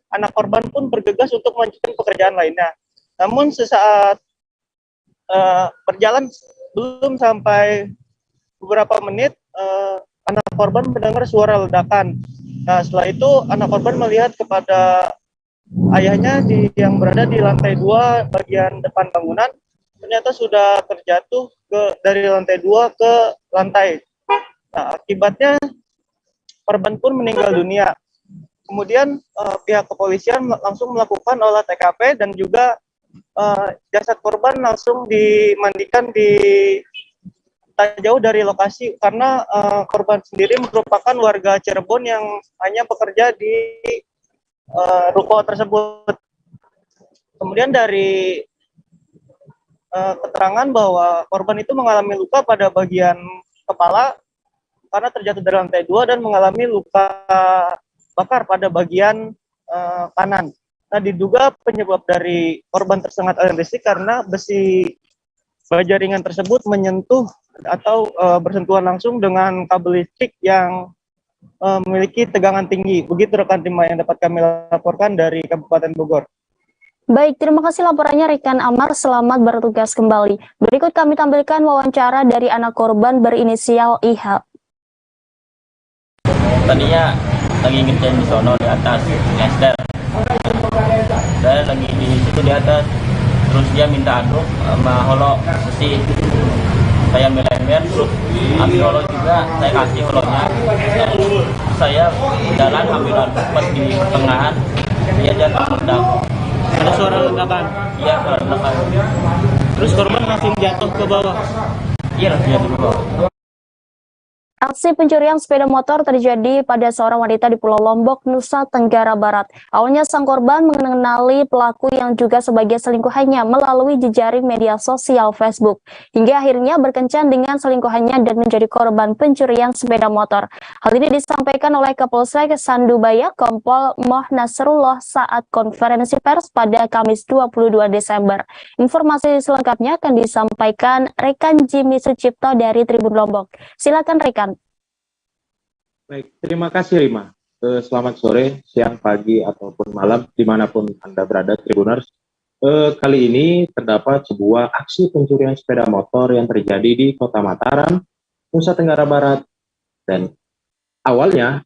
anak korban pun bergegas untuk melanjutkan pekerjaan lainnya. Namun sesaat berjalan belum sampai beberapa menit, anak korban mendengar suara ledakan. Nah, setelah itu anak korban melihat kepada ayahnya yang berada di lantai 2 bagian depan bangunan, ternyata sudah terjatuh dari lantai 2 ke lantai. Nah, akibatnya korban pun meninggal dunia. Kemudian pihak kepolisian langsung melakukan olah TKP dan juga jasad korban langsung dimandikan di tak jauh dari lokasi karena korban sendiri merupakan warga Cirebon yang hanya bekerja di ruko tersebut. Kemudian dari keterangan bahwa korban itu mengalami luka pada bagian kepala karena terjatuh dari lantai 2 dan mengalami luka bakar pada bagian kanan. Nah, diduga penyebab dari korban tersengat aliran listrik karena besi bajaringan tersebut menyentuh atau bersentuhan langsung dengan kabel listrik yang memiliki tegangan tinggi. Begitu rekan Rima yang dapat kami laporkan dari Kabupaten Bogor. Baik, terima kasih laporannya rekan Amar. Selamat bertugas kembali. Berikut kami tampilkan wawancara dari anak korban berinisial IH. Tadinya lagi ngerjain di sono di atas Lester. Saya lagi di situ di atas. Terus dia minta aduk sama holo besi. Saya melemer, ambil holo juga, saya kasih holonya. Saya jalan ambil aduk pas di pertengahan, dia jatuh meledak. Ada suara ledakan? Iya, suara ledakan. Terus korban langsung jatuh ke bawah? Iya, langsung jatuh ke bawah. Aksi pencurian sepeda motor terjadi pada seorang wanita di Pulau Lombok, Nusa Tenggara Barat. Awalnya sang korban mengenali pelaku yang juga sebagai selingkuhannya melalui jejaring media sosial Facebook. Hingga akhirnya berkencan dengan selingkuhannya dan menjadi korban pencurian sepeda motor. Hal ini disampaikan oleh Kapolsek Sandubaya, Kompol Moh Nasrullah saat konferensi pers pada Kamis 22 Desember. Informasi selengkapnya akan disampaikan rekan Jimmy Sucipto dari Tribun Lombok. Silakan rekan. Baik, terima kasih Rima. Selamat sore, siang, pagi, ataupun malam, dimanapun Anda berada, Tribuners. Kali ini terdapat sebuah aksi pencurian sepeda motor yang terjadi di Kota Mataram, Nusa Tenggara Barat. Dan awalnya,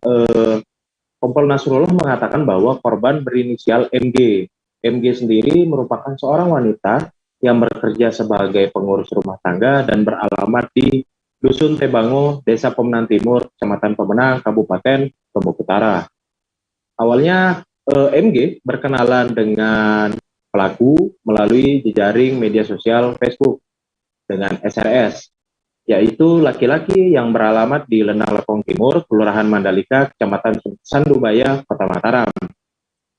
Kompol Nasrullah mengatakan bahwa korban berinisial MG. MG sendiri merupakan seorang wanita yang bekerja sebagai pengurus rumah tangga dan beralamat di Dusun Tebango, Desa Pemenang Timur, Kecamatan Pemenang, Kabupaten Lombok Utara. Awalnya MG berkenalan dengan pelaku melalui jejaring media sosial Facebook dengan SRS, yaitu laki-laki yang beralamat di Lenang Lekong Timur, Kelurahan Mandalika, Kecamatan Sandubaya, Kota Mataram.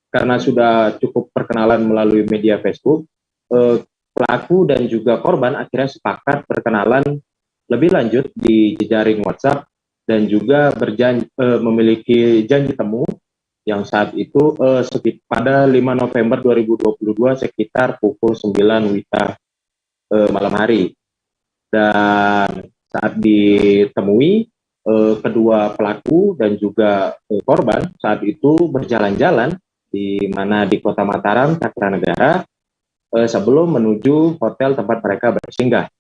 Karena sudah cukup perkenalan melalui media Facebook, pelaku dan juga korban akhirnya sepakat berkenalan lebih lanjut di jejaring WhatsApp dan juga memiliki janji temu yang saat itu pada 5 November 2022 sekitar pukul 9 WITA malam hari. Dan saat ditemui, kedua pelaku dan juga korban saat itu berjalan-jalan di mana di Kota Mataram, Cakranegara, sebelum menuju hotel tempat mereka bersinggah.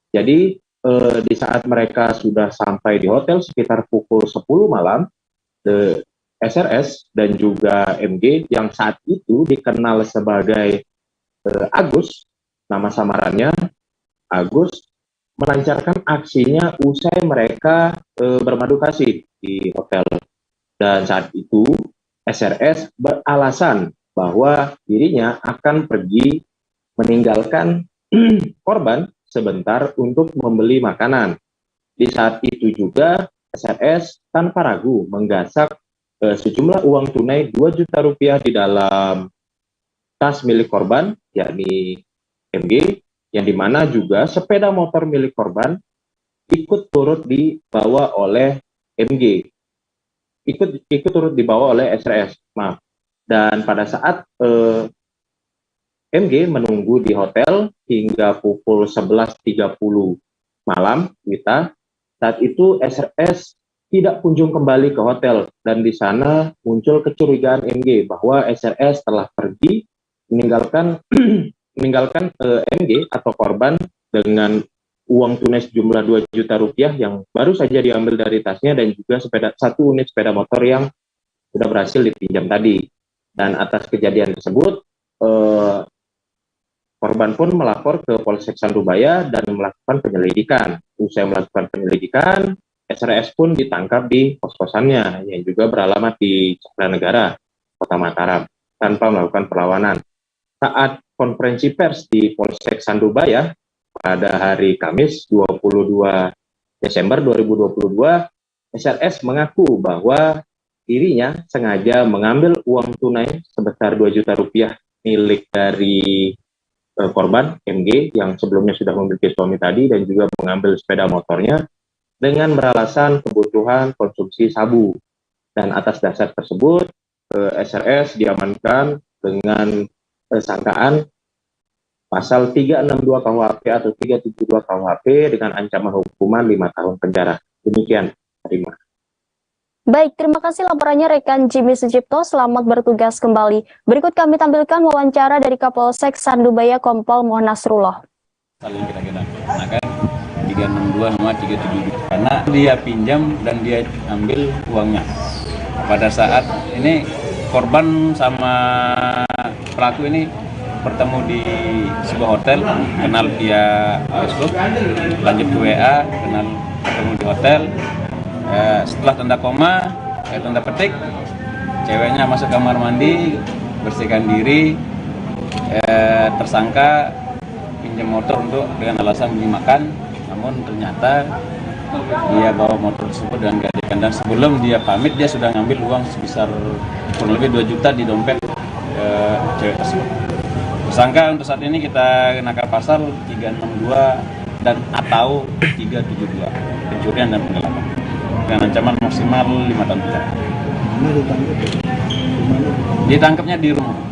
Jadi di saat mereka sudah sampai di hotel sekitar pukul 10 malam, SRS dan juga MG yang saat itu dikenal sebagai Agus, nama samarannya Agus, melancarkan aksinya usai mereka bermadu kasih di hotel. Dan saat itu SRS beralasan bahwa dirinya akan pergi meninggalkan korban sebentar untuk membeli makanan. Di saat itu juga SRS tanpa ragu menggasak sejumlah uang tunai 2 juta rupiah di dalam tas milik korban, yakni MG, yang dimana juga sepeda motor milik korban ikut turut dibawa oleh MG, ikut turut dibawa oleh SRS, maaf. Dan pada saat MG menunggu di hotel hingga pukul 11.30 malam, saat itu SRS tidak kunjung kembali ke hotel, dan di sana muncul kecurigaan MG bahwa SRS telah pergi meninggalkan MG atau korban dengan uang tunai sejumlah 2 juta rupiah yang baru saja diambil dari tasnya, dan juga satu unit sepeda motor yang sudah berhasil dipinjam tadi. Dan atas kejadian tersebut, korban pun melapor ke Polsek Sandubaya dan melakukan penyelidikan. Usai melakukan penyelidikan, SRS pun ditangkap di kos-kosannya yang juga beralamat di Cakranegara, Kota Mataram, tanpa melakukan perlawanan. Saat konferensi pers di Polsek Sandubaya pada hari Kamis 22 Desember 2022, SRS mengaku bahwa dirinya sengaja mengambil uang tunai sebesar 2 juta rupiah milik dari korban MG yang sebelumnya sudah memiliki suami tadi, dan juga mengambil sepeda motornya dengan beralasan kebutuhan konsumsi sabu. Dan atas dasar tersebut, SRS diamankan dengan sangkaan pasal 362 KUHP atau 372 KUHP dengan ancaman hukuman 5 tahun penjara. Demikian, terima. Baik, terima kasih laporannya rekan Jimmy Sucipto. Selamat bertugas kembali. Berikut kami tampilkan wawancara dari Kapolsek Sandubaya Kompol Muhammad Nasrullah. Saling kita kenakan 362 sama 372 karena dia pinjam dan dia ambil uangnya. Pada saat ini korban sama pelaku ini bertemu di sebuah hotel, kenal via Facebook, lanjut ke WA, kenal ketemu di hotel. Setelah tanda koma, tanda petik, ceweknya masuk kamar mandi, bersihkan diri, tersangka pinjam motor untuk dengan alasan beli makan, namun ternyata dia bawa motor tersebut dengan gadekan, dan sebelum dia pamit dia sudah ngambil uang sebesar kurang lebih 2 juta di dompet cewek tersebut. Tersangka untuk saat ini kita kenakan pasal 362 dan atau 372 pencurian dan penggelapan dengan ancaman maksimal 5 tahun penjara. Ditangkapnya di rumah.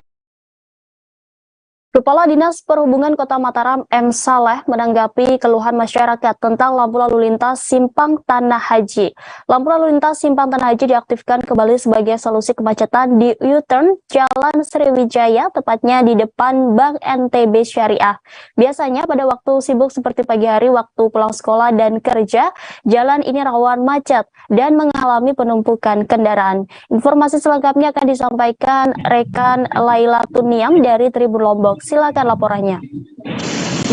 Kepala Dinas Perhubungan Kota Mataram M. Saleh menanggapi keluhan masyarakat tentang lampu lalu lintas Simpang Tanah Haji. Lampu lalu lintas Simpang Tanah Haji diaktifkan kembali sebagai solusi kemacetan di U-turn Jalan Sriwijaya, tepatnya di depan Bank NTB Syariah. Biasanya pada waktu sibuk seperti pagi hari, waktu pulang sekolah dan kerja, jalan ini rawan macet dan mengalami penumpukan kendaraan. Informasi selengkapnya akan disampaikan rekan Laila Tuniam dari Tribun Lombok. Silakan laporannya.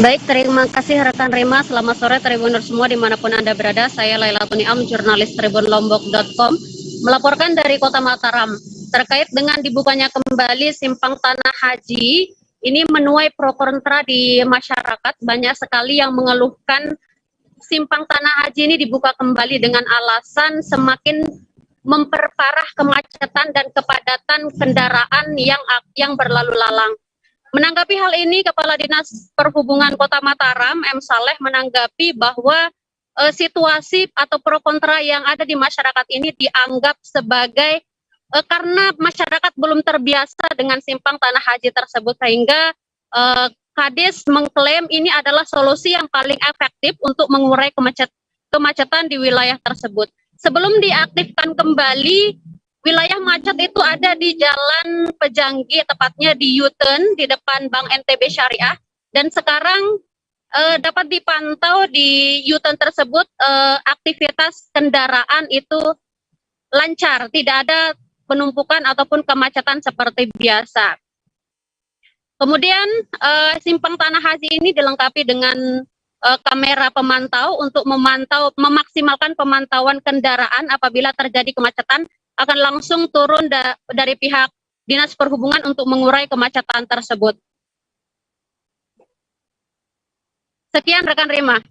Baik, terima kasih rekan Rima. Selamat sore Tribuners semua dimanapun Anda berada. Saya Laila Tuniam, jurnalis tribunlombok.com, melaporkan dari Kota Mataram. Terkait dengan dibukanya kembali Simpang Tanah Haji, ini menuai pro kontra di masyarakat. Banyak sekali yang mengeluhkan Simpang Tanah Haji ini dibuka kembali dengan alasan semakin memperparah kemacetan dan kepadatan kendaraan yang berlalu lalang. Menanggapi hal ini, Kepala Dinas Perhubungan Kota Mataram, M. Saleh, menanggapi bahwa situasi atau pro kontra yang ada di masyarakat ini dianggap sebagai karena masyarakat belum terbiasa dengan Simpang Tanah Haji tersebut, sehingga Kades mengklaim ini adalah solusi yang paling efektif untuk mengurai kemacetan di wilayah tersebut. Sebelum diaktifkan kembali, wilayah macet itu ada di Jalan Pejanggi, tepatnya di U-turn di depan Bank NTB Syariah. Dan sekarang dapat dipantau di U-turn tersebut aktivitas kendaraan itu lancar, tidak ada penumpukan ataupun kemacetan seperti biasa. Kemudian simpang Tanah Haji ini dilengkapi dengan kamera pemantau untuk memaksimalkan pemantauan kendaraan. Apabila terjadi kemacetan akan langsung turun dari pihak Dinas Perhubungan untuk mengurai kemacetan tersebut. Sekian rekan Rima.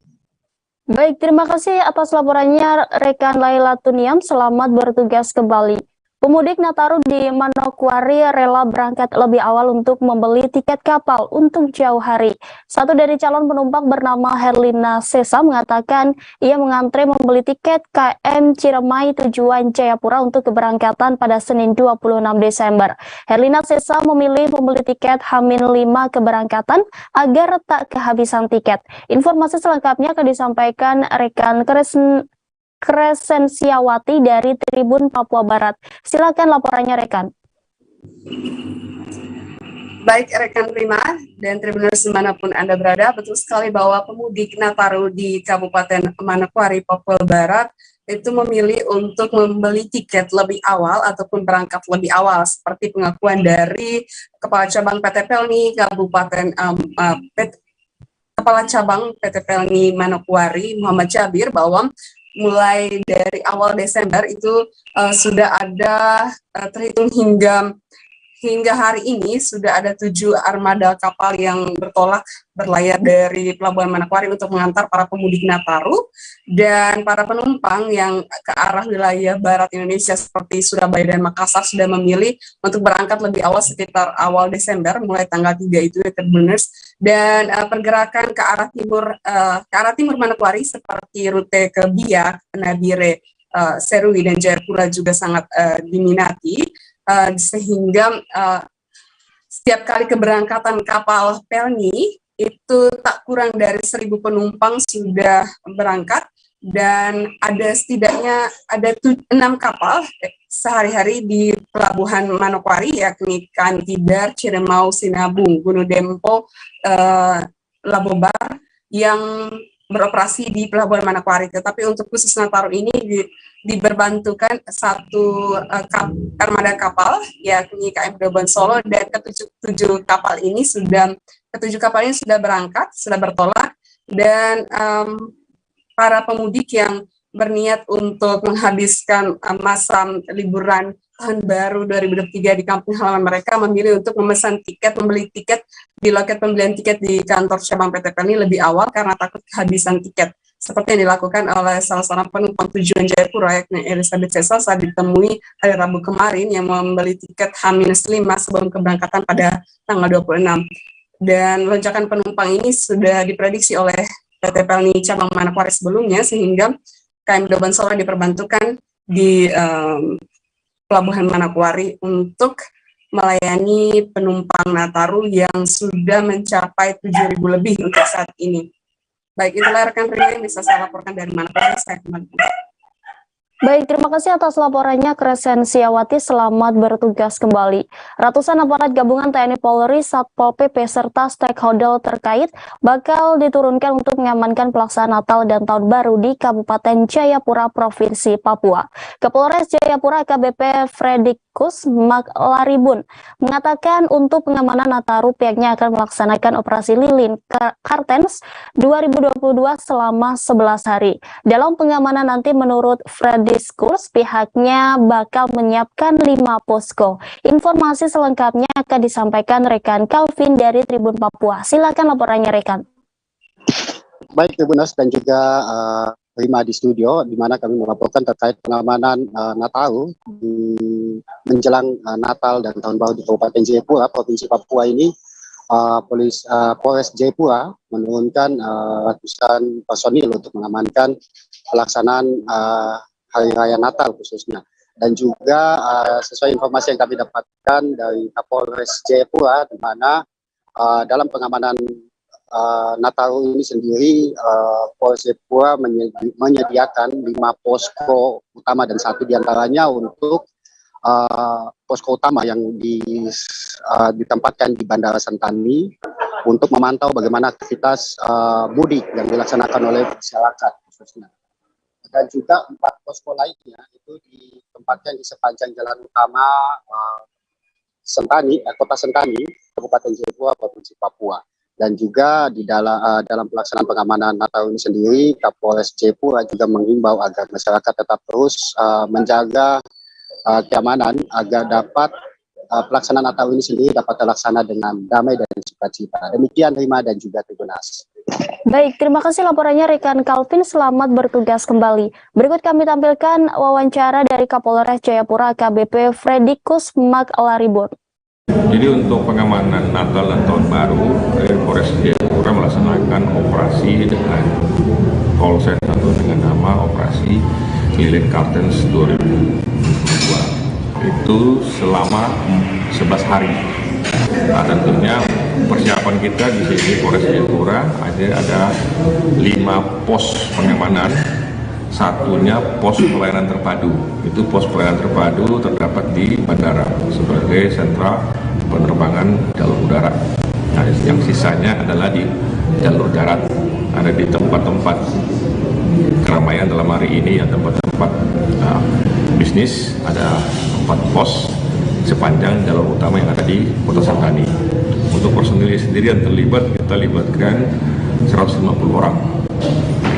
Baik, terima kasih atas laporannya rekan Laila Tuniam. Selamat bertugas kembali. Pemudik Nataru di Manokwari rela berangkat lebih awal untuk membeli tiket kapal untuk jauh hari. Satu dari calon penumpang bernama Herlina Sesa mengatakan ia mengantre membeli tiket KM Ciremai tujuan Jayapura untuk keberangkatan pada Senin 26 Desember. Herlina Sesa memilih membeli tiket H-5 keberangkatan agar tak kehabisan tiket. Informasi selengkapnya akan disampaikan rekan Kresensiawati dari Tribun Papua Barat. Silakan laporannya rekan. Baik rekan Prima dan Tribuners dimanapun Anda berada, betul sekali bahwa pemudik Nataru di Kabupaten Manokwari, Papua Barat itu memilih untuk membeli tiket lebih awal ataupun berangkat lebih awal, seperti pengakuan dari Kepala Cabang PT Pelni Kabupaten Kepala Cabang PT Pelni Manokwari Muhammad Jabir bahwa mulai dari awal Desember itu sudah ada terhitung hingga hari ini sudah ada 7 armada kapal yang berlayar dari Pelabuhan Manokwari untuk mengantar para pemudik Nataru, dan para penumpang yang ke arah wilayah barat Indonesia seperti Surabaya dan Makassar sudah memilih untuk berangkat lebih awal sekitar awal Desember mulai tanggal 3 itu ya Tribuners. Dan pergerakan ke arah timur Manokwari seperti rute ke Biak, Nabire, Serui dan Jayapura juga sangat diminati. Sehingga setiap kali keberangkatan kapal Pelni itu tak kurang dari 1.000 penumpang sudah berangkat, dan ada setidaknya 6 kapal sehari-hari di Pelabuhan Manokwari, yakni Kantidar, Ciremau, Sinabung, Gunung Dempo, Labobar yang beroperasi di Pelabuhan Manokwari. Tetapi untuk khusus Nataru ini diberbantukan satu armada kapal, yakni KM Dobon Solo, dan ketujuh kapal ini sudah berangkat, sudah bertolak, dan para pemudik yang berniat untuk menghabiskan masa liburan tahun baru 2023 di kampung halaman mereka memilih untuk membeli tiket di loket pembelian tiket di kantor cabang PT Pelni lebih awal karena takut kehabisan tiket. Seperti yang dilakukan oleh salah seorang penumpang tujuan Jayapura, yakni Elizabeth Sesa, saat ditemui hari Rabu kemarin yang membeli tiket H-5 sebelum keberangkatan pada tanggal 26. Dan lonjakan penumpang ini sudah diprediksi oleh PT Pelni cabang Manokwari sebelumnya, sehingga KM Dobon Solo diperbantukan di Pelabuhan Manokwari untuk melayani penumpang Nataru yang sudah mencapai 7.000 lebih untuk saat ini. Baik, itulah rekan Rima yang bisa saya laporkan dari Manokwari. Saya kembali. Baik, terima kasih atas laporannya Kresensiawati. Selamat bertugas kembali. Ratusan aparat gabungan TNI Polri, Satpol PP, serta stakeholder terkait bakal diturunkan untuk mengamankan pelaksanaan Natal dan Tahun Baru di Kabupaten Jayapura, Provinsi Papua. Kapolres Jayapura AKBP Fredikus Maklaribun mengatakan untuk pengamanan Nataru pihaknya akan melaksanakan operasi lilin Kartens 2022 selama 11 hari. Dalam pengamanan nanti menurut Diskus, pihaknya bakal menyiapkan 5 posko. Informasi selengkapnya akan disampaikan rekan Calvin dari Tribun Papua. Silakan laporannya rekan. Baik Tribuners dan juga Rima di studio, di mana kami melaporkan terkait pengamanan Natal di menjelang Natal dan Tahun Baru di Kabupaten Jayapura, Provinsi Papua ini. Polres Jayapura menurunkan ratusan personil untuk mengamankan pelaksanaan Hari Raya Natal khususnya. Dan juga sesuai informasi yang kami dapatkan dari Kapolres Jayapura, di mana dalam pengamanan Nataru ini sendiri Polres Jayapura menyediakan 5 posko utama dan 1 diantaranya untuk posko utama yang ditempatkan di Bandara Sentani untuk memantau bagaimana aktivitas mudik yang dilaksanakan oleh masyarakat khususnya. Dan juga 4 posko lainnya itu ditempatkan di sepanjang jalan utama Sentani, Kota Sentani, Kabupaten Jayapura, Provinsi Papua. Dan juga di dalam pelaksanaan pengamanan Natal ini sendiri, Kapolres Jayapura juga menghimbau agar masyarakat tetap terus menjaga keamanan agar dapat pelaksanaan Natal ini sendiri dapat terlaksana dengan damai dan sukacita. Demikian Rima dan juga Tribuners. Baik, terima kasih laporannya rekan Calvin. Selamat bertugas kembali. Berikut kami tampilkan wawancara dari Kapolres Jayapura AKBP Fredikus Maglaribon. Jadi untuk pengamanan Natal dan Tahun Baru, Polres Jayapura melaksanakan operasi dengan polsek atau dengan nama Operasi Lilin Kartens 2002. Itu selama 11 hari. Nah, tentunya persiapan kita di sini Polres Jayapura ada 5 pos pengamanan. Satunya pos pelayanan terpadu. Itu pos pelayanan terpadu terdapat di bandara sebagai sentra penerbangan jalur udara. Nah, yang sisanya adalah di jalur darat. Ada di tempat-tempat keramaian dalam hari ini, ya tempat-tempat bisnis, ada 4 pos sepanjang jalur utama yang ada di Kota Sentani. Untuk personil sendiri yang terlibat, kita libatkan 150 orang.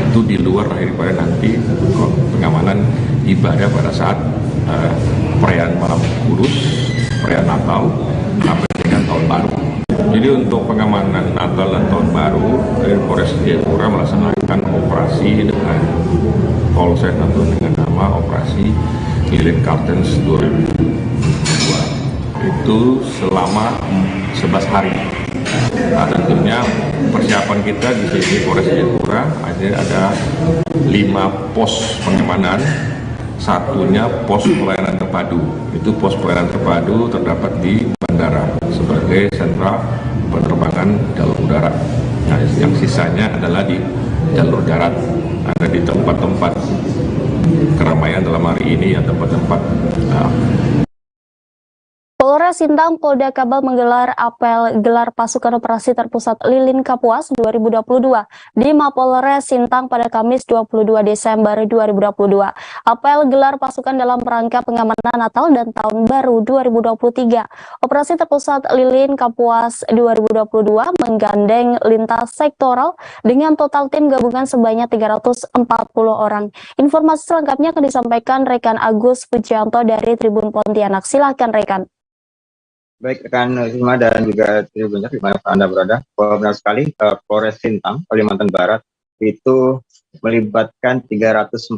Itu di luar daripada nanti pengamanan ibadah pada saat perayaan malam kudus, perayaan Natal, sampai dengan Tahun Baru. Jadi untuk pengamanan Natal dan Tahun Baru, Polres Jayapura melaksanakan operasi dengan polsek atau dengan nama Operasi Lilin Kartens 2002. Itu selama 11 hari. Nah, tentunya persiapan kita di sini Polres Jayapura ada 5 pos pengamanan. Satunya pos pelayanan terpadu. Itu pos pelayanan terpadu terdapat di bandara sebagai sentra penerbangan jalur udara. Nah, yang sisanya adalah di jalur darat. Ada di tempat-tempat keramaian dalam hari ini, ya tempat-tempat Polres Sintang Polda Kalbar menggelar apel gelar pasukan operasi terpusat Lilin Kapuas 2022 di Mapolres Sintang pada Kamis 22 Desember 2022. Apel gelar pasukan dalam rangka pengamanan Natal dan Tahun Baru 2023. Operasi terpusat Lilin Kapuas 2022 menggandeng lintas sektoral dengan total tim gabungan sebanyak 340 orang. Informasi selengkapnya akan disampaikan rekan Agus Pujianto dari Tribun Pontianak. Silakan rekan. Baik rekan Rima dan juga Tribuners dimanapun Anda berada, benar sekali Polres Sintang, Kalimantan Barat itu melibatkan 340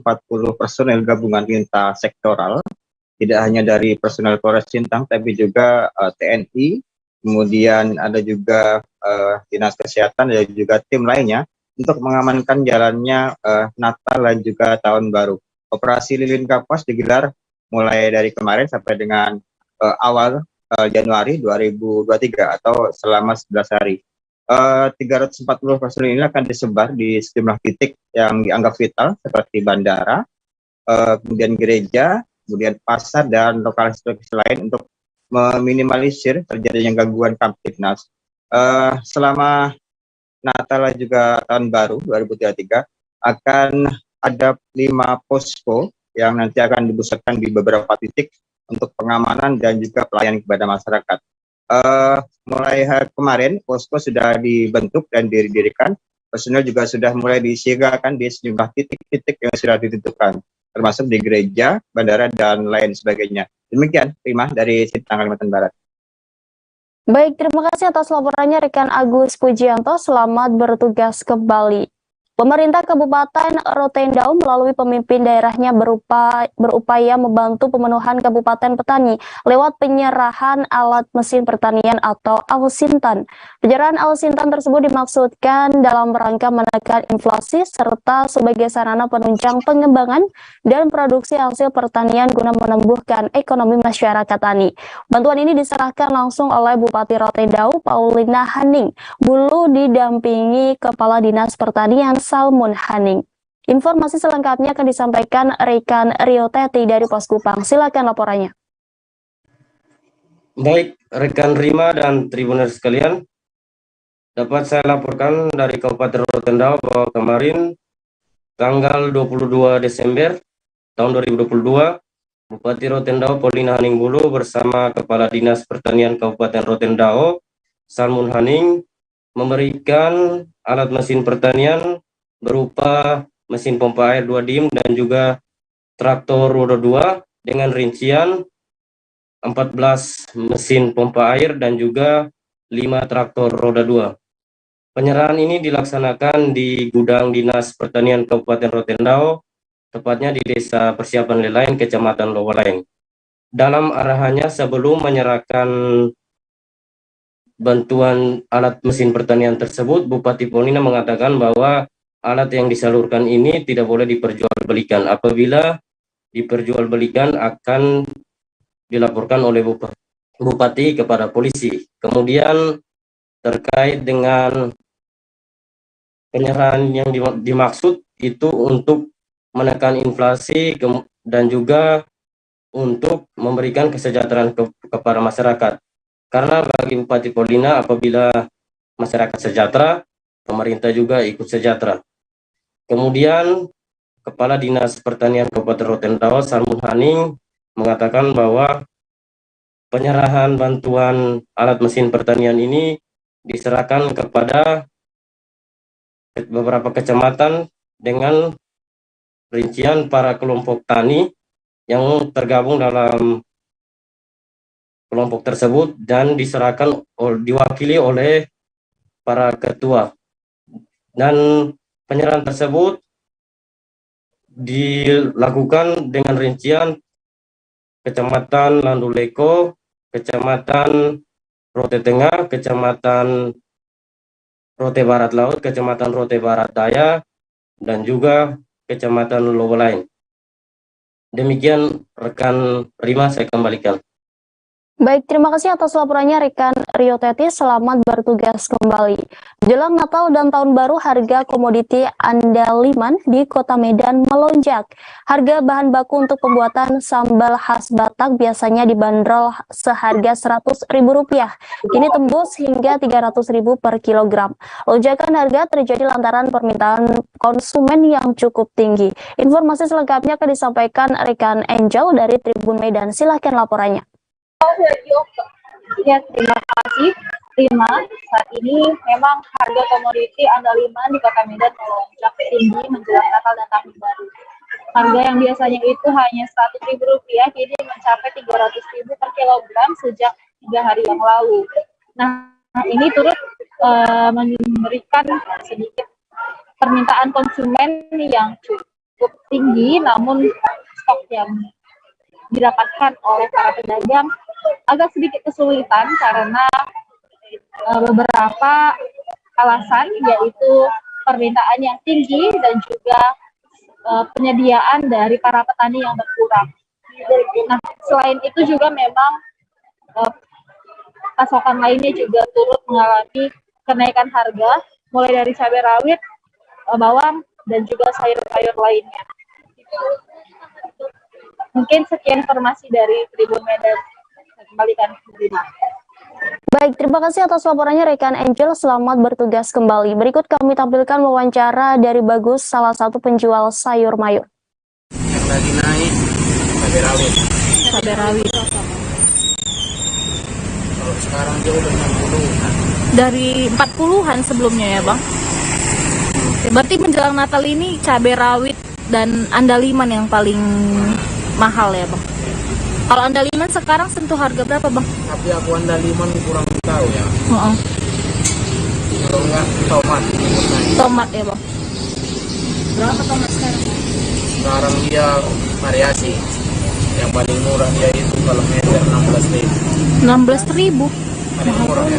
personel gabungan lintas sektoral, tidak hanya dari personel Polres Sintang tapi juga TNI, kemudian ada juga Dinas Kesehatan dan juga tim lainnya untuk mengamankan jalannya Natal dan juga Tahun Baru. Operasi Lilin Kapuas digelar mulai dari kemarin sampai dengan awal Januari 2023 atau selama 11 hari. 340 personil ini akan disebar di sejumlah titik yang dianggap vital seperti bandara, kemudian gereja, kemudian pasar dan lokasi lain untuk meminimalisir terjadinya gangguan Kamtibnas. Selama Natal dan juga Tahun Baru 2023 akan ada 5 posko yang nanti akan dipusatkan di beberapa titik untuk pengamanan dan juga pelayanan kepada masyarakat. Mulai hari kemarin, posko sudah dibentuk dan didirikan. Personel juga sudah mulai disiagakan di sejumlah titik-titik yang sudah ditentukan, termasuk di gereja, bandara, dan lain sebagainya. Demikian, Rima dari Sintang, Kalimantan Barat. Baik, terima kasih atas laporannya rekan Agus Pujianto. Selamat bertugas kembali. Pemerintah Kabupaten Rotendao melalui pemimpin daerahnya berupaya membantu pemenuhan Kabupaten Petani lewat penyerahan alat mesin pertanian atau Alsintan. Penyerahan Alsintan tersebut dimaksudkan dalam rangka menekan inflasi serta sebagai sarana penunjang pengembangan dan produksi hasil pertanian guna menumbuhkan ekonomi masyarakat tani. Bantuan ini diserahkan langsung oleh Bupati Rotendao Paulina Haning Bulu didampingi Kepala Dinas Pertanian Salmun Haning. Informasi selengkapnya akan disampaikan rekan Rio Teti dari Pos Kupang. Silakan laporannya. Baik, rekan Rima dan Tribuners sekalian, dapat saya laporkan dari Kabupaten Rotendao bahwa kemarin tanggal 22 Desember tahun 2022, Bupati Rotendao Paulina Haning Bulu bersama Kepala Dinas Pertanian Kabupaten Rotendao Salmun Haning memberikan alat mesin pertanian berupa mesin pompa air 2 dim dan juga traktor roda 2 dengan rincian 14 mesin pompa air dan juga 5 traktor roda 2. Penyerahan ini dilaksanakan di gudang Dinas Pertanian Kabupaten Rotendao, tepatnya di Desa Persiapan Lelain, Kecamatan Lowalain. Dalam arahannya sebelum menyerahkan bantuan alat mesin pertanian tersebut, Bupati Paulina mengatakan bahwa alat yang disalurkan ini tidak boleh diperjualbelikan. Apabila diperjualbelikan akan dilaporkan oleh Bupati kepada polisi. Kemudian terkait dengan penyerahan yang dimaksud itu untuk menekan inflasi dan juga untuk memberikan kesejahteraan kepada masyarakat. Karena bagi Bupati Paulina, apabila masyarakat sejahtera, pemerintah juga ikut sejahtera. Kemudian Kepala Dinas Pertanian Kabupaten Rotendao Salmun Haning mengatakan bahwa penyerahan bantuan alat mesin pertanian ini diserahkan kepada beberapa kecamatan dengan rincian para kelompok tani yang tergabung dalam kelompok tersebut dan diserahkan diwakili oleh para ketua. Dan penyerahan tersebut dilakukan dengan rincian Kecamatan Landuleko, Kecamatan Rote Tengah, Kecamatan Rote Barat Laut, Kecamatan Rote Barat Daya, dan juga Kecamatan Lowalain. Demikian rekan Rima, saya kembalikan. Baik, terima kasih atas laporannya rekan Rio Teti. Selamat bertugas kembali. Jelang Natal dan Tahun Baru, harga komoditi andaliman di Kota Medan melonjak. Harga bahan baku untuk pembuatan sambal khas Batak biasanya dibanderol seharga Rp100.000. Kini tembus hingga Rp300.000 per kilogram. Lonjakan harga terjadi lantaran permintaan konsumen yang cukup tinggi. Informasi selengkapnya akan disampaikan rekan Angel dari Tribun Medan. Silahkan laporannya. Ya, terima kasih. Saat ini memang harga komoditi andaliman di Kota Medan melonjak tinggi menjelang Natal dan Tahun Baru. Harga yang biasanya itu hanya Rp100.000 kini mencapai Rp300.000 per kilogram sejak 3 hari yang lalu. Nah, ini turut memberikan sedikit permintaan konsumen yang cukup tinggi, namun stok yang didapatkan oleh para pedagang agak sedikit kesulitan karena beberapa alasan, yaitu permintaan yang tinggi dan juga penyediaan dari para petani yang berkurang. Nah, selain itu juga memang pasokan lainnya juga turut mengalami kenaikan harga, mulai dari cabai rawit, bawang, dan juga sayur-sayur lainnya. Mungkin sekian informasi dari Tribun Medan. Saya kembalikan ke Rima. Baik, terima kasih atas laporannya rekan Angel. Selamat bertugas kembali. Berikut kami tampilkan wawancara dari Bagus, salah satu penjual sayur mayur. Yang lagi naik cabai rawit. Cabai rawit. Kalau sekarang dia udah 60. Dari 40-an sebelumnya ya, Bang? Berarti menjelang Natal ini cabai rawit dan andaliman yang paling mahal ya, Bang? Kalau andaliman sekarang sentuh harga berapa, Bang? Tapi aku andaliman kurang tahu ya. Heeh. Kalau enggak tomat. Tomat ya, Bang? Berapa tomat sekarang? Sekarang dia variasi. Yang paling murah dia itu kalau meter 16.000. 16.000. Paling murah ya.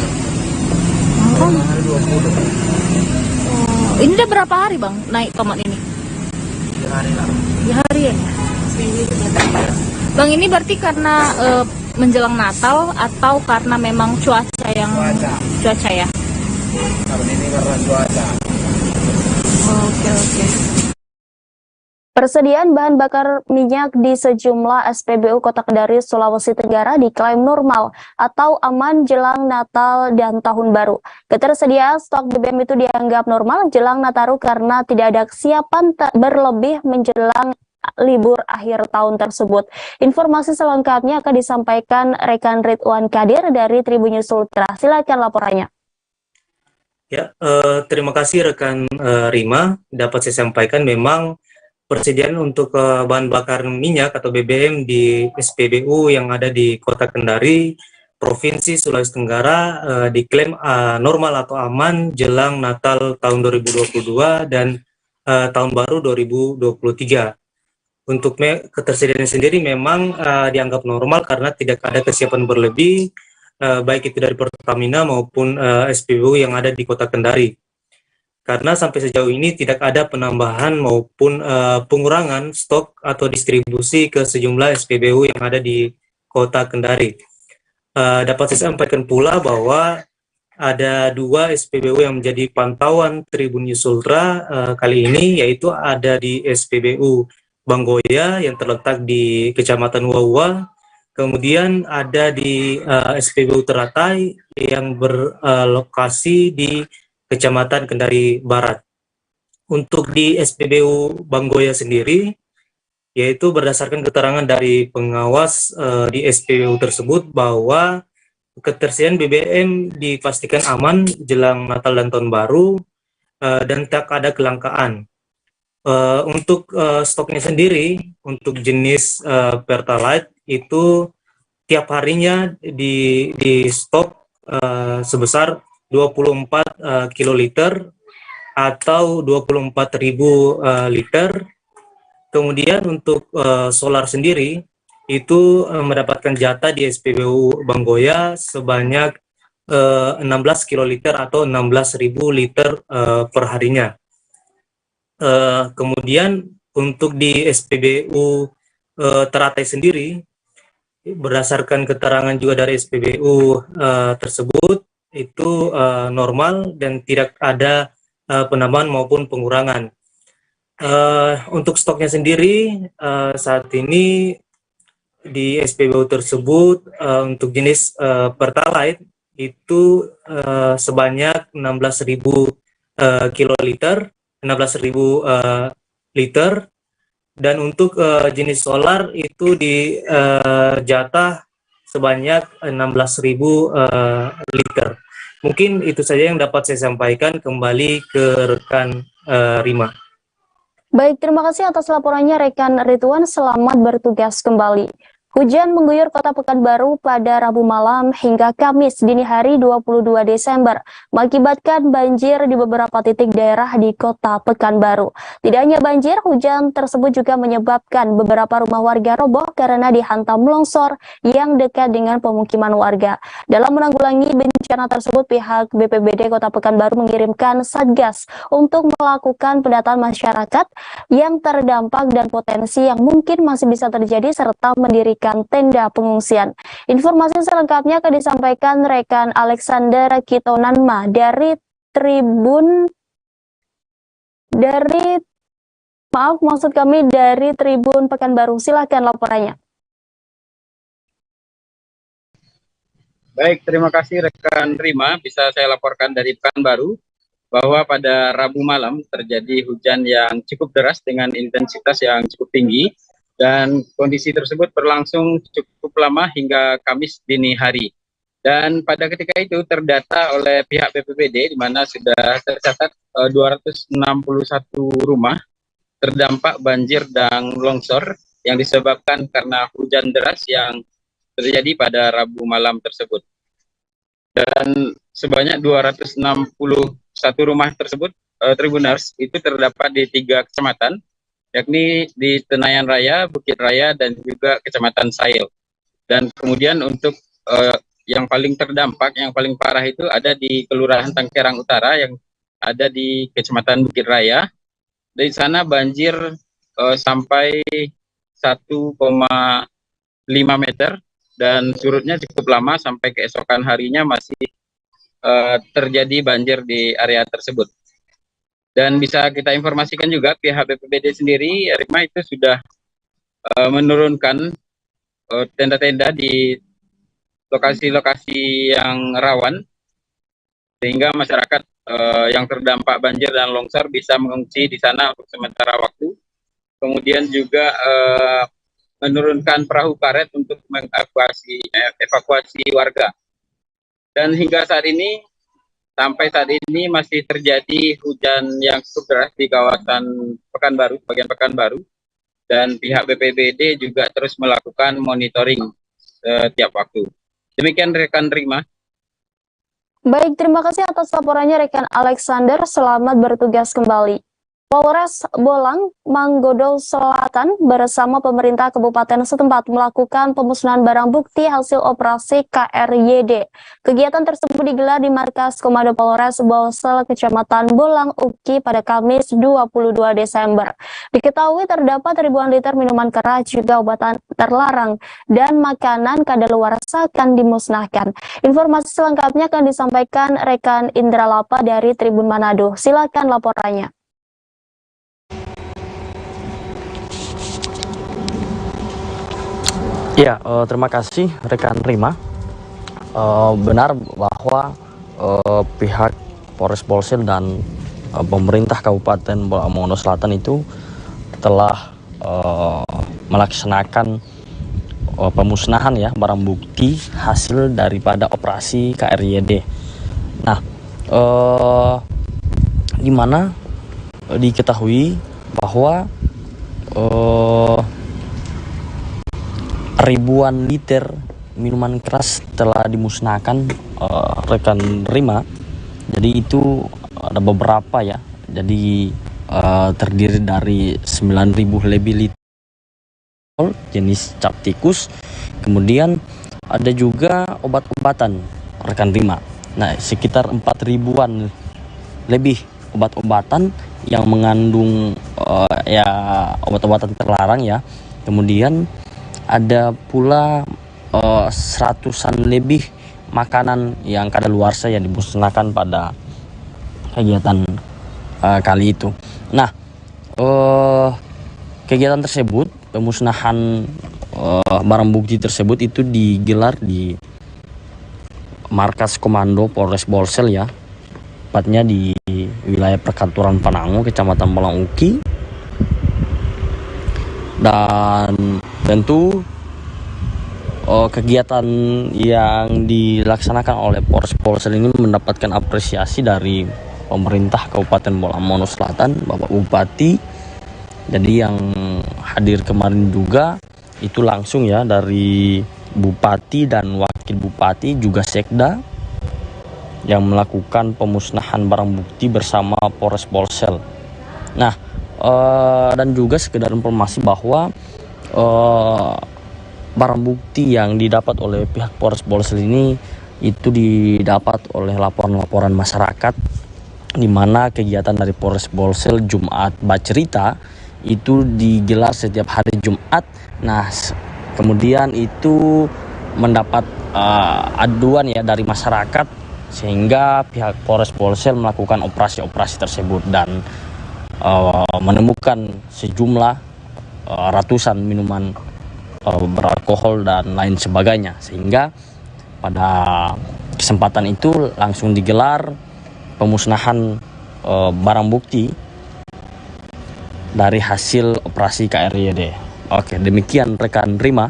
Mahal. Mahal 20. Oh, ini udah berapa hari bang naik tomat ini? 3 hari lah. 3 hari ya? Bang, ini berarti karena menjelang Natal atau karena memang cuaca yang cuaca ya? Tahun ini karena cuaca. Oke. Persediaan bahan bakar minyak di sejumlah SPBU Kota Kendari, Sulawesi Tenggara diklaim normal atau aman jelang Natal dan Tahun Baru. Ketersediaan stok BBM itu dianggap normal jelang Nataru karena tidak ada kesiapan berlebih menjelang libur akhir tahun tersebut. Informasi selengkapnya akan disampaikan rekan Ridwan Kadir dari Tribun News Ultra. Silakan laporannya. Ya, terima kasih rekan Rima. Dapat saya sampaikan memang persediaan untuk bahan bakar minyak atau BBM di SPBU yang ada di Kota Kendari, Provinsi Sulawesi Tenggara diklaim normal atau aman jelang Natal tahun 2022 dan Tahun Baru 2023. Untuk ketersediaan sendiri memang dianggap normal karena tidak ada kesiapan berlebih, baik itu dari Pertamina maupun SPBU yang ada di Kota Kendari. Karena sampai sejauh ini tidak ada penambahan maupun pengurangan stok atau distribusi ke sejumlah SPBU yang ada di Kota Kendari. Dapat saya sampaikan pula bahwa ada 2 SPBU yang menjadi pantauan Tribun News Ultra kali ini, yaitu ada di SPBU Banggoya yang terletak di Kecamatan Wawa, kemudian ada di SPBU Teratai yang berlokasi di Kecamatan Kendari Barat. Untuk di SPBU Banggoya sendiri, yaitu berdasarkan keterangan dari pengawas di SPBU tersebut bahwa ketersediaan BBM dipastikan aman jelang Natal dan Tahun Baru dan tak ada kelangkaan. Untuk stoknya sendiri, untuk jenis Pertalite itu tiap harinya di stok sebesar 24 kiloliter atau 24.000 liter. Kemudian untuk solar sendiri itu mendapatkan jatah di SPBU Banggoya sebanyak 16 kiloliter atau 16.000 liter per harinya. Kemudian untuk di SPBU Teratai sendiri, berdasarkan keterangan juga dari SPBU tersebut, itu normal dan tidak ada penambahan maupun pengurangan. Untuk stoknya sendiri saat ini di SPBU tersebut untuk jenis Pertalite itu sebanyak 16.000 kiloliter, 16.000 liter, dan untuk jenis solar itu di jatah sebanyak 16.000 liter. Mungkin itu saja yang dapat saya sampaikan. Kembali ke rekan Rima. Baik, terima kasih atas laporannya rekan Ridwan. Selamat bertugas kembali. Hujan mengguyur Kota Pekanbaru pada Rabu malam hingga Kamis dini hari 22 Desember, mengakibatkan banjir di beberapa titik daerah di Kota Pekanbaru. Tidak hanya banjir, hujan tersebut juga menyebabkan beberapa rumah warga roboh karena dihantam longsor yang dekat dengan pemukiman warga. Dalam menanggulangi bencana tersebut, pihak BPBD Kota Pekanbaru mengirimkan Satgas untuk melakukan pendataan masyarakat yang terdampak dan potensi yang mungkin masih bisa terjadi serta mendirikan tenda pengungsian. Informasi selengkapnya akan disampaikan rekan Alexander Kitonanma dari Tribun Pekanbaru. Silakan laporannya. Baik, terima kasih rekan Rima. Bisa saya laporkan dari Pekanbaru bahwa pada Rabu malam terjadi hujan yang cukup deras dengan intensitas yang cukup tinggi. Dan kondisi tersebut berlangsung cukup lama hingga Kamis dini hari. Dan pada ketika itu terdata oleh pihak BPBD di mana sudah tercatat 261 rumah terdampak banjir dan longsor yang disebabkan karena hujan deras yang terjadi pada Rabu malam tersebut. Dan sebanyak 261 rumah tersebut Tribuners itu terdapat di 3 kecamatan, yakni di Tenayan Raya, Bukit Raya, dan juga Kecamatan Sail. Dan kemudian untuk yang paling terdampak, yang paling parah itu ada di Kelurahan Tangkerang Utara yang ada di Kecamatan Bukit Raya. Dari sana banjir sampai 1,5 meter dan surutnya cukup lama sampai keesokan harinya masih terjadi banjir di area tersebut. Dan bisa kita informasikan juga pihak BPBD sendiri, Rima, itu sudah menurunkan tenda-tenda di lokasi-lokasi yang rawan, sehingga masyarakat yang terdampak banjir dan longsor bisa mengungsi di sana untuk sementara waktu. Kemudian juga menurunkan perahu karet untuk evakuasi warga. Dan hingga saat ini, sampai saat ini masih terjadi hujan yang cukup deras di kawasan Pekanbaru, bagian Pekanbaru, dan pihak BPBD juga terus melakukan monitoring setiap waktu. Demikian rekan Rima. Baik, terima kasih atas laporannya rekan Alexander. Selamat bertugas kembali. Polres Bolang, Manggodol Selatan bersama pemerintah kabupaten setempat melakukan pemusnahan barang bukti hasil operasi KRYD. Kegiatan tersebut digelar di markas Komando Polres Bolsel, Kecamatan Bolang, Uki pada Kamis 22 Desember. Diketahui terdapat ribuan liter minuman keras, juga obatan terlarang, dan makanan kadaluarsa akan dimusnahkan. Informasi selengkapnya akan disampaikan rekan Indra Lapa dari Tribun Manado. Silakan laporannya. Ya, terima kasih rekan Rima. Benar bahwa pihak Polres Bolsel dan pemerintah Kabupaten Bolamono Selatan itu telah melaksanakan pemusnahan ya barang bukti hasil daripada operasi KRYD. Nah, di mana diketahui bahwa ribuan liter minuman keras telah dimusnahkan rekan Rima. Jadi itu ada beberapa ya. Jadi terdiri dari 9.000 lebih liter jenis cap tikus. Kemudian ada juga obat-obatan rekan Rima. Nah, sekitar 4.000-an lebih obat-obatan yang mengandung ya obat-obatan terlarang ya. Kemudian ada pula 100-an lebih makanan yang kadaluarsa yang dimusnahkan pada kegiatan kali itu. Nah, kegiatan tersebut, pemusnahan barang bukti tersebut itu digelar di markas Komando Polres Bolsel ya, tepatnya di wilayah Perkantoran Panango, Kecamatan Bolang Uki. Dan tentu kegiatan yang dilaksanakan oleh Polres Bolsel ini mendapatkan apresiasi dari pemerintah Kabupaten Bolamono Selatan, Bapak Bupati. Jadi yang hadir kemarin juga itu langsung ya dari Bupati dan Wakil Bupati, juga Sekda, yang melakukan pemusnahan barang bukti bersama Polres Bolsel. Nah, dan juga sekedar informasi bahwa barang bukti yang didapat oleh pihak Polres Bolsel ini itu didapat oleh laporan-laporan masyarakat, di mana kegiatan dari Polres Bolsel Jumat Bacerita itu digelar setiap hari Jumat. Nah, kemudian itu mendapat aduan ya dari masyarakat, sehingga pihak Polres Bolsel melakukan operasi-operasi tersebut dan menemukan sejumlah ratusan minuman beralkohol dan lain sebagainya, sehingga pada kesempatan itu langsung digelar pemusnahan barang bukti dari hasil operasi KRYD. Oke, demikian rekan Rima.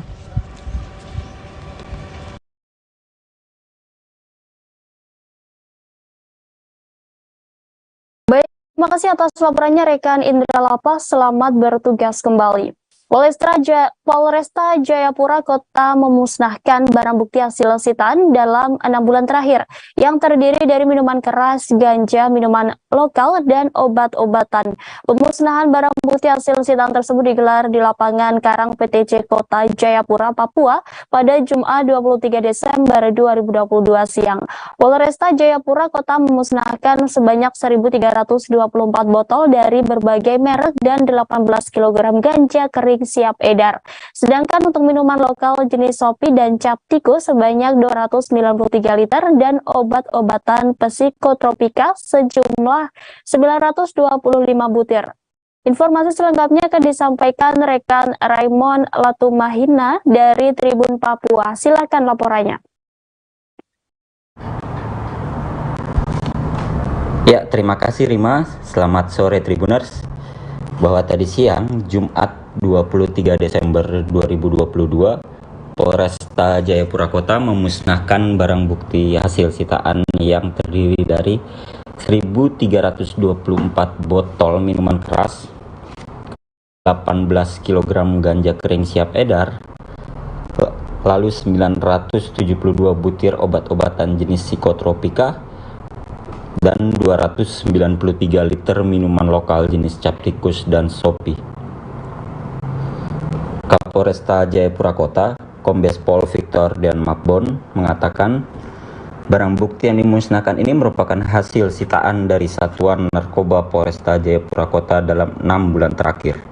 Baik, terima kasih atas laporannya rekan Indra Lapa. Selamat bertugas kembali. Polresta Jayapura Kota memusnahkan barang bukti hasil sitaan dalam 6 bulan terakhir yang terdiri dari minuman keras, ganja, minuman lokal dan obat-obatan. Pemusnahan barang bukti hasil sitaan tersebut digelar di lapangan Karang PTC Kota Jayapura, Papua pada Jumat 23 Desember 2022 siang. Polresta Jayapura Kota memusnahkan sebanyak 1.324 botol dari berbagai merek dan 18 kg ganja kering siap edar. Sedangkan untuk minuman lokal jenis Sopi dan cap tikus sebanyak 293 liter dan obat-obatan psikotropika sejumlah 925 butir. Informasi selengkapnya akan disampaikan rekan Raymond Latumahina dari Tribun Papua. Silakan laporannya. Ya, terima kasih Rima. Selamat sore Tribuners. Bahwa tadi siang, Jumat 23 Desember 2022, Polresta Jayapura Kota memusnahkan barang bukti hasil sitaan yang terdiri dari 1.324 botol minuman keras, 18 kg ganja kering siap edar, lalu 972 butir obat-obatan jenis psikotropika, dan 293 liter minuman lokal jenis cap tikus dan Sopi. Kapolresta Jayapura Kota, Kombes Pol Victor Dean Makbon mengatakan barang bukti yang dimusnahkan ini merupakan hasil sitaan dari Satuan Narkoba Polresta Jayapura Kota dalam 6 bulan terakhir.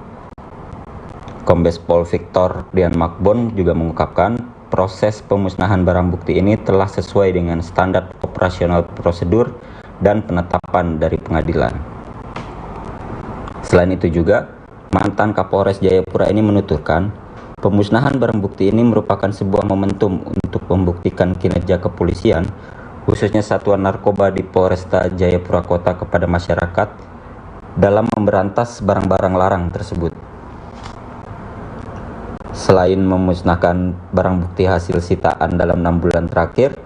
Kombes Pol Victor Dean Makbon juga mengungkapkan proses pemusnahan barang bukti ini telah sesuai dengan standar operasional prosedur dan penetapan dari pengadilan. Selain itu juga, mantan Kapolres Jayapura ini menuturkan pemusnahan barang bukti ini merupakan sebuah momentum untuk membuktikan kinerja kepolisian, khususnya Satuan Narkoba di Polresta Jayapura Kota kepada masyarakat dalam memberantas barang-barang larang tersebut. Selain memusnahkan barang bukti hasil sitaan dalam 6 bulan terakhir,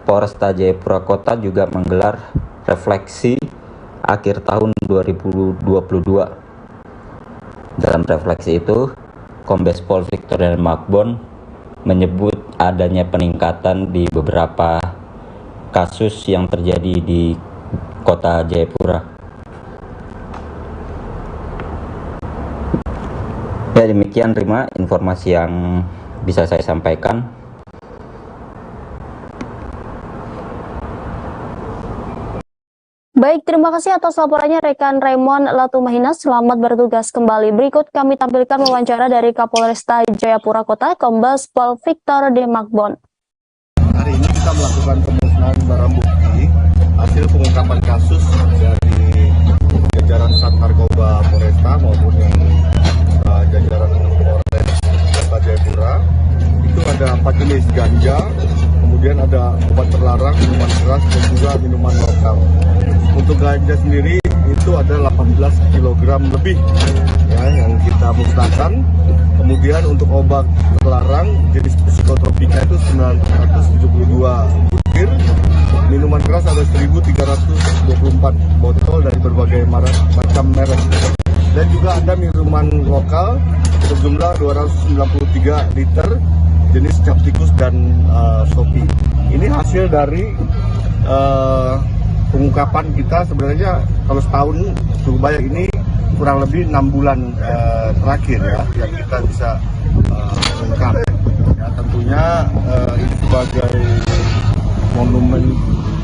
Polresta Jayapura Kota juga menggelar refleksi akhir tahun 2022. Dalam refleksi itu, Kombes Pol Victor Dean Makbon menyebut adanya peningkatan di beberapa kasus yang terjadi di Kota Jayapura. Ya, demikian Rima informasi yang bisa saya sampaikan. Baik, terima kasih atas laporannya rekan Raymond Latumahina. Selamat bertugas kembali. Berikut kami tampilkan wawancara dari Kapolresta Jayapura Kota, Kombes Pol Victor Dean Makbon. Hari ini kita melakukan pemusnahan barang bukti hasil pengungkapan kasus dari jajaran Sat Narkoba Polresta maupun yang jajaran Polres Kota Jayapura. Itu ada 4 jenis ganja, kemudian ada obat terlarang, minuman keras, dan juga minuman lokal. Untuk ganja sendiri itu ada 18 kg lebih ya, yang kita musnahkan. Kemudian untuk obat terlarang jenis psikotropika itu 972 butir. Minuman keras ada 1.324 botol dari berbagai macam merek. Dan juga ada minuman lokal sejumlah 293 liter jenis cap tikus dan Sopi. Ini hasil dari pengungkapan kita sebenarnya kalau setahun cukup banyak, ini kurang lebih 6 bulan terakhir ya yang kita bisa mengungkap. Ya, tentunya ini sebagai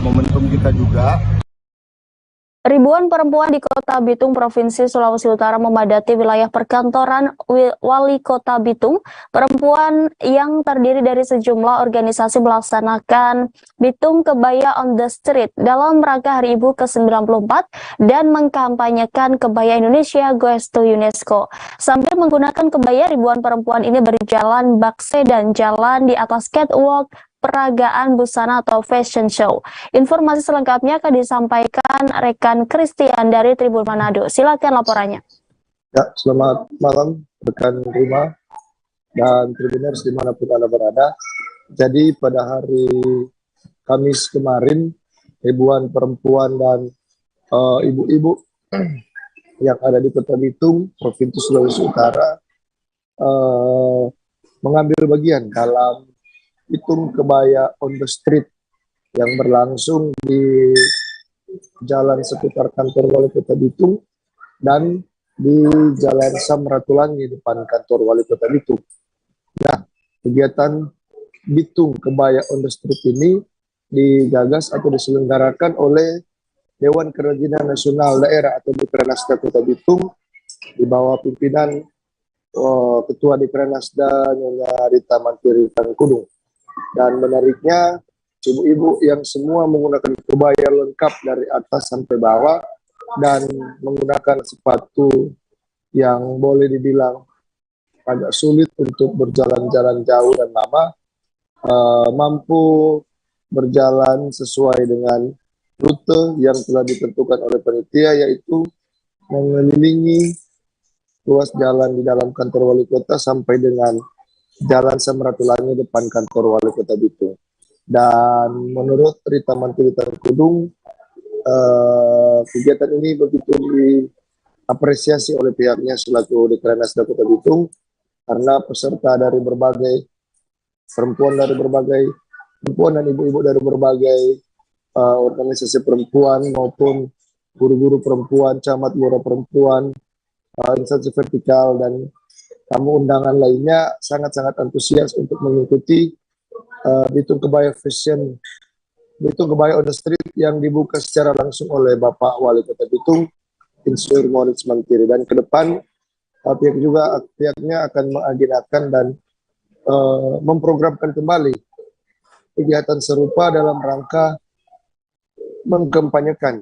momentum kita juga. Ribuan perempuan di Kota Bitung, Provinsi Sulawesi Utara memadati wilayah perkantoran Wali Kota Bitung. Perempuan yang terdiri dari sejumlah organisasi melaksanakan Bitung Kebaya on the Street dalam rangka Hari Ibu ke-94 dan mengkampanyekan kebaya Indonesia Goes to UNESCO. Sambil menggunakan kebaya, ribuan perempuan ini berjalan bakse dan jalan di atas catwalk peragaan busana atau fashion show. Informasi selengkapnya akan disampaikan rekan Christian dari Tribun Manado. Silakan laporannya. Ya, selamat malam rekan Rima dan Tribuners dimanapun Anda berada. Jadi pada hari Kamis kemarin, ribuan perempuan dan ibu-ibu yang ada di Kota Bitung, Provinsi Sulawesi Utara mengambil bagian dalam Bitung Kebaya on the Street yang berlangsung di jalan seputar kantor Wali Kota Bitung dan di Jalan Samratulangi depan kantor Wali Kota Bitung. Nah, kegiatan Bitung Kebaya on the Street ini digagas atau diselenggarakan oleh Dewan Kerajinan Nasional Daerah atau Dikranasda Kota Bitung di bawah pimpinan Ketua Dikranasda Nyonya Rita Mantiri Tangkudung. Dan menariknya, ibu-ibu yang semua menggunakan kebaya lengkap dari atas sampai bawah dan menggunakan sepatu yang boleh dibilang agak sulit untuk berjalan-jalan jauh dan lama, mampu berjalan sesuai dengan rute yang telah ditentukan oleh panitia, yaitu mengelilingi ruas jalan di dalam kantor Wali Kota sampai dengan Jalan Samratulangi depan kantor Wali Kota Bitung. Dan menurut Rita Mantiri Tangkudung, kegiatan ini begitu diapresiasi oleh pihaknya selaku Dikranasda Kota Bitung karena peserta dari berbagai perempuan dan ibu-ibu dari berbagai organisasi perempuan maupun guru-guru perempuan, camat lurah perempuan, instansi vertikal dan tamu undangan lainnya sangat-sangat antusias untuk mengikuti Bitung Kebaya Fashion, Bitung Kebaya on the Street yang dibuka secara langsung oleh Bapak Wali Kota Bitung, Insinyur Moritz Mantiri. Dan ke depan pihaknya akan mengagendakan dan memprogramkan kembali kegiatan serupa dalam rangka mengkampanyekan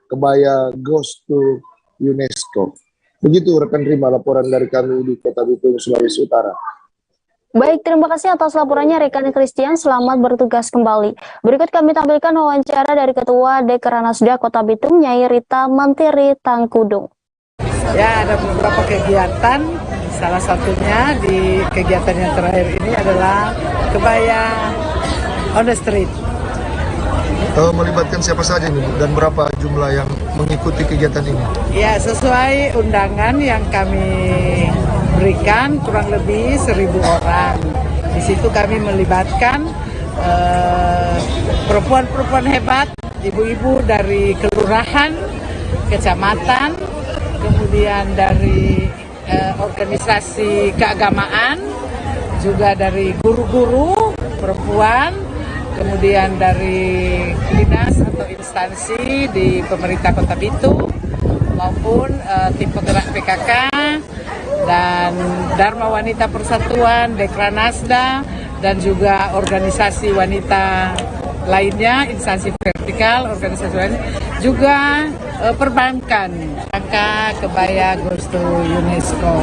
kebaya Goes to UNESCO. Begitu rekan Rima laporan dari kami di Kota Bitung, Sulawesi Utara. Baik, terima kasih atas laporannya rekan Christian. Selamat bertugas kembali. Berikut kami tampilkan wawancara dari Ketua Dekranasda Kota Bitung, Nyai Rita Mantiri Tangkudung. Ya, ada beberapa kegiatan. Salah satunya di kegiatan yang terakhir ini adalah kebaya on the street. Melibatkan siapa saja ini, Bu? Dan berapa jumlah yang mengikuti kegiatan ini? Ya, sesuai undangan yang kami berikan kurang lebih 1.000 orang. Di situ kami melibatkan perempuan-perempuan hebat, ibu-ibu dari kelurahan, kecamatan, kemudian dari organisasi keagamaan, juga dari guru-guru perempuan, kemudian dari dinas atau instansi di pemerintah Kota Bitung maupun tim penggerak PKK dan Dharma Wanita Persatuan, Dekranasda, dan juga organisasi wanita lainnya, instansi vertikal, organisasi lain, juga perbankan, angka kebaya Goes to UNESCO.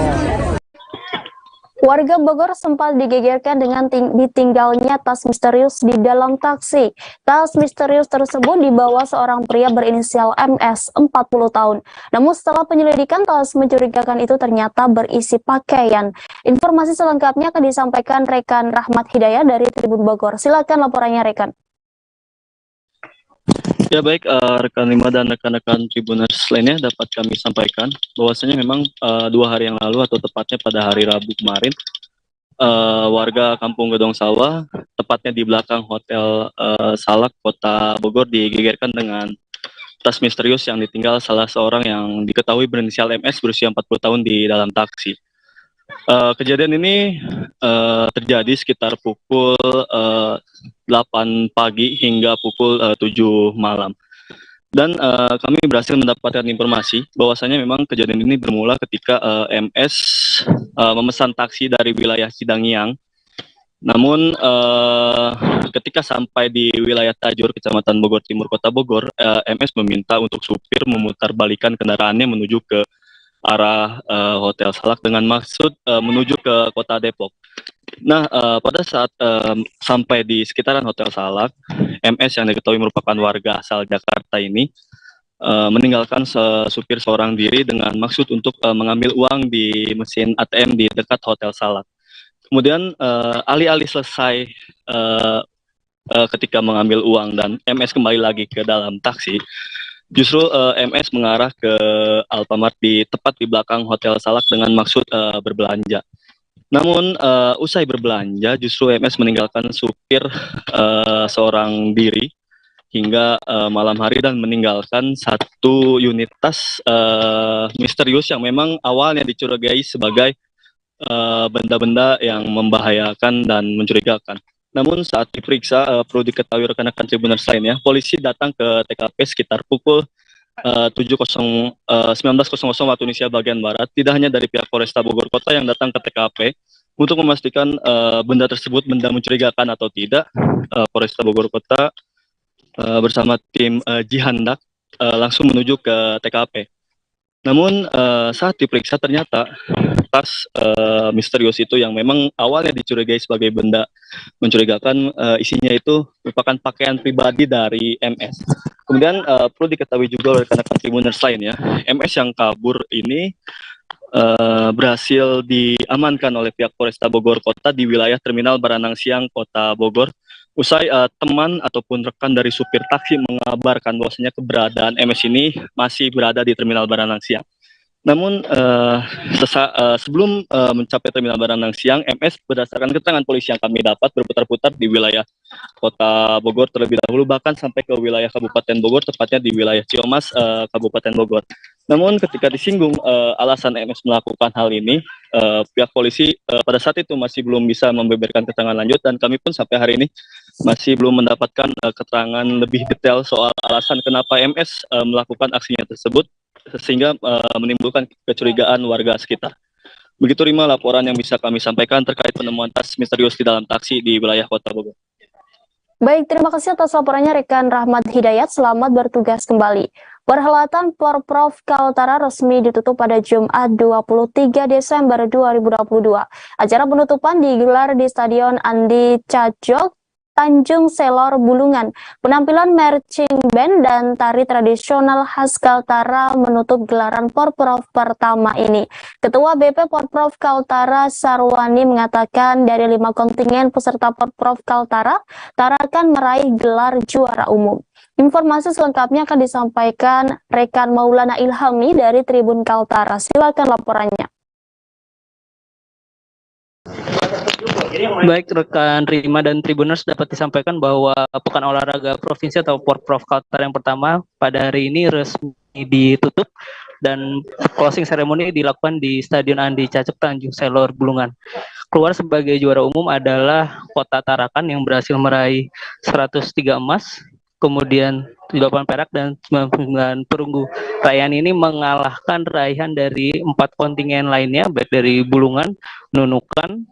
Warga Bogor sempat digegerkan dengan ditinggalnya tas misterius di dalam taksi. Tas misterius tersebut dibawa seorang pria berinisial MS, 40 tahun. Namun setelah penyelidikan, tas mencurigakan itu ternyata berisi pakaian. Informasi selengkapnya akan disampaikan rekan Rahmat Hidayah dari Tribun Bogor. Silakan laporannya rekan. Ya baik, rekan Rima dan rekan-rekan Tribuners lainnya dapat kami sampaikan bahwasanya memang 2 hari yang lalu atau tepatnya pada hari Rabu kemarin, warga Kampung Gedong Sawah, tepatnya di belakang Hotel Salak Kota Bogor, digegerkan dengan tas misterius yang ditinggal salah seorang yang diketahui berinisial MS berusia 40 tahun di dalam taksi. Kejadian ini terjadi sekitar pukul 8 pagi hingga pukul 7 malam. Dan kami berhasil mendapatkan informasi bahwasanya memang kejadian ini bermula ketika MS memesan taksi dari wilayah Cidangiang. Namun ketika sampai di wilayah Tajur, Kecamatan Bogor Timur, Kota Bogor, MS meminta untuk supir memutarbalikan kendaraannya menuju ke arah Hotel Salak dengan maksud menuju ke Kota Depok. Nah, pada saat sampai di sekitaran Hotel Salak, MS yang diketahui merupakan warga asal Jakarta ini meninggalkan supir seorang diri dengan maksud untuk mengambil uang di mesin ATM di dekat Hotel Salak. Kemudian alih-alih selesai ketika mengambil uang dan MS kembali lagi ke dalam taksi, justru MS mengarah ke Alfamart tepat di belakang Hotel Salak dengan maksud berbelanja. Namun usai berbelanja, justru MS meninggalkan supir seorang diri hingga malam hari dan meninggalkan satu unit tas misterius yang memang awalnya dicurigai sebagai benda-benda yang membahayakan dan mencurigakan. Namun saat diperiksa, perlu diketahui rekan-rekan Tribuners lainnya, polisi datang ke TKP sekitar pukul 19.00 waktu Indonesia bagian Barat. Tidak hanya dari pihak Polresta Bogor Kota yang datang ke TKP untuk memastikan benda tersebut benda mencurigakan atau tidak, Polresta Bogor Kota bersama tim Jihandak langsung menuju ke TKP. Namun saat diperiksa ternyata tas misterius itu yang memang awalnya dicurigai sebagai benda mencurigakan, isinya itu merupakan pakaian pribadi dari MS. Kemudian perlu diketahui juga oleh rekan-rekan Tribuners lainnya, MS yang kabur ini berhasil diamankan oleh pihak Polresta Bogor Kota di wilayah Terminal Baranang Siang, Kota Bogor. Usai teman ataupun rekan dari supir taksi mengabarkan bahwasanya keberadaan MS ini masih berada di Terminal Baranang Siang. Namun sebelum mencapai Terminal Baranang Siang, MS berdasarkan keterangan polisi yang kami dapat berputar-putar di wilayah Kota Bogor terlebih dahulu, bahkan sampai ke wilayah Kabupaten Bogor, tepatnya di wilayah Ciamas, Kabupaten Bogor. Namun ketika disinggung alasan MS melakukan hal ini, pihak polisi pada saat itu masih belum bisa membeberkan keterangan lanjut, dan kami pun sampai hari ini masih belum mendapatkan keterangan lebih detail soal alasan kenapa MS melakukan aksinya tersebut, sehingga menimbulkan kecurigaan warga sekitar. Begitu Rima laporan yang bisa kami sampaikan terkait penemuan tas misterius di dalam taksi di wilayah Kota Bogor. Baik, terima kasih atas laporannya rekan Rahmat Hidayat. Selamat bertugas kembali. Perhelatan Porprov Kaltara resmi ditutup pada Jumat 23 Desember 2022. Acara penutupan digelar di Stadion Andi Cajok, Tanjung Selor, Bulungan. Penampilan marching band dan tari tradisional khas Kaltara menutup gelaran Porprov pertama ini. Ketua BP Porprov Kaltara Sarwani mengatakan dari 5 kontingen peserta Porprov Kaltara, Tarakan meraih gelar juara umum. Informasi selengkapnya akan disampaikan rekan Maulana Ilhami dari Tribun Kaltara. Silakan laporannya. Baik rekan Rima dan Tribuners, dapat disampaikan bahwa Pekan Olahraga Provinsi atau Porprov Kaltara yang pertama pada hari ini resmi ditutup dan closing ceremony dilakukan di Stadion Andi Cacok, Tanjung Selor, Bulungan. Keluar sebagai juara umum adalah Kota Tarakan yang berhasil meraih 103 emas, kemudian 8 perak dan 99 perunggu. Raihan ini mengalahkan raihan dari 4 kontingen lainnya, baik dari Bulungan, Nunukan,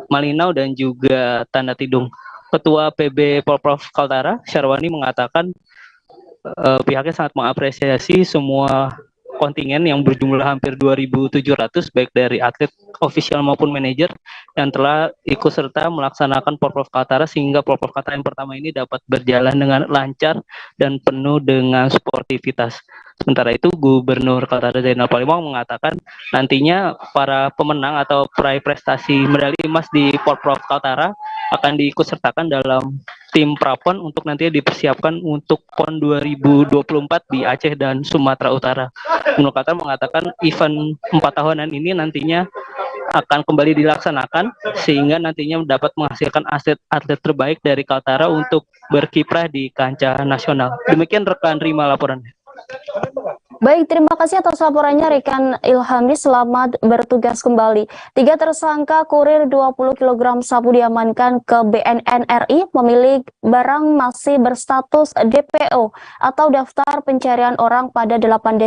Malinau dan juga Tanda Tidung. Ketua PB Porprov Kaltara, Syarwani, mengatakan pihaknya sangat mengapresiasi semua kontingen yang berjumlah hampir 2.700 baik dari atlet, ofisial maupun manajer yang telah ikut serta melaksanakan Porprov Kaltara sehingga Porprov Kaltara yang pertama ini dapat berjalan dengan lancar dan penuh dengan sportivitas. Sementara itu, Gubernur Kaltara Zainal Palimong mengatakan nantinya para pemenang atau peraih prestasi medali emas di Porprov Kaltara akan diikut sertakan dalam tim prapon untuk nantinya dipersiapkan untuk PON 2024 di Aceh dan Sumatera Utara. Gubernur Kaltara mengatakan event 4 tahunan ini nantinya akan kembali dilaksanakan sehingga nantinya dapat menghasilkan atlet terbaik dari Kaltara untuk berkiprah di kancah nasional. Demikian rekan Rima laporannya. Baik, terima kasih atas laporannya rekan Ilhami. Selamat bertugas kembali. 3 tersangka kurir 20 kg sabu diamankan ke BNN RI. Pemilik barang masih berstatus DPO atau daftar pencarian orang pada 18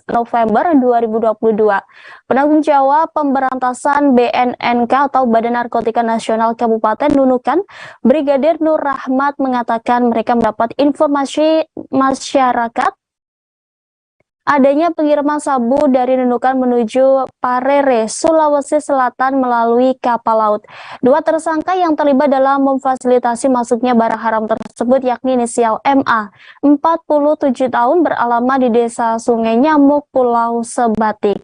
November 2022. Penanggung jawab pemberantasan BNNK atau Badan Narkotika Nasional Kabupaten Nunukan, Brigadir Nur Rahmat, mengatakan mereka mendapat informasi masyarakat adanya pengiriman sabu dari Nunukan menuju Parere, Sulawesi Selatan melalui kapal laut. 2 tersangka yang terlibat dalam memfasilitasi masuknya barang haram tersebut yakni inisial MA, 47 tahun, beralamat di Desa Sungai Nyamuk, Pulau Sebatik.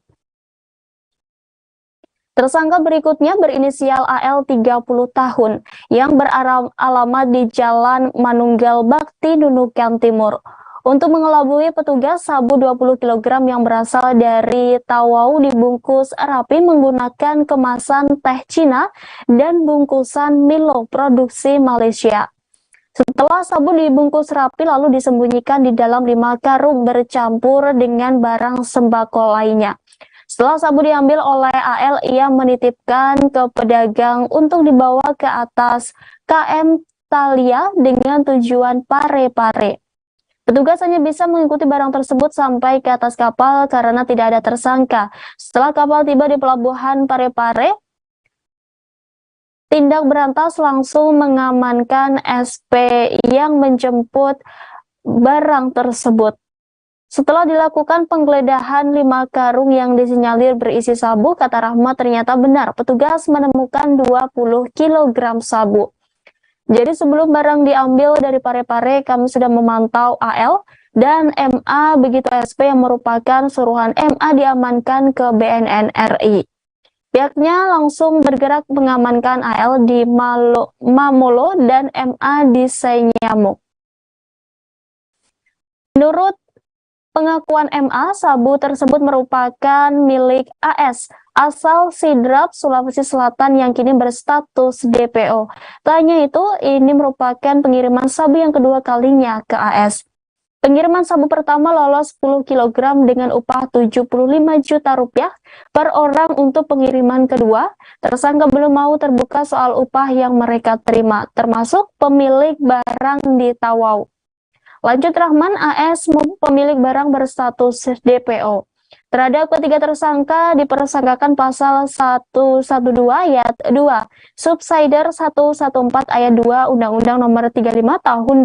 Tersangka berikutnya berinisial AL, 30 tahun, yang beralamat di Jalan Manunggal Bakti, Nunukan Timur. Untuk mengelabui petugas, sabu 20 kg yang berasal dari Tawau dibungkus rapi menggunakan kemasan teh Cina dan bungkusan Milo produksi Malaysia. Setelah sabu dibungkus rapi lalu disembunyikan di dalam 5 karung bercampur dengan barang sembako lainnya. Setelah sabu diambil oleh AL, ia menitipkan ke pedagang untuk dibawa ke atas KM Thalia dengan tujuan Parepare. Petugas hanya bisa mengikuti barang tersebut sampai ke atas kapal karena tidak ada tersangka. Setelah kapal tiba di pelabuhan Parepare, tindak berantas langsung mengamankan SP yang menjemput barang tersebut. Setelah dilakukan penggeledahan 5 karung yang disinyalir berisi sabu, kata Rahmat ternyata benar, petugas menemukan 20 kg sabu. Jadi sebelum barang diambil dari Parepare, kami sudah memantau AL dan MA, begitu SP yang merupakan suruhan MA diamankan ke BNN RI. Pihaknya langsung bergerak mengamankan AL di Mamolo dan MA di Senyamuk. Menurut pengakuan MA, sabu tersebut merupakan milik AS asal Sidrap, Sulawesi Selatan yang kini berstatus DPO. Tak hanya itu, ini merupakan pengiriman sabu yang kedua kalinya ke AS. Pengiriman sabu pertama lolos 10 kg dengan upah 75 juta rupiah per orang. Untuk pengiriman kedua, tersangka belum mau terbuka soal upah yang mereka terima, termasuk pemilik barang di Tawau. Lanjut Rahman, AS pemilik barang berstatus DPO. Terhadap ketiga tersangka dipersangkakan pasal 112 ayat 2, Subsider 114 ayat 2 Undang-Undang Nomor 35 tahun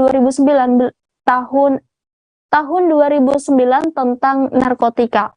2009 tentang narkotika.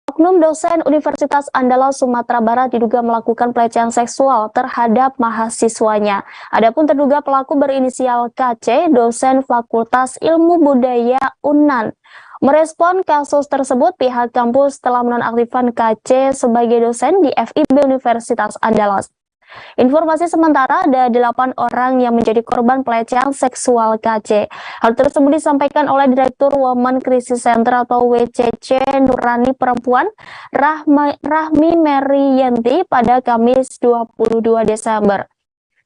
Oknum dosen Universitas Andalas Sumatera Barat diduga melakukan pelecehan seksual terhadap mahasiswanya. Adapun terduga pelaku berinisial KC, dosen Fakultas Ilmu Budaya UNAN. Merespon kasus tersebut, pihak kampus telah menonaktifkan KC sebagai dosen di FIB Universitas Andalas. Informasi sementara ada 8 orang yang menjadi korban pelecehan seksual KC. Hal tersebut disampaikan oleh Direktur Women Crisis Center atau WCC Nurani Perempuan Rahmi Mary Yenti pada Kamis 22 Desember.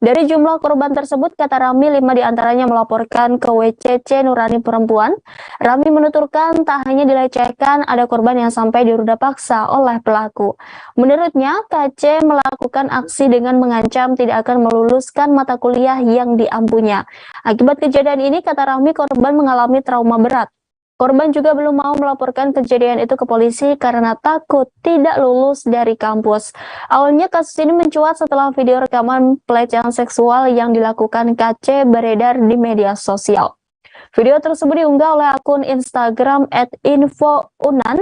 Dari jumlah korban tersebut, kata Rami, 5 diantaranya melaporkan ke WCC Nurani Perempuan. Rami menuturkan tak hanya dilecehkan, ada korban yang sampai diruda paksa oleh pelaku. Menurutnya, KC melakukan aksi dengan mengancam tidak akan meluluskan mata kuliah yang diampunya. Akibat kejadian ini, kata Rami, korban mengalami trauma berat. Korban juga belum mau melaporkan kejadian itu ke polisi karena takut tidak lulus dari kampus. Awalnya kasus ini mencuat setelah video rekaman pelecehan seksual yang dilakukan KC beredar di media sosial. Video tersebut diunggah oleh akun Instagram @infounan.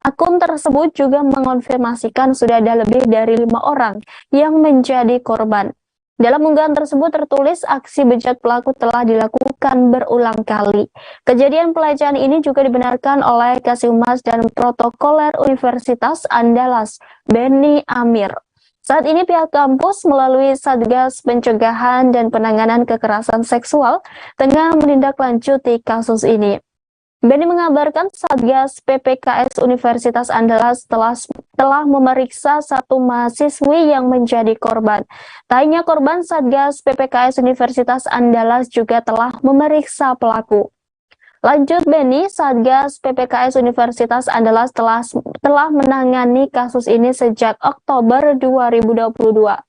Akun tersebut juga mengonfirmasikan sudah ada lebih dari 5 orang yang menjadi korban. Dalam unggahan tersebut tertulis aksi bejat pelaku telah dilakukan berulang kali. Kejadian pelecehan ini juga dibenarkan oleh Kasihumas dan Protokoler Universitas Andalas, Beni Amir. Saat ini pihak kampus melalui Satgas Pencegahan dan Penanganan Kekerasan Seksual tengah menindaklanjuti kasus ini. Beni mengabarkan Satgas PPKS Universitas Andalas telah memeriksa 1 mahasiswi yang menjadi korban. Tak hanya korban, Satgas PPKS Universitas Andalas juga telah memeriksa pelaku. Lanjut Beni, Satgas PPKS Universitas Andalas telah menangani kasus ini sejak Oktober 2022.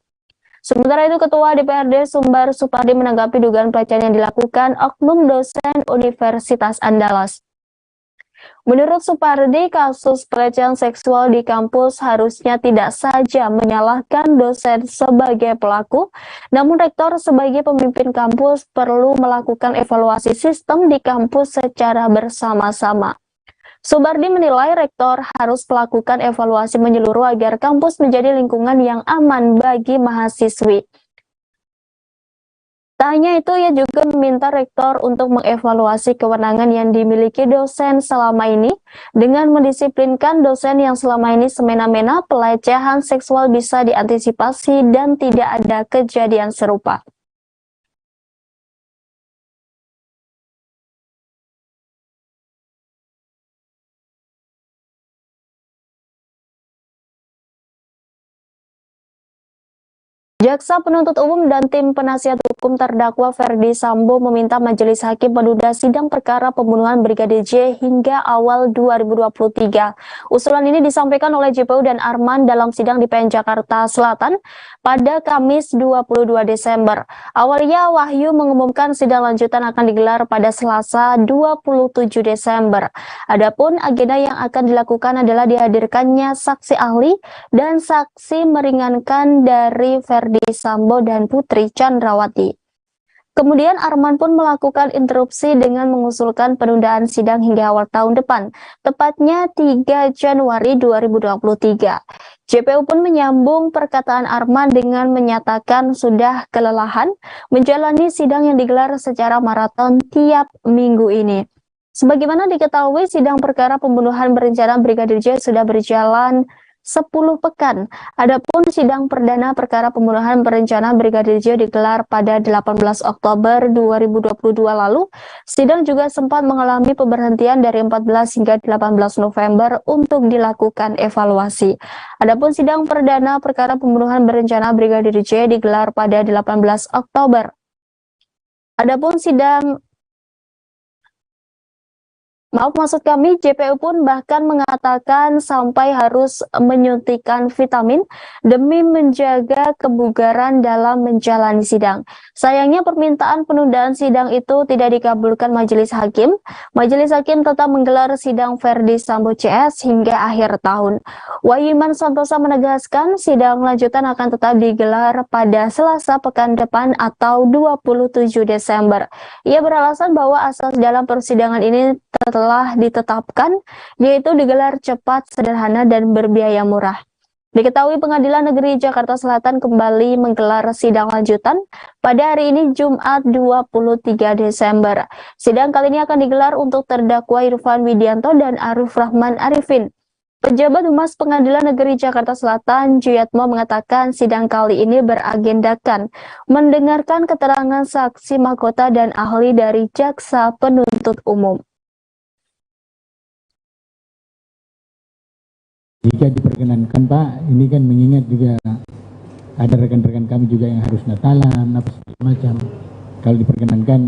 Sementara itu, Ketua DPRD Sumbar Supardi menanggapi dugaan pelecehan yang dilakukan oknum dosen Universitas Andalas. Menurut Supardi, kasus pelecehan seksual di kampus harusnya tidak saja menyalahkan dosen sebagai pelaku, namun rektor sebagai pemimpin kampus perlu melakukan evaluasi sistem di kampus secara bersama-sama. Supardi menilai rektor harus melakukan evaluasi menyeluruh agar kampus menjadi lingkungan yang aman bagi mahasiswi. Tak hanya itu, ia juga meminta rektor untuk mengevaluasi kewenangan yang dimiliki dosen selama ini dengan mendisiplinkan dosen yang selama ini semena-mena. Pelecehan seksual bisa diantisipasi dan tidak ada kejadian serupa. Jaksa penuntut umum dan tim penasihat hukum terdakwa Ferdi Sambo meminta majelis hakim menunda sidang perkara pembunuhan Brigadir J hingga awal 2023. Usulan ini disampaikan oleh JPU dan Arman dalam sidang di PN Jakarta Selatan pada Kamis 22 Desember. Awalnya Wahyu mengumumkan sidang lanjutan akan digelar pada Selasa 27 Desember. Adapun agenda yang akan dilakukan adalah dihadirkannya saksi ahli dan saksi meringankan dari Ferdi Sambo dan Putri Chandrawati. Kemudian Arman pun melakukan interupsi dengan mengusulkan penundaan sidang hingga awal tahun depan, tepatnya 3 Januari 2023. JPU pun menyambung perkataan Arman dengan menyatakan sudah kelelahan menjalani sidang yang digelar secara maraton tiap minggu ini. Sebagaimana diketahui, sidang perkara pembunuhan berencana Brigadir J sudah berjalan 10 pekan. Adapun sidang perdana perkara pembunuhan berencana Brigadir J digelar pada 18 Oktober 2022 lalu. Sidang juga sempat mengalami pemberhentian dari 14 hingga 18 November untuk dilakukan evaluasi. Adapun sidang perdana perkara pembunuhan berencana Brigadir J digelar pada 18 Oktober. Adapun JPU pun bahkan mengatakan sampai harus menyuntikkan vitamin demi menjaga kebugaran dalam menjalani sidang. Sayangnya permintaan penundaan sidang itu tidak dikabulkan majelis hakim. Majelis hakim tetap menggelar sidang Ferdi Sambo CS hingga akhir tahun. Wahyu Iman Santosa menegaskan sidang lanjutan akan tetap digelar pada Selasa pekan depan atau 27 Desember. Ia beralasan bahwa asas dalam persidangan ini telah ditetapkan, yaitu digelar cepat, sederhana, dan berbiaya murah. Diketahui Pengadilan Negeri Jakarta Selatan kembali menggelar sidang lanjutan pada hari ini Jumat 23 Desember. Sidang kali ini akan digelar untuk terdakwa Irfan Widianto dan Arif Rahman Arifin. Pejabat Humas Pengadilan Negeri Jakarta Selatan, Juyatmo, mengatakan sidang kali ini beragendakan mendengarkan keterangan saksi mahkota dan ahli dari jaksa penuntut umum. Jika diperkenankan Pak, ini kan mengingat juga ada rekan-rekan kami juga yang harus Natalan, apa segala macam. Kalau diperkenankan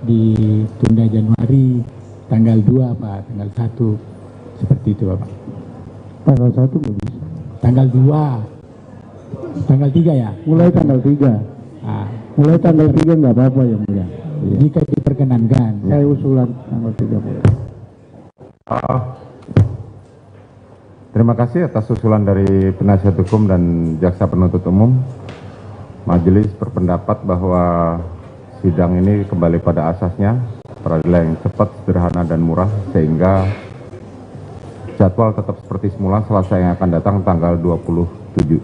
ditunda Januari, tanggal 2 Pak, tanggal 1, seperti itu Bapak. Tanggal 1 belum bisa. Tanggal 2, tanggal 3 ya? Mulai tanggal 3. Mulai tanggal 3 nggak apa-apa ya mulia. Jika diperkenankan. Saya usulan tanggal 3. Terima kasih atas usulan dari penasihat hukum dan jaksa penuntut umum. Majelis berpendapat bahwa sidang ini kembali pada asasnya, peradilan yang cepat, sederhana, dan murah, sehingga jadwal tetap seperti semula Selasa yang akan datang tanggal 27.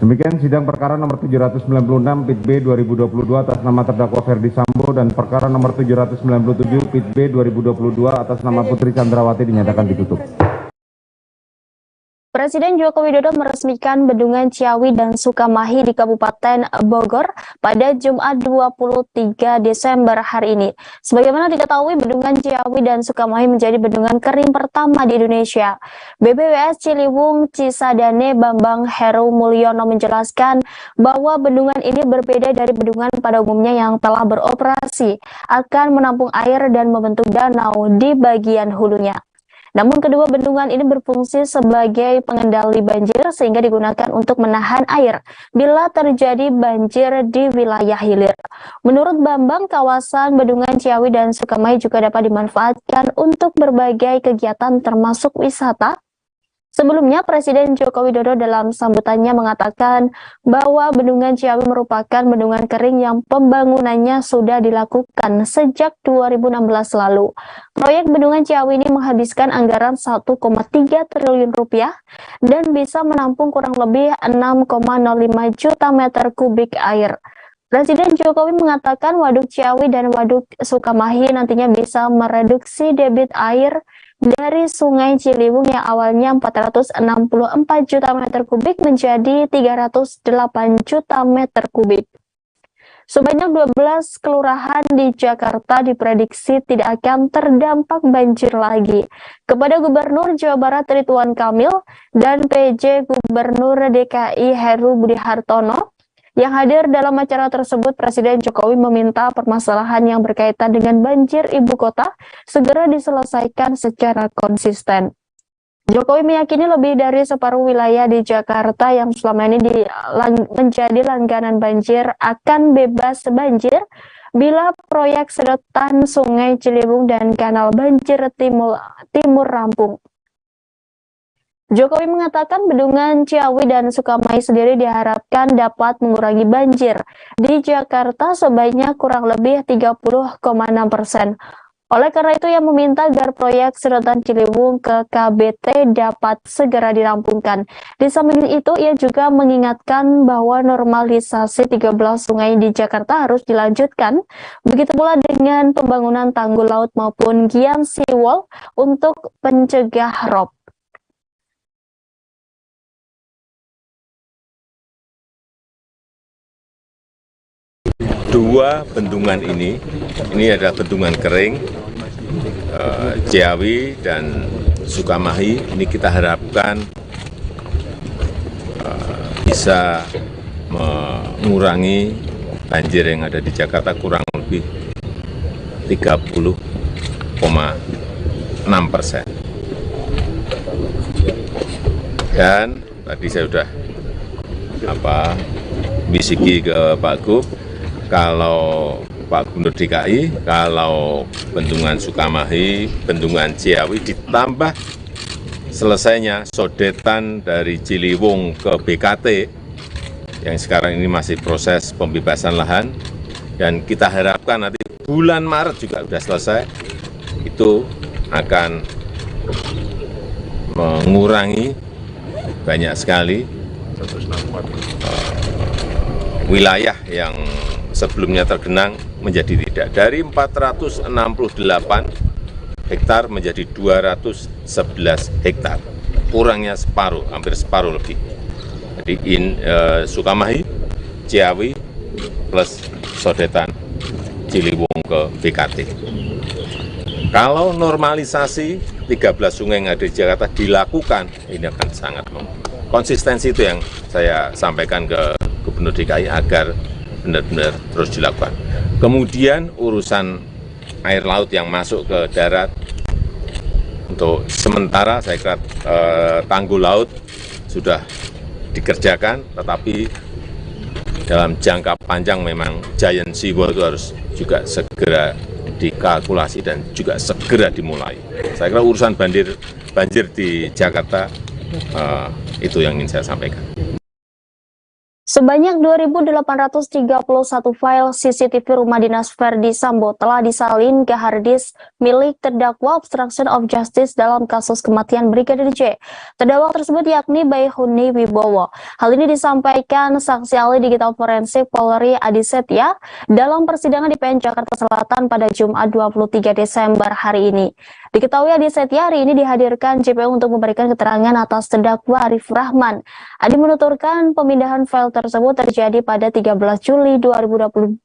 Demikian sidang perkara nomor 796 PIT B 2022 atas nama terdakwa Ferdi Sambo dan perkara nomor 797 PIT B 2022 atas nama Putri Chandrawati dinyatakan ditutup. Presiden Joko Widodo meresmikan Bendungan Ciawi dan Sukamahi di Kabupaten Bogor pada Jumat 23 Desember hari ini. Sebagaimana diketahui, Bendungan Ciawi dan Sukamahi menjadi bendungan kering pertama di Indonesia. BPWS Ciliwung Cisadane Bambang Heru Mulyono menjelaskan bahwa bendungan ini berbeda dari bendungan pada umumnya yang telah beroperasi, akan menampung air dan membentuk danau di bagian hulunya. Namun kedua bendungan ini berfungsi sebagai pengendali banjir sehingga digunakan untuk menahan air bila terjadi banjir di wilayah hilir. Menurut Bambang, kawasan Bendungan Ciawi dan Sukamahi juga dapat dimanfaatkan untuk berbagai kegiatan termasuk wisata. Sebelumnya, Presiden Joko Widodo dalam sambutannya mengatakan bahwa Bendungan Ciawi merupakan bendungan kering yang pembangunannya sudah dilakukan sejak 2016 lalu. Proyek Bendungan Ciawi ini menghabiskan anggaran 1,3 triliun rupiah dan bisa menampung kurang lebih 6,05 juta meter kubik air. Presiden Jokowi mengatakan Waduk Ciawi dan Waduk Sukamahi nantinya bisa mereduksi debit air dari Sungai Ciliwung yang awalnya 464 juta meter kubik menjadi 308 juta meter kubik. Sebanyak 12 kelurahan di Jakarta diprediksi tidak akan terdampak banjir lagi. Kepada Gubernur Jawa Barat Ridwan Kamil dan PJ Gubernur DKI Heru Budi Hartono, Yang hadir dalam acara tersebut, Presiden Jokowi meminta permasalahan yang berkaitan dengan banjir ibu kota segera diselesaikan secara konsisten. Jokowi meyakini lebih dari separuh wilayah di Jakarta yang selama ini menjadi langganan banjir akan bebas banjir bila proyek sedotan Sungai Ciliwung dan Kanal Banjir Timur rampung. Jokowi mengatakan Bendungan Ciawi dan Sukamahi sendiri diharapkan dapat mengurangi banjir di Jakarta sebanyak kurang lebih 30,6%. Oleh karena itu, ia meminta agar proyek sedotan Ciliwung ke KBT dapat segera dirampungkan. Di samping itu, ia juga mengingatkan bahwa normalisasi 13 sungai di Jakarta harus dilanjutkan. Begitu pula dengan pembangunan tanggul laut maupun Giant Seawall untuk pencegah rob. Dua bendungan ini adalah bendungan kering, Ciawi dan Sukamahi. Ini kita harapkan bisa mengurangi banjir yang ada di Jakarta kurang lebih 30,6%. Dan tadi saya sudah bisiki ke Pak Gub, kalau Pak Gubernur DKI, kalau Bendungan Sukamahi, Bendungan Ciawi ditambah selesainya sodetan dari Ciliwung ke BKT yang sekarang ini masih proses pembebasan lahan, dan kita harapkan nanti bulan Maret juga sudah selesai, itu akan mengurangi banyak sekali wilayah yang sebelumnya tergenang menjadi tidak. Dari 468 hektar menjadi 211 hektar. Kurangnya separuh, hampir separuh lebih. Jadi Sukamahi, Ciawi, plus sodetan Ciliwung ke BKT. Kalau normalisasi 13 sungai yang ada di Jakarta dilakukan, ini akan sangat konsistensi itu yang saya sampaikan ke Gubernur DKI agar benar-benar terus dilakukan. Kemudian urusan air laut yang masuk ke darat, untuk sementara saya kira tanggul laut sudah dikerjakan, tetapi dalam jangka panjang memang Giant Seawall itu harus juga segera dikalkulasi dan juga segera dimulai. Saya kira urusan banjir di Jakarta itu yang ingin saya sampaikan. Sebanyak 2.831 file CCTV rumah dinas Verdi Sambo telah disalin ke harddisk milik terdakwa obstruction of justice dalam kasus kematian Brigadir J. Terdakwa tersebut yakni Baihuni Wibowo. Hal ini disampaikan saksi ahli digital forensik Polri Adi Setya dalam persidangan di PN Jakarta Selatan pada Jumat 23 Desember hari ini. Diketahui Adi Setya hari ini dihadirkan JPU untuk memberikan keterangan atas terdakwa Arif Rahman. Adi menuturkan pemindahan file tersebut terjadi pada 13 Juli 2022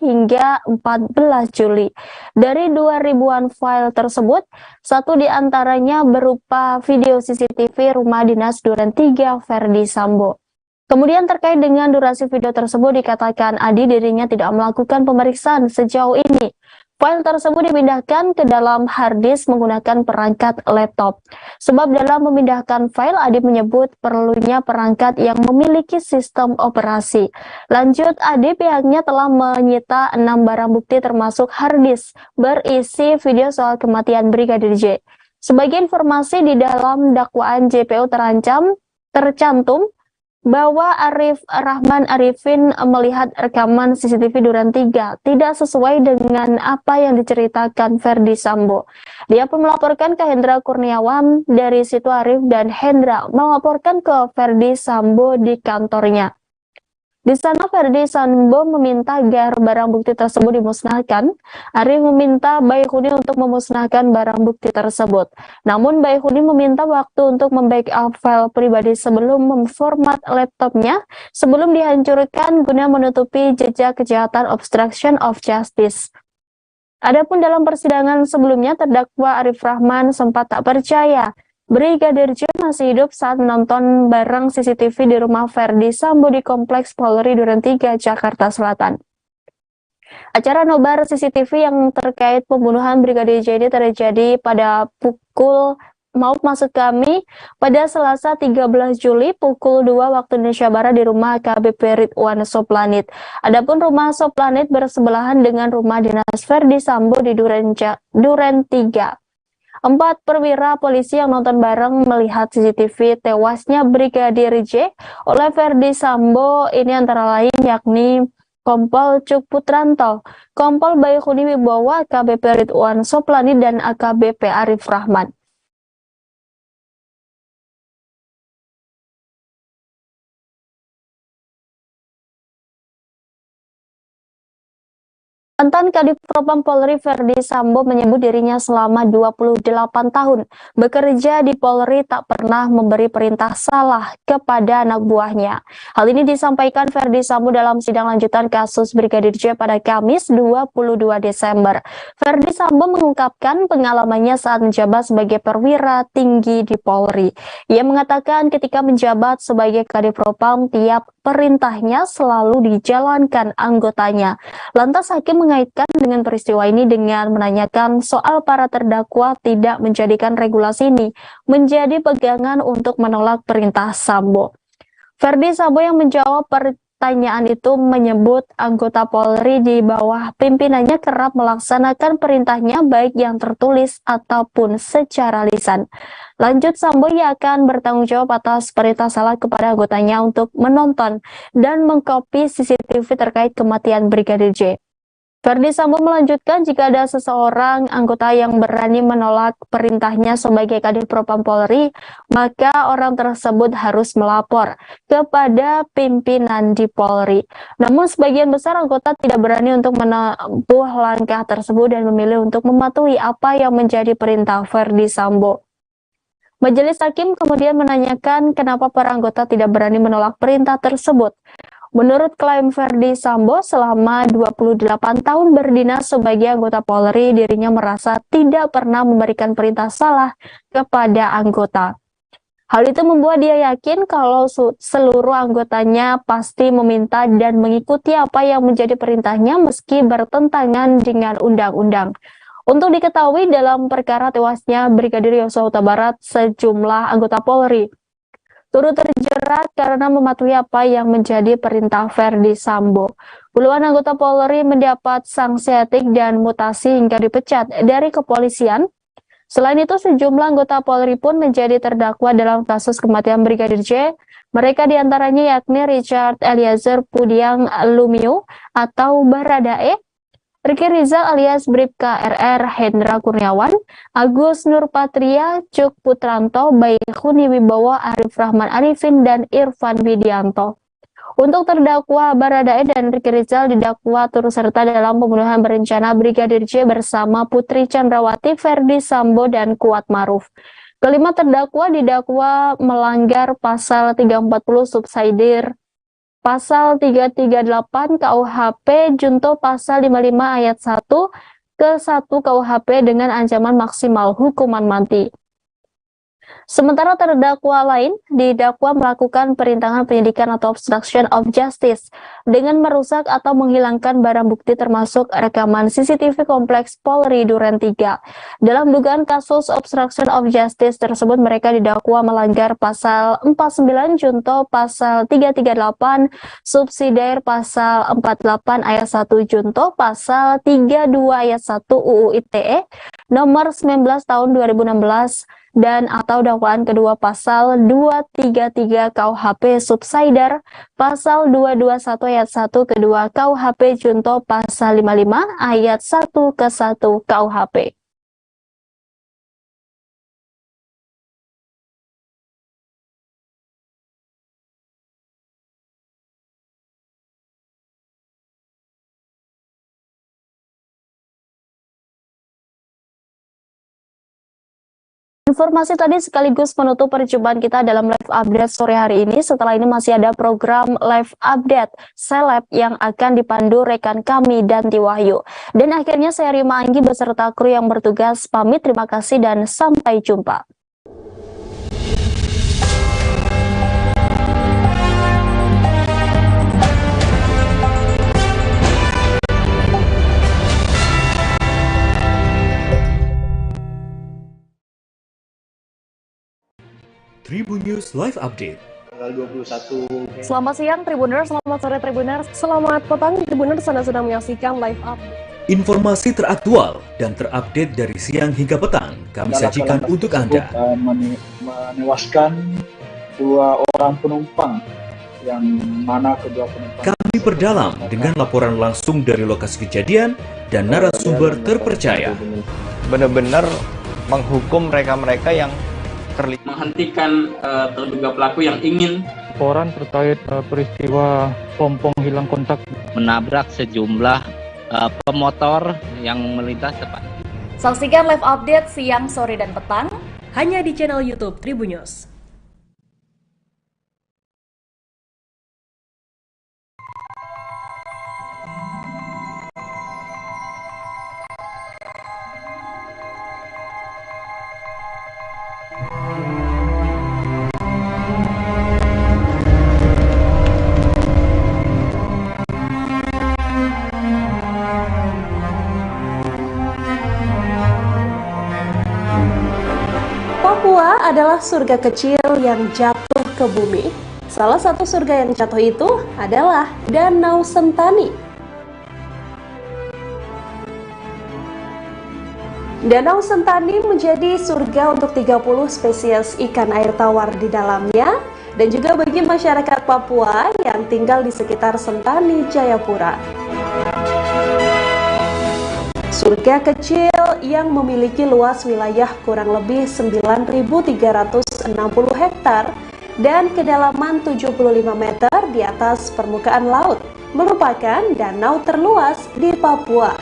hingga 14 Juli. Dari 2.000-an file tersebut, satu diantaranya berupa video CCTV rumah dinas Duren 3 Verdi Sambo. Kemudian terkait dengan durasi video tersebut dikatakan Adi dirinya tidak melakukan pemeriksaan sejauh ini. File tersebut dipindahkan ke dalam harddisk menggunakan perangkat laptop. Sebab dalam memindahkan file, Adi menyebut perlunya perangkat yang memiliki sistem operasi. Lanjut, Adi pihaknya telah menyita 6 barang bukti termasuk harddisk berisi video soal kematian Brigadir J. Sebagai informasi, di dalam dakwaan JPU tercantum bahwa Arif Rahman Arifin melihat rekaman CCTV Duren 3 tidak sesuai dengan apa yang diceritakan Verdi Sambo. Dia pun melaporkan ke Hendra Kurniawan. Dari situ Arif dan Hendra melaporkan ke Verdi Sambo di kantornya. Di sana Verdi Sambo meminta agar barang bukti tersebut dimusnahkan. Arif meminta Baihuni untuk memusnahkan barang bukti tersebut. Namun Baihuni meminta waktu untuk membackup file pribadi sebelum memformat laptopnya sebelum dihancurkan guna menutupi jejak kejahatan obstruction of justice. Adapun dalam persidangan sebelumnya terdakwa Arif Rahman sempat tak percaya Brigadir J masih hidup saat menonton bareng CCTV di rumah Verdi Sambo di Kompleks Polri Duren 3, Jakarta Selatan. Acara nobar CCTV yang terkait pembunuhan Brigadir J ini terjadi pada pada Selasa 13 Juli pukul 2 waktu Indonesia Barat di rumah AKBP Ridwan Soplanit. Adapun rumah Soplanit bersebelahan dengan rumah dinas Verdi Sambo di Duren 3. 4 perwira polisi yang nonton bareng melihat CCTV tewasnya Brigadir J oleh Verdi Sambo ini antara lain yakni Kompol Cuk Putranto, Kompol Bayukuni Wibowo, AKBP Ridwan Soplanit, dan AKBP Arif Rahman. Mantan Kadif Propam Polri Verdi Sambo menyebut dirinya selama 28 tahun bekerja di Polri tak pernah memberi perintah salah kepada anak buahnya. Hal ini disampaikan Verdi Sambo dalam sidang lanjutan kasus Brigadir J pada Kamis 22 Desember. Verdi Sambo mengungkapkan pengalamannya saat menjabat sebagai perwira tinggi di Polri. Ia mengatakan ketika menjabat sebagai Kadif Propam, tiap perintahnya selalu dijalankan anggotanya. Lantas hakim mengaitkan dengan peristiwa ini dengan menanyakan soal para terdakwa tidak menjadikan regulasi ini menjadi pegangan untuk menolak perintah Sambo. Verdi Sambo yang menjawab pertanyaan itu menyebut anggota Polri di bawah pimpinannya kerap melaksanakan perintahnya baik yang tertulis ataupun secara lisan. Lanjut, Sambo ia akan bertanggung jawab atas perintah salah kepada anggotanya untuk menonton dan mengkopi CCTV terkait kematian Brigadir J. Verdi Sambo melanjutkan jika ada seseorang anggota yang berani menolak perintahnya sebagai Kadif Propam Polri, maka orang tersebut harus melapor kepada pimpinan di Polri. Namun sebagian besar anggota tidak berani untuk menempuh langkah tersebut dan memilih untuk mematuhi apa yang menjadi perintah Verdi Sambo. Majelis hakim kemudian menanyakan kenapa para anggota tidak berani menolak perintah tersebut. Menurut klaim Verdi Sambo, selama 28 tahun berdinas sebagai anggota Polri, dirinya merasa tidak pernah memberikan perintah salah kepada anggota. Hal itu membuat dia yakin kalau seluruh anggotanya pasti meminta dan mengikuti apa yang menjadi perintahnya meski bertentangan dengan undang-undang. Untuk diketahui dalam perkara tewasnya Brigadir Yosua Huta Barat, sejumlah anggota Polri turut terjerat karena mematuhi apa yang menjadi perintah Verdi Sambo. Puluhan anggota Polri mendapat sanksi etik dan mutasi hingga dipecat dari kepolisian. Selain itu, sejumlah anggota Polri pun menjadi terdakwa dalam kasus kematian Brigadir J. Mereka diantaranya yakni Richard Eliezer Pudiang Lumiu atau Baradae, Ricky Rizal alias Bribka RR Hendra Kurniawan, Agus Nurpatria, Cuk Putranto, Bayukuni Wibowo, Arif Rahman Arifin, dan Irfan Widianto. Untuk terdakwa Baradae dan Ricky Rizal didakwa turut serta dalam pembunuhan berencana Brigadir J bersama Putri Chandrawati, Verdi Sambo, dan Kuat Maruf. Kelima terdakwa didakwa melanggar pasal 340 subsidiar Pasal 338 KUHP junto pasal 55 ayat 1 ke 1 KUHP dengan ancaman maksimal hukuman mati. Sementara terdakwa lain didakwa melakukan perintangan penyidikan atau obstruction of justice dengan merusak atau menghilangkan barang bukti termasuk rekaman CCTV Kompleks Polri Duren 3. Dalam dugaan kasus obstruction of justice tersebut mereka didakwa melanggar pasal 49 junto pasal 338 subsidiar pasal 48 ayat 1 junto pasal 32 ayat 1 UU ITE nomor 19 tahun 2016 dan atau dakwaan kedua pasal 233 KUHP subsidiar pasal 221 ayat 1 kedua KUHP junto pasal 55 ayat 1 ke 1 KUHP. Informasi tadi sekaligus menutup perjumpaan kita dalam live update sore hari ini. Setelah ini masih ada program live update seleb yang akan dipandu rekan kami Danti Wahyu. Dan akhirnya saya Rima Anggi beserta kru yang bertugas pamit. Terima kasih dan sampai jumpa. Tribun News Live Update. Tanggal 21. Selamat siang Tribuners, selamat sore Tribuners, selamat petang Tribuners, Anda sedang menyaksikan live update. Informasi teraktual dan terupdate dari siang hingga petang kami sajikan untuk Anda. Menewaskan 2 orang penumpang, yang mana kedua penumpang. Kami perdalam dengan laporan langsung dari lokasi kejadian dan narasumber terpercaya. Benar-benar menghukum mereka-mereka yang terlibat, menghentikan terduga pelaku yang ingin laporan terkait peristiwa pompong hilang kontak menabrak sejumlah pemotor yang melintas tepat. Saksikan live update siang, sore, dan petang hanya di channel YouTube Tribun News. Papua adalah surga kecil yang jatuh ke bumi. Salah satu surga yang jatuh itu adalah Danau Sentani. Danau Sentani menjadi surga untuk 30 spesies ikan air tawar di dalamnya dan juga bagi masyarakat Papua yang tinggal di sekitar Sentani, Jayapura. Surga kecil yang memiliki luas wilayah kurang lebih 9.360 hektar dan kedalaman 75 meter di atas permukaan laut, merupakan danau terluas di Papua.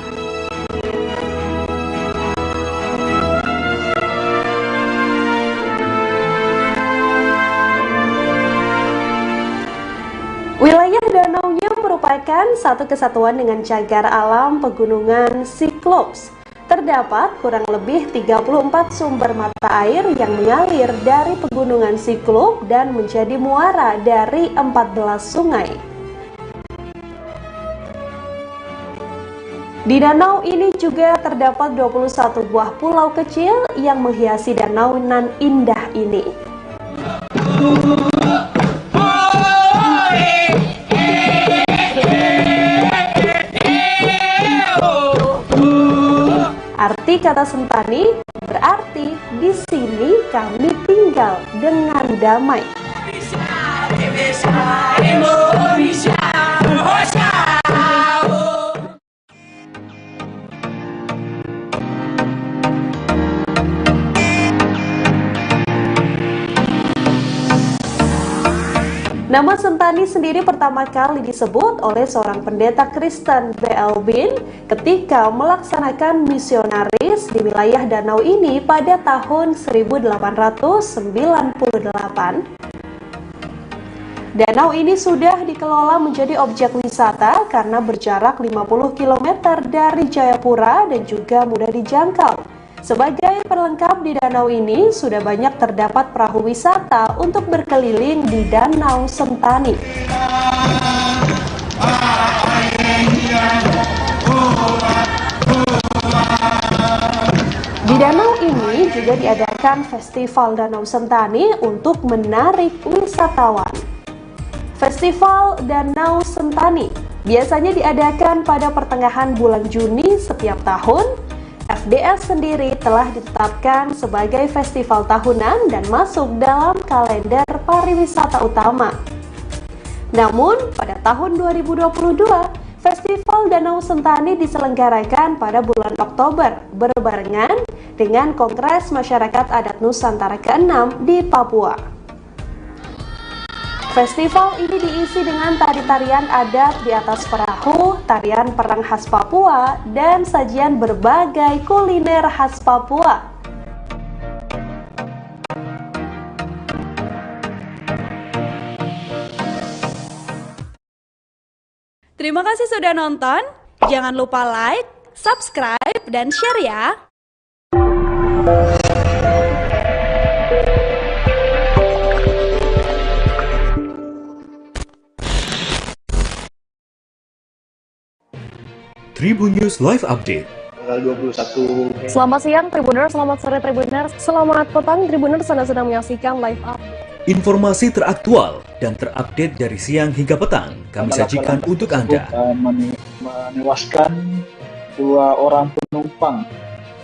Wilayah danaunya merupakan satu kesatuan dengan cagar alam pegunungan Cyclops. Terdapat kurang lebih 34 sumber mata air yang mengalir dari pegunungan Cyclops dan menjadi muara dari 14 sungai. Di danau ini juga terdapat 21 buah pulau kecil yang menghiasi danau nan indah ini. Arti kata Sentani berarti di sini kami tinggal dengan damai. Nama Sentani sendiri pertama kali disebut oleh seorang pendeta Kristen B.L. Bin ketika melaksanakan misionaris di wilayah danau ini pada tahun 1898. Danau ini sudah dikelola menjadi objek wisata karena berjarak 50 km dari Jayapura dan juga mudah dijangkau. Sebagai perlengkap di danau ini, sudah banyak terdapat perahu wisata untuk berkeliling di Danau Sentani. Di danau ini juga diadakan Festival Danau Sentani untuk menarik wisatawan. Festival Danau Sentani biasanya diadakan pada pertengahan bulan Juni setiap tahun. FDS sendiri telah ditetapkan sebagai festival tahunan dan masuk dalam kalender pariwisata utama. Namun, pada tahun 2022, Festival Danau Sentani diselenggarakan pada bulan Oktober berbarengan dengan Kongres Masyarakat Adat Nusantara ke-6 di Papua. Festival ini diisi dengan tari-tarian adat di atas perahu, tarian perang khas Papua, dan sajian berbagai kuliner khas Papua. Terima kasih sudah nonton. Jangan lupa like, subscribe, dan share ya. Tribun News Live Update. Tanggal tanggal 21. Selamat siang Tribuners, selamat sore Tribuners, selamat petang Tribuners, Anda sedang menyaksikan live up. Informasi teraktual dan terupdate dari siang hingga petang kami sajikan untuk Anda. Menewaskan 2 orang penumpang,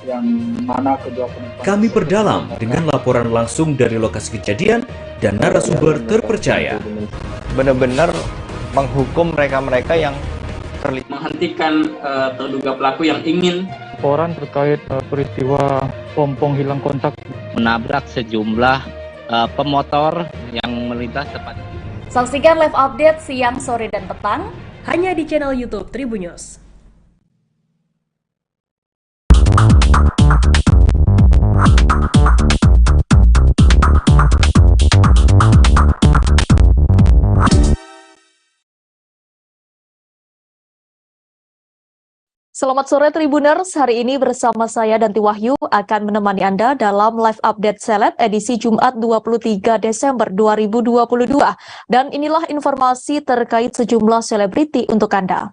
yang mana kedua penumpang Kami perdalam dengan laporan langsung dari lokasi kejadian dan narasumber terpercaya. Benar-benar menghukum mereka-mereka yang terlibat, menghentikan terduga pelaku yang ingin Laporan terkait peristiwa pompong hilang kontak menabrak sejumlah pemotor yang melintas tepat. Saksikan live update siang, sore, dan petang hanya di channel YouTube Tribunnews. Selamat sore Tribuners, hari ini bersama saya Danti Wahyu akan menemani Anda dalam live update seleb edisi Jumat 23 Desember 2022. Dan inilah informasi terkait sejumlah selebriti untuk Anda.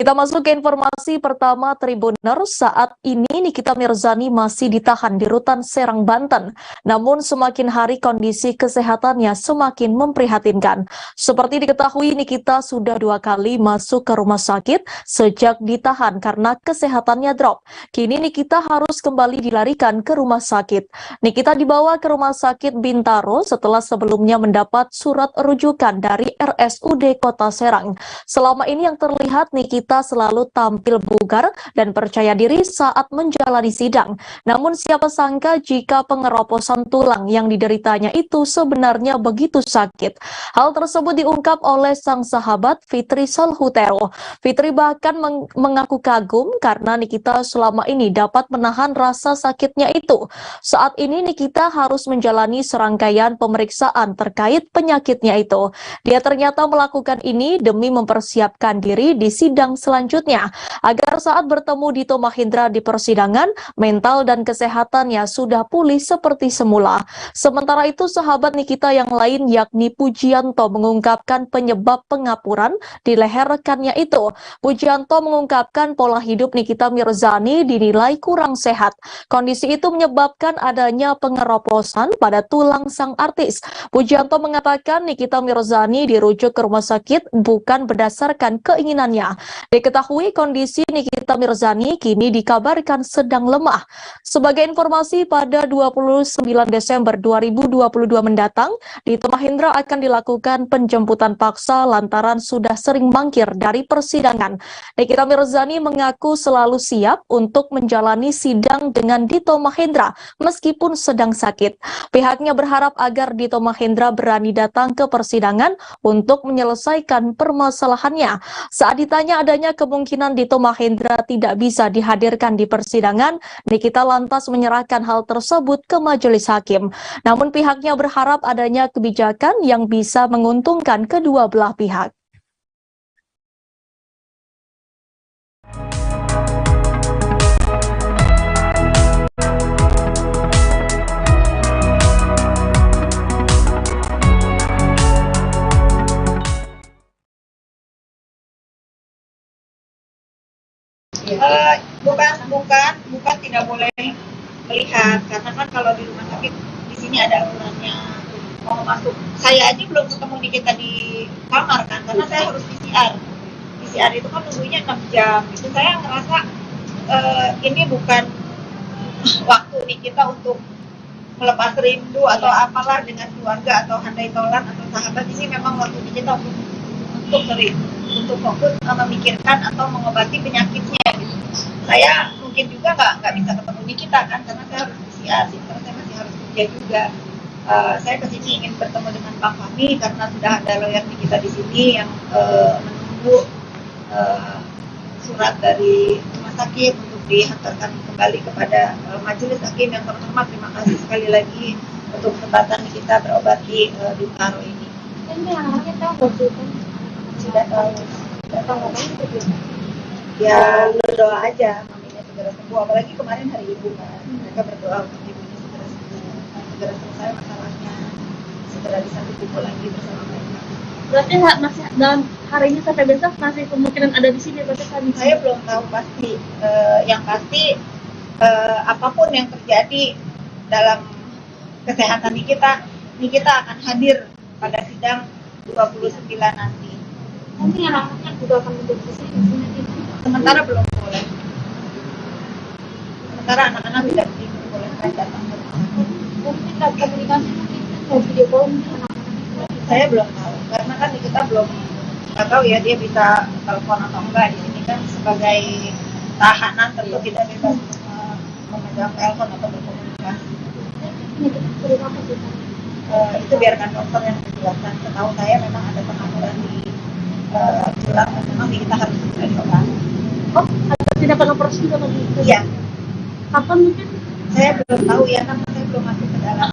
Kita masuk ke informasi pertama Tribuners. Saat ini Nikita Mirzani masih ditahan di Rutan Serang, Banten. Namun semakin hari kondisi kesehatannya semakin memprihatinkan. Seperti diketahui Nikita sudah 2 kali masuk ke rumah sakit sejak ditahan karena kesehatannya drop. Kini Nikita harus kembali dilarikan ke rumah sakit. Nikita dibawa ke rumah sakit Bintaro setelah sebelumnya mendapat surat rujukan dari RSUD Kota Serang. Selama ini yang terlihat Nikita selalu tampil bugar dan percaya diri saat menjalani sidang. Namun siapa sangka jika pengeroposan tulang yang dideritanya itu sebenarnya begitu sakit. Hal tersebut diungkap oleh sang sahabat Fitri Salhutero. Fitri bahkan mengaku kagum karena Nikita selama ini dapat menahan rasa sakitnya itu. Saat ini Nikita harus menjalani serangkaian pemeriksaan terkait penyakitnya itu. Dia ternyata melakukan ini demi mempersiapkan diri di sidang selanjutnya, agar saat bertemu Dito Mahendra di persidangan, mental dan kesehatannya sudah pulih seperti semula. Sementara itu, sahabat Nikita yang lain yakni Pujianto mengungkapkan penyebab pengapuran di leher rekannya itu. Pujianto mengungkapkan pola hidup Nikita Mirzani dinilai kurang sehat. Kondisi itu menyebabkan adanya pengeroposan pada tulang sang artis. Pujianto mengatakan Nikita Mirzani dirujuk ke rumah sakit bukan berdasarkan keinginannya. Diketahui kondisi Nikita Mirzani kini dikabarkan sedang lemah. Sebagai informasi, pada 29 Desember 2022 mendatang, Dito Mahendra akan dilakukan penjemputan paksa lantaran sudah sering mangkir dari persidangan. Nikita Mirzani mengaku selalu siap untuk menjalani sidang dengan Dito Mahendra meskipun sedang sakit. Pihaknya berharap agar Dito Mahendra berani datang ke persidangan untuk menyelesaikan permasalahannya. Saat ditanya adanya kemungkinan Dito Mahendra tidak bisa dihadirkan di persidangan, Nikita lantas menyerahkan hal tersebut ke majelis hakim. Namun pihaknya berharap adanya kebijakan yang bisa menguntungkan kedua belah pihak. Bukan tidak boleh melihat, karena kan kalau di rumah sakit di sini ada aturannya mau masuk. Saya aja belum ketemu Nikita di kamar kan, karena saya harus PCR itu kan tunggunya 6 jam gitu. Saya ngerasa ini bukan waktu Nikita untuk melepas rindu atau apalah dengan keluarga atau handai tolan atau sahabat. Ini memang waktu Nikita untuk fokus memikirkan atau mengobati penyakitnya gitu. Saya mungkin juga nggak bisa ketemu Nikita kan, karena saya harus PCR, karena saya masih harus kerja juga. Saya kesini ingin bertemu dengan Pak Fahmi karena sudah ada lawyer Nikita di sini yang menunggu surat dari rumah sakit untuk dihantarkan kembali kepada majelis hakim yang terhormat. Terima kasih sekali lagi untuk kesempatan Nikita berobat di Bintaro ini. Anaknya tahu sudah tahu ya, berdoa aja maminya segera sembuh, apalagi kemarin hari ibu kan, mereka berdoa untuk ibunya segera sembuh, segera selesai masalahnya, segera bisa berkumpul lagi bersama mereka. Berarti masih dalam hari ini sampai besok masih kemungkinan ada di sini berarti kan? Saya belum tahu pasti. Yang pasti apapun yang terjadi dalam kesehatan Nikita akan hadir pada sidang 29 nanti. Nanti anak-anaknya juga akan menjadi di sini. Sementara belum boleh. Sementara anak-anak tidak diperbolehkan datang. Mungkin komunikasi mungkin video call saya belum tahu karena kan kita belum nggak tahu ya dia bisa telepon atau enggak. Di sini kan sebagai tahanan tentu tidak bebas memegang telepon atau berkomunikasi. Itu biarkan dokter yang menjelaskan. Setahu saya memang ada pengaturan di tulang dan memang kita harus segera dioperasi. Oh, ada tindakan operasi juga bagi? Iya. Kapan mungkin? Saya belum tahu ya karena saya belum masuk ke dalam.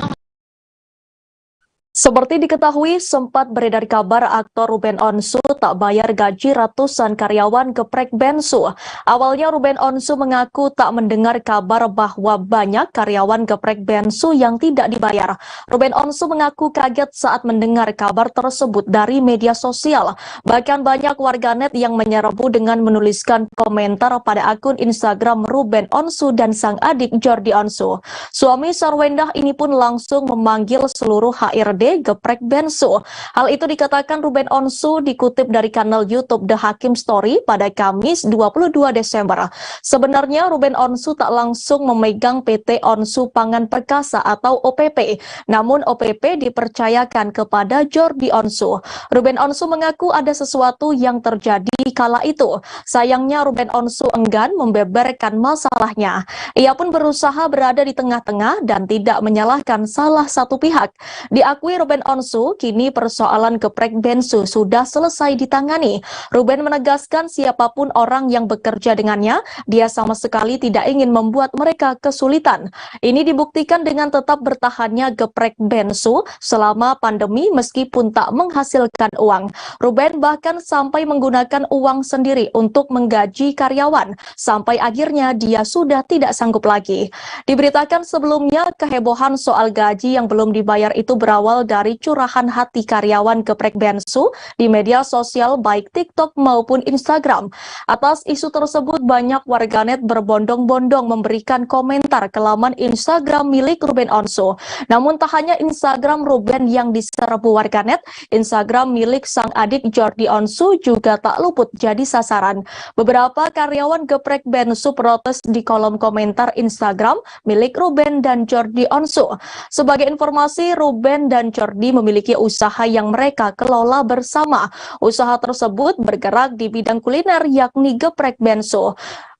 Seperti diketahui, sempat beredar kabar aktor Ruben Onsu tak bayar gaji ratusan karyawan geprek Bensu. Awalnya Ruben Onsu mengaku tak mendengar kabar bahwa banyak karyawan geprek Bensu yang tidak dibayar. Ruben Onsu mengaku kaget saat mendengar kabar tersebut dari media sosial. Bahkan banyak warganet yang menyerbu dengan menuliskan komentar pada akun Instagram Ruben Onsu dan sang adik Jordi Onsu. Suami Sarwendah ini pun langsung memanggil seluruh HRD geprek Bensu. Hal itu dikatakan Ruben Onsu dikutip dari kanal YouTube The Hakim Story pada Kamis 22 Desember. Sebenarnya Ruben Onsu tak langsung memegang PT Onsu Pangan Perkasa atau OPP, namun OPP dipercayakan kepada Jordi Onsu. Ruben Onsu mengaku ada sesuatu yang terjadi kala itu. Sayangnya Ruben Onsu enggan membeberkan masalahnya. Ia pun berusaha berada di tengah-tengah dan tidak menyalahkan salah satu pihak. Diakui Ruben Onsu, kini persoalan geprek Bensu sudah selesai ditangani. Ruben menegaskan siapapun orang yang bekerja dengannya, dia sama sekali tidak ingin membuat mereka kesulitan. Ini dibuktikan dengan tetap bertahannya geprek Bensu selama pandemi meskipun tak menghasilkan uang. Ruben bahkan sampai menggunakan uang sendiri untuk menggaji karyawan, sampai akhirnya dia sudah tidak sanggup lagi. Diberitakan sebelumnya, kehebohan soal gaji yang belum dibayar itu berawal dari curahan hati karyawan geprek Bensu di media sosial baik TikTok maupun Instagram. Atas isu tersebut, banyak warganet berbondong-bondong memberikan komentar ke laman Instagram milik Ruben Onsu. Namun tak hanya Instagram Ruben yang diserbu warganet, Instagram milik sang adik Jordi Onsu juga tak luput jadi sasaran. Beberapa karyawan geprek Bensu protes di kolom komentar Instagram milik Ruben dan Jordi Onsu. Sebagai informasi, Ruben dan Jordi memiliki usaha yang mereka kelola bersama. Usaha tersebut bergerak di bidang kuliner yakni geprek Bensu.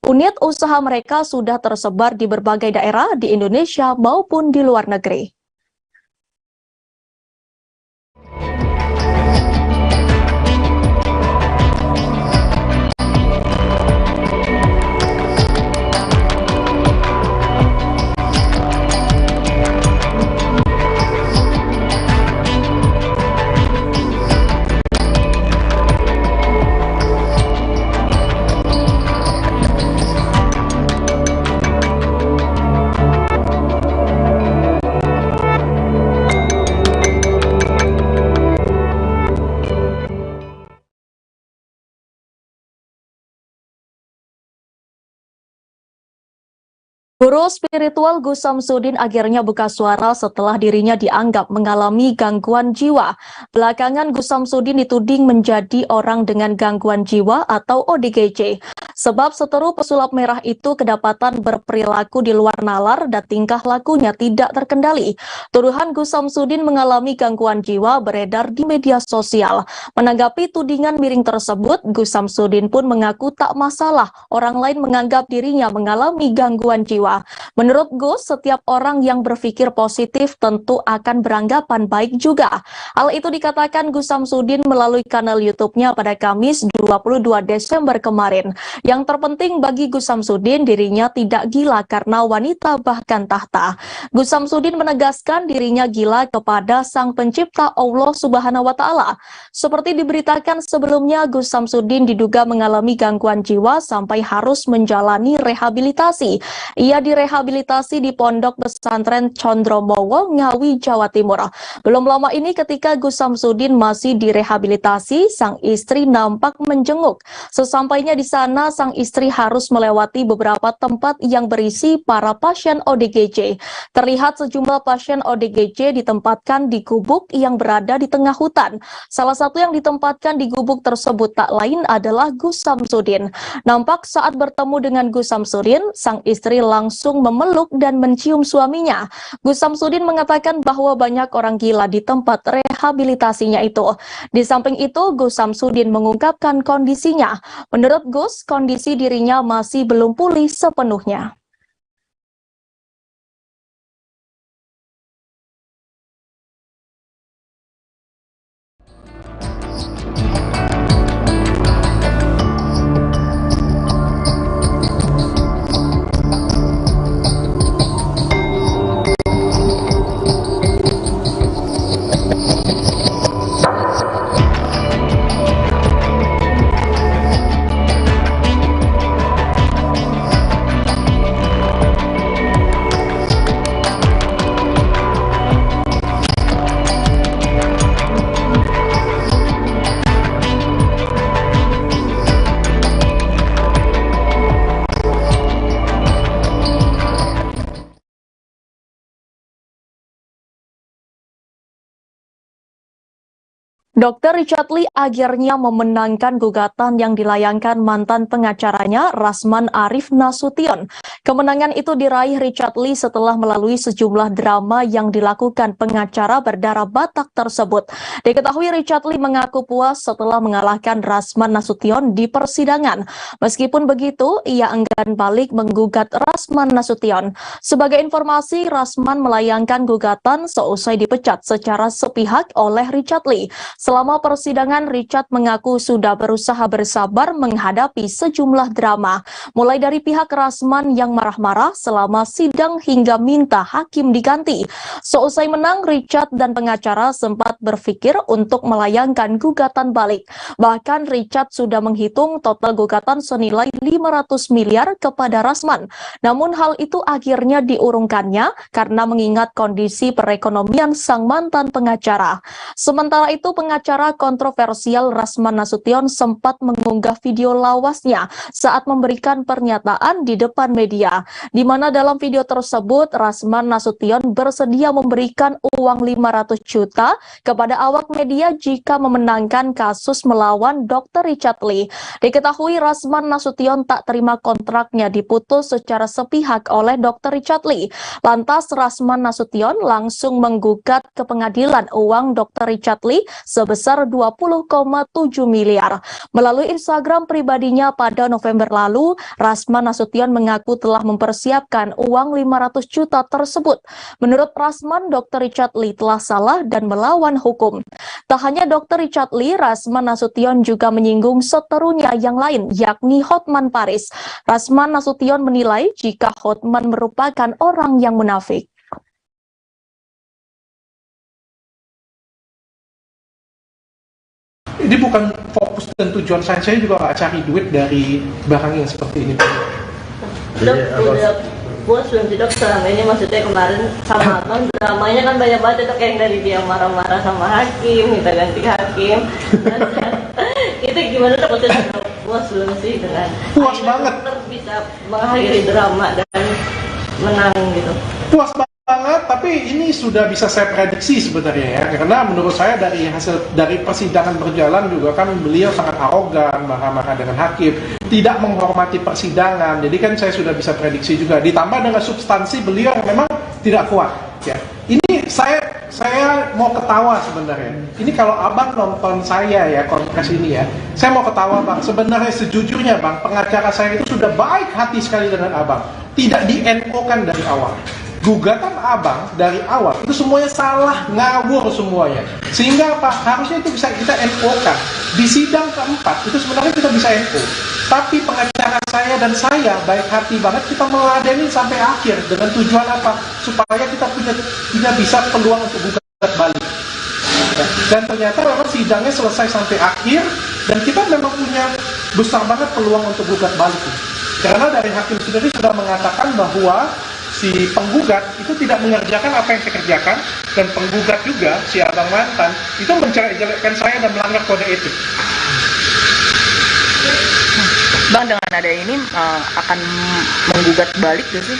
Unit usaha mereka sudah tersebar di berbagai daerah di Indonesia maupun di luar negeri. Guru spiritual Gus Samsudin akhirnya buka suara setelah dirinya dianggap mengalami gangguan jiwa. Belakangan Gus Samsudin dituding menjadi orang dengan gangguan jiwa atau ODGJ. Sebab seteru pesulap merah itu kedapatan berperilaku di luar nalar dan tingkah lakunya tidak terkendali. Tuduhan Gus Samsudin mengalami gangguan jiwa beredar di media sosial. Menanggapi tudingan miring tersebut, Gus Samsudin pun mengaku tak masalah orang lain menganggap dirinya mengalami gangguan jiwa. Menurut Gus, setiap orang yang berpikir positif tentu akan beranggapan baik juga. Hal itu dikatakan Gus Samsudin melalui kanal YouTube-nya pada Kamis 22 Desember kemarin. Yang terpenting bagi Gus Samsudin, dirinya tidak gila karena wanita bahkan tahta. Gus Samsudin menegaskan dirinya gila kepada Sang Pencipta Allah Subhanahu wa Ta'ala. Seperti diberitakan sebelumnya, Gus Samsudin diduga mengalami gangguan jiwa sampai harus menjalani rehabilitasi. Ia direhabilitasi di Pondok Pesantren Condromowo, Ngawi, Jawa Timur. Belum lama ini ketika Gus Samsudin masih direhabilitasi, sang istri nampak menjenguk. Sesampainya di sana, sang istri harus melewati beberapa tempat yang berisi para pasien ODGJ. Terlihat sejumlah pasien ODGJ ditempatkan di gubuk yang berada di tengah hutan. Salah satu yang ditempatkan di gubuk tersebut tak lain adalah Gus Samsudin. Nampak saat bertemu dengan Gus Samsudin, sang istri langsung memeluk dan mencium suaminya. Gus Samsudin mengatakan bahwa banyak orang gila di tempat rehabilitasinya itu. Di samping itu, Gus Samsudin mengungkapkan kondisinya. Menurut Gus, kondisi dirinya masih belum pulih sepenuhnya. Dr. Richard Lee akhirnya memenangkan gugatan yang dilayangkan mantan pengacaranya Rasman Arif Nasution. Kemenangan itu diraih Richard Lee setelah melalui sejumlah drama yang dilakukan pengacara berdarah Batak tersebut. Diketahui Richard Lee mengaku puas setelah mengalahkan Rasman Nasution di persidangan. Meskipun begitu, ia enggan balik menggugat Rasman Nasution. Sebagai informasi, Rasman melayangkan gugatan seusai dipecat secara sepihak oleh Richard Lee. Selama persidangan, Richard mengaku sudah berusaha bersabar menghadapi sejumlah drama, mulai dari pihak Rasman yang marah-marah selama sidang hingga minta hakim diganti. Seusai menang, Richard dan pengacara sempat berpikir untuk melayangkan gugatan balik. Bahkan Richard sudah menghitung total gugatan senilai 500 miliar kepada Rasman. Namun hal itu akhirnya diurungkannya karena mengingat kondisi perekonomian sang mantan pengacara. Sementara itu, pengacara kontroversial Rasman Nasution sempat mengunggah video lawasnya saat memberikan pernyataan di depan media, di mana dalam video tersebut Rasman Nasution bersedia memberikan uang 500 juta kepada awak media jika memenangkan kasus melawan Dr. Richard Lee. Diketahui Rasman Nasution tak terima kontraknya diputus secara sepihak oleh Dr. Richard Lee. Lantas Rasman Nasution langsung menggugat ke pengadilan uang Dr. Richard Lee sebesar 20,7 miliar. Melalui Instagram pribadinya pada November lalu, Rasman Nasution mengaku telah mempersiapkan uang 500 juta tersebut. Menurut Rasman, Dr. Richard Lee telah salah dan melawan hukum. Tak hanya Dr. Richard Lee, Rasman Nasution juga menyinggung seterunya yang lain, yakni Hotman Paris. Rasman Nasution menilai jika Hotman merupakan orang yang munafik. Ini bukan fokus dan tujuan saya juga nggak cari duit dari barang yang seperti ini. Dok, udah puas belum sih dok selama ini, maksudnya kemarin sama abang dramanya kan banyak banget dok, yang dari dia marah-marah sama hakim, minta ganti hakim. Itu gimana dok, maksudnya puas belum sih dengan puas banget bisa mengakhiri drama dan menang gitu? Puas banget, tapi ini sudah bisa saya prediksi sebenarnya ya, karena menurut saya dari persidangan berjalan juga kan beliau sangat arogan, marah-marah dengan hakim, tidak menghormati persidangan. Jadi kan saya sudah bisa prediksi juga, ditambah dengan substansi beliau yang memang tidak kuat ya. Ini saya mau ketawa sebenarnya. Ini kalau abang nonton saya ya kontes ini ya, saya mau ketawa bang. Sebenarnya sejujurnya bang, pengacara saya itu sudah baik hati sekali dengan abang, tidak di NO kan dari awal. Gugatan abang dari awal itu semuanya salah, ngawur semuanya, sehingga apa, harusnya itu bisa kita NO-kan. Di sidang keempat itu sebenarnya kita bisa NO, tapi pengacara saya dan saya baik hati banget, kita meladeni sampai akhir dengan tujuan apa, supaya kita punya bisa peluang untuk gugat balik. Dan ternyata memang sidangnya selesai sampai akhir, dan kita memang punya besar banget peluang untuk gugat balik. Karena dari hakim sendiri sudah mengatakan bahwa si penggugat itu tidak mengerjakan apa yang saya kerjakan, dan penggugat juga, si abang mantan, itu menjelek-jelekkan saya dan melanggar kode etik. Bang, dengan ada ini akan menggugat balik gak sih?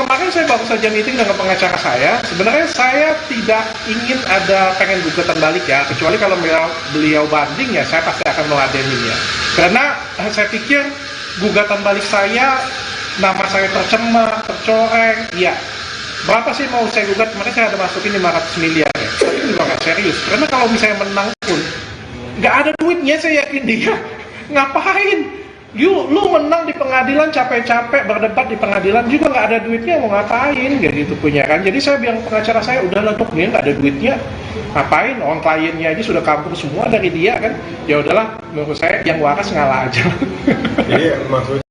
Kemarin saya baru saja meeting dengan pengacara saya. Sebenarnya saya tidak ingin ada pengen gugatan balik ya, kecuali kalau beliau banding ya saya pasti akan meladeninya. Karena saya pikir gugatan balik saya, nama saya tercemar, tercoreng, ya. Berapa sih mau saya gugat? Kemarin saya ada masukin 500 miliar ya. Tapi juga nggak serius. Karena kalau misalnya menang pun, nggak ada duitnya, saya yakin dia. Ngapain? Lu menang di pengadilan, capek-capek berdebat di pengadilan juga nggak ada duitnya, mau ngapain? Kayak gitu punya kan. Jadi saya bilang pengacara saya, udahlah dok, dia nggak ada duitnya, ngapain? Orang kliennya aja sudah kabur semua dari dia kan. Ya udahlah, menurut saya yang waras ngalah aja. Jadi maksudnya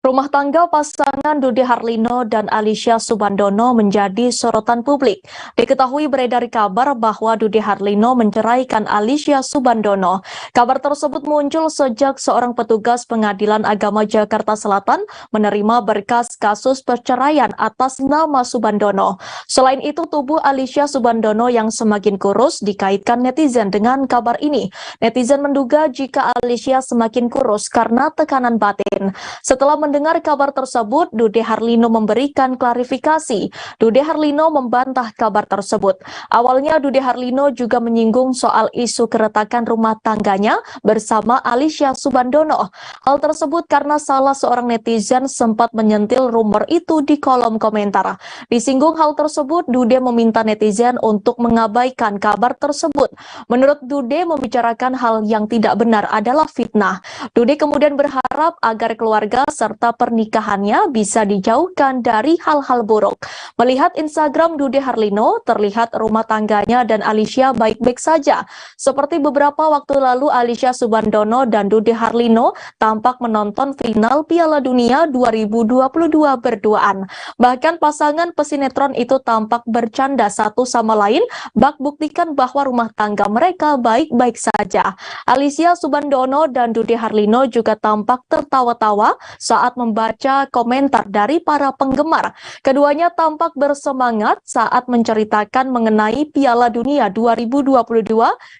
Rumah tangga pasangan Dude Harlino dan Alicia Subandono menjadi sorotan publik. Diketahui beredar kabar bahwa Dude Harlino menceraikan Alicia Subandono. Kabar tersebut muncul sejak seorang petugas Pengadilan Agama Jakarta Selatan menerima berkas kasus perceraian atas nama Subandono. Selain itu, tubuh Alicia Subandono yang semakin kurus dikaitkan netizen dengan kabar ini. Netizen menduga jika Alicia semakin kurus karena tekanan batin. Setelah mendengar kabar tersebut, Dude Harlino memberikan klarifikasi. Dude Harlino membantah kabar tersebut. Awalnya Dude Harlino juga menyinggung soal isu keretakan rumah tangganya bersama Alicia Subandono. Hal tersebut karena salah seorang netizen sempat menyentil rumor itu di kolom komentar. Disinggung hal tersebut, Dude meminta netizen untuk mengabaikan kabar tersebut. Menurut Dude, membicarakan hal yang tidak benar adalah fitnah. Dude kemudian berharap agar keluarga serta pernikahannya bisa dijauhkan dari hal-hal buruk. Melihat Instagram Dude Harlino, terlihat rumah tangganya dan Alicia baik-baik saja. Seperti beberapa waktu lalu, Alicia Subandono dan Dude Harlino tampak menonton final Piala Dunia 2022 berduaan. Bahkan pasangan pesinetron itu tampak bercanda satu sama lain, bak buktikan bahwa rumah tangga mereka baik-baik saja. Alicia Subandono dan Dude Harlino juga tampak tertawa-tawa saat membaca komentar dari para penggemar. Keduanya tampak bersemangat saat menceritakan mengenai Piala Dunia 2022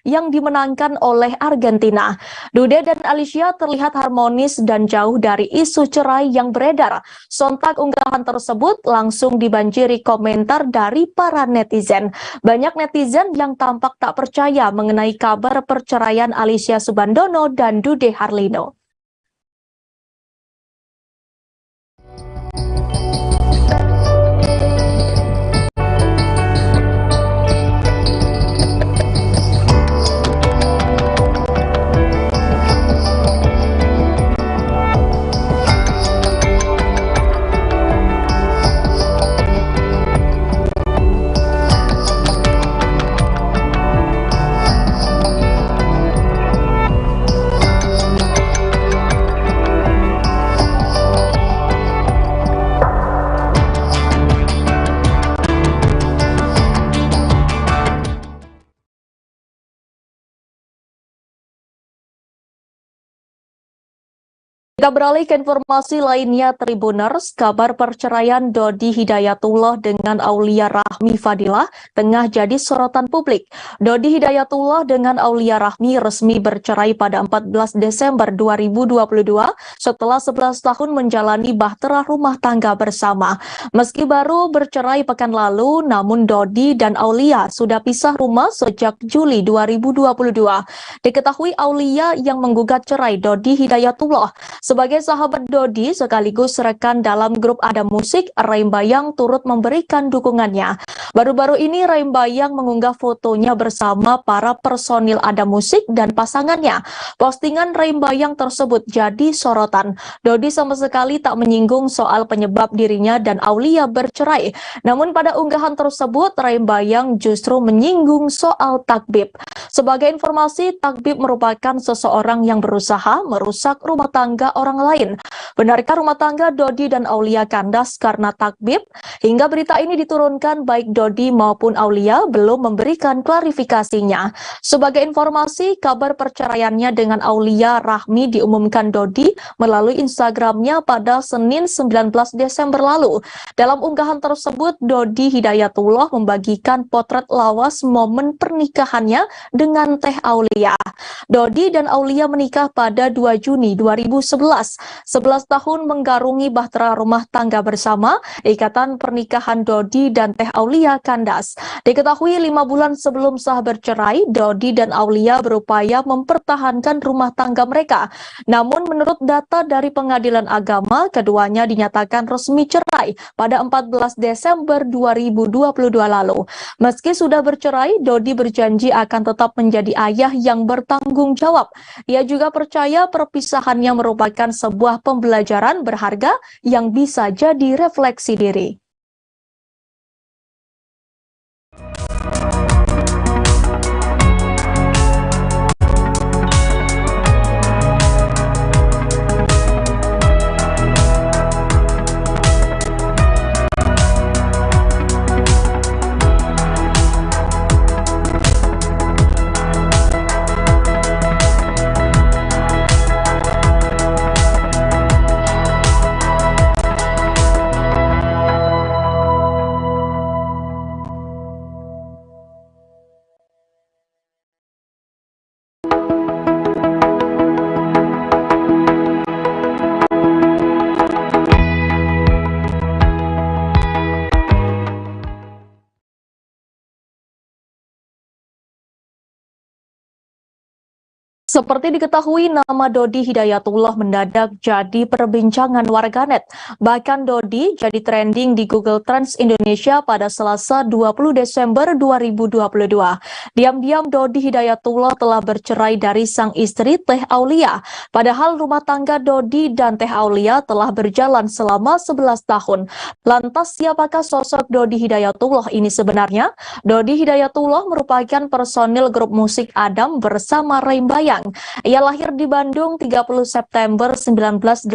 yang dimenangkan oleh Argentina. Dude dan Alicia terlihat harmonis dan jauh dari isu cerai yang beredar. Sontak unggahan tersebut langsung dibanjiri komentar dari para netizen. Banyak netizen yang tampak tak percaya mengenai kabar perceraian Alicia Subandono dan Dude Harlino. Kita beralih ke informasi lainnya, Tribuners. Kabar perceraian Dodi Hidayatullah dengan Aulia Rahmi Fadilah tengah jadi sorotan publik. Dodi Hidayatullah dengan Aulia Rahmi resmi bercerai pada 14 Desember 2022 setelah 11 tahun menjalani bahtera rumah tangga bersama. Meski baru bercerai pekan lalu, namun Dodi dan Aulia sudah pisah rumah sejak Juli 2022. Diketahui Aulia yang menggugat cerai Dodi Hidayatullah. Sebagai sahabat Dodi sekaligus rekan dalam grup Ada Musik, Raim Bayang turut memberikan dukungannya. Baru-baru ini Raim Bayang mengunggah fotonya bersama para personil Ada Musik dan pasangannya. Postingan Raim Bayang tersebut jadi sorotan. Dodi sama sekali tak menyinggung soal penyebab dirinya dan Aulia bercerai. Namun pada unggahan tersebut Raim Bayang justru menyinggung soal takbib. Sebagai informasi, takbib merupakan seseorang yang berusaha merusak rumah tangga orang lain. Benarkah rumah tangga Dodi dan Aulia kandas karena takbib? Hingga berita ini diturunkan, baik Dodi Dodi maupun Aulia belum memberikan klarifikasinya. Sebagai informasi, kabar perceraiannya dengan Aulia Rahmi diumumkan Dodi melalui Instagramnya pada Senin 19 Desember lalu. Dalam unggahan tersebut, Dodi Hidayatullah membagikan potret lawas momen pernikahannya dengan Teh Aulia. Dodi dan Aulia menikah pada 2 Juni 2011. 11 tahun menggarungi bahtera rumah tangga bersama, ikatan pernikahan Dodi dan Teh Aulia kandas. Diketahui 5 bulan sebelum sah bercerai, Dodi dan Aulia berupaya mempertahankan rumah tangga mereka. Namun menurut data dari Pengadilan Agama, keduanya dinyatakan resmi cerai pada 14 Desember 2022 lalu. Meski sudah bercerai, Dodi berjanji akan tetap menjadi ayah yang bertanggung jawab. Ia juga percaya perpisahannya merupakan sebuah pembelajaran berharga yang bisa jadi refleksi diri. Seperti diketahui, nama Dodi Hidayatullah mendadak jadi perbincangan warganet. Bahkan Dodi jadi trending di Google Trends Indonesia pada Selasa 20 Desember 2022. Diam-diam Dodi Hidayatullah telah bercerai dari sang istri Teh Aulia. Padahal rumah tangga Dodi dan Teh Aulia telah berjalan selama 11 tahun. Lantas siapakah sosok Dodi Hidayatullah ini sebenarnya? Dodi Hidayatullah merupakan personil grup musik Adam bersama Rembayang. Ia lahir di Bandung 30 September 1986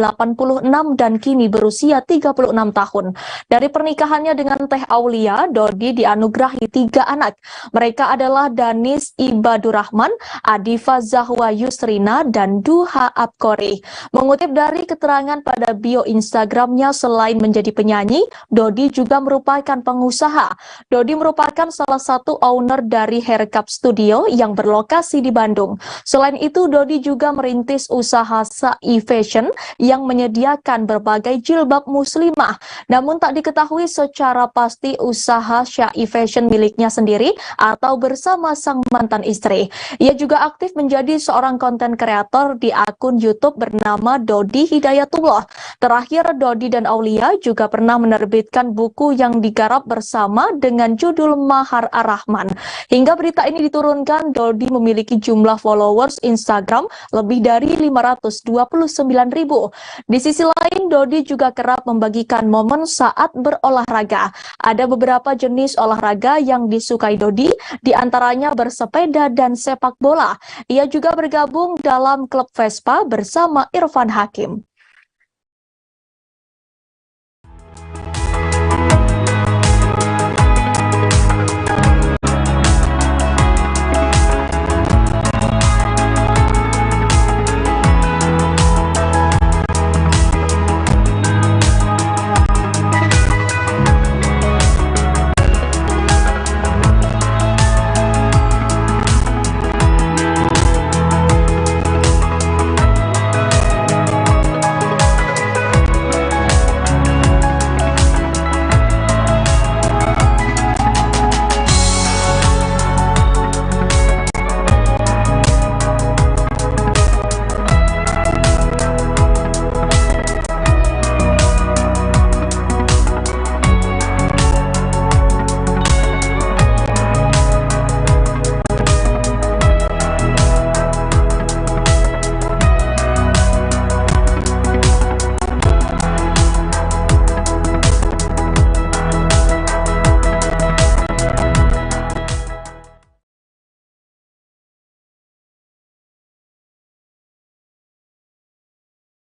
dan kini berusia 36 tahun. Dari pernikahannya dengan Teh Aulia, Dodi dianugerahi 3 anak. Mereka adalah Danis Ibadurrahman, Adifa Zahwa Yusrina, dan Duha Abkori. Mengutip dari keterangan pada bio Instagramnya, selain menjadi penyanyi, Dodi juga merupakan pengusaha. Dodi merupakan salah satu owner dari Haircup Studio yang berlokasi di Bandung. Selain itu, Dodi juga merintis usaha Syai Fashion yang menyediakan berbagai jilbab muslimah. Namun tak diketahui secara pasti usaha Syai Fashion miliknya sendiri atau bersama sang mantan istri. Ia juga aktif menjadi seorang konten kreator di akun YouTube bernama Dodi Hidayatullah. Terakhir, Dodi dan Aulia juga pernah menerbitkan buku yang digarap bersama dengan judul Mahar Ar-Rahman. Hingga berita ini diturunkan, Dodi memiliki jumlah followers Instagram lebih dari 529.000. Di sisi lain, Dodi juga kerap membagikan momen saat berolahraga. Ada beberapa jenis olahraga yang disukai Dodi, diantaranya bersepeda dan sepak bola. Ia juga bergabung dalam klub Vespa bersama Irfan Hakim.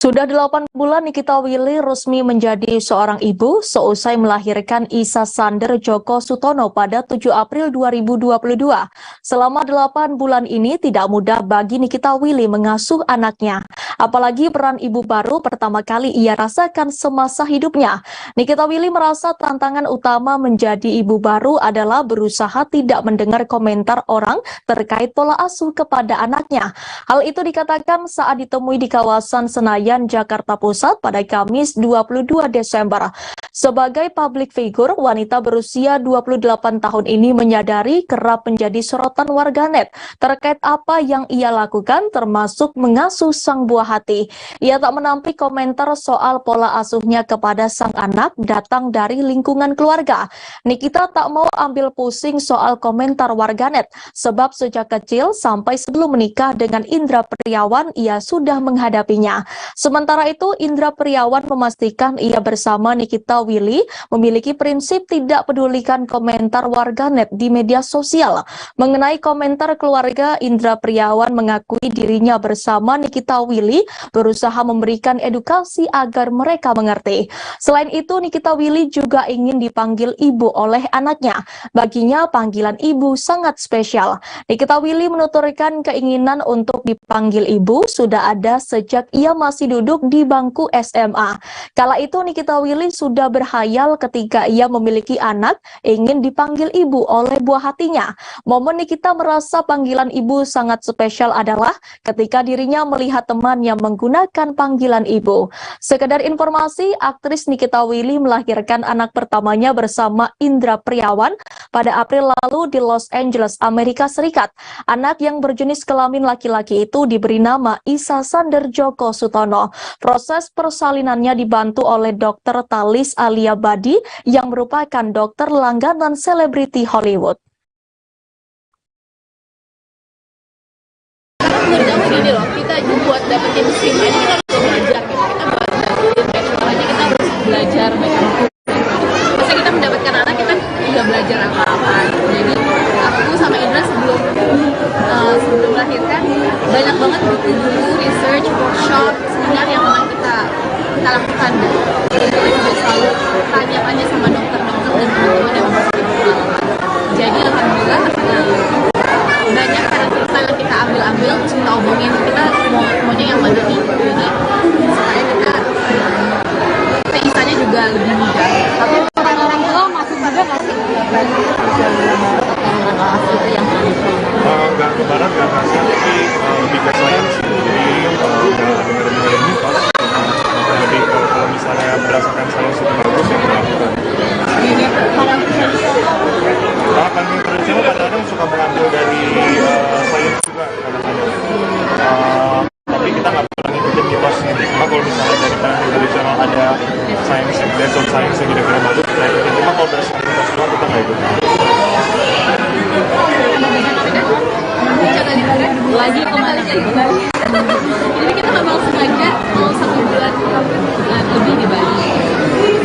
Sudah 8 bulan Nikita Willy resmi menjadi seorang ibu seusai melahirkan Isa Sander Djoko Sutono pada 7 April 2022. Selama 8 bulan ini tidak mudah bagi Nikita Willy mengasuh anaknya. Apalagi peran ibu baru pertama kali ia rasakan semasa hidupnya. Nikita Willy merasa tantangan utama menjadi ibu baru adalah berusaha tidak mendengar komentar orang terkait pola asuh kepada anaknya. Hal itu dikatakan saat ditemui di kawasan Senayan, Jakarta Pusat pada Kamis 22 Desember. Sebagai public figure, wanita berusia 28 tahun ini menyadari kerap menjadi sorotan warganet terkait apa yang ia lakukan termasuk mengasuh sang buah hati. Ia tak menampik komentar soal pola asuhnya kepada sang anak datang dari lingkungan keluarga. Nikita tak mau ambil pusing soal komentar warganet sebab sejak kecil sampai sebelum menikah dengan Indra Priawan ia sudah menghadapinya. Sementara itu, Indra Priawan memastikan ia bersama Nikita Willy memiliki prinsip tidak pedulikan komentar warganet di media sosial. Mengenai komentar keluarga, Indra Priawan mengakui dirinya bersama Nikita Willy berusaha memberikan edukasi agar mereka mengerti. Selain itu, Nikita Willy juga ingin dipanggil ibu oleh anaknya. Baginya, panggilan ibu sangat spesial. Nikita Willy menuturkan keinginan untuk dipanggil ibu sudah ada sejak ia masih duduk di bangku SMA. Kala itu Nikita Willy sudah berhayal ketika ia memiliki anak ingin dipanggil ibu oleh buah hatinya. Momen Nikita merasa panggilan ibu sangat spesial adalah ketika dirinya melihat teman yang menggunakan panggilan ibu. Sekedar informasi, aktris Nikita Willy melahirkan anak pertamanya bersama Indra Priawan pada April lalu di Los Angeles, Amerika Serikat. Anak yang berjenis kelamin laki-laki itu diberi nama Isa Sander Djoko Sutono. Proses persalinannya dibantu oleh Dr. Thalis Alia Badi yang merupakan dokter langganan selebriti Hollywood. Menurut aku gini loh, kita buat dapetin SIM aja kita harus belajar gitu. Kita buat dapetin match aja kita harus belajar macam masa kita mendapatkan anak kita udah belajar apa-apa gitu. Jadi aku sama Indra sebelum melahirkan banyak banget buku research, workshop, seminar yang memang kita lakukan. Kita juga selalu tanya-tanya sama dokter-dokter dan teman-teman yang masih berpengalaman. Jadi alhamdulillah banyak cerita yang kita ambil terus kita omongin kita maunya yang mana nih, jadi supaya kita isanya juga lebih mudah. Tapi orang tua masih juga nggak sih yang nggak ke barat nggak kasih, tapi lebih ke saya sih. Jadi dengerin mitos. Jadi kalau misalnya berdasarkan sains itu bagus ya kita lakukan. Paling tradisional kadang-kadang suka mengambil dari sains juga kadang-kadang. Tapi kita nggak pernah ngikutin mitos gitu. Cuma kalau misalnya dari paling tradisional ada sains, basic sains yang kira-kira bagus kita ikutin. Cuma kalau dari mitos doang kita nggak ikutin. Lagi kemarin jadi kita nggak mau sengaja mau 1 bulan lebih di Bali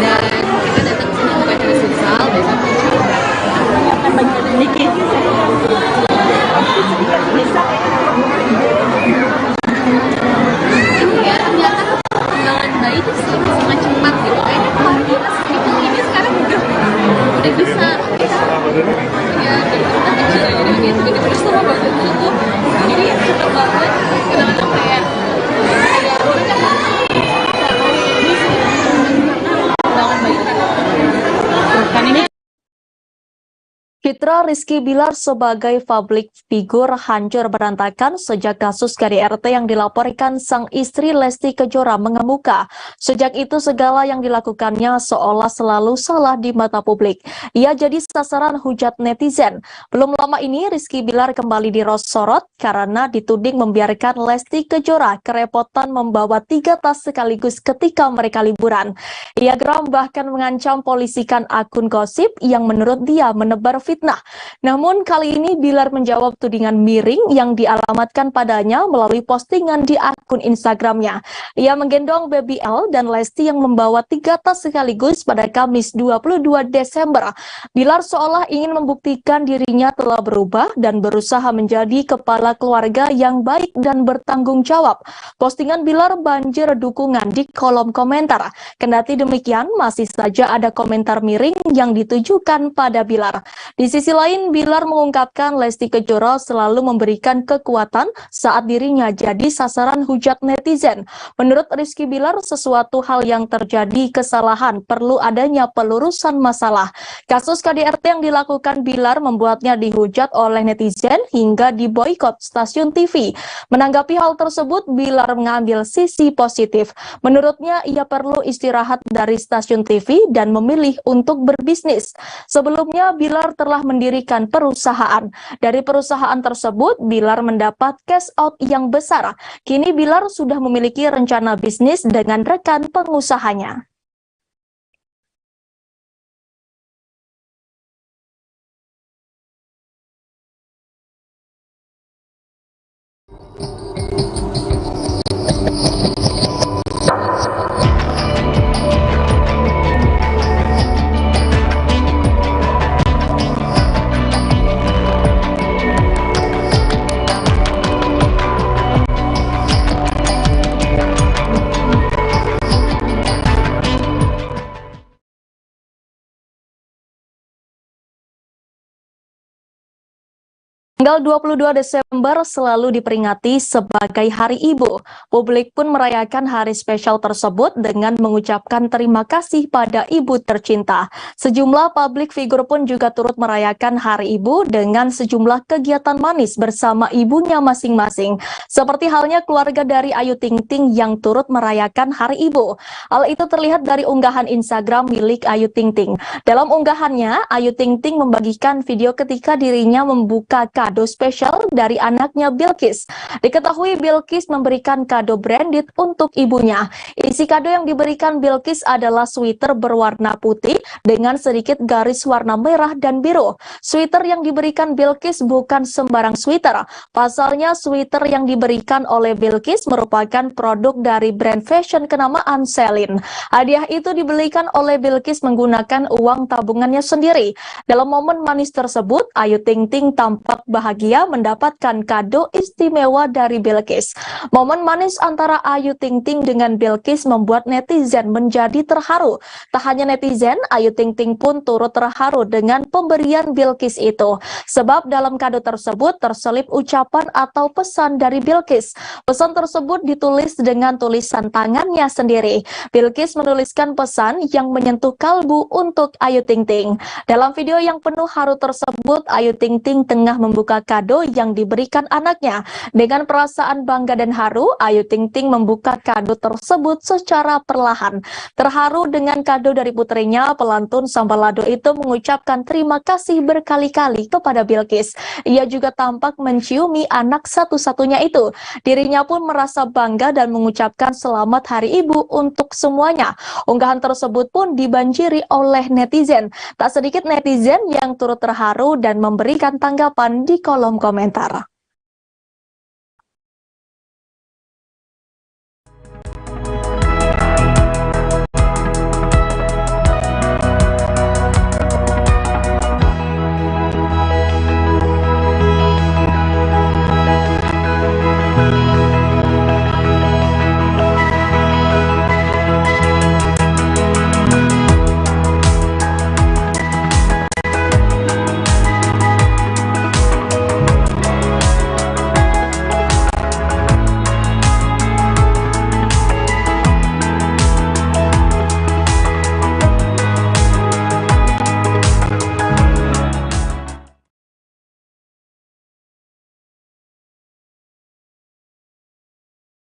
dan kita datang ke sini bukan cuma futsal, besok akan banyak sedikit ya ternyata perkembangan bayi itu sangat cepat gitu. Kayaknya kalau kita segitu ini sekarang udah bisa ya kita kecil jadi begitu terus sama banget itu jadi cepet banget kadang-kadang kayak Citra Rizky Bilar sebagai public figure hancur berantakan sejak kasus KDRT yang dilaporkan sang istri Lesti Kejora mengemuka. Sejak itu segala yang dilakukannya seolah selalu salah di mata publik. Ia jadi sasaran hujat netizen. Belum lama ini Rizky Bilar kembali disorot karena dituding membiarkan Lesti Kejora kerepotan membawa 3 tas sekaligus ketika mereka liburan. Ia geram bahkan mengancam polisikan akun gosip yang menurut dia menebar fitnah fitnah. Namun kali ini Bilar menjawab tudingan miring yang dialamatkan padanya melalui postingan di akun Instagramnya. Ia menggendong Baby L dan Lesti yang membawa 3 tas sekaligus pada Kamis 22 Desember. Bilar seolah ingin membuktikan dirinya telah berubah dan berusaha menjadi kepala keluarga yang baik dan bertanggung jawab. Postingan Bilar banjir dukungan di kolom komentar. Kendati demikian, masih saja ada komentar miring yang ditujukan pada Bilar. Di sisi lain, Bilar mengungkapkan Lesti Kejora selalu memberikan kekuatan saat dirinya jadi sasaran hujat netizen. Menurut Rizky Bilar, sesuatu hal yang terjadi kesalahan perlu adanya pelurusan masalah. Kasus KDRT yang dilakukan Bilar membuatnya dihujat oleh netizen hingga diboikot stasiun TV. Menanggapi hal tersebut, Bilar mengambil sisi positif. Menurutnya, ia perlu istirahat dari stasiun TV dan memilih untuk berbisnis. Sebelumnya, Bilar telah mendirikan perusahaan. Dari perusahaan tersebut, Bilar mendapat cash out yang besar. Kini Bilar sudah memiliki rencana bisnis dengan rekan pengusahanya. Tanggal 22 Desember selalu diperingati sebagai Hari Ibu. Publik pun merayakan hari spesial tersebut dengan mengucapkan terima kasih pada ibu tercinta. Sejumlah publik figur pun juga turut merayakan Hari Ibu dengan sejumlah kegiatan manis bersama ibunya masing-masing. Seperti halnya keluarga dari Ayu Ting Ting yang turut merayakan Hari Ibu. Hal itu terlihat dari unggahan Instagram milik Ayu Ting Ting. Dalam unggahannya, Ayu Ting Ting membagikan video ketika dirinya membuka kado spesial dari anaknya Bilqis. Diketahui Bilqis memberikan kado branded untuk ibunya. Isi kado yang diberikan Bilqis adalah sweater berwarna putih dengan sedikit garis warna merah dan biru. Sweater yang diberikan Bilqis bukan sembarang sweater. Pasalnya sweater yang diberikan oleh Bilqis merupakan produk dari brand fashion kenamaan Celine. Hadiah itu dibelikan oleh Bilqis menggunakan uang tabungannya sendiri. Dalam momen manis tersebut, Ayu Ting Ting tampak bahagia mendapatkan kado istimewa dari Bilqis. Momen manis antara Ayu Ting Ting dengan Bilqis membuat netizen menjadi terharu. Tak hanya netizen, Ayu Ting Ting pun turut terharu dengan pemberian Bilqis itu. Sebab dalam kado tersebut terselip ucapan atau pesan dari Bilqis. Pesan tersebut ditulis dengan tulisan tangannya sendiri. Bilqis menuliskan pesan yang menyentuh kalbu untuk Ayu Ting Ting. Dalam video yang penuh haru tersebut, Ayu Ting Ting tengah membuka kado yang diberikan anaknya. Dengan perasaan bangga dan haru, Ayu Ting Ting membuka kado tersebut secara perlahan. Terharu dengan kado dari putrinya, pelantun Sambalado itu mengucapkan terima kasih berkali-kali kepada Bilqis. Ia juga tampak menciumi anak satu-satunya itu. Dirinya pun merasa bangga dan mengucapkan selamat Hari Ibu untuk semuanya. Unggahan tersebut pun dibanjiri oleh netizen. Tak sedikit netizen yang turut terharu dan memberikan tanggapan di kolom komentar.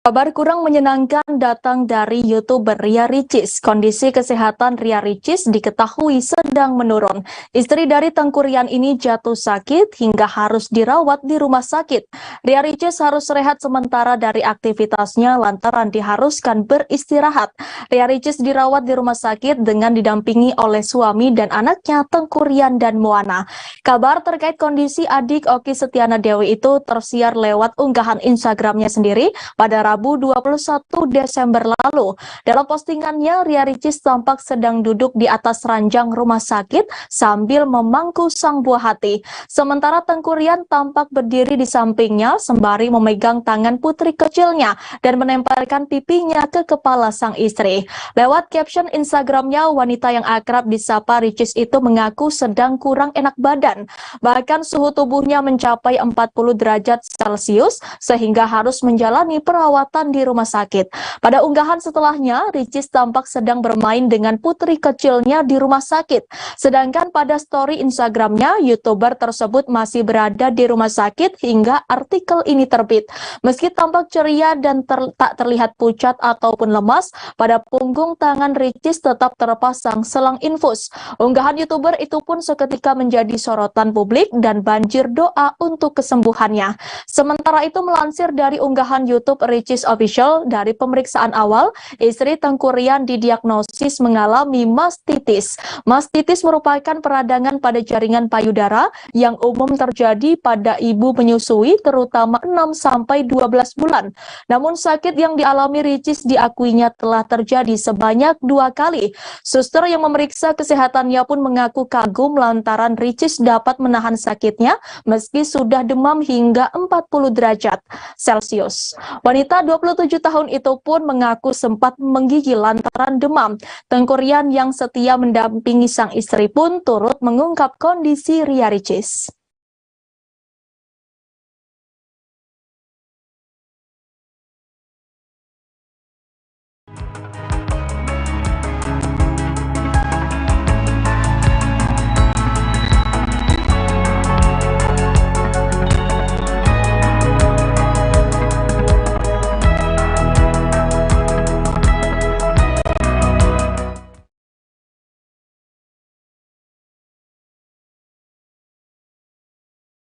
Kabar kurang menyenangkan datang dari YouTuber Ria Ricis. Kondisi kesehatan Ria Ricis diketahui sedang menurun. Istri dari Tengku Rian ini jatuh sakit hingga harus dirawat di rumah sakit. Ria Ricis harus rehat sementara dari aktivitasnya lantaran diharuskan beristirahat. Ria Ricis dirawat di rumah sakit dengan didampingi oleh suami dan anaknya Tengku Rian dan Moana. Kabar terkait kondisi adik Oki Setiana Dewi itu tersiar lewat unggahan Instagramnya sendiri pada Rabu 21 Desember lalu. Dalam postingannya, Ria Ricis tampak sedang duduk di atas ranjang rumah sakit sambil memangku sang buah hati. Sementara Tengku Rian tampak berdiri di sampingnya sembari memegang tangan putri kecilnya dan menempelkan pipinya ke kepala sang istri. Lewat caption Instagramnya, wanita yang akrab disapa Ricis itu mengaku sedang kurang enak badan. Bahkan suhu tubuhnya mencapai 40 derajat Celcius sehingga harus menjalani perawatan di rumah sakit. Pada unggahan setelahnya, Ricis tampak sedang bermain dengan putri kecilnya di rumah sakit. Sedangkan pada story Instagramnya, YouTuber tersebut masih berada di rumah sakit hingga artikel ini terbit. Meski tampak ceria dan tak terlihat pucat ataupun lemas, pada punggung tangan Ricis tetap terpasang selang infus. Unggahan YouTuber itu pun seketika menjadi sorotan publik dan banjir doa untuk kesembuhannya. Sementara itu, melansir dari unggahan YouTube Ricis Official, dari pemeriksaan awal, istri Tengku Rian didiagnosis mengalami mastitis. Mastitis merupakan peradangan pada jaringan payudara yang umum terjadi pada ibu menyusui terutama 6-12 bulan. Namun sakit yang dialami Ricis diakuinya telah terjadi sebanyak 2 kali. Suster yang memeriksa kesehatannya pun mengaku kagum lantaran Ricis dapat menahan sakitnya meski sudah demam hingga 40 derajat Celcius. Wanita 27 tahun itu pun mengaku sempat menggigil lantaran demam. Tengku Rian yang setia mendampingi sang istri pun turut mengungkap kondisi Ria Ricis.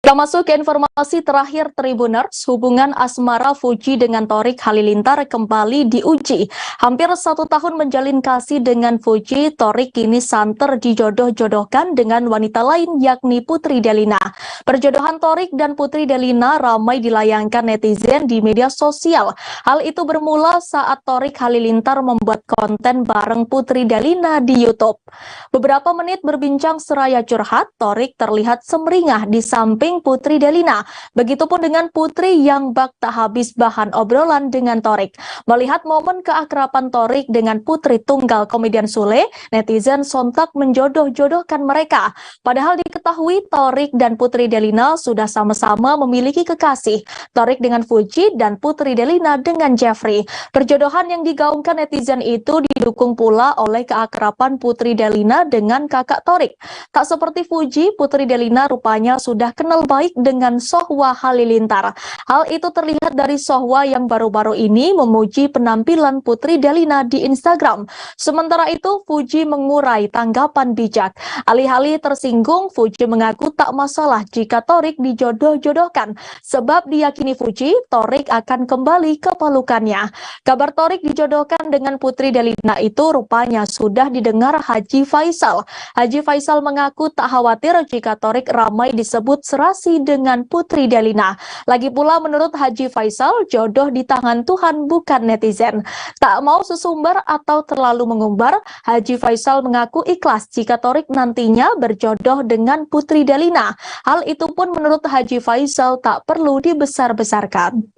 Kita masuk ke informasi terakhir Tribuners. Hubungan asmara Fuji dengan Thorik Halilintar kembali diuji. Hampir 1 tahun menjalin kasih dengan Fuji, Thorik kini santer dijodoh-jodohkan dengan wanita lain yakni Putri Delina. Perjodohan Thorik dan Putri Delina ramai dilayangkan netizen di media sosial. Hal itu bermula saat Thorik Halilintar membuat konten bareng Putri Delina di YouTube. Beberapa menit berbincang seraya curhat, Thorik terlihat semringah di samping Putri Delina. Begitupun dengan Putri yang bak tak habis bahan obrolan dengan Thorik. Melihat momen keakraban Thorik dengan putri tunggal komedian Sule, netizen sontak menjodoh-jodohkan mereka. Padahal diketahui Thorik dan Putri Delina sudah sama-sama memiliki kekasih. Thorik dengan Fuji dan Putri Delina dengan Jeffrey. Perjodohan yang digaungkan netizen itu didukung pula oleh keakraban Putri Delina dengan kakak Thorik. Tak seperti Fuji, Putri Delina rupanya sudah kenal baik dengan Sohwa Halilintar. Hal itu terlihat dari Sohwa yang baru-baru ini memuji penampilan Putri Delina di Instagram. Sementara itu, Fuji mengurai tanggapan bijak. Alih-alih tersinggung, Fuji mengaku tak masalah jika Thorik dijodoh-jodohkan. Sebab diyakini Fuji, Thorik akan kembali ke pelukannya. Kabar Thorik dijodohkan dengan Putri Delina itu rupanya sudah didengar Haji Faisal. Haji Faisal mengaku tak khawatir jika Thorik ramai disebut serasi dengan Putri Delina. Lagi pula menurut Haji Faisal, jodoh di tangan Tuhan bukan netizen. Tak mau sesumbar atau terlalu mengumbar, Haji Faisal mengaku ikhlas jika Thorik nantinya berjodoh dengan Putri Delina. Hal itu pun menurut Haji Faisal tak perlu dibesar-besarkan.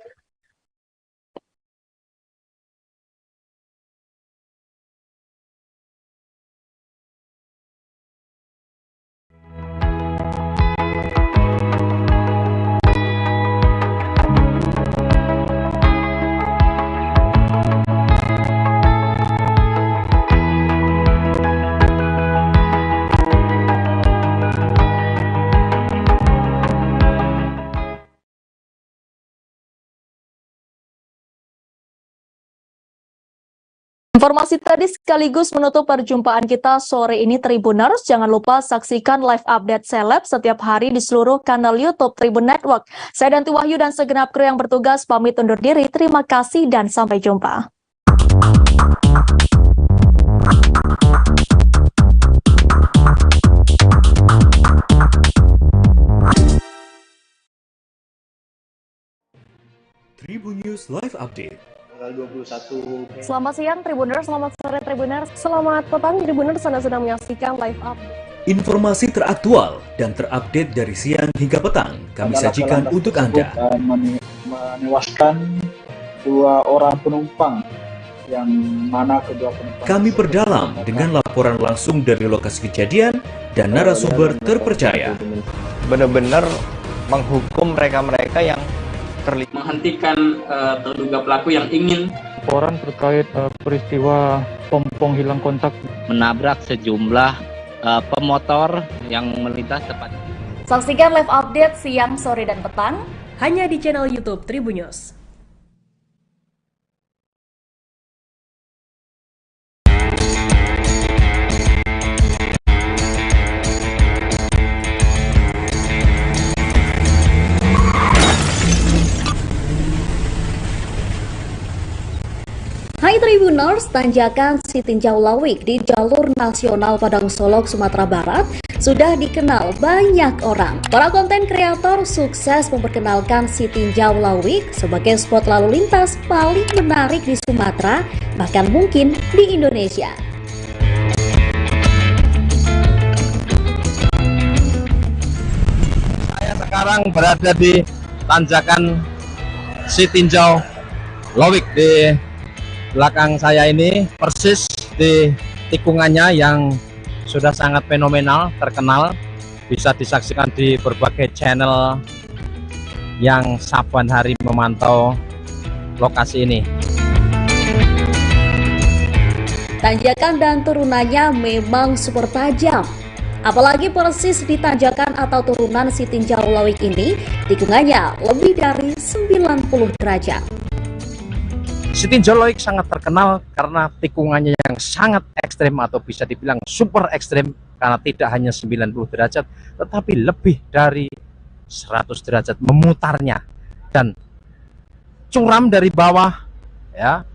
Informasi tadi sekaligus menutup perjumpaan kita sore ini Tribuners. Jangan lupa saksikan live update seleb setiap hari di seluruh kanal YouTube Tribun Network. Saya Danti Wahyu dan segenap kru yang bertugas pamit undur diri. Terima kasih dan sampai jumpa. Tribun News Live Update. Tanggal 21. Selamat siang Tribuners, selamat sore Tribuners, selamat petang Tribuners, Anda sedang menyaksikan live update. Informasi teraktual dan terupdate dari siang hingga petang kami sajikan untuk Anda. Menewaskan 2 orang penumpang yang mana kedua penumpang. Kami perdalam dengan laporan langsung dari lokasi kejadian dan narasumber terpercaya. Benar-benar menghukum mereka-mereka yang menghentikan terduga pelaku yang ingin Laporan terkait peristiwa pompong hilang kontak menabrak sejumlah pemotor yang melintas tepat. Saksikan live update siang, sore, dan petang hanya di channel YouTube Tribun News. Hai Tribuners, tanjakan Sitinjau Lawik di jalur nasional Padang Solok, Sumatera Barat sudah dikenal banyak orang. Para konten kreator sukses memperkenalkan Sitinjau Lawik sebagai spot lalu lintas paling menarik di Sumatera, bahkan mungkin di Indonesia. Saya sekarang berada di tanjakan Sitinjau Lawik. Di belakang saya ini persis di tikungannya yang sudah sangat fenomenal, terkenal, bisa disaksikan di berbagai channel yang saban hari memantau lokasi ini. Tanjakan dan turunannya memang super tajam. Apalagi persis di tanjakan atau turunan Sitinjau Lawik ini, tikungannya lebih dari 90 derajat. Sitinjau Lawik sangat terkenal karena tikungannya yang sangat ekstrem atau bisa dibilang super ekstrem, karena tidak hanya 90 derajat tetapi lebih dari 100 derajat memutarnya dan curam dari bawah, ya,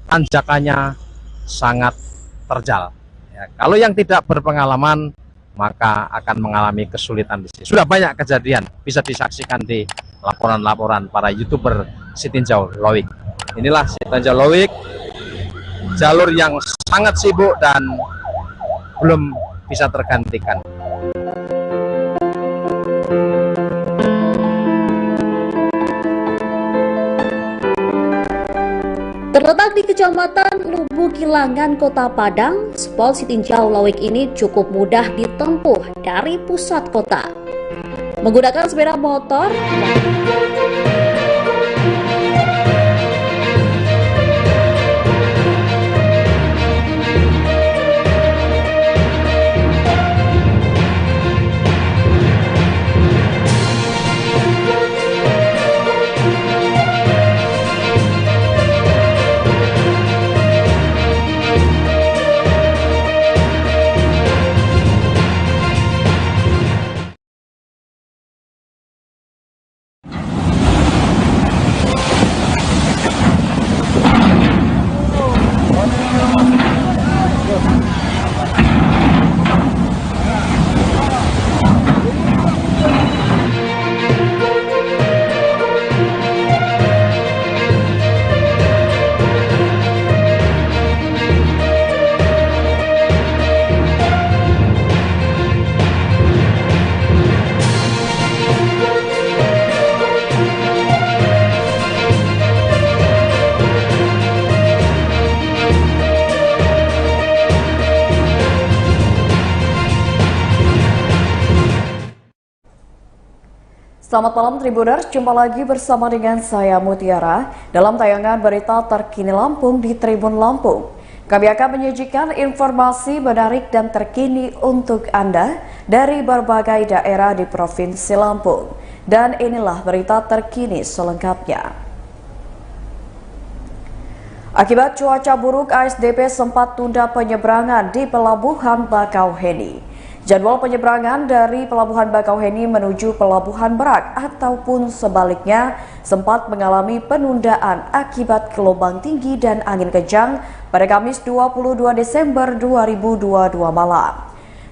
tanjakannya sangat terjal, ya. Kalau yang tidak berpengalaman maka akan mengalami kesulitan di sini. Sudah banyak kejadian, bisa disaksikan di laporan-laporan para YouTuber Sitinjau Lawik. Inilah Sitinjau Lawik, jalur yang sangat sibuk dan belum bisa tergantikan. Terletak di Kecamatan Lubuk Kilangan, Kota Padang, spot Sitinjau Lawik ini cukup mudah ditempuh dari pusat kota. Menggunakan sepeda motor, Selamat malam Tribuners, jumpa lagi bersama dengan saya Mutiara dalam tayangan berita terkini Lampung di Tribun Lampung. Kami akan menyajikan informasi menarik dan terkini untuk Anda dari berbagai daerah di Provinsi Lampung. Dan inilah berita terkini selengkapnya. Akibat cuaca buruk, ASDP sempat tunda penyeberangan di Pelabuhan Bakauheni. Jadwal penyeberangan dari Pelabuhan Bakauheni menuju Pelabuhan Merak ataupun sebaliknya sempat mengalami penundaan akibat gelombang tinggi dan angin kencang pada Kamis 22 Desember 2022 malam.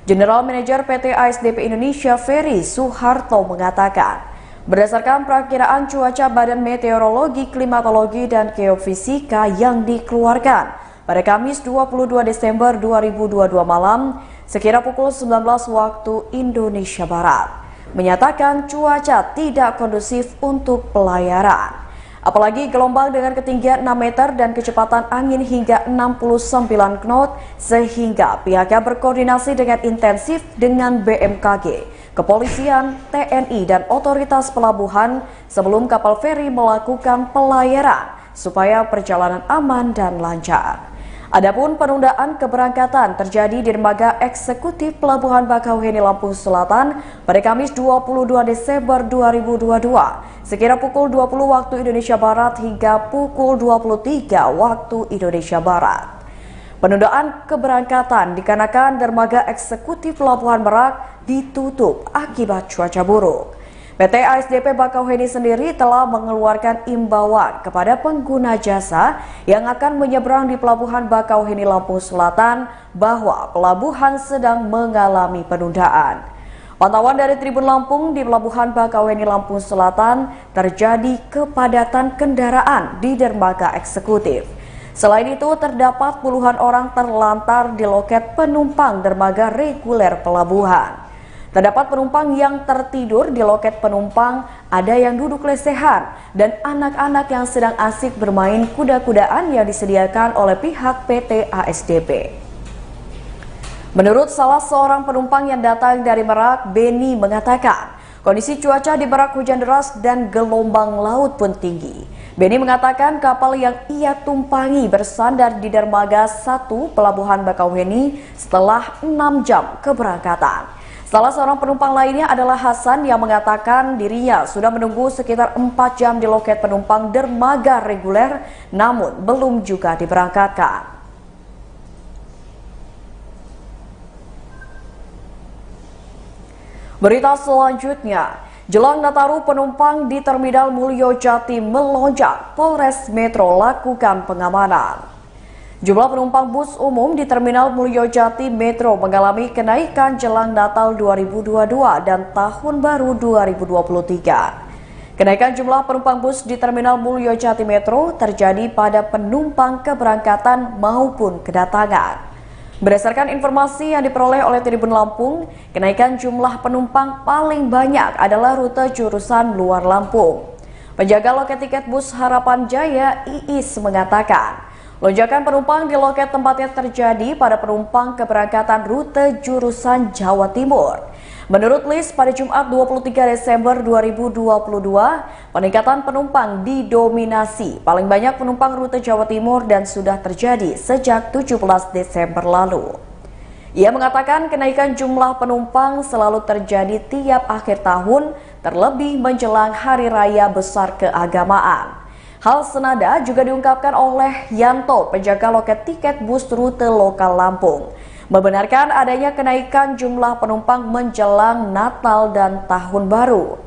General Manager PT ASDP Indonesia Ferry Suharto mengatakan, berdasarkan perakiraan cuaca Badan Meteorologi, Klimatologi, dan Geofisika yang dikeluarkan pada Kamis 22 Desember 2022 malam, sekira pukul 19 waktu Indonesia Barat, menyatakan cuaca tidak kondusif untuk pelayaran. Apalagi gelombang dengan ketinggian 6 meter dan kecepatan angin hingga 69 knot, sehingga pihaknya berkoordinasi dengan intensif dengan BMKG, Kepolisian, TNI, dan otoritas pelabuhan sebelum kapal feri melakukan pelayaran supaya perjalanan aman dan lancar. Adapun penundaan keberangkatan terjadi di dermaga eksekutif Pelabuhan Bakauheni Lampung Selatan pada Kamis 22 Desember 2022 sekira pukul 20 waktu Indonesia Barat hingga pukul 23 waktu Indonesia Barat. Penundaan keberangkatan dikarenakan dermaga eksekutif Pelabuhan Merak ditutup akibat cuaca buruk. PT ASDP Bakauheni sendiri telah mengeluarkan imbauan kepada pengguna jasa yang akan menyeberang di Pelabuhan Bakauheni Lampung Selatan bahwa pelabuhan sedang mengalami penundaan. Pantauan dari Tribun Lampung di Pelabuhan Bakauheni Lampung Selatan terjadi kepadatan kendaraan di dermaga eksekutif. Selain itu, terdapat puluhan orang terlantar di loket penumpang dermaga reguler pelabuhan. Terdapat penumpang yang tertidur di loket penumpang, ada yang duduk lesehan, dan anak-anak yang sedang asik bermain kuda-kudaan yang disediakan oleh pihak PT ASDP. Menurut salah seorang penumpang yang datang dari Merak, Beni mengatakan, kondisi cuaca di Merak hujan deras dan gelombang laut pun tinggi. Beni mengatakan kapal yang ia tumpangi bersandar di dermaga 1 Pelabuhan Bakauheni setelah 6 jam keberangkatan. Salah seorang penumpang lainnya adalah Hasan yang mengatakan dirinya sudah menunggu sekitar 4 jam di loket penumpang dermaga reguler, namun belum juga diberangkatkan. Berita selanjutnya, jelang Nataru penumpang di Terminal Mulyo Jati melonjak, Polres Metro lakukan pengamanan. Jumlah penumpang bus umum di Terminal Mulyo Jati Metro mengalami kenaikan jelang Natal 2022 dan Tahun Baru 2023. Kenaikan jumlah penumpang bus di Terminal Mulyo Jati Metro terjadi pada penumpang keberangkatan maupun kedatangan. Berdasarkan informasi yang diperoleh oleh Tribun Lampung, kenaikan jumlah penumpang paling banyak adalah rute jurusan luar Lampung. Penjaga loket tiket bus Harapan Jaya, Iis, mengatakan, lonjakan penumpang di loket tempatnya terjadi pada penumpang keberangkatan rute jurusan Jawa Timur. Menurut list pada Jumat 23 Desember 2022, peningkatan penumpang didominasi paling banyak penumpang rute Jawa Timur dan sudah terjadi sejak 17 Desember lalu. Ia mengatakan kenaikan jumlah penumpang selalu terjadi tiap akhir tahun, terlebih menjelang Hari Raya Besar Keagamaan. Hal senada juga diungkapkan oleh Yanto, penjaga loket tiket bus rute lokal Lampung, membenarkan adanya kenaikan jumlah penumpang menjelang Natal dan Tahun Baru.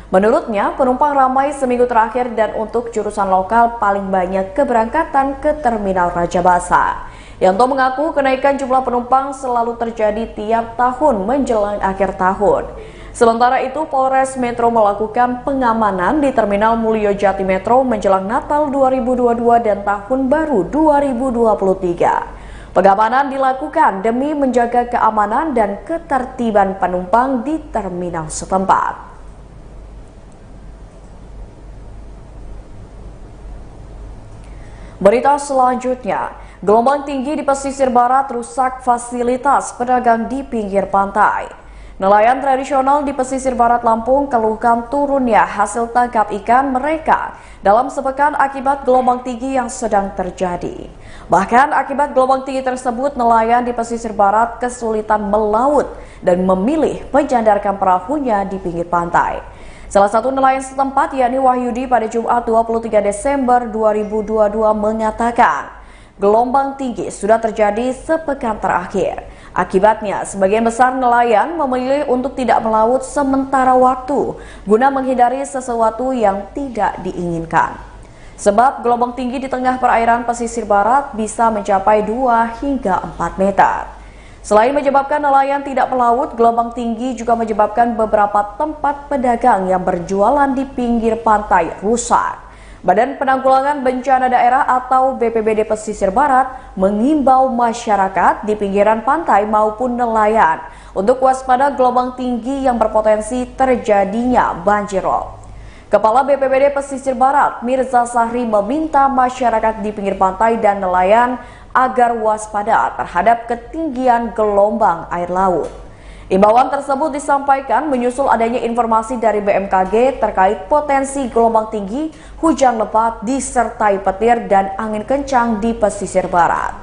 Menurutnya, penumpang ramai seminggu terakhir dan untuk jurusan lokal paling banyak keberangkatan ke Terminal Raja Basa. Yanto mengaku kenaikan jumlah penumpang selalu terjadi tiap tahun menjelang akhir tahun. Sementara itu, Polres Metro melakukan pengamanan di Terminal Mulyo Jati Metro menjelang Natal 2022 dan Tahun Baru 2023. Pengamanan dilakukan demi menjaga keamanan dan ketertiban penumpang di terminal setempat. Berita selanjutnya, gelombang tinggi di pesisir barat rusak fasilitas pedagang di pinggir pantai. Nelayan tradisional di pesisir barat Lampung keluhkan turunnya hasil tangkap ikan mereka dalam sepekan akibat gelombang tinggi yang sedang terjadi. Bahkan akibat gelombang tinggi tersebut, nelayan di pesisir barat kesulitan melaut dan memilih menyandarkan perahunya di pinggir pantai. Salah satu nelayan setempat yakni Wahyudi pada Jumat 23 Desember 2022 mengatakan gelombang tinggi sudah terjadi sepekan terakhir. Akibatnya, sebagian besar nelayan memilih untuk tidak melaut sementara waktu guna menghindari sesuatu yang tidak diinginkan. Sebab gelombang tinggi di tengah perairan pesisir barat bisa mencapai 2 hingga 4 meter. Selain menyebabkan nelayan tidak melaut, gelombang tinggi juga menyebabkan beberapa tempat pedagang yang berjualan di pinggir pantai rusak. Badan Penanggulangan Bencana Daerah atau BPBD Pesisir Barat mengimbau masyarakat di pinggiran pantai maupun nelayan untuk waspada gelombang tinggi yang berpotensi terjadinya banjir rob. Kepala BPBD Pesisir Barat, Mirza Sahri, meminta masyarakat di pinggir pantai dan nelayan agar waspada terhadap ketinggian gelombang air laut. Imbauan tersebut disampaikan menyusul adanya informasi dari BMKG terkait potensi gelombang tinggi, hujan lebat disertai petir dan angin kencang di pesisir barat.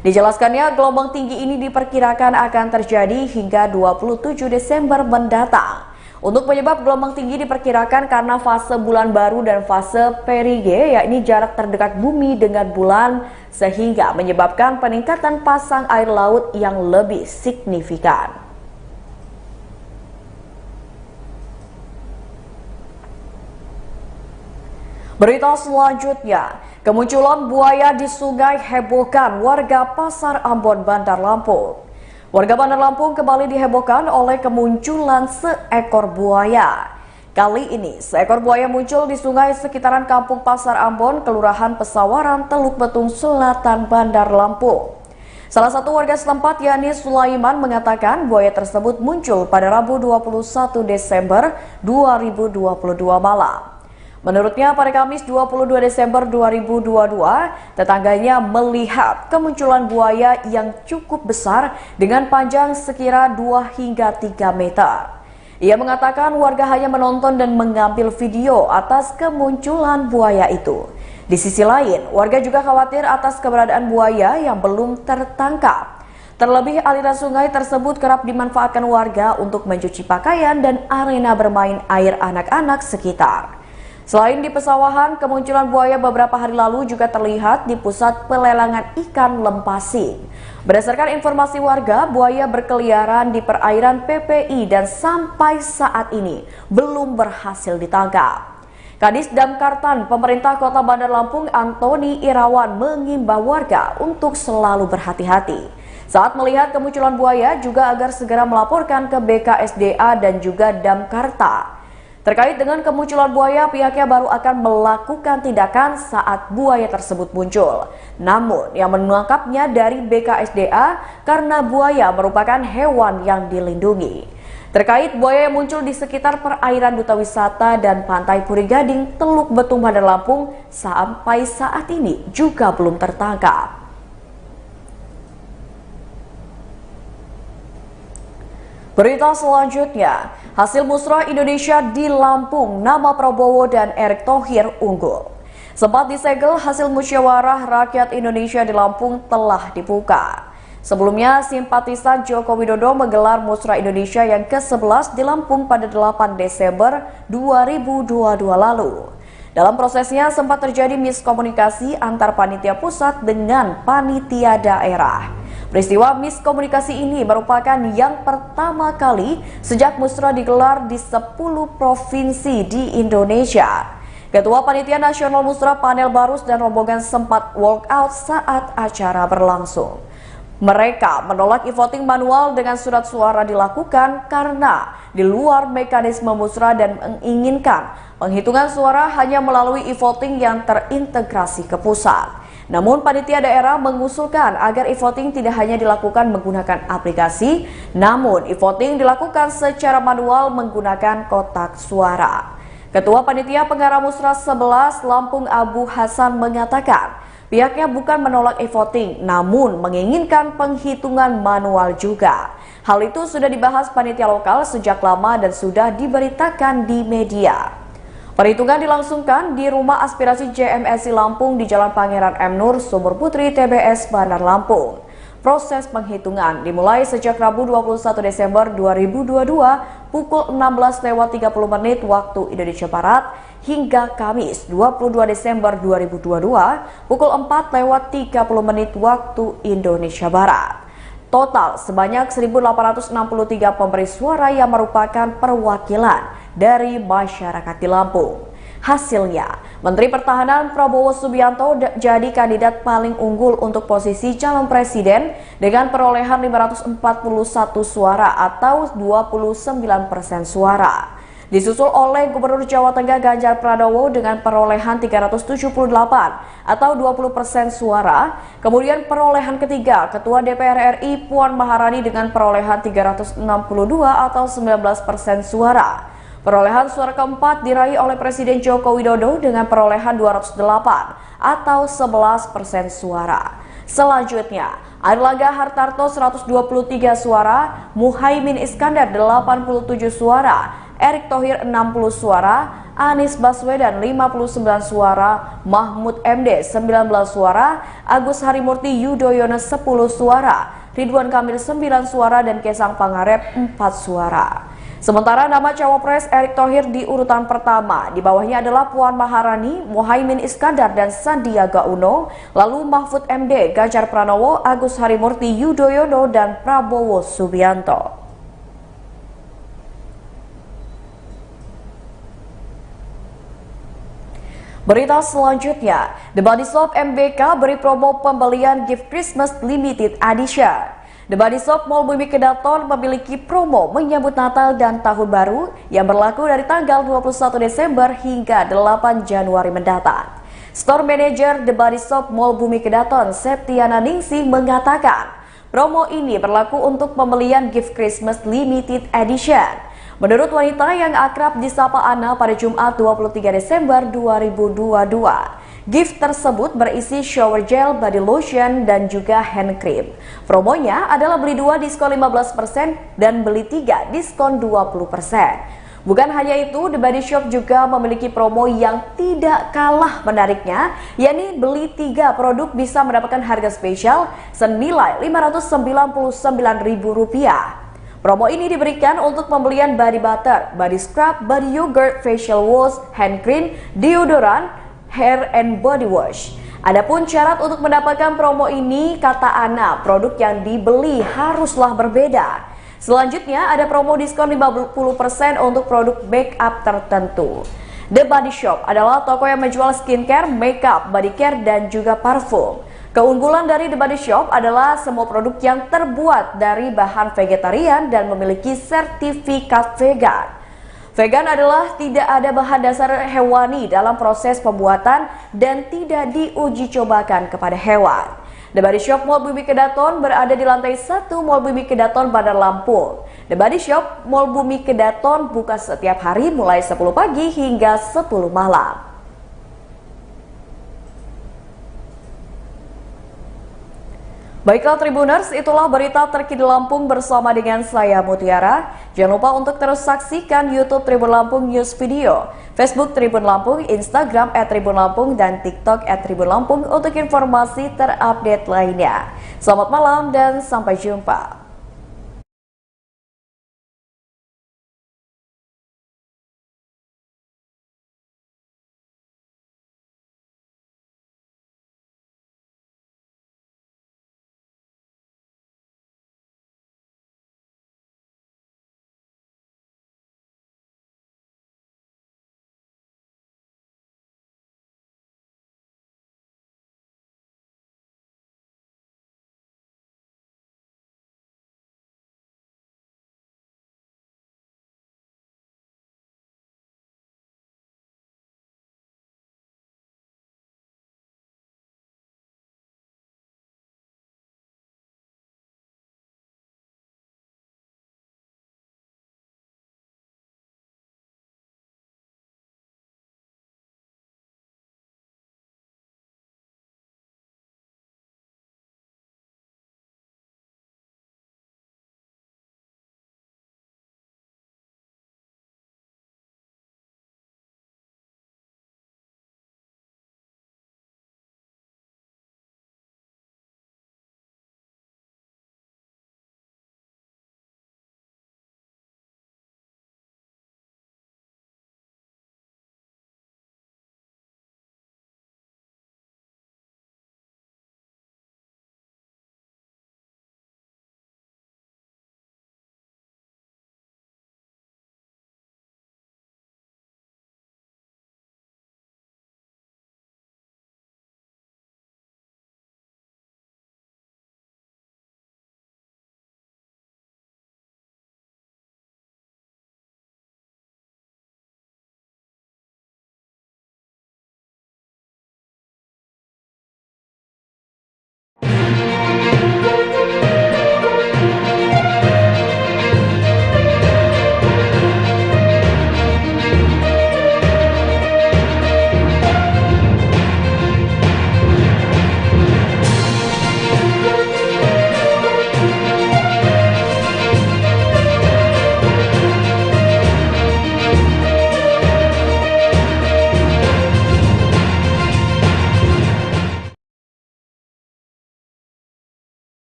Dijelaskannya, gelombang tinggi ini diperkirakan akan terjadi hingga 27 Desember mendatang. Untuk penyebab gelombang tinggi diperkirakan karena fase bulan baru dan fase perige, yakni jarak terdekat bumi dengan bulan, sehingga menyebabkan peningkatan pasang air laut yang lebih signifikan. Berita selanjutnya, kemunculan buaya di sungai hebohkan warga Pasar Ambon, Bandar Lampung. Warga Bandar Lampung kembali dihebohkan oleh kemunculan seekor buaya. Kali ini, seekor buaya muncul di sungai sekitaran Kampung Pasar Ambon, Kelurahan Pesawaran, Teluk Betung Selatan, Bandar Lampung. Salah satu warga setempat yakni Sulaiman mengatakan buaya tersebut muncul pada Rabu 21 Desember 2022 malam. Menurutnya pada Kamis 22 Desember 2022, tetangganya melihat kemunculan buaya yang cukup besar dengan panjang sekira 2 hingga 3 meter. Ia mengatakan warga hanya menonton dan mengambil video atas kemunculan buaya itu. Di sisi lain, warga juga khawatir atas keberadaan buaya yang belum tertangkap. Terlebih aliran sungai tersebut kerap dimanfaatkan warga untuk mencuci pakaian dan arena bermain air anak-anak sekitar. Selain di pesawahan, kemunculan buaya beberapa hari lalu juga terlihat di pusat pelelangan ikan Lempasing. Berdasarkan informasi warga, buaya berkeliaran di perairan PPI dan sampai saat ini belum berhasil ditangkap. Kadis Damkartan Pemerintah Kota Bandar Lampung Antoni Irawan mengimbau warga untuk selalu berhati-hati. Saat melihat kemunculan buaya juga agar segera melaporkan ke BKSDA dan juga Damkarta. Terkait dengan kemunculan buaya, pihaknya baru akan melakukan tindakan saat buaya tersebut muncul. Namun, yang menangkapnya dari BKSDA karena buaya merupakan hewan yang dilindungi. Terkait buaya yang muncul di sekitar perairan Duta Wisata dan Pantai Puri Gading, Teluk Betung, Bandar Lampung, sampai saat ini juga belum tertangkap. Berita selanjutnya, hasil musrah Indonesia di Lampung, nama Prabowo dan Erick Thohir unggul. Sempat disegel, hasil musyawarah rakyat Indonesia di Lampung telah dibuka. Sebelumnya, simpatisan Joko Widodo menggelar musrah Indonesia yang ke-11 di Lampung pada 8 Desember 2022 lalu. Dalam prosesnya sempat terjadi miskomunikasi antar panitia pusat dengan panitia daerah. Peristiwa miskomunikasi ini merupakan yang pertama kali sejak musrah digelar di 10 provinsi di Indonesia. Ketua Panitia Nasional Musrah Panel Barus dan rombongan sempat walk out saat acara berlangsung. Mereka menolak e-voting manual dengan surat suara dilakukan karena di luar mekanisme musrah dan menginginkan penghitungan suara hanya melalui e-voting yang terintegrasi ke pusat. Namun panitia daerah mengusulkan agar e-voting tidak hanya dilakukan menggunakan aplikasi, namun e-voting dilakukan secara manual menggunakan kotak suara. Ketua Panitia Pengarah Musrah 11 Lampung Abu Hasan mengatakan, pihaknya bukan menolak e-voting, namun menginginkan penghitungan manual juga. Hal itu sudah dibahas panitia lokal sejak lama dan sudah diberitakan di media. Perhitungan dilangsungkan di Rumah Aspirasi JMSI Lampung di Jalan Pangeran M. Nur, Sumur Putri, TBS, Bandar Lampung. Proses penghitungan dimulai sejak Rabu 21 Desember 2022 pukul 16.30 waktu Indonesia Barat hingga Kamis 22 Desember 2022 pukul 4.30 waktu Indonesia Barat. Total sebanyak 1.863 pemberi suara yang merupakan perwakilan dari masyarakat di Lampung. Hasilnya, Menteri Pertahanan Prabowo Subianto jadi kandidat paling unggul untuk posisi calon presiden dengan perolehan 541 suara atau 29% suara. Disusul oleh Gubernur Jawa Tengah Ganjar Pranowo dengan perolehan 378 atau 20% suara. Kemudian perolehan ketiga, Ketua DPR RI Puan Maharani dengan perolehan 362 atau 19% suara. Perolehan suara keempat diraih oleh Presiden Joko Widodo dengan perolehan 208 atau 11% suara. Selanjutnya, Airlangga Hartarto 123 suara, Muhaimin Iskandar 87 suara, Erick Thohir 60 suara, Anies Baswedan 59 suara, Mahfud MD 19 suara, Agus Harimurti Yudhoyono 10 suara, Ridwan Kamil 9 suara, dan Kaisang Pangarep 4 suara. Sementara nama cawapres Erick Thohir di urutan pertama, di bawahnya adalah Puan Maharani, Muhaimin Iskandar, dan Sandiaga Uno, lalu Mahfud MD, Ganjar Pranowo, Agus Harimurti Yudhoyono, dan Prabowo Subianto. Berita selanjutnya, The Body Shop MBK beri promo pembelian gift Christmas Limited Edition. The Body Shop Mall Bumi Kedaton memiliki promo menyambut Natal dan Tahun Baru yang berlaku dari tanggal 21 Desember hingga 8 Januari mendatang. Store Manager The Body Shop Mall Bumi Kedaton, Septiana Ningsih, mengatakan promo ini berlaku untuk pembelian gift Christmas Limited Edition. Menurut wanita yang akrab disapa Ana pada Jumat 23 Desember 2022, gift tersebut berisi shower gel, body lotion, dan juga hand cream. Promonya adalah beli 2 diskon 15% dan beli 3 diskon 20%. Bukan hanya itu, The Body Shop juga memiliki promo yang tidak kalah menariknya, yakni beli 3 produk bisa mendapatkan harga spesial senilai Rp599.000. Promo ini diberikan untuk pembelian body butter, body scrub, body yogurt, facial wash, hand cream, deodoran, hair and body wash. Adapun syarat untuk mendapatkan promo ini, kata Ana, produk yang dibeli haruslah berbeda. Selanjutnya ada promo diskon 50% untuk produk make up tertentu. The Body Shop adalah toko yang menjual skincare, makeup, body care, dan juga parfum. Keunggulan dari The Body Shop adalah semua produk yang terbuat dari bahan vegetarian dan memiliki sertifikat vegan. Vegan adalah tidak ada bahan dasar hewani dalam proses pembuatan dan tidak diuji cobakan kepada hewan. The Body Shop Mall Bumi Kedaton berada di lantai 1 Mall Bumi Kedaton, Bandar Lampung. The Body Shop Mall Bumi Kedaton buka setiap hari mulai 10 pagi hingga 10 malam. Baiklah Tribuners, itulah berita terkini Lampung bersama dengan saya Mutiara. Jangan lupa untuk terus saksikan YouTube Tribun Lampung News Video, Facebook Tribun Lampung, Instagram @Tribun Lampung, dan TikTok @Tribun Lampung untuk informasi terupdate lainnya. Selamat malam dan sampai jumpa.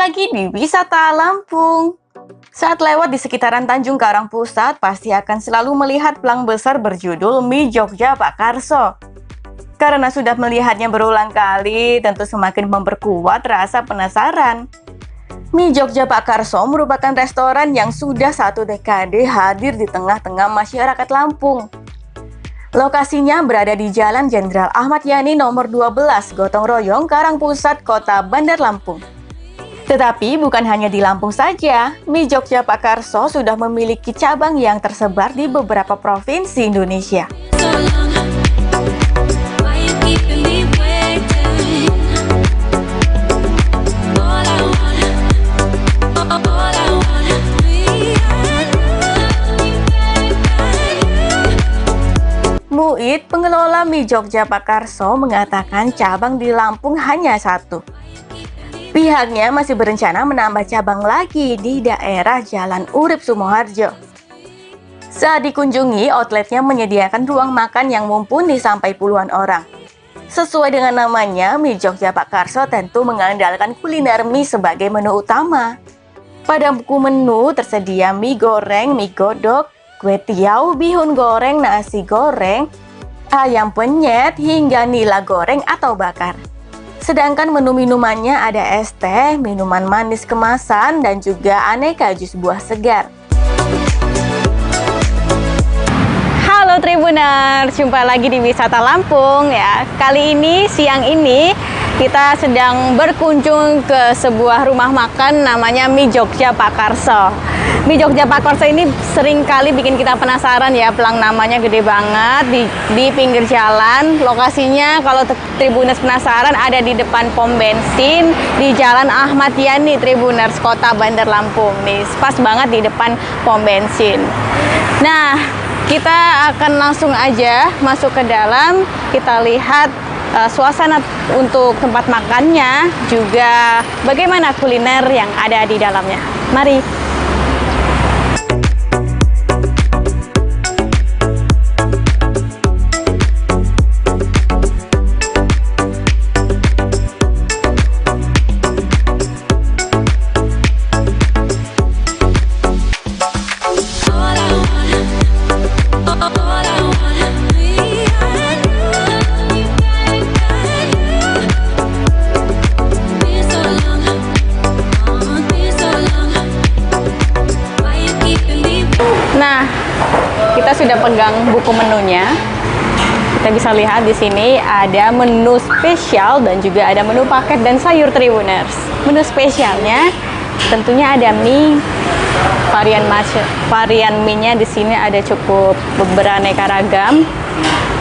lagi di Wisata Lampung. Saat lewat di sekitaran Tanjung Karang Pusat, pasti akan selalu melihat plang besar berjudul Mie Jogja Pak Karso. Karena sudah melihatnya berulang kali, tentu semakin memperkuat rasa penasaran. Mie Jogja Pak Karso merupakan restoran yang sudah 1 dekade hadir di tengah-tengah masyarakat Lampung. Lokasinya berada di Jalan Jenderal Ahmad Yani nomor 12, Gotong Royong, Karang Pusat, Kota Bandar Lampung. Tetapi bukan hanya di Lampung saja, Mie Jogja Pak Karso sudah memiliki cabang yang tersebar di beberapa provinsi Indonesia. Muid, pengelola Mie Jogja Pak Karso, mengatakan cabang di Lampung hanya 1. Pihaknya masih berencana menambah cabang lagi di daerah Jalan Urip Sumoharjo. Saat dikunjungi, outletnya menyediakan ruang makan yang mumpuni sampai puluhan orang. Sesuai dengan namanya, Mie Jogja Pak Karso tentu mengandalkan kuliner mie sebagai menu utama. Pada buku menu tersedia mie goreng, mie godok, kue tiaw, bihun goreng, nasi goreng, ayam penyet, hingga nila goreng atau bakar. Sedangkan menu minumannya ada es teh, minuman manis kemasan, dan juga aneka jus buah segar. Halo Tribuners, jumpa lagi di Wisata Lampung ya. Kali ini, siang ini, kita sedang berkunjung ke sebuah rumah makan namanya Mie Jogja Pak Karso. Mie Jogja Pak Karso ini sering kali bikin kita penasaran ya, pelang namanya gede banget di pinggir jalan. Lokasinya kalau Tribuners penasaran ada di depan pom bensin di Jalan Ahmad Yani, Tribuners, Kota Bandar Lampung. Nih, pas banget di depan pom bensin. Nah, kita akan langsung aja masuk ke dalam, kita lihat suasana untuk tempat makannya, juga bagaimana kuliner yang ada di dalamnya. Mari. Nah, kita sudah pegang buku menunya. Kita bisa lihat di sini ada menu spesial dan juga ada menu paket dan sayur Tribuners. Menu spesialnya tentunya ada mie, varian mie-nya di sini ada cukup beraneka ragam.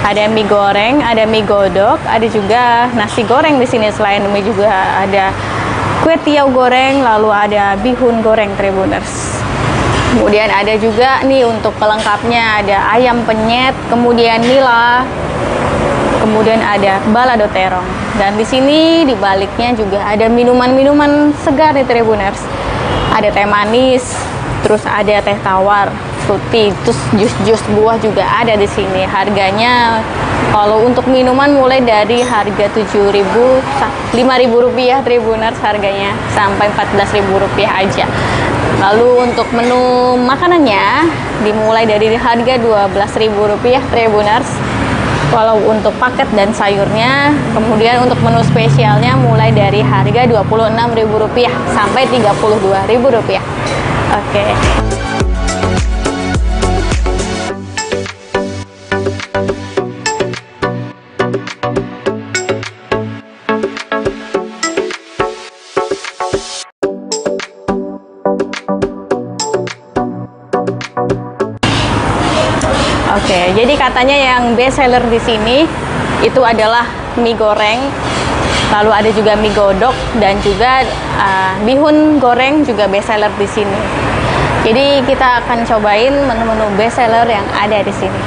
Ada mie goreng, ada mie godok, ada juga nasi goreng di sini. Selain mie juga ada kue tiaw goreng, lalu ada bihun goreng Tribuners. Kemudian ada juga nih untuk pelengkapnya, ada ayam penyet, kemudian nila, kemudian ada balado terong. Dan di sini di baliknya juga ada minuman-minuman segar nih Tribuners. Ada teh manis, terus ada teh tawar, fruity, terus jus-jus buah juga ada di sini. Harganya kalau untuk minuman mulai dari harga Rp5.000 Tribuners harganya sampai Rp14.000 aja. Lalu untuk menu makanannya dimulai dari harga Rp12.000 Tribuners. Kalau untuk paket dan sayurnya, kemudian untuk menu spesialnya mulai dari harga Rp26.000 sampai Rp32.000. Oke. Oke, jadi katanya yang best seller di sini itu adalah mie goreng, lalu ada juga mie godok dan juga bihun goreng juga best seller di sini. Jadi kita akan cobain menu-menu best seller yang ada di sini.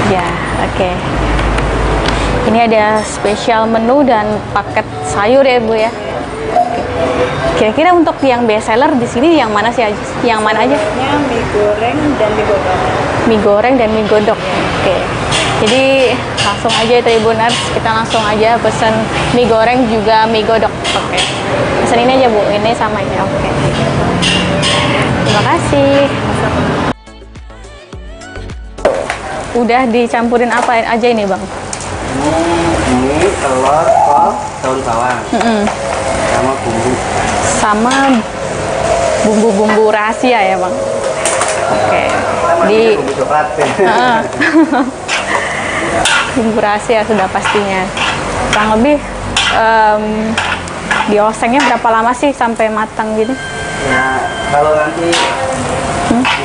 Ya, oke. Ini ada spesial menu dan paket sayur ya Bu ya. Kira-kira untuk yang best seller di sini yang mana sih aja? Yang mana aja? Mie goreng dan mie godok. Mie goreng dan mie godok. Oke. Jadi langsung aja Tribuners, kita langsung aja pesen mie goreng juga mie godok. Oke. Pesen ini aja Bu, ini sama ini. Oke. Terima kasih. Udah dicampurin apa aja ini Bang? Ini telur, kol, daun bawang, sama bumbu. Sama bumbu-bumbu rahasia ya Bang? Oke. Di bumbu coklat. Bumbu rahasia sudah pastinya. Kurang lebih diosengnya berapa lama sih sampai matang gitu? Ya, kalau nanti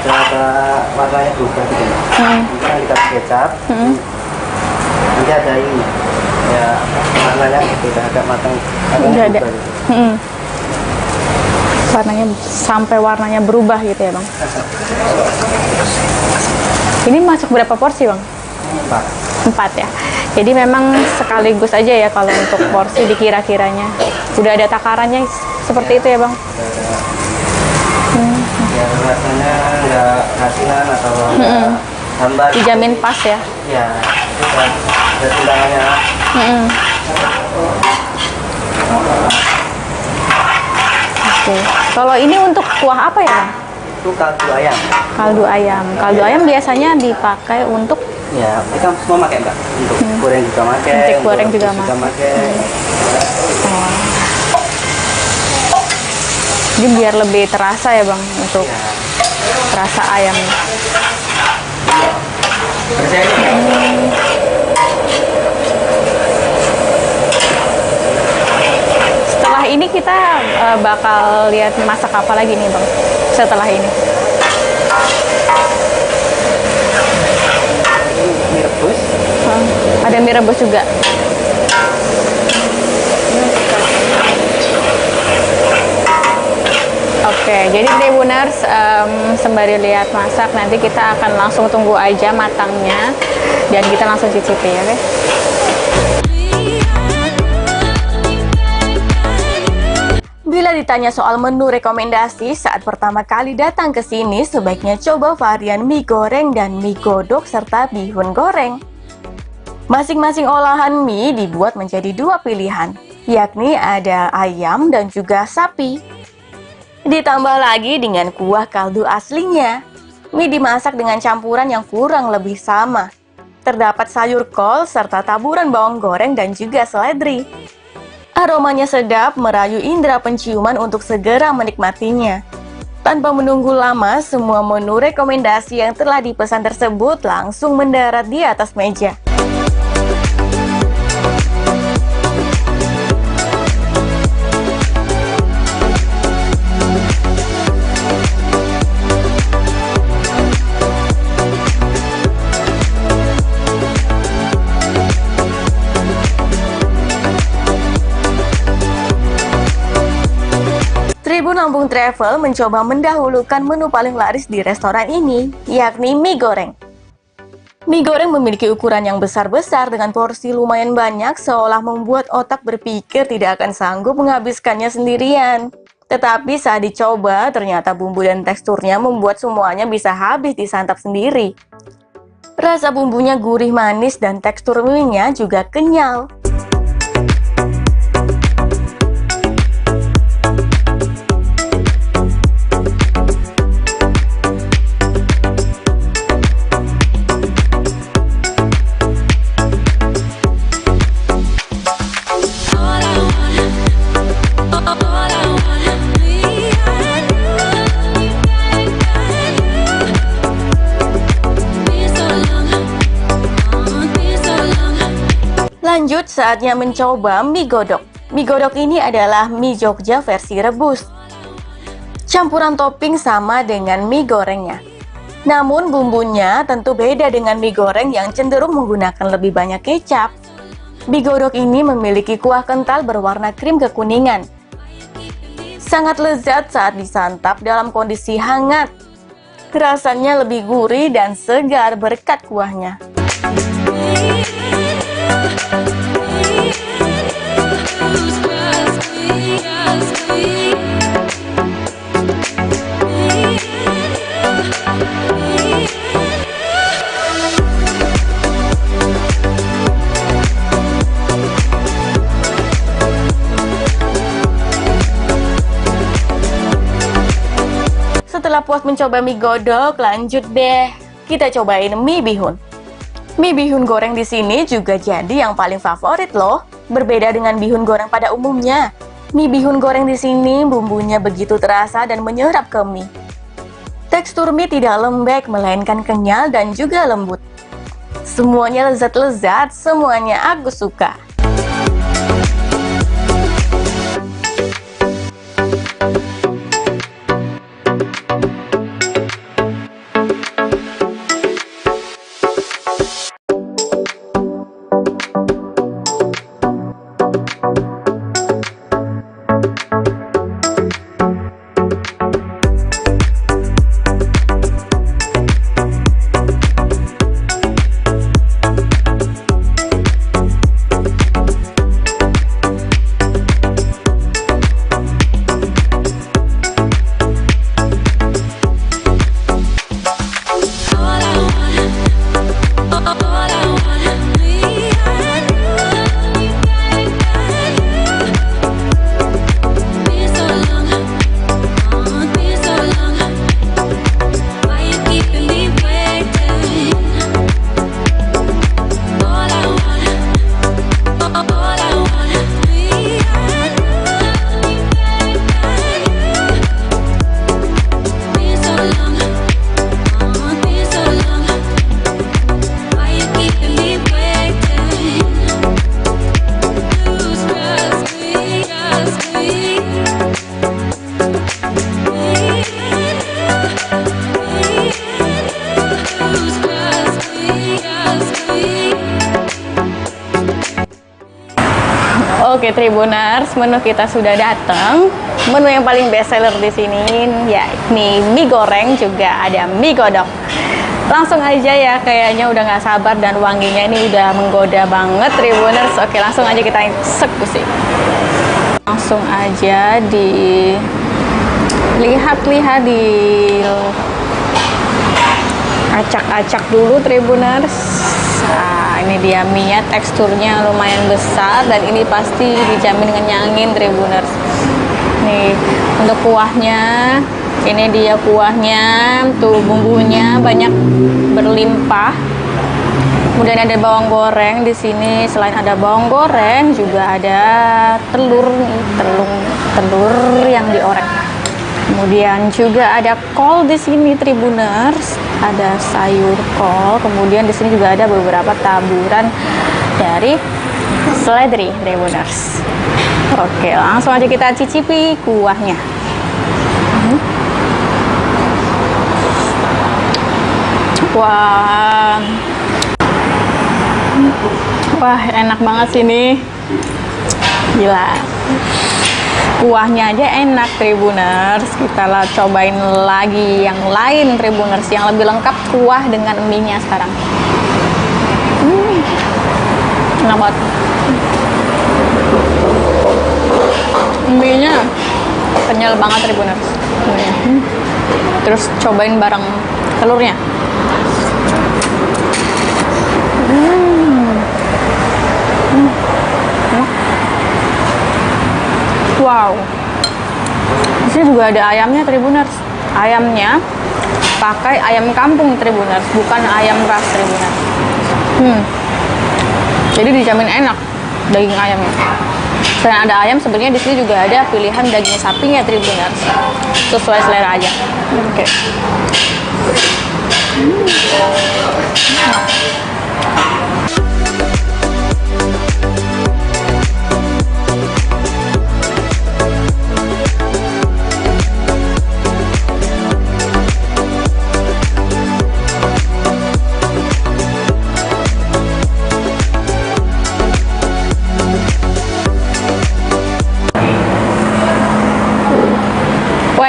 sudah ada warnanya berubah gitu. Kita dikasih kecap. Nanti ada ini. Ya, warnanya sudah agak matang. Udah ada. Warnanya sampai warnanya berubah gitu ya Bang? Ini masuk berapa porsi Bang? 4 ya. Jadi memang sekaligus aja ya kalau untuk porsi dikira-kiranya. Udah ada takarannya seperti itu ya Bang? Ya, rasanya nggak asinan atau hambar. Dijamin pas ya? Ya, ada timbangannya. Oke. Kalau ini untuk kuah apa ya Bang? Itu kaldu ayam. Kaldu ayam. Kaldu ayam biasanya dipakai untuk Ya, kita semua pakai Mbak. Untuk goreng juga pakai. Untuk goreng juga pakai. Jadi biar lebih terasa ya Bang untuk rasa ayam. Setelah ini kita bakal lihat masak apa lagi nih Bang setelah ini? Mie rebus. Ada mie rebus juga. Oke, jadi Tribuners sembari lihat masak, nanti kita akan langsung tunggu aja matangnya dan kita langsung cicipi ya, oke? Bila ditanya soal menu rekomendasi saat pertama kali datang ke sini, sebaiknya coba varian mie goreng dan mie godok serta bihun goreng. Masing-masing olahan mie dibuat menjadi 2 pilihan, yakni ada ayam dan juga sapi. Ditambah lagi dengan kuah kaldu aslinya. Mie dimasak dengan campuran yang kurang lebih sama. Terdapat sayur kol serta taburan bawang goreng dan juga seledri. Aromanya sedap, merayu indera penciuman untuk segera menikmatinya. Tanpa menunggu lama, semua menu rekomendasi yang telah dipesan tersebut langsung mendarat di atas meja. Tribun Lampung Travel mencoba mendahulukan menu paling laris di restoran ini, yakni mie goreng. Mie goreng memiliki ukuran yang besar-besar dengan porsi lumayan banyak, seolah membuat otak berpikir tidak akan sanggup menghabiskannya sendirian. Tetapi saat dicoba, ternyata bumbu dan teksturnya membuat semuanya bisa habis disantap sendiri. Rasa bumbunya gurih manis dan tekstur mie-nya juga kenyal. Lanjut, saatnya mencoba mie godok. Mie godok ini adalah mie Jogja versi rebus. Campuran topping sama dengan mie gorengnya. Namun bumbunya tentu beda dengan mie goreng yang cenderung menggunakan lebih banyak kecap. Mie godok ini memiliki kuah kental berwarna krim kekuningan. Sangat lezat saat disantap dalam kondisi hangat. Rasanya lebih gurih dan segar berkat kuahnya. puas mencoba mie godok, lanjut deh. Kita cobain mie bihun. Mie bihun goreng di sini juga jadi yang paling favorit loh. Berbeda dengan bihun goreng pada umumnya. Mie bihun goreng di sini bumbunya begitu terasa dan menyerap ke mie. Tekstur mie tidak lembek, melainkan kenyal dan juga lembut. Semuanya lezat-lezat, semuanya aku suka. Oke Tribuners, menu kita sudah datang. Menu yang paling best seller di sini yakni mie goreng, juga ada mie godok. Langsung aja ya, kayaknya udah nggak sabar dan wanginya ini udah menggoda banget Tribuners. Oke, langsung aja kita eksekusi. Langsung aja dilihat-lihat, di acak-acak dulu Tribuners. Nah, ini dia mie-nya, teksturnya lumayan besar dan ini pasti dijamin ngenyangin Tribuners. Nih, untuk kuahnya, ini dia kuahnya, tuh bumbunya banyak berlimpah. Kemudian ada bawang goreng di sini. Selain ada bawang goreng, juga ada telur yang diorek. Kemudian juga ada kol di sini Tribuners, ada sayur kol. Kemudian di sini juga ada beberapa taburan dari seledri Tribuners. Oke, langsung aja kita cicipi kuahnya. Wah, enak banget sini. Gila. Kuahnya aja enak Tribuners. Kita cobain lagi yang lain Tribuners, yang lebih lengkap kuah dengan mie-nya sekarang. Enak banget. Mie-nya kenyal banget Tribuners. Terus cobain bareng telurnya. Wow, di sini juga ada ayamnya Tribuners. Ayamnya pakai ayam kampung Tribuners, bukan ayam ras Tribuners. Jadi dijamin enak daging ayamnya. Selain ada ayam, sebenarnya di sini juga ada pilihan daging sapinya Tribuners, sesuai selera aja. Oke.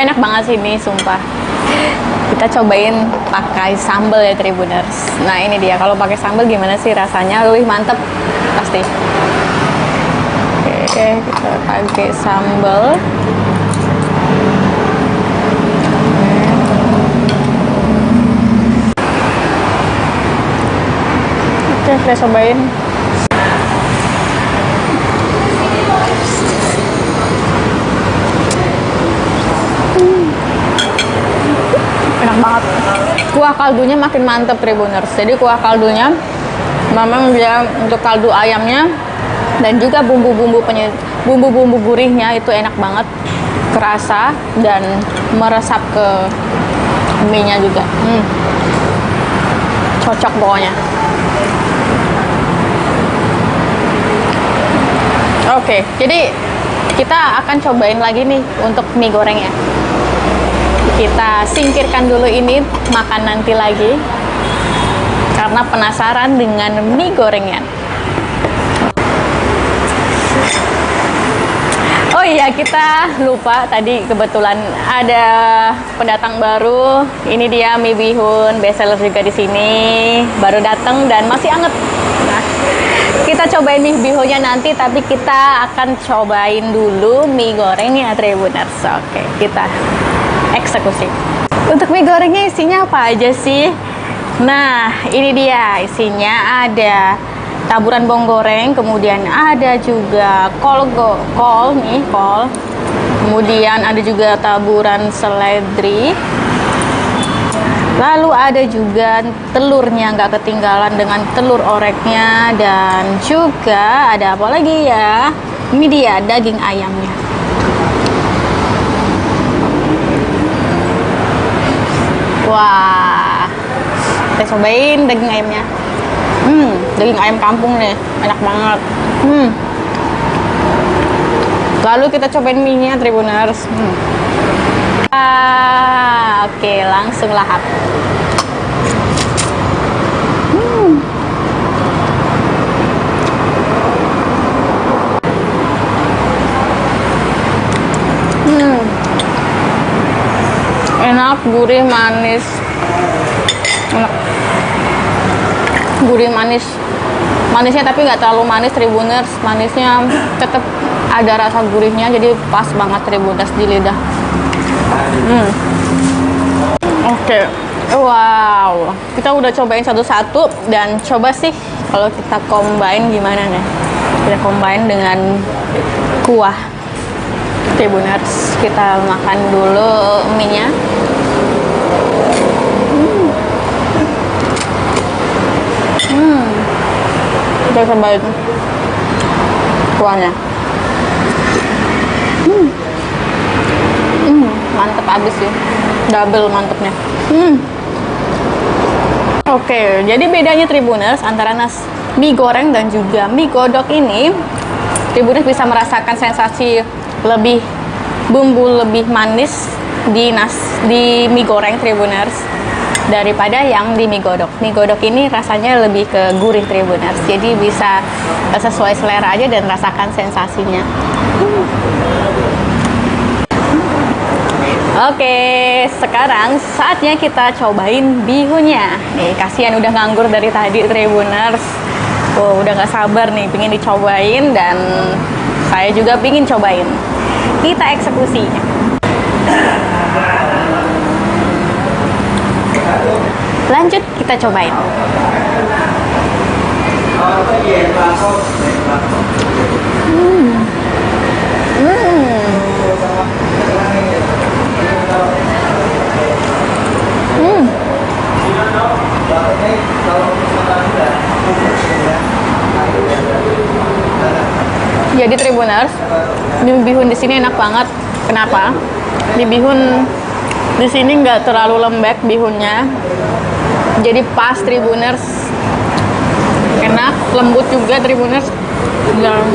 Enak banget sini, sumpah. Kita cobain pakai sambal ya Tribuners. Nah ini dia, kalau pakai sambal gimana sih rasanya? Lebih mantep pasti. Oke, kita pakai sambal. Oke, kita cobain. kuah kaldunya makin mantep Tribuners. Jadi kuah kaldunya memang dia untuk kaldu ayamnya dan juga bumbu-bumbu gurihnya itu enak banget, kerasa dan meresap ke mie-nya juga. Cocok pokoknya. Oke, jadi kita akan cobain lagi nih untuk mie gorengnya. Kita singkirkan dulu ini, makan nanti lagi karena penasaran dengan mie gorengnya. Oh iya, kita lupa tadi kebetulan ada pendatang baru. Ini dia mie bihun, bestseller juga di sini. Baru datang dan masih anget. Nah, kita cobain mie bihunnya nanti, tapi kita akan cobain dulu mie gorengnya Tribuners. Oke, kita eksekusi. Untuk mie gorengnya isinya apa aja sih? Nah, ini dia isinya. Ada taburan bawang goreng, kemudian ada juga kol. Kemudian ada juga taburan seledri. Lalu ada juga telurnya, nggak ketinggalan dengan telur oreknya, dan juga ada apa lagi ya? Ini dia daging ayamnya. Wah, kita cobain daging ayamnya. Daging ayam kampung nih, enak banget. Lalu kita cobain mie-nya Tribuners. Oke, langsung lahap. Enak, gurih, manis. Enak. Gurih, manis. Manisnya tapi nggak terlalu manis Tribuners. Manisnya tetap ada rasa gurihnya, jadi pas banget Tribuners di lidah. Oke. Wow, kita udah cobain satu-satu dan coba sih kalau kita combine gimana nih. Kita combine dengan kuah Tribuners. Kita makan dulu mie-nya. Kita cobain kuahnya. Mantep abis sih, double mantepnya. Oke, jadi bedanya Tribuners antara mie goreng dan juga mie godok ini, Tribuners bisa merasakan sensasi lebih bumbu lebih manis di mie goreng Tribuners daripada yang di mie godok. Mie godok ini rasanya lebih ke gurih Tribuners, jadi bisa sesuai selera aja dan rasakan sensasinya. Oke, sekarang saatnya kita cobain bihunnya. Nih, kasihan udah nganggur dari tadi Tribuners. Udah gak sabar nih, pengen dicobain, dan saya juga pengen cobain. Kita eksekusi. Lanjut, kita cobain. Jadi Tribuners, mie bihun di sini enak banget. Kenapa? Mie bihun di sini nggak terlalu lembek bihunnya, jadi pas Tribuners, enak, lembut juga Tribuners. Dan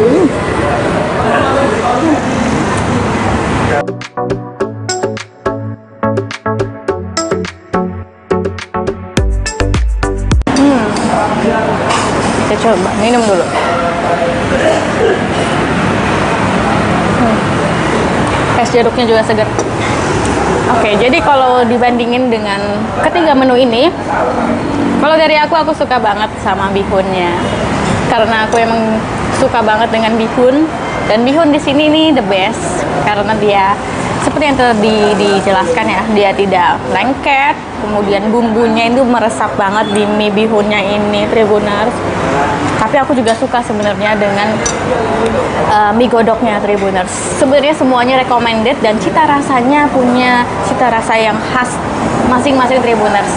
kita coba minum dulu. Es jeruknya juga segar. Oke, jadi kalau dibandingin dengan ketiga menu ini, kalau dari aku suka banget sama bihunnya, karena aku emang suka banget dengan bihun, dan bihun di sini nih the best karena dia seperti yang tadi dijelaskan ya, dia tidak lengket, kemudian bumbunya itu meresap banget di mie bihunnya ini, Tribuners. Tapi aku juga suka sebenarnya dengan mie godoknya, Tribuners. Sebenarnya semuanya recommended dan cita rasanya punya cita rasa yang khas masing-masing, Tribuners.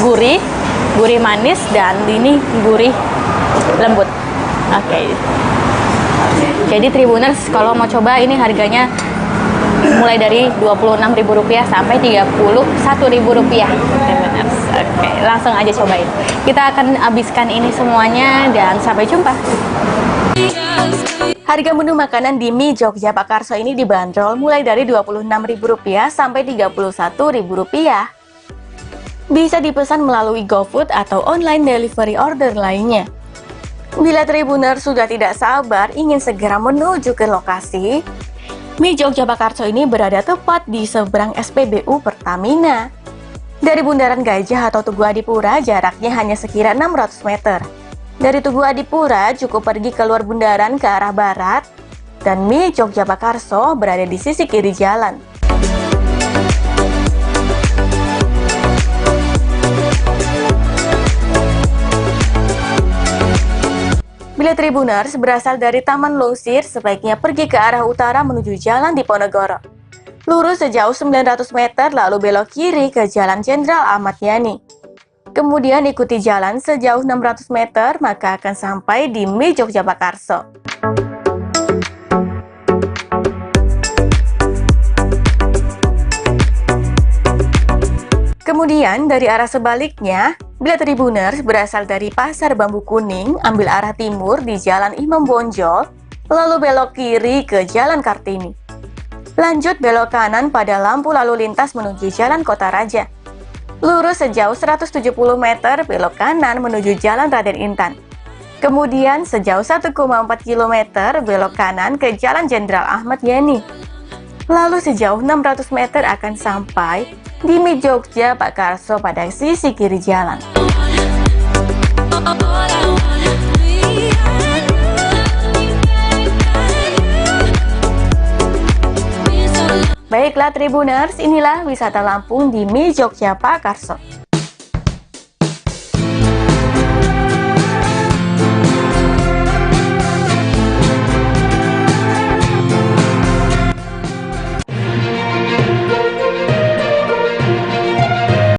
Gurih, gurih manis, dan ini gurih lembut. Oke. Jadi Tribuners kalau mau coba ini harganya mulai dari Rp26.000 sampai Rp31.000, Tribuners. Oke, langsung aja cobain. Kita akan habiskan ini semuanya dan sampai jumpa. Harga menu makanan di Mie Jogja Pak Karso ini dibanderol mulai dari Rp26.000 sampai Rp31.000. Bisa dipesan melalui GoFood atau online delivery order lainnya. Bila Tribuners sudah tidak sabar ingin segera menuju ke lokasi, Mie Jogja Pak Karso ini berada tepat di seberang SPBU Pertamina. Dari Bundaran Gajah atau Tugu Adipura jaraknya hanya sekira 600 meter. Dari Tugu Adipura cukup pergi keluar bundaran ke arah barat, dan Mie Jogja Pak Karso berada di sisi kiri jalan. Bila Tribuners berasal dari Taman Lungsir, sebaiknya pergi ke arah utara menuju Jalan Diponegoro. Lurus sejauh 900 meter lalu belok kiri ke Jalan Jenderal Ahmad Yani. Kemudian ikuti jalan sejauh 600 meter maka akan sampai di Mie Jogja Pak Karso. Kemudian dari arah sebaliknya, bila Tribuners berasal dari Pasar Bambu Kuning, ambil arah timur di Jalan Imam Bonjol, lalu belok kiri ke Jalan Kartini. Lanjut belok kanan pada lampu lalu lintas menuju Jalan Kota Raja. Lurus sejauh 170 meter belok kanan menuju Jalan Raden Intan. Kemudian sejauh 1,4 km belok kanan ke Jalan Jenderal Ahmad Yani. Lalu sejauh 600 meter akan sampai di Mie Jogja Pak Karso pada sisi kiri jalan. Baiklah Tribuners, inilah wisata Lampung di Mie Jogja Pak Karso.